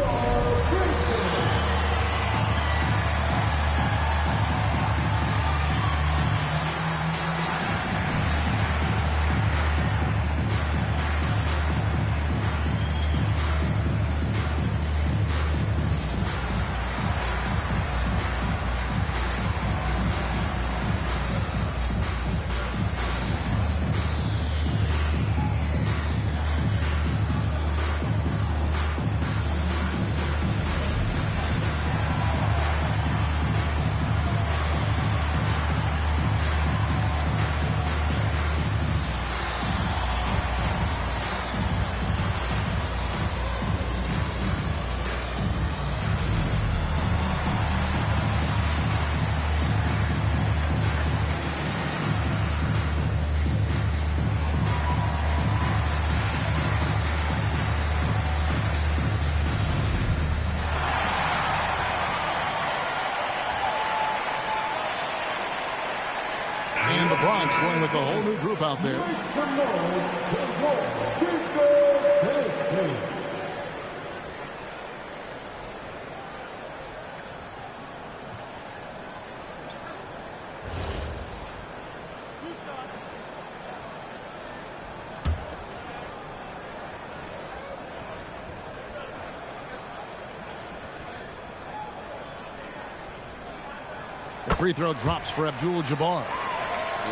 And the Bronx going with a whole new group out there. The free throw drops for Abdul-Jabbar.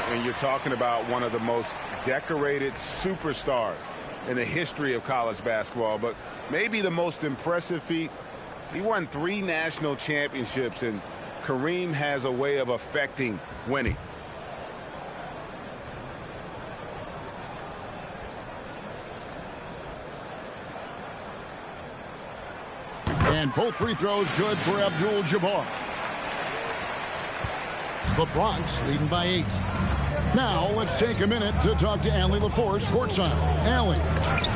And you're talking about one of the most decorated superstars in the history of college basketball, but maybe the most impressive feat. He won 3 national championships, and Kareem has a way of affecting winning. And both free throws good for Abdul-Jabbar. The Bronx leading by 8. Now let's take a minute to talk to Allie LaForce courtside. Allie.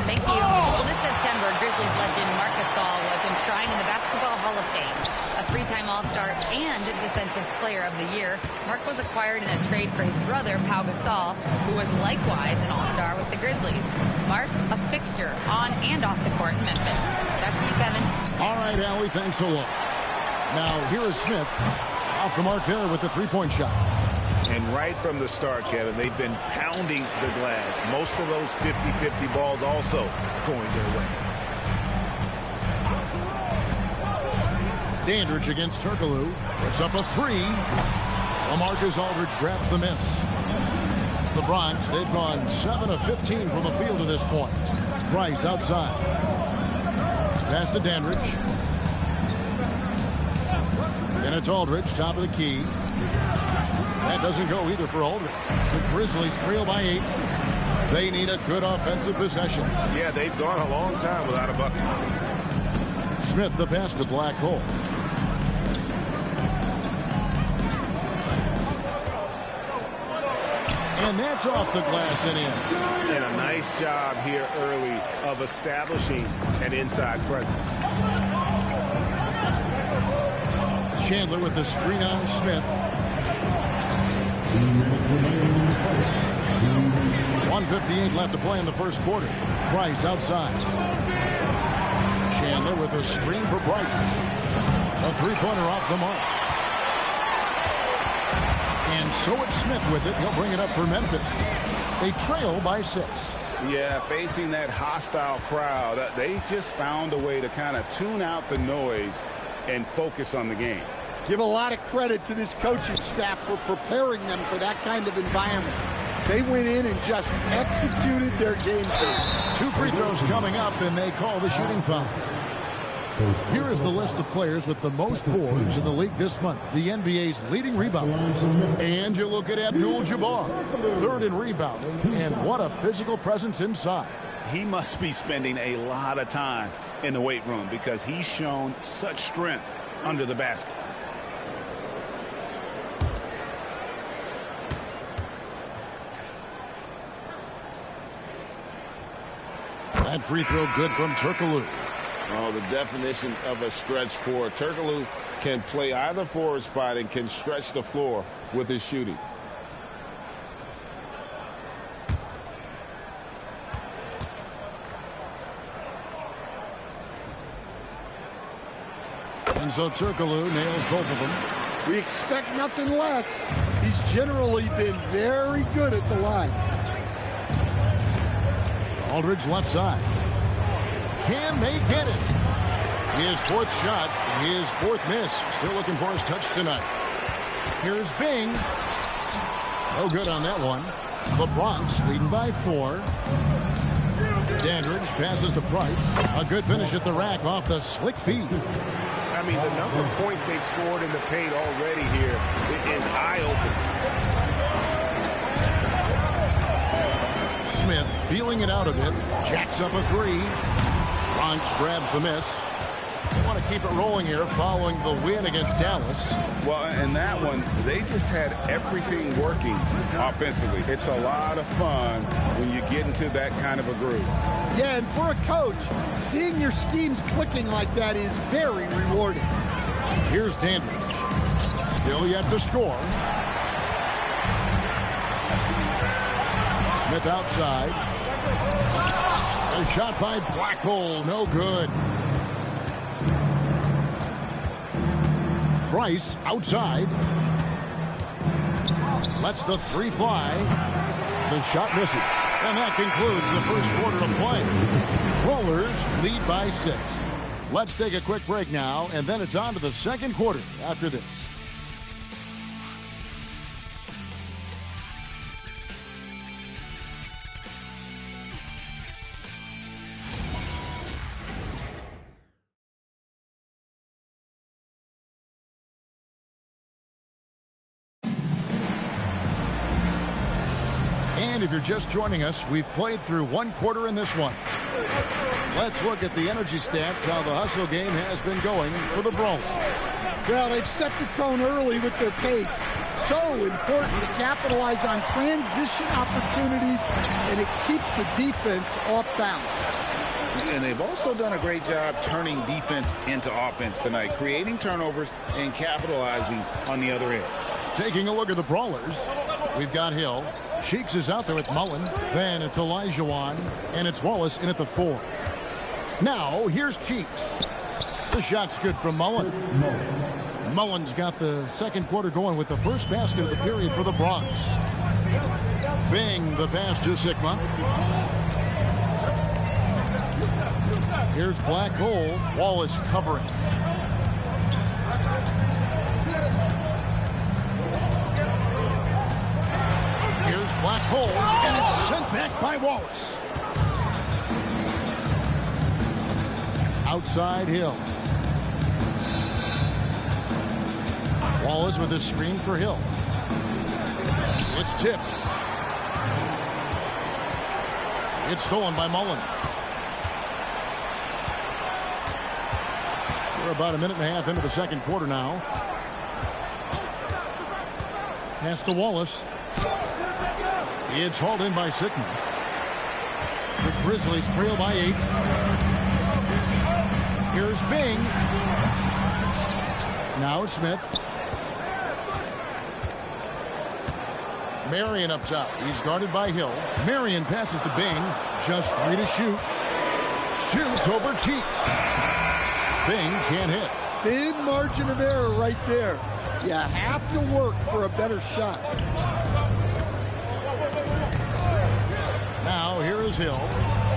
Thank you. Well, this September, Grizzlies legend Marc Gasol was enshrined in the Basketball Hall of Fame. A 3-time All-Star and Defensive Player of the Year, Marc was acquired in a trade for his brother, Pau Gasol, who was likewise an All-Star with the Grizzlies. Marc, a fixture on and off the court in Memphis. Back to you, Kevin. All right, Allie, thanks a lot. Now, here is Smith. Off the mark there with the three-point shot. And right from the start, Kevin, they've been pounding the glass. Most of those 50-50 balls also going their way. Dandridge against Turkoglu. Puts up a 3. LaMarcus Aldridge grabs the miss. The Bronx, they've gone 7 of 15 from the field to this point. Price outside. Pass to Dandridge. And it's Aldridge, top of the key. That doesn't go either for Aldridge. The Grizzlies trail by 8. They need a good offensive possession. Yeah, they've gone a long time without a bucket. Smith the pass to Black Hole. And that's off the glass and in. And a nice job here early of establishing an inside presence. Chandler with the screen on Smith. 1:58 left to play in the first quarter. Price outside. Chandler with a screen for Price. A three-pointer off the mark. And so it's Smith with it. He'll bring it up for Memphis. They trail by 6. Yeah, facing that hostile crowd, they just found a way to kind of tune out the noise and focus on the game. Give a lot of credit to this coaching staff for preparing them for that kind of environment. They went in and just executed their game plan. 2 free throws coming up, and they call the shooting foul. Here is the list of players with the most boards in the league this month. The NBA's leading rebounders. And you look at Abdul-Jabbar, 3rd in rebounding, and what a physical presence inside. He must be spending a lot of time in the weight room because he's shown such strength under the basket. That free throw good from Turkoglu. Oh, the definition of a stretch forward. Turkoglu can play either forward spot and can stretch the floor with his shooting. And so Turkoglu nails both of them. We expect nothing less. He's generally been very good at the line. Aldridge left side. Can they get it? His 4th shot, his 4th miss. Still looking for his touch tonight. Here's Bing. No good on that one. The Bronx leading by 4. Dandridge passes to Price. A good finish at the rack off the slick feed. I mean, the number of points they've scored in the paint already here is eye-opening. Smith feeling it out a bit. Jacks up a 3. Bronx grabs the miss. They want to keep it rolling here following the win against Dallas. Well, and that one, they just had everything working offensively. It's a lot of fun when you get into that kind of a groove. Yeah, and for a coach, seeing your schemes clicking like that is very rewarding. Here's Dandridge. Still yet to score. Smith outside. A shot by Black Hole. No good. Price outside. Lets the 3 fly. The shot misses. And that concludes the first quarter of play. Rollers lead by 6. Let's take a quick break now, and then it's on to the second quarter after this. And if you're just joining us, we've played through 1 quarter in this one. Let's look at the energy stats, how the hustle game has been going for the Brawlers. Well, they've set the tone early with their pace. So important to capitalize on transition opportunities, and it keeps the defense off balance. And they've also done a great job turning defense into offense tonight, creating turnovers and capitalizing on the other end. Taking a look at the Brawlers, we've got Hill. Cheeks is out there with Mullen. Then it's Olajuwon, and it's Wallace in at the 4. Now, here's Cheeks. The shot's good from Mullen. Mullins got the second quarter going with the first basket of the period for the Bronx. Bing, the pass to Sigma. Here's Black Hole. Wallace covering. Here's Black Hole, and it's sent back by Wallace. Outside Hill. Wallace with a screen for Hill. It's tipped. It's stolen by Mullen. We're about a minute and a half into the second quarter now. Pass to Wallace. It's hauled in by Sigma. The Grizzlies trail by 8. Here's Bing. Now Smith. Marion up top. He's guarded by Hill. Marion passes to Bing. Just 3 to shoot. Shoots over Cheeks. Bing can't hit. Thin margin of error right there. You have to work for a better shot. Now here is Hill.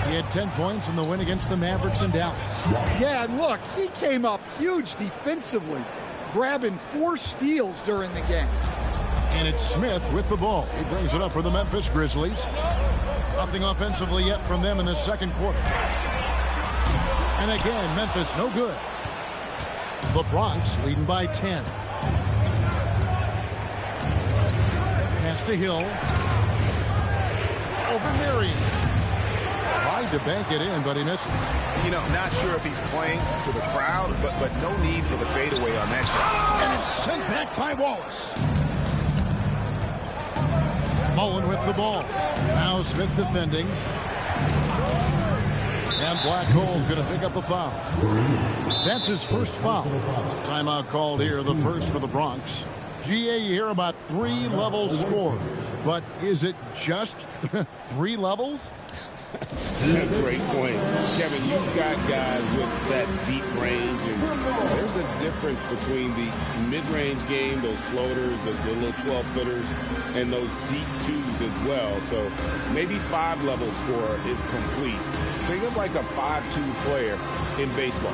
He had 10 points in the win against the Mavericks in Dallas. Yeah, and look, he came up huge defensively, grabbing 4 steals during the game. And it's Smith with the ball. He brings it up for the Memphis Grizzlies. Nothing offensively yet from them in the second quarter. And again, Memphis no good. The Bronx leading by 10. Pass to Hill. Over Marion. Tried to bank it in, but he misses. You know, not sure if he's playing to the crowd, but no need for the fadeaway on that shot. And it's sent back by Wallace. Mullen with the ball. Now Smith defending. And Black Hole's going to pick up the foul. That's his first foul. Timeout called here, the first for the Bronx. GA, you hear about 3 level scores. But is it just 3 levels? Great point. Kevin, you've got guys with that deep range, and there's a difference between the mid-range game, those floaters, the little 12-footers, and those deep 2s as well. So maybe 5-level score is complete. Think of like a 5-2 player in baseball.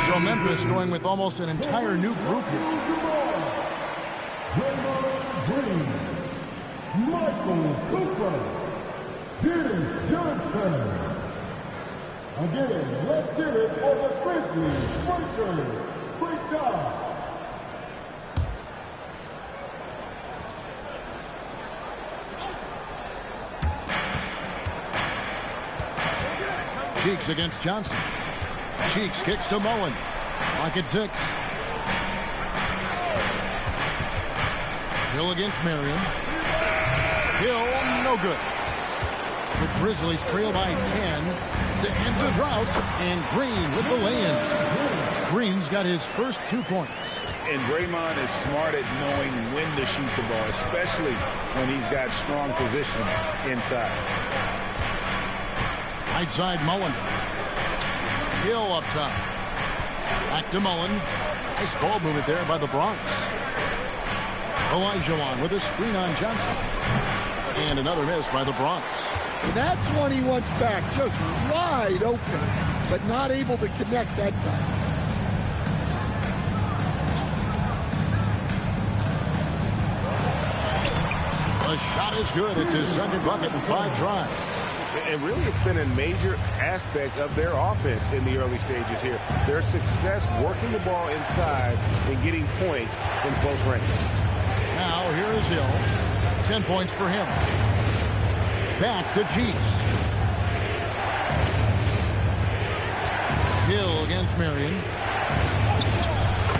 So Memphis going with almost an entire new group here. Michael Cooper, Dennis Johnson. Again, let's hear it for the Grizzlies. Strikers, great job. Cheeks against Johnson. Cheeks kicks to Mullen. Pocket 6. Hill against Marion. Hill, no good. The Grizzlies trail by 10 to end the drought, and Green with the lay-in. Green's got his first 2 points. And Draymond is smart at knowing when to shoot the ball, especially when he's got strong position inside. Right side, Mullen. Hill up top. Back to Mullen. Nice ball movement there by the Bronx. Olajuwon with a screen on Johnson. And another miss by the Bronx. And that's one he wants back, just wide open, but not able to connect that time. The shot is good. It's his second bucket in 5 tries. And really, it's been a major aspect of their offense in the early stages here. Their success working the ball inside and getting points from close range. Now, here is Hill. 10 points for him. Back to Cheeks. Hill against Marion.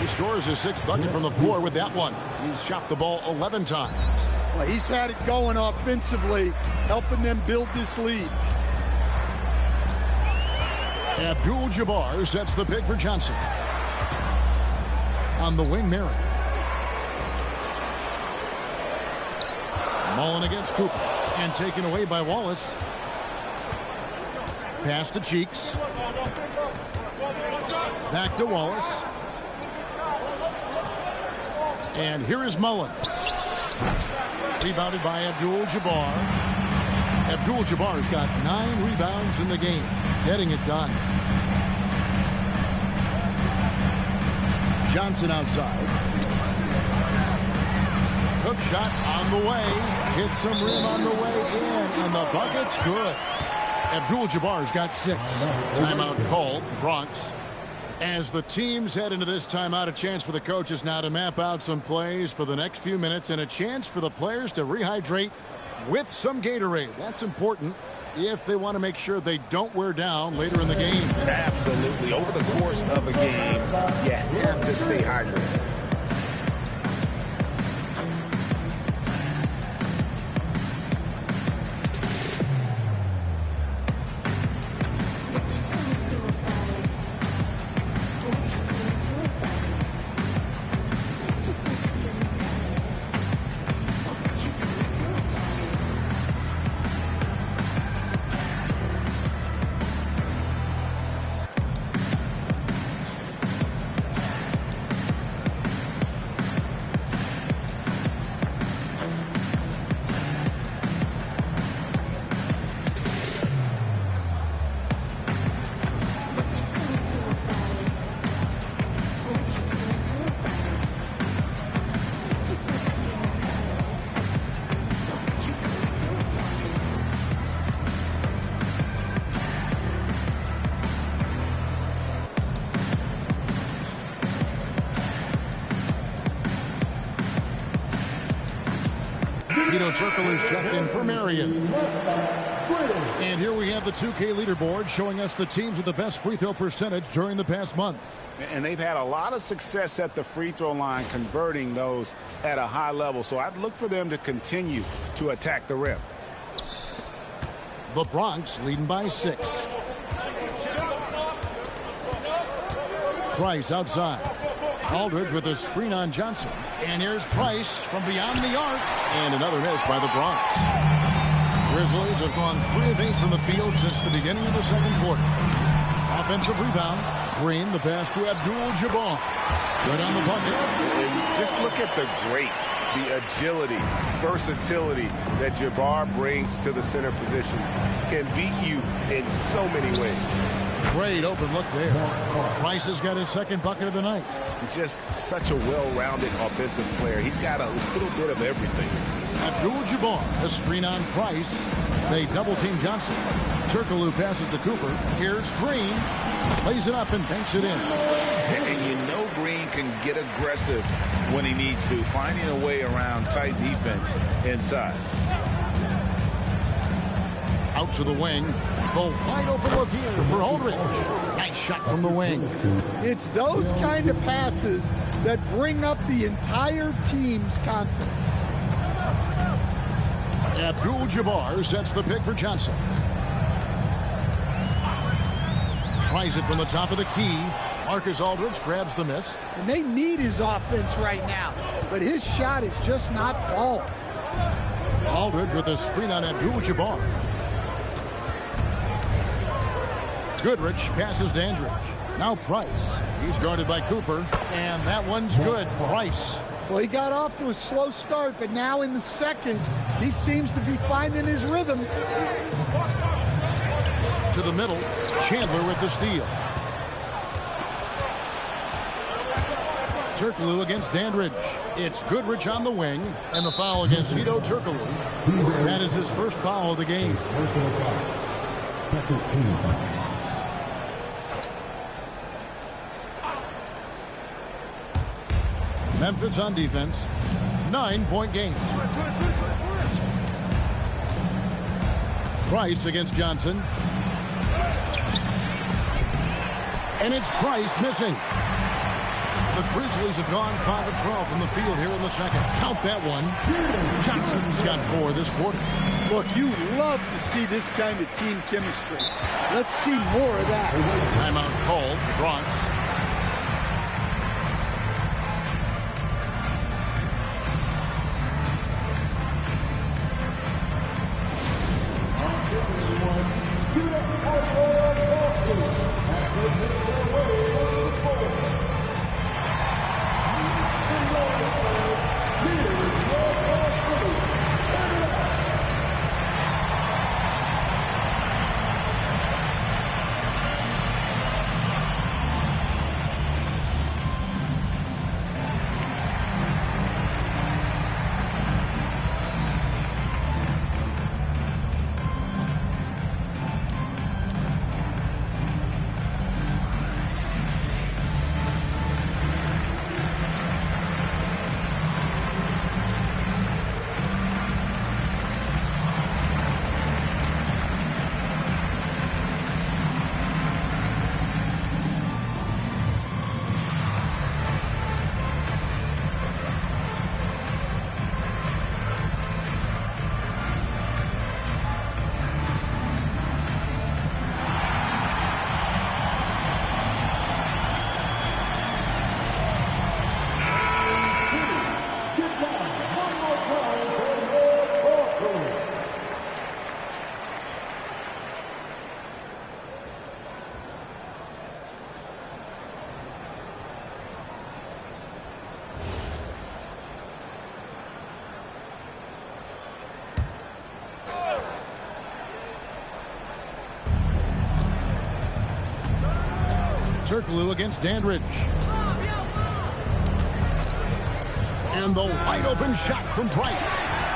He scores his 6th bucket from the floor with that one. He's shot the ball 11 times. Well, he's had it going offensively, helping them build this lead. Abdul-Jabbar sets the pick for Johnson. On the wing, Marion. Mullen against Cooper. And taken away by Wallace. Pass to Cheeks. Back to Wallace. And here is Mullen. Rebounded by Abdul-Jabbar. Abdul-Jabbar's got 9 rebounds in the game. Getting it done. Johnson outside. Hook shot on the way. Hits some rim on the way in. And the bucket's good. Abdul-Jabbar's got 6. Timeout called. The Bronx. As the teams head into this timeout, a chance for the coaches now to map out some plays for the next few minutes and a chance for the players to rehydrate with some Gatorade. That's important if they want to make sure they don't wear down later in the game. Absolutely. Over the course of a game, you have to stay hydrated. Circle is checked in for Marion. And here we have the 2K leaderboard showing us the teams with the best free throw percentage during the past month. And they've had a lot of success at the free throw line, converting those at a high level. So I'd look for them to continue to attack the rim. The Bronx leading by 6. Price outside. Aldridge with a screen on Johnson. And here's Price from beyond the arc. And another miss by the Bronx. Grizzlies have gone 3 of 8 from the field since the beginning of the second quarter. Offensive rebound. Green, the pass to Abdul-Jabbar. Right on the bucket. And just look at the grace, the agility, versatility that Jabbar brings to the center position. Can beat you in so many ways. Great open look there. Price has got his 2nd bucket of the night. He's just such a well-rounded offensive player. He's got a little bit of everything. Abdul-Jabbar, a screen on Price. They double-team Johnson. Turkoglu passes to Cooper. Here's Green. Plays it up and banks it in. And you know Green can get aggressive when he needs to, finding a way around tight defense inside. Out to the wing. The wide open look here for Aldridge. Nice shot from the wing. It's those kind of passes that bring up the entire team's confidence. Abdul-Jabbar sets the pick for Johnson. Tries it from the top of the key. Marcus Aldridge grabs the miss. And they need his offense right now, but his shot is just not falling. Aldridge with a screen on Abdul-Jabbar. Goodrich passes Dandridge. Now Price. He's guarded by Cooper. And that one's good. Price. Well, he got off to a slow start, but now in the second, he seems to be finding his rhythm. To the middle. Chandler with the steal. Turkoglu against Dandridge. It's Goodrich on the wing. And the foul against Hedo Turkoglu. That is his first foul of the game. Second team foul. Memphis on defense. 9-point game. Price against Johnson. And it's Price missing. The Grizzlies have gone 5 of 12 from the field here in the second. Count that one. Johnson's got 4 this quarter. Look, you love to see this kind of team chemistry. Let's see more of that. Timeout called. Bronx. Turkoglu against Dandridge. And the wide open shot from Price.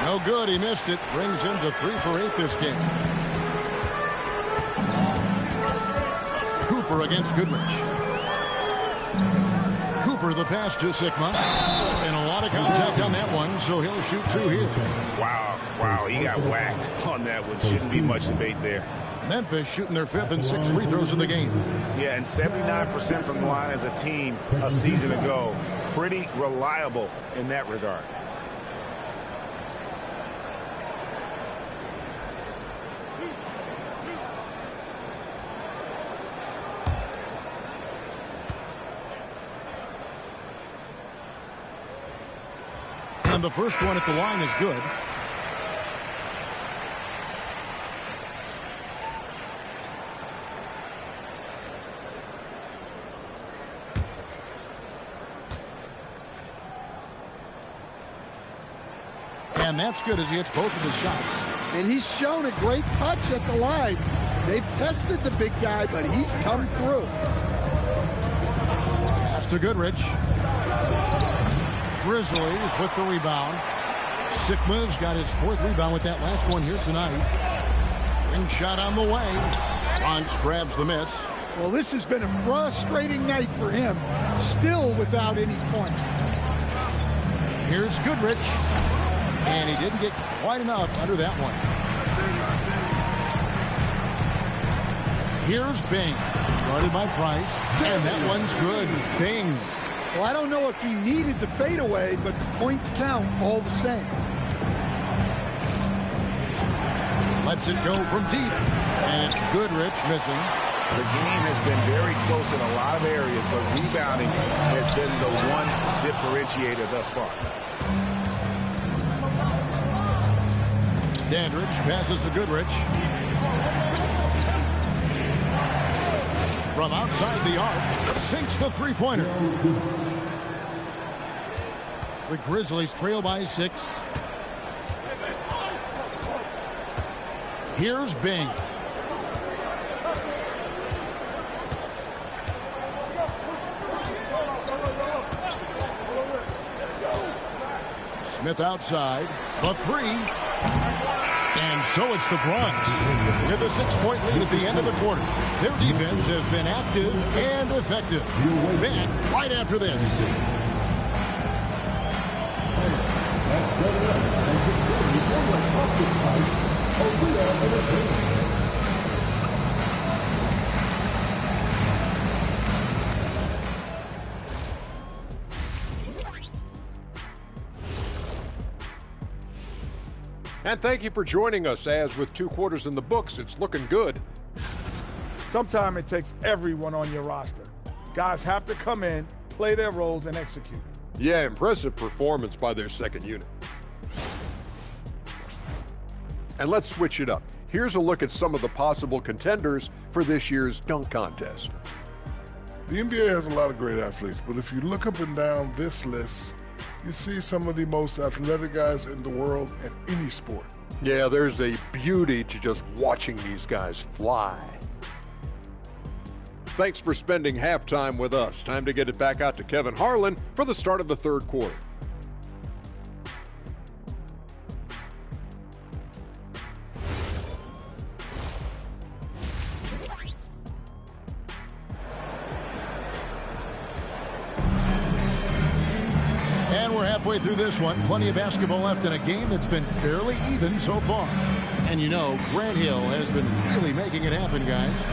No good. He missed it. Brings him to 3 for 8 this game. Cooper against Goodrich. Cooper the pass to Sigma. And a lot of contact on that one, so he'll shoot 2 here. Wow, he got whacked on that one. Shouldn't be much debate there. Memphis shooting their 5th and 6th free throws of the game. Yeah, and 79% from the line as a team a season ago. Pretty reliable in that regard. And the first one at the line is good. And that's good as he hits both of his shots. And he's shown a great touch at the line. They've tested the big guy, but he's come through. Pass to Goodrich. Grizzlies with the rebound. Sigma's got his 4th rebound with that last one here tonight. Ring shot on the way. Bronx grabs the miss. Well, this has been a frustrating night for him. Still without any points. Here's Goodrich. And he didn't get quite enough under that one. Here's Bing. Guarded by Price. And that one's good. Bing. Well, I don't know if he needed the fadeaway, but the points count all the same. Lets it go from deep. And it's Goodrich missing. The game has been very close in a lot of areas, but rebounding has been the one differentiator thus far. Dandridge passes to Goodrich. From outside the arc, sinks the three-pointer. The Grizzlies trail by 6. Here's Bing. Smith outside. The 3. And so it's the Bronx with a 6-point lead at the end of the quarter. Their defense has been active and effective. Back right after this. And thank you for joining us, as with 2 quarters in the books, it's looking good. Sometimes it takes everyone on your roster. Guys have to come in, play their roles, and execute. Yeah, impressive performance by their second unit. And let's switch it up. Here's a look at some of the possible contenders for this year's dunk contest. The NBA has a lot of great athletes, but if you look up and down this list, you see some of the most athletic guys in the world at any sport. Yeah, there's a beauty to just watching these guys fly. Thanks for spending halftime with us. Time to get it back out to Kevin Harlan for the start of the third quarter. And we're halfway through this one. Plenty of basketball left in a game that's been fairly even so far. And you know, Grant Hill has been really making it happen, guys.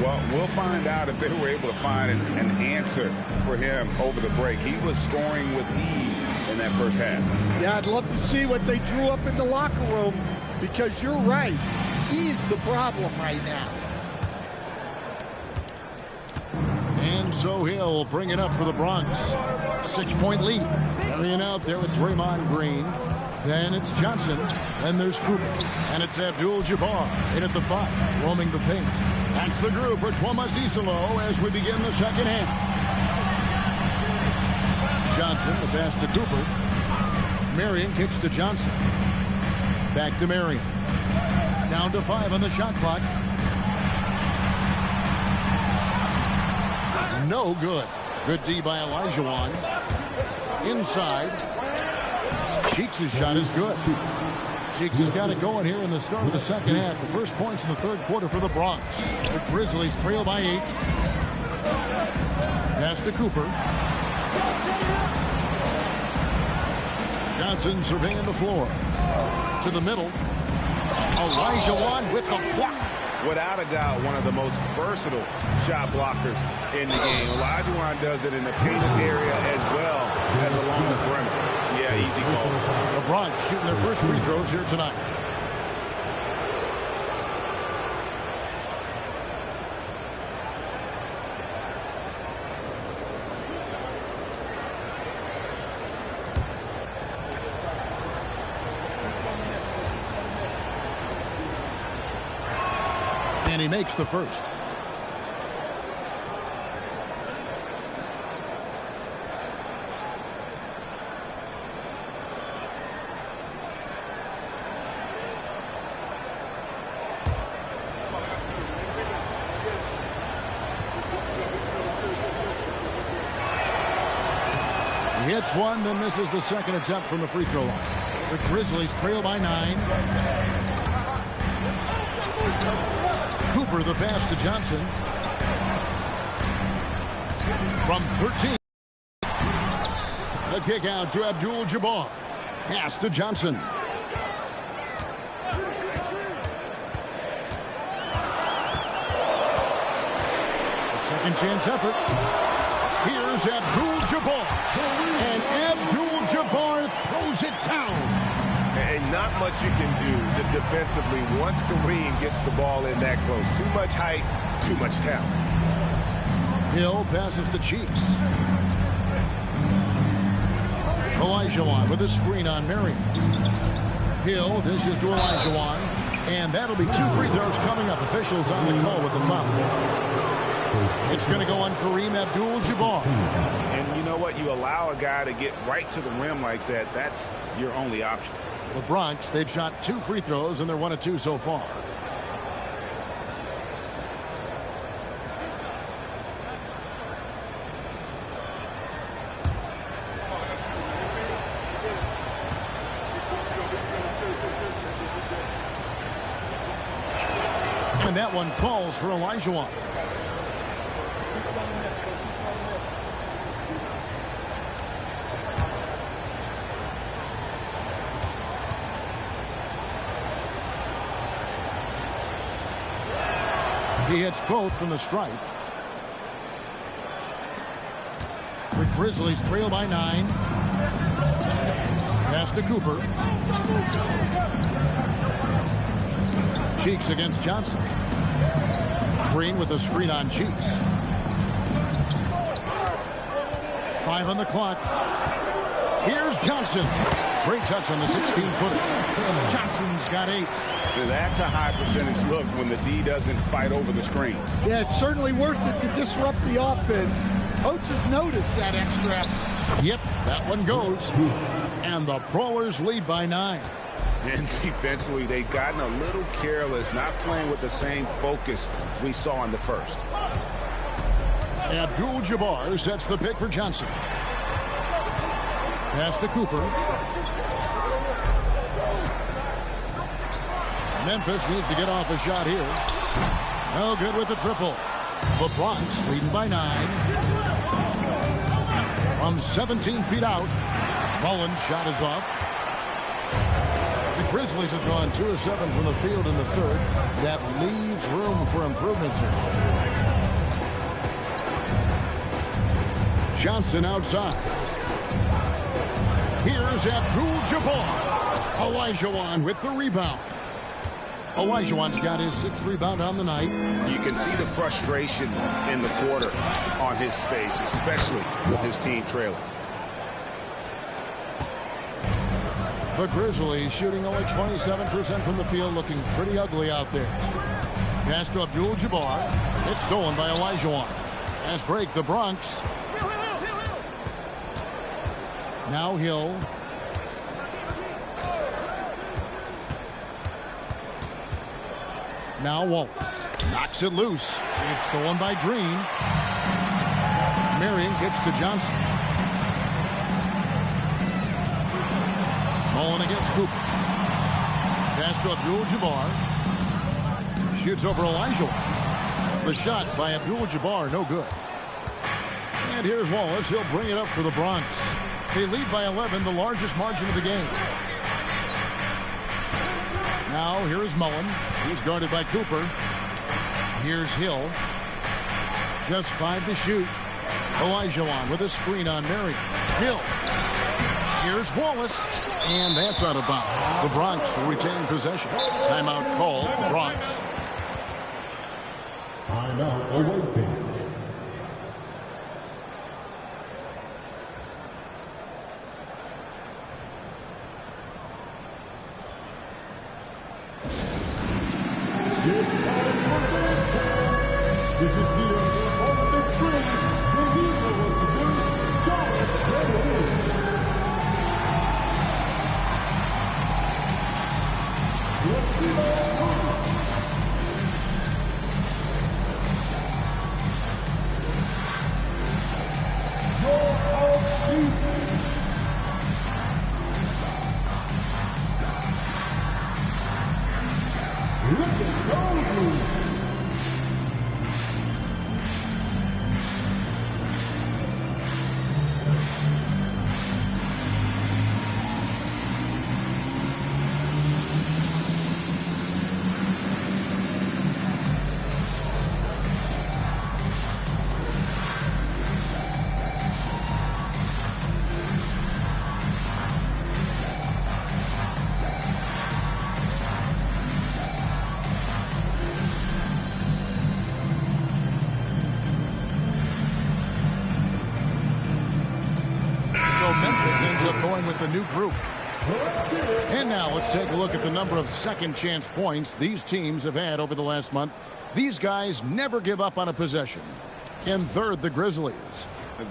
Well, we'll find out if they were able to find an answer for him over the break. He was scoring with ease in that first half. Yeah, I'd love to see what they drew up in the locker room, because you're right. He's the problem right now. And so Hill bring it up for the Bronx. 6-point lead. Carrying out there with Draymond Green. Then it's Johnson. Then there's Cooper. And it's Abdul-Jabbar in at the 5, roaming the paint. That's the group for Tuomas Isolo as we begin the second half. Johnson, the pass to Cooper. Marion kicks to Johnson. Back to Marion. Down to 5 on the shot clock. No good. Good D by Olajuwon. Inside. Cheeks' shot is good. Cheeks has got it going here in the start of the second half. The first points in the third quarter for the Bronx. The Grizzlies trail by 8. Pass to Cooper. Johnson surveying the floor. To the middle. Olajuwon with the block. Without a doubt, one of the most versatile shot blockers in the game. Olajuwon does it in the painted area as well as along the perimeter. Yeah, easy call. The Bronx shooting their first free throws here tonight. And he makes the first. He hits one, then misses the second attempt from the free throw line. The Grizzlies trail by 9. Cooper the pass to Johnson. From 13. The kick out to Abdul-Jabbar. Pass to Johnson. A second chance effort. Here's Abdul-Jabbar. And Abdul-Jabbar throws it down. And not much you can do defensively once Kareem gets the ball in that close. Too much height, too much talent. Hill passes to Cheeks. Olajuwon with a screen on Marion. Hill dishes to Olajuwon. And that'll be 2 free throws coming up. Officials on the call with the foul. It's going to go on Kareem Abdul-Jabbar. And you know what? You allow a guy to get right to the rim like that. That's your only option. The Bronx, they've shot 2 free throws, and they're 1 of 2 so far. And that one falls for Olajuwon. He hits both from the stripe. The Grizzlies trail by 9. Pass to Cooper. Cheeks against Johnson. Green with the screen on Cheeks. 5 on the clock. Here's Johnson. Great touch on the 16-footer. Johnson's got 8. That's a high percentage look when the D doesn't fight over the screen. Yeah, it's certainly worth it to disrupt the offense. Coaches notice that extra effort. Yep, that one goes. And the Prowlers lead by 9. And defensively, they've gotten a little careless, not playing with the same focus we saw in the first. Abdul-Jabbar sets the pick for Johnson. Pass to Cooper. Memphis needs to get off a shot here. No good with the triple. The Bronx leading by 9. From 17 feet out. Mullen's shot is off. The Grizzlies have gone 2 of 7 from the field in the third. That leaves room for improvements here. Johnson outside. Here's Abdul-Jabbar. Olajuwon with the rebound. Olajuwon's got his 6th rebound on the night. You can see the frustration in the quarter on his face, especially with his team trailing. The Grizzlies shooting only 27% from the field, looking pretty ugly out there. Pass to Abdul-Jabbar. It's stolen by Olajuwon. Pass break, the Bronx. Now Hill. Now Wallace. Knocks it loose. It's stolen by Green. Marion kicks to Johnson. Mullen against Cooper. Pass to Abdul-Jabbar. Shoots over Olajuwon. The shot by Abdul-Jabbar, no good. And here's Wallace. He'll bring it up for the Bronx. They lead by 11, the largest margin of the game. Now here's Mullen. He's guarded by Cooper. Here's Hill. Just 5 to shoot. Olajuwon with a screen on Marion. Hill. Here's Wallace. And that's out of bounds. The Bronx will retain possession. Timeout called. The Bronx. Timeout awaiting. Did you see him on the big screen? Then you know what to do. Let's see the new group. And now let's take a look at the number of second chance points these teams have had over the last month. These guys never give up on a possession. In third, the Grizzlies.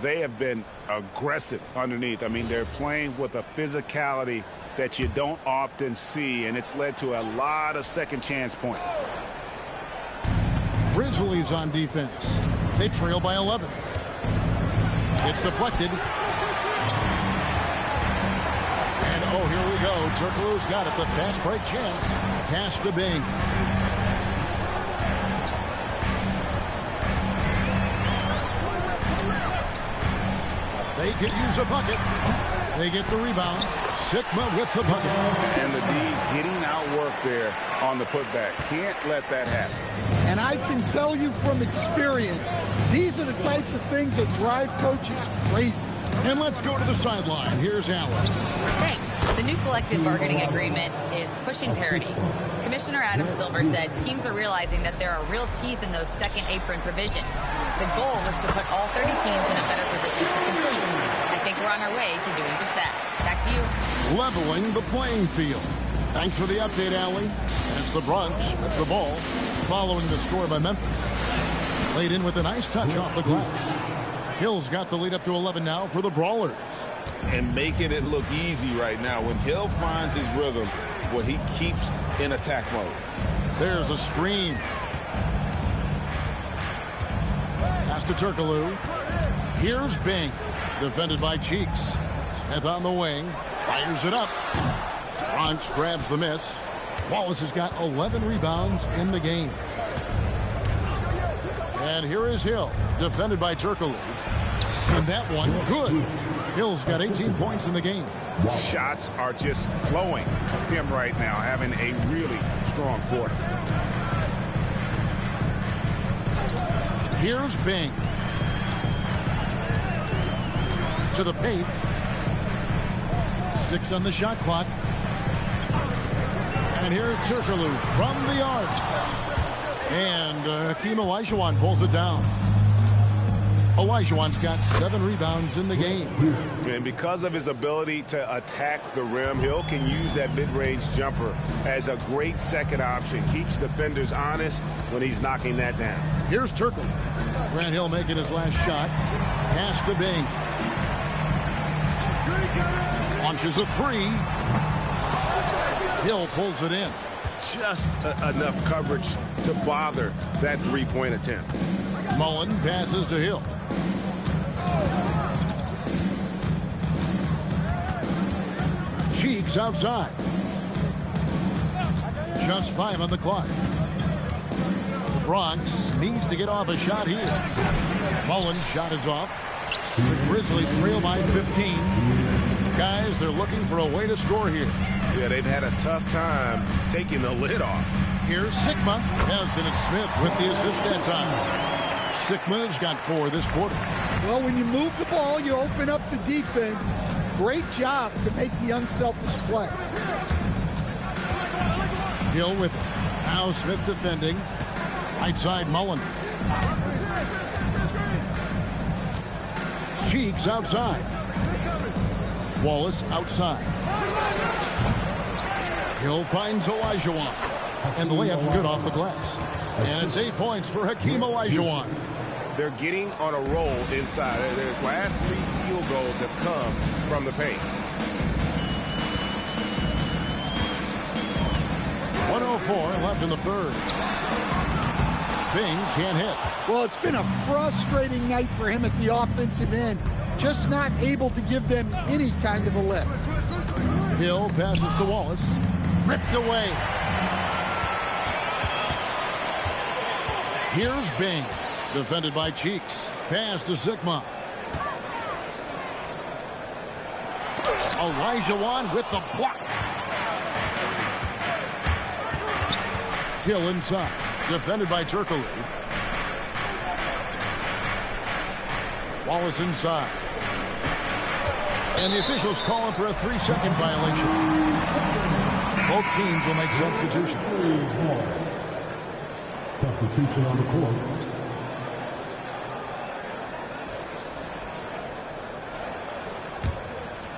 They have been aggressive underneath. I mean, they're playing with a physicality that you don't often see, and it's led to a lot of second chance points. Grizzlies on defense. They trail by 11. It's deflected. Oh, here we go. Turkoglu's got it. The fast break chance. Pass to Bing. They could use a bucket. They get the rebound. Sigma with the bucket. And the D getting outworked there on the putback. Can't let that happen. And I can tell you from experience, these are the types of things that drive coaches crazy. And let's go to the sideline. Here's Allen. Thanks. The new collective bargaining agreement is pushing parity. Commissioner Adam Silver said teams are realizing that there are real teeth in those second apron provisions. The goal was to put all 30 teams in a better position to compete. I think we're on our way to doing just that. Back to you. Leveling the playing field. Thanks for the update, Allie. It's the Bronx with the ball, following the score by Memphis. Laid in with a nice touch off the glass. Hill's got the lead up to 11 now for the Brawlers. And making it look easy right now. When Hill finds his rhythm, well, he keeps in attack mode. There's a screen. Pass to Turkoglu. Here's Bing. Defended by Cheeks. Smith on the wing. Fires it up. Bronx grabs the miss. Wallace has got 11 rebounds in the game. And here is Hill. Defended by Turkoglu. And that one, good. Hill's got 18 points in the game. Shots are just flowing from him right now, having a really strong quarter. Here's Bing. To the paint. 6 on the shot clock. And here's Turkoglu from the arc. And Hakeem Olajuwon pulls it down. Olajuwon's got 7 rebounds in the game. And because of his ability to attack the rim, Hill can use that mid-range jumper as a great second option. Keeps defenders honest when he's knocking that down. Here's Turkoglu. Grant Hill making his last shot. Pass to Bing. Launches a 3. Hill pulls it in. Just enough coverage to bother that three-point attempt. Mullen passes to Hill. Cheeks outside. Just 5 on the clock. The Bronx needs to get off a shot here. Mullen's shot is off. The Grizzlies trail by 15. Guys, they're looking for a way to score here. Yeah, they've had a tough time taking the lid off. Here's Sigma. Nelson and Smith with the assist that time. Sigma's got 4 this quarter. Well, when you move the ball, you open up the defense. Great job to make the unselfish play. Hill with it. Now Smith defending. Right side Mullen. Cheeks outside. Wallace outside. Hill finds Olajuwon. And the layup's good off the glass. And it's 8 points for Hakeem Olajuwon. They're getting on a roll inside. Their last 3 field goals have come from the paint. 1:04 left in the third. Bing can't hit. Well, it's been a frustrating night for him at the offensive end. Just not able to give them any kind of a lift. Hill passes to Wallace. Ripped away. Here's Bing. Defended by Cheeks. Pass to Sigma. Olajuwon with the block. Hill inside. Defended by Turkoglu. Wallace inside. And the officials calling for a 3-second violation. Both teams will make substitutions. Substitution on the court.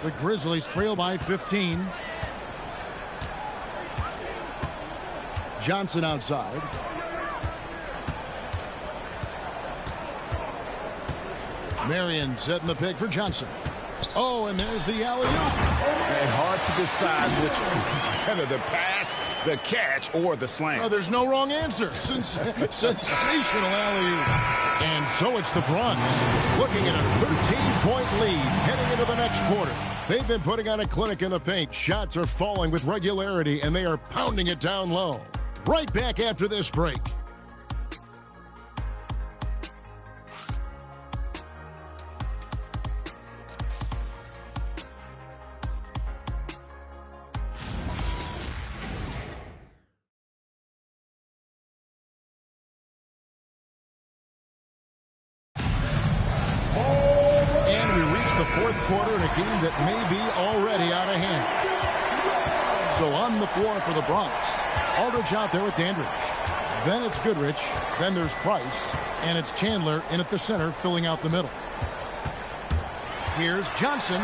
The Grizzlies trail by 15. Johnson outside. Marion setting the pick for Johnson. Oh, and there's the alley-oop. And hard to decide which is better, the pass, the catch, or the slam. Oh, there's no wrong answer. Sensational alley-oop. And so it's the Bronx looking at a 13-point lead heading into the next quarter. They've been putting on a clinic in the paint. Shots are falling with regularity, and they are pounding it down low. Right back after this break. It's the fourth quarter in a game that may be already out of hand. So on the floor for the Bronx. Aldridge out there with Dandridge. Then it's Goodrich. Then there's Price. And it's Chandler in at the center, filling out the middle. Here's Johnson.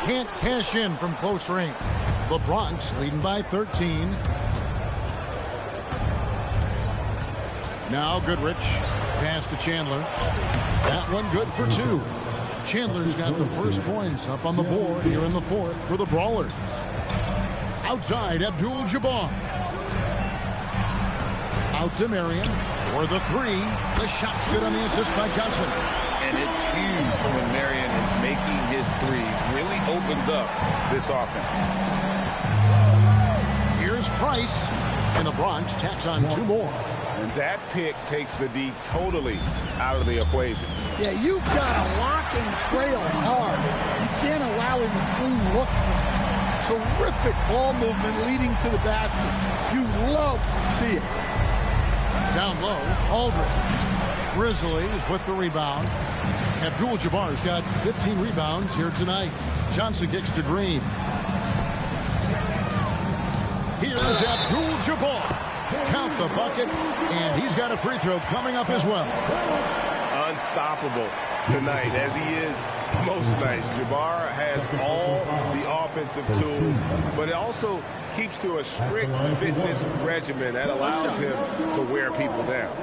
Can't cash in from close range. The Bronx leading by 13. Now Goodrich. Pass to Chandler. That one good for 2. Chandler's got the first points up on the board here in the fourth for the Brawlers. Outside, Abdul-Jabbar. Out to Marion. For the 3. The shot's good on the assist by Johnson. And it's huge when Marion is making his threes. Really opens up this offense. Here's Price. And the Bronx tacks on 2 more. And that pick takes the D totally out of the equation. Yeah, you've got to lock and trail hard. You can't allow him a clean look. Terrific ball movement leading to the basket. You love to see it. Down low, Aldridge. Grizzlies with the rebound. Abdul-Jabbar's got 15 rebounds here tonight. Johnson kicks to Green. Here's Abdul-Jabbar. Count the bucket, and he's got a free throw coming up as well. Unstoppable tonight, as he is most nights. Jabbar has all the offensive tools, but it also keeps to a strict fitness regimen that allows him to wear people down.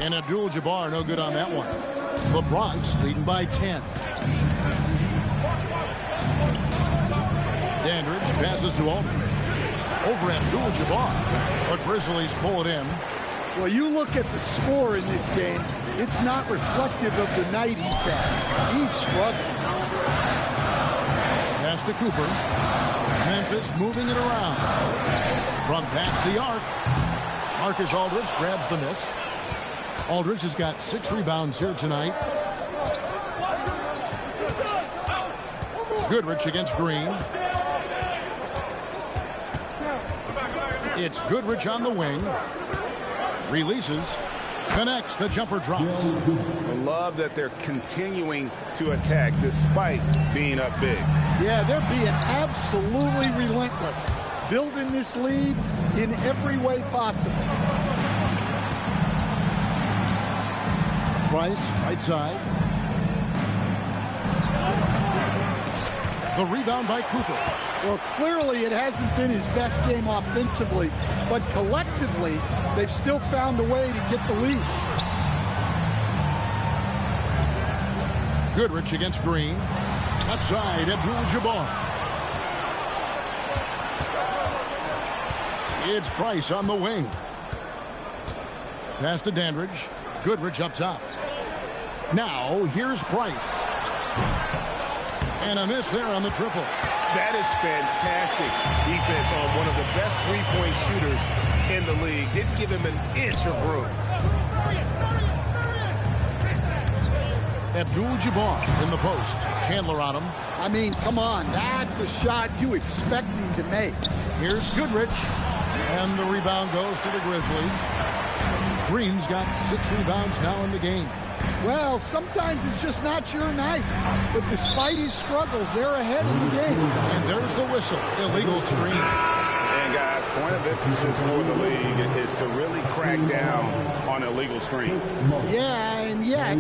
And Abdul-Jabbar no good on that one. The Bronx leading by 10. Dandridge passes to Aldridge. Over Abdul-Jabbar. The Grizzlies pull it in. Well, you look at the score in this game, it's not reflective of the night he's had. He's struggling. Pass to Cooper. Memphis moving it around. From past the arc. Marcus Aldridge grabs the miss. Aldridge has got 6 rebounds here tonight. Goodrich against Green. It's Goodrich on the wing. Releases. Connects. The jumper drops. I love that they're continuing to attack despite being up big. Yeah, they're being absolutely relentless. Building this lead in every way possible. Price, right side. The rebound by Cooper. Well, clearly it hasn't been his best game offensively, but collectively, they've still found a way to get the lead. Goodrich against Green. Outside, Abdul-Jabbar. It's Price on the wing. Pass to Dandridge. Goodrich up top. Now, here's Price. And a miss there on the triple. That is fantastic defense on one of the best three-point shooters in the league. Didn't give him an inch of room. Abdul-Jabbar in the post. Chandler on him. I mean, come on. That's a shot you expect him to make. Here's Goodrich. And the rebound goes to the Grizzlies. Green's got 6 rebounds now in the game. Well, sometimes it's just not your night. But despite his struggles, they're ahead in the game. And there's the whistle. Illegal screen. And, guys, point of emphasis for the league is to really crack down on illegal screens. Yeah, and yet,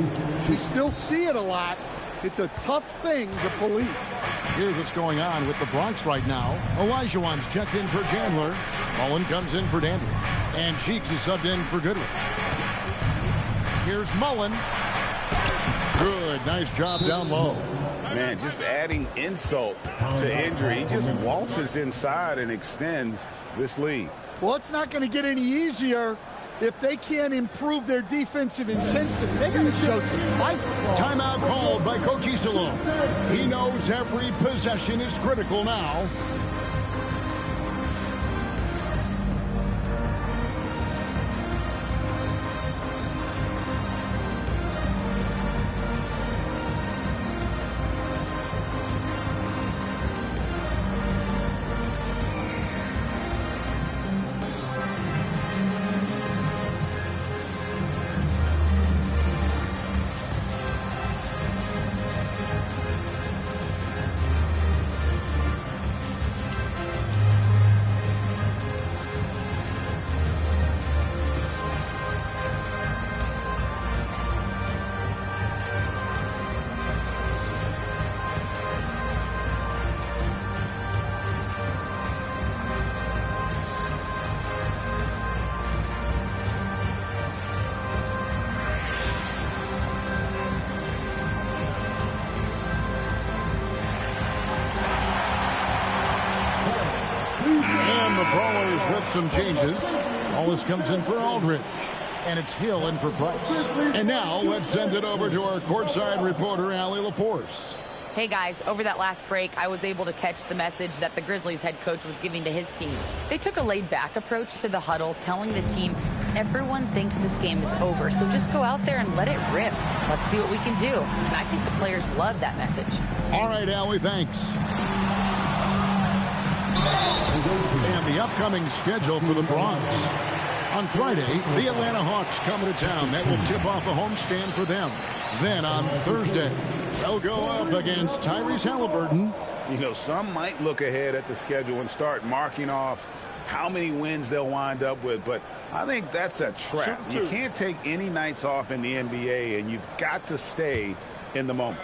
we still see it a lot. It's a tough thing to police. Here's what's going on with the Bronx right now. Olajuwon's checked in for Chandler. Mullen comes in for Dandridge. And Cheeks is subbed in for Goodrich. Here's Mullen. Good. Nice job down low. Man, just adding insult to injury. He just waltzes inside and extends this lead. Well, it's not going to get any easier if they can't improve their defensive intensity. They're going to show some fight. Timeout called by Coach Iserlohn. He knows every possession is critical now. the Brawlers with some changes. Wallace comes in for Aldridge. And it's Hill in for Price. And now let's send it over to our courtside reporter, Allie LaForce. Hey guys, over that last break, I was able to catch the message that the Grizzlies head coach was giving to his team. They took a laid-back approach to the huddle, telling the team, everyone thinks this game is over, so just go out there and let it rip. Let's see what we can do. And I think the players love that message. All right, Allie, thanks. And the upcoming schedule for the Bronx. On Friday, the Atlanta Hawks come to town. That will tip off a homestand for them. Then on Thursday, they'll go up against Tyrese Halliburton. You know, some might look ahead at the schedule and start marking off how many wins they'll wind up with, but I think that's a trap. You can't take any nights off in the NBA, and you've got to stay in the moment.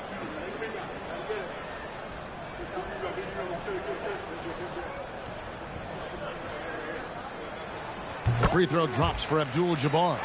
The free throw drops for Abdul-Jabbar.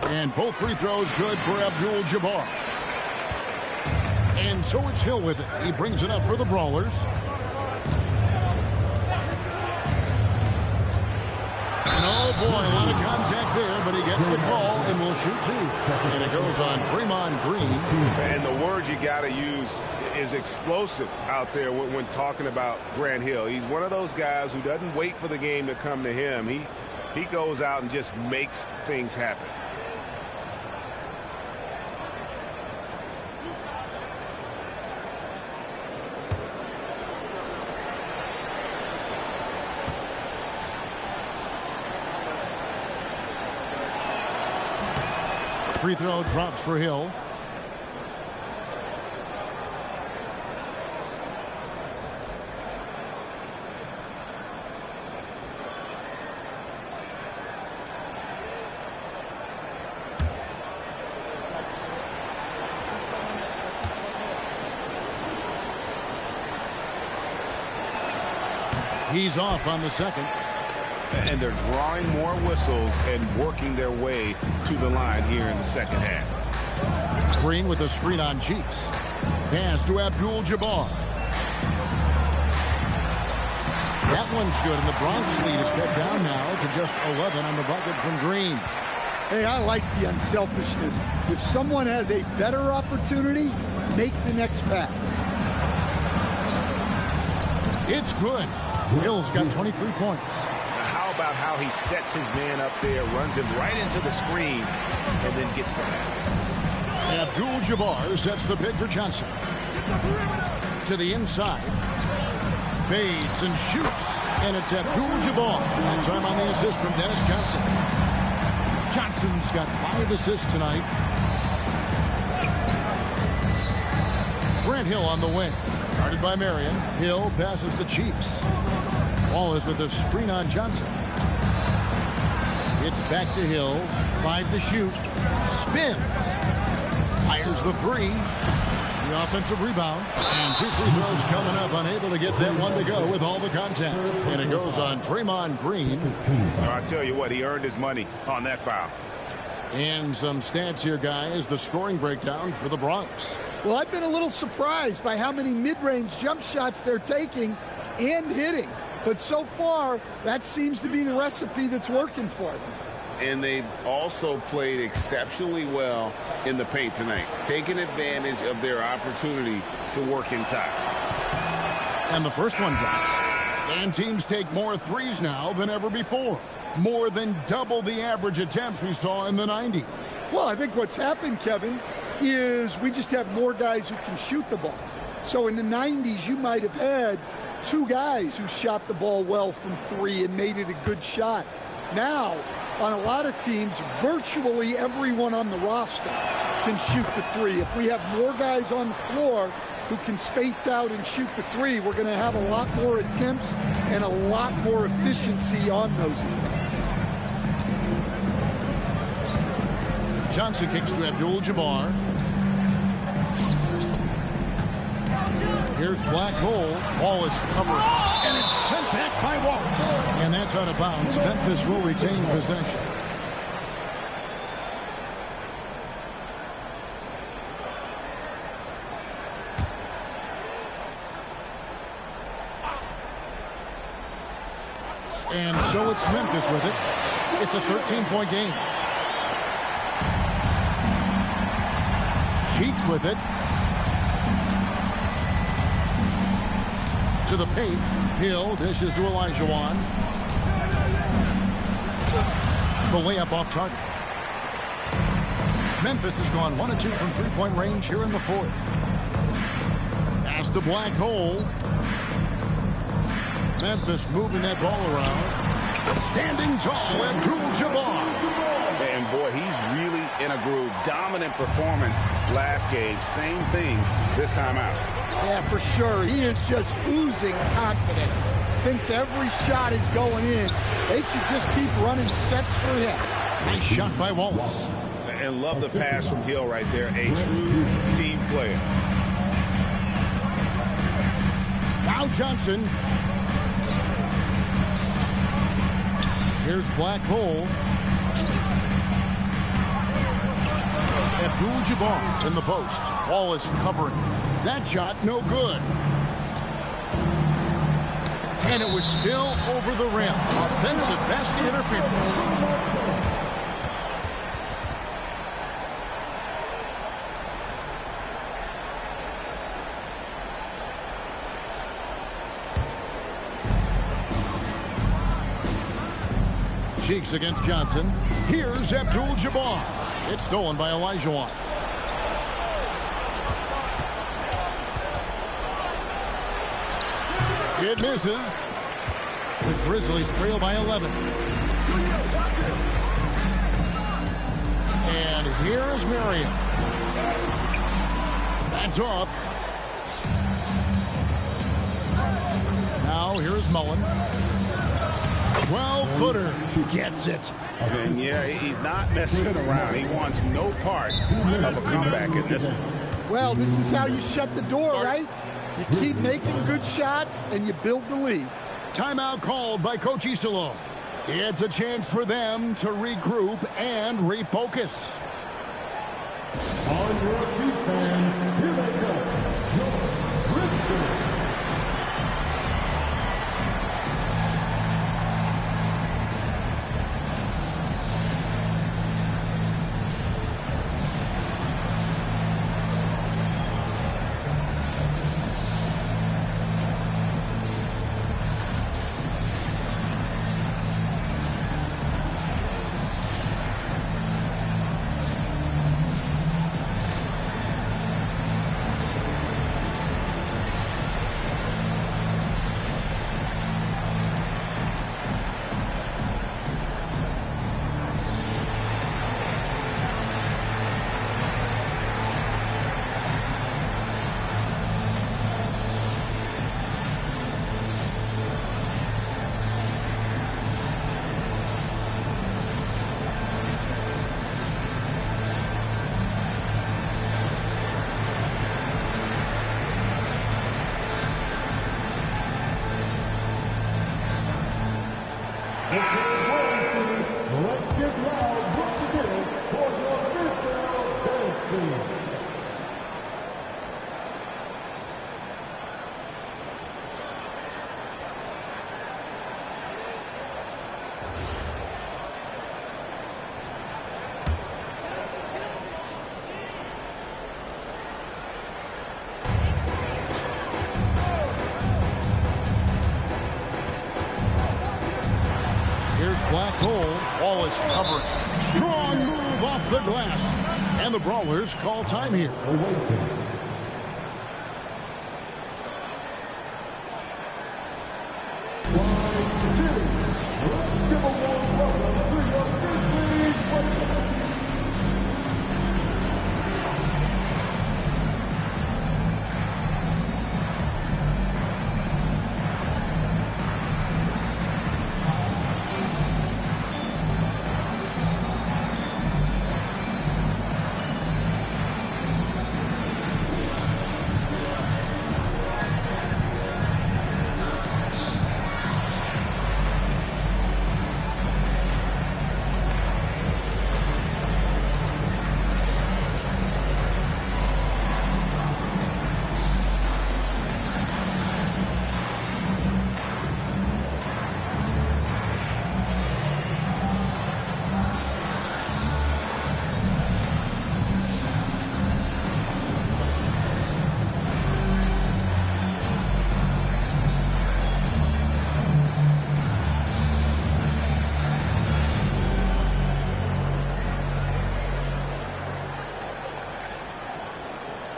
And both free throws good for Abdul-Jabbar. And so it's Hill with it. He brings it up for the Brawlers. And oh boy, a lot of contact there, but he gets the call and will shoot two. And it goes on Draymond Green. And the word you got to use is explosive out there when talking about Grant Hill. He's one of those guys who doesn't wait for the game to come to him. He goes out and just makes things happen. Free throw drops for Hill. He's off on the second. And they're drawing more whistles and working their way to the line here in the second half. Green with a screen on Cheeks. Pass to Abdul-Jabbar. That one's good, and the Bronx lead is cut down now to just 11 on the bucket from Green. Hey, I like the unselfishness. If someone has a better opportunity, make the next pass. It's good. Hill's got 23 points. How about how he sets his man up there, runs him right into the screen, and then gets the basket. Abdul-Jabbar sets the pick for Johnson. To the inside. Fades and shoots. And it's Abdul-Jabbar. That time on the assist from Dennis Johnson. Johnson's got 5 assists tonight. Grant Hill on the wing. Guarded by Marion. Hill passes to Cheeks. Wallace with a screen on Johnson. It's back to Hill. 5 to shoot. Spins. Fires the 3. The offensive rebound. And 2 free throws coming up. Unable to get that one to go with all the contact. And it goes on Draymond Green. I tell you what, he earned his money on that foul. And some stats here, guys. The scoring breakdown for the Bronx. Well, I've been a little surprised by how many mid-range jump shots they're taking and hitting. But so far, that seems to be the recipe that's working for them. And they've also played exceptionally well in the paint tonight, taking advantage of their opportunity to work inside. And the first one drops. And teams take more threes now than ever before. More than double the average attempts we saw in the 90s. Well, I think what's happened, Kevin, is we just have more guys who can shoot the ball. So in the 90s, you might have had 2 guys who shot the ball well from 3 and made it a good shot. Now, on a lot of teams, virtually everyone on the roster can shoot the 3. If we have more guys on the floor who can space out and shoot the 3, we're going to have a lot more attempts and a lot more efficiency on those attempts. Johnson kicks to Abdul-Jabbar. Here's Black Hole. Ball is covered. And it's sent back by Wallace. And that's out of bounds. Memphis will retain possession. And so it's Memphis with it. It's a 13-point game. Cheeks with it. To the paint. Hill dishes to Olajuwon. The layup off target. Memphis has gone 1 of 2 from three-point range here in the fourth. Pass to Black Hole. Memphis moving that ball around. Standing tall, Abdul-Jabbar. And boy, he's really in a groove. Dominant performance last game. Same thing this time out. Yeah, for sure. He is just oozing confidence. Thinks every shot is going in. They should just keep running sets for him. Nice shot by Wallace. And love the pass from Hill right there. A true team player. Now Johnson. Here's Black Hole. Abdul-Jabbar in the post. Wallace covering. That shot no good. And it was still over the rim. Offensive basket interference. Cheeks against Johnson. Here's Abdul-Jabbar. It's stolen by Olajuwon. It misses. The Grizzlies trail by 11. And here is Marion. That's off. Now here is Mullen. 12-footer. Gets it. And yeah, he's not messing around. He wants no part of a comeback in this one. Well, this is how you shut the door, right? You keep making good shots and you build the lead. Timeout called by Coach Iserlohn. It's a chance for them to regroup and refocus. On your feet, fans, here they go. Your Grizzlies. Let's get loud once again for your freestyle dance team. Black Hole. Wallace covering. Strong move off the glass. And the Brawlers call time here.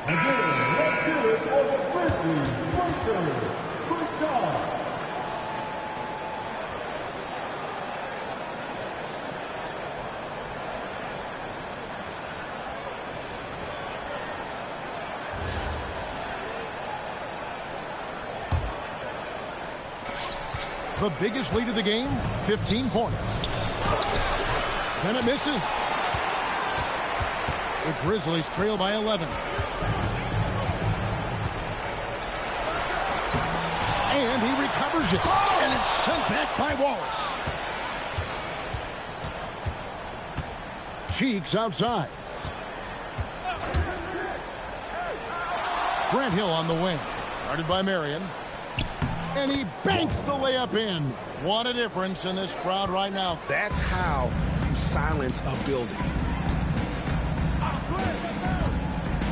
Again, let's do it for the Grizzlies. Great job. The biggest lead of the game, 15 points. And it misses. The Grizzlies trail by 11. And he recovers it. And it's sent back by Wallace. Cheeks outside. Grant Hill on the wing. Guarded by Marion. And he banks the layup in. What a difference in this crowd right now. That's how you silence a building.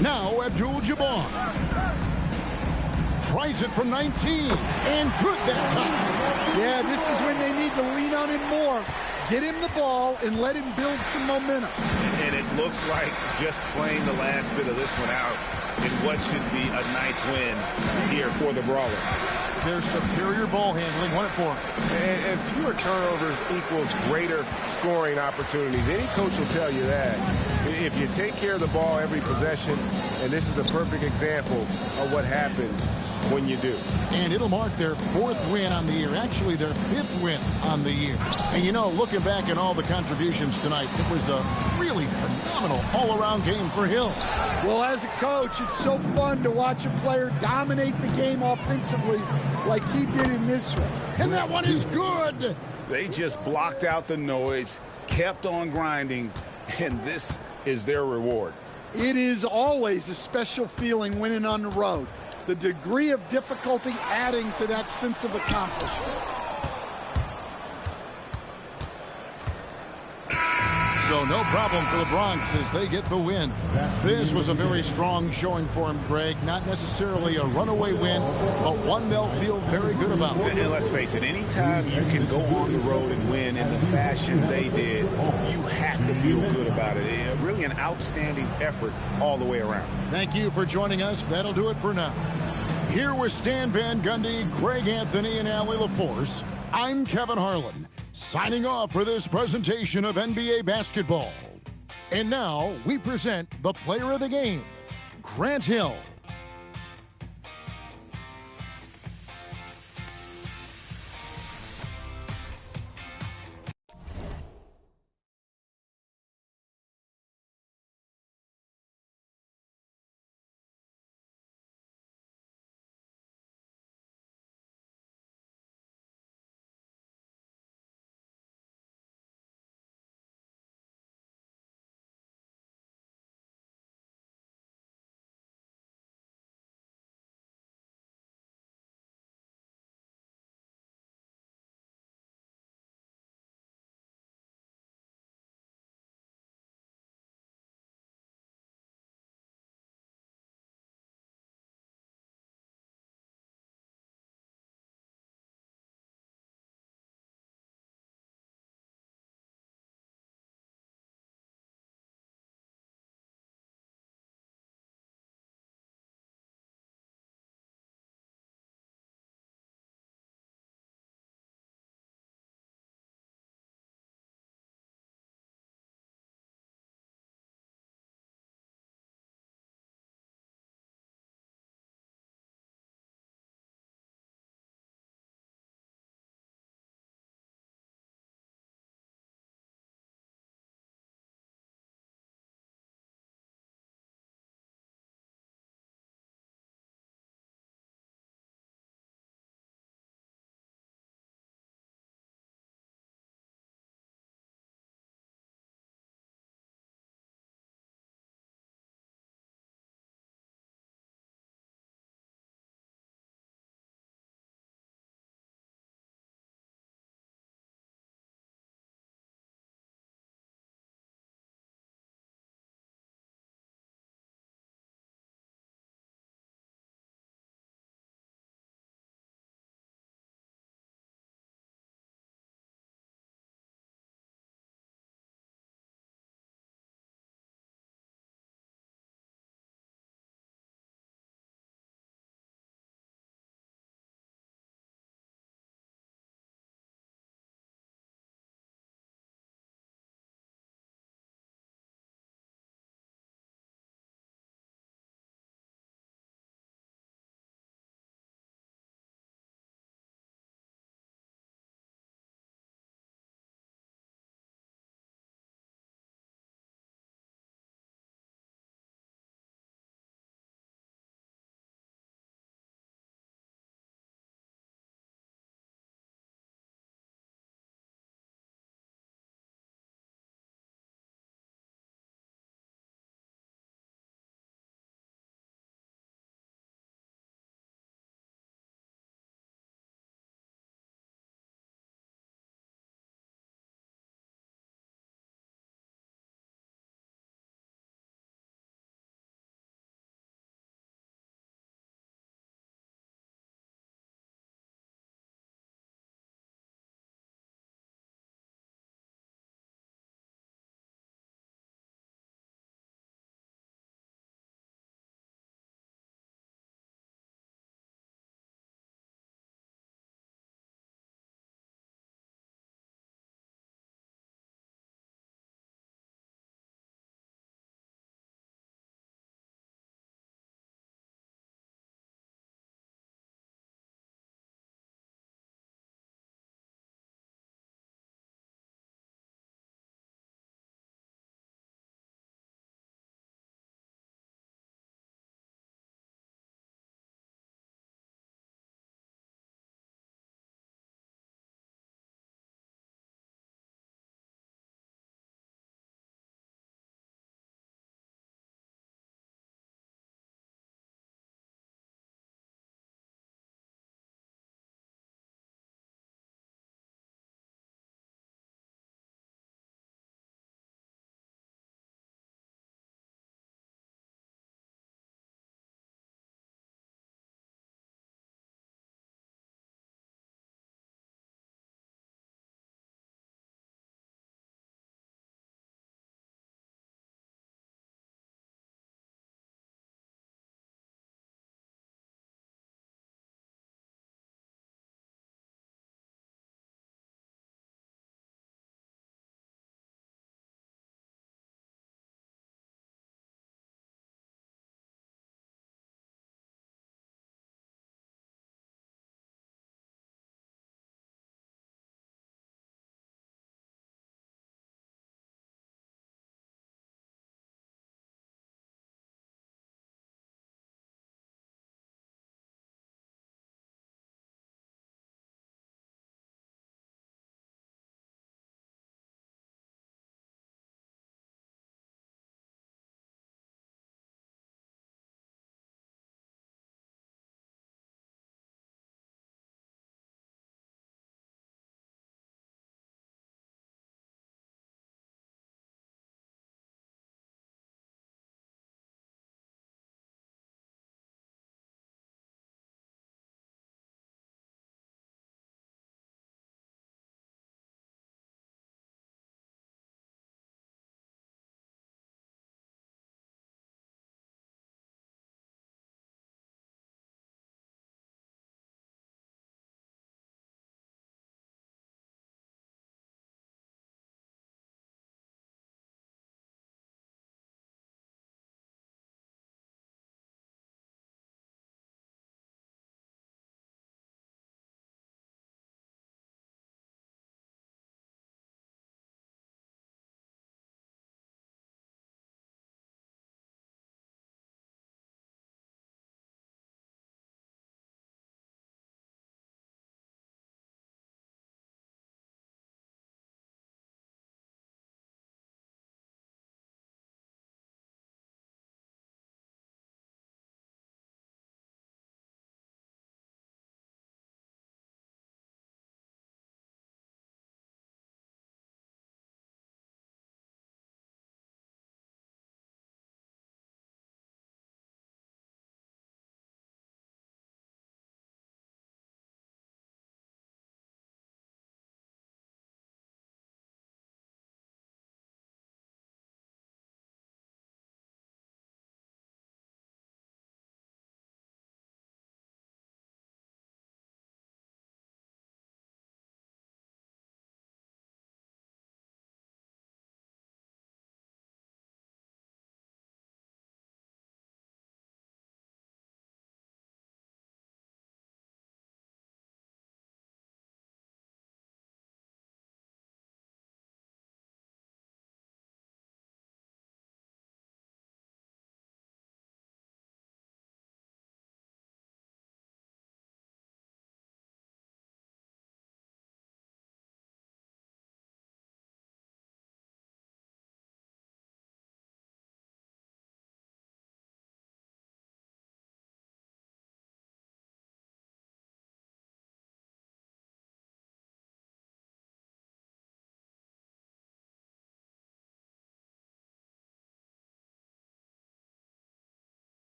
Now Abdul-Jabbar. Tries it from 19. And good that time. Yeah, this is when they need to lean on him more. Get him the ball and let him build some momentum. And it looks like just playing the last bit of this one out in what should be a nice win here for the Brawlers. Their superior ball handling won it for him. And fewer turnovers equals greater scoring opportunities. Any coach will tell you that. If you take care of the ball every possession, and this is a perfect example of what happens when you do. And it'll mark their 4th win on the year. Actually, their 5th win on the year. And, you know, looking back at all the contributions tonight, it was a really phenomenal all-around game for Hill. Well, as a coach, it's so fun to watch a player dominate the game offensively like he did in this one. And that one is good. They just blocked out the noise, kept on grinding, and this is their reward. It is always a special feeling winning on the road. The degree of difficulty adding to that sense of accomplishment. So no problem for the Bronx as they get the win. This was a very strong showing for him, Greg. Not necessarily a runaway win, but one they'll feel very good about. And let's face it, anytime you can go on the road and win in the fashion they did, you have to feel good about it. Really an outstanding effort all the way around. Thank you for joining us. That'll do it for now. Here with Stan Van Gundy, Greg Anthony, and Allie LaForce, I'm Kevin Harlan, signing off for this presentation of NBA basketball. And now we present the player of the game, Grant Hill.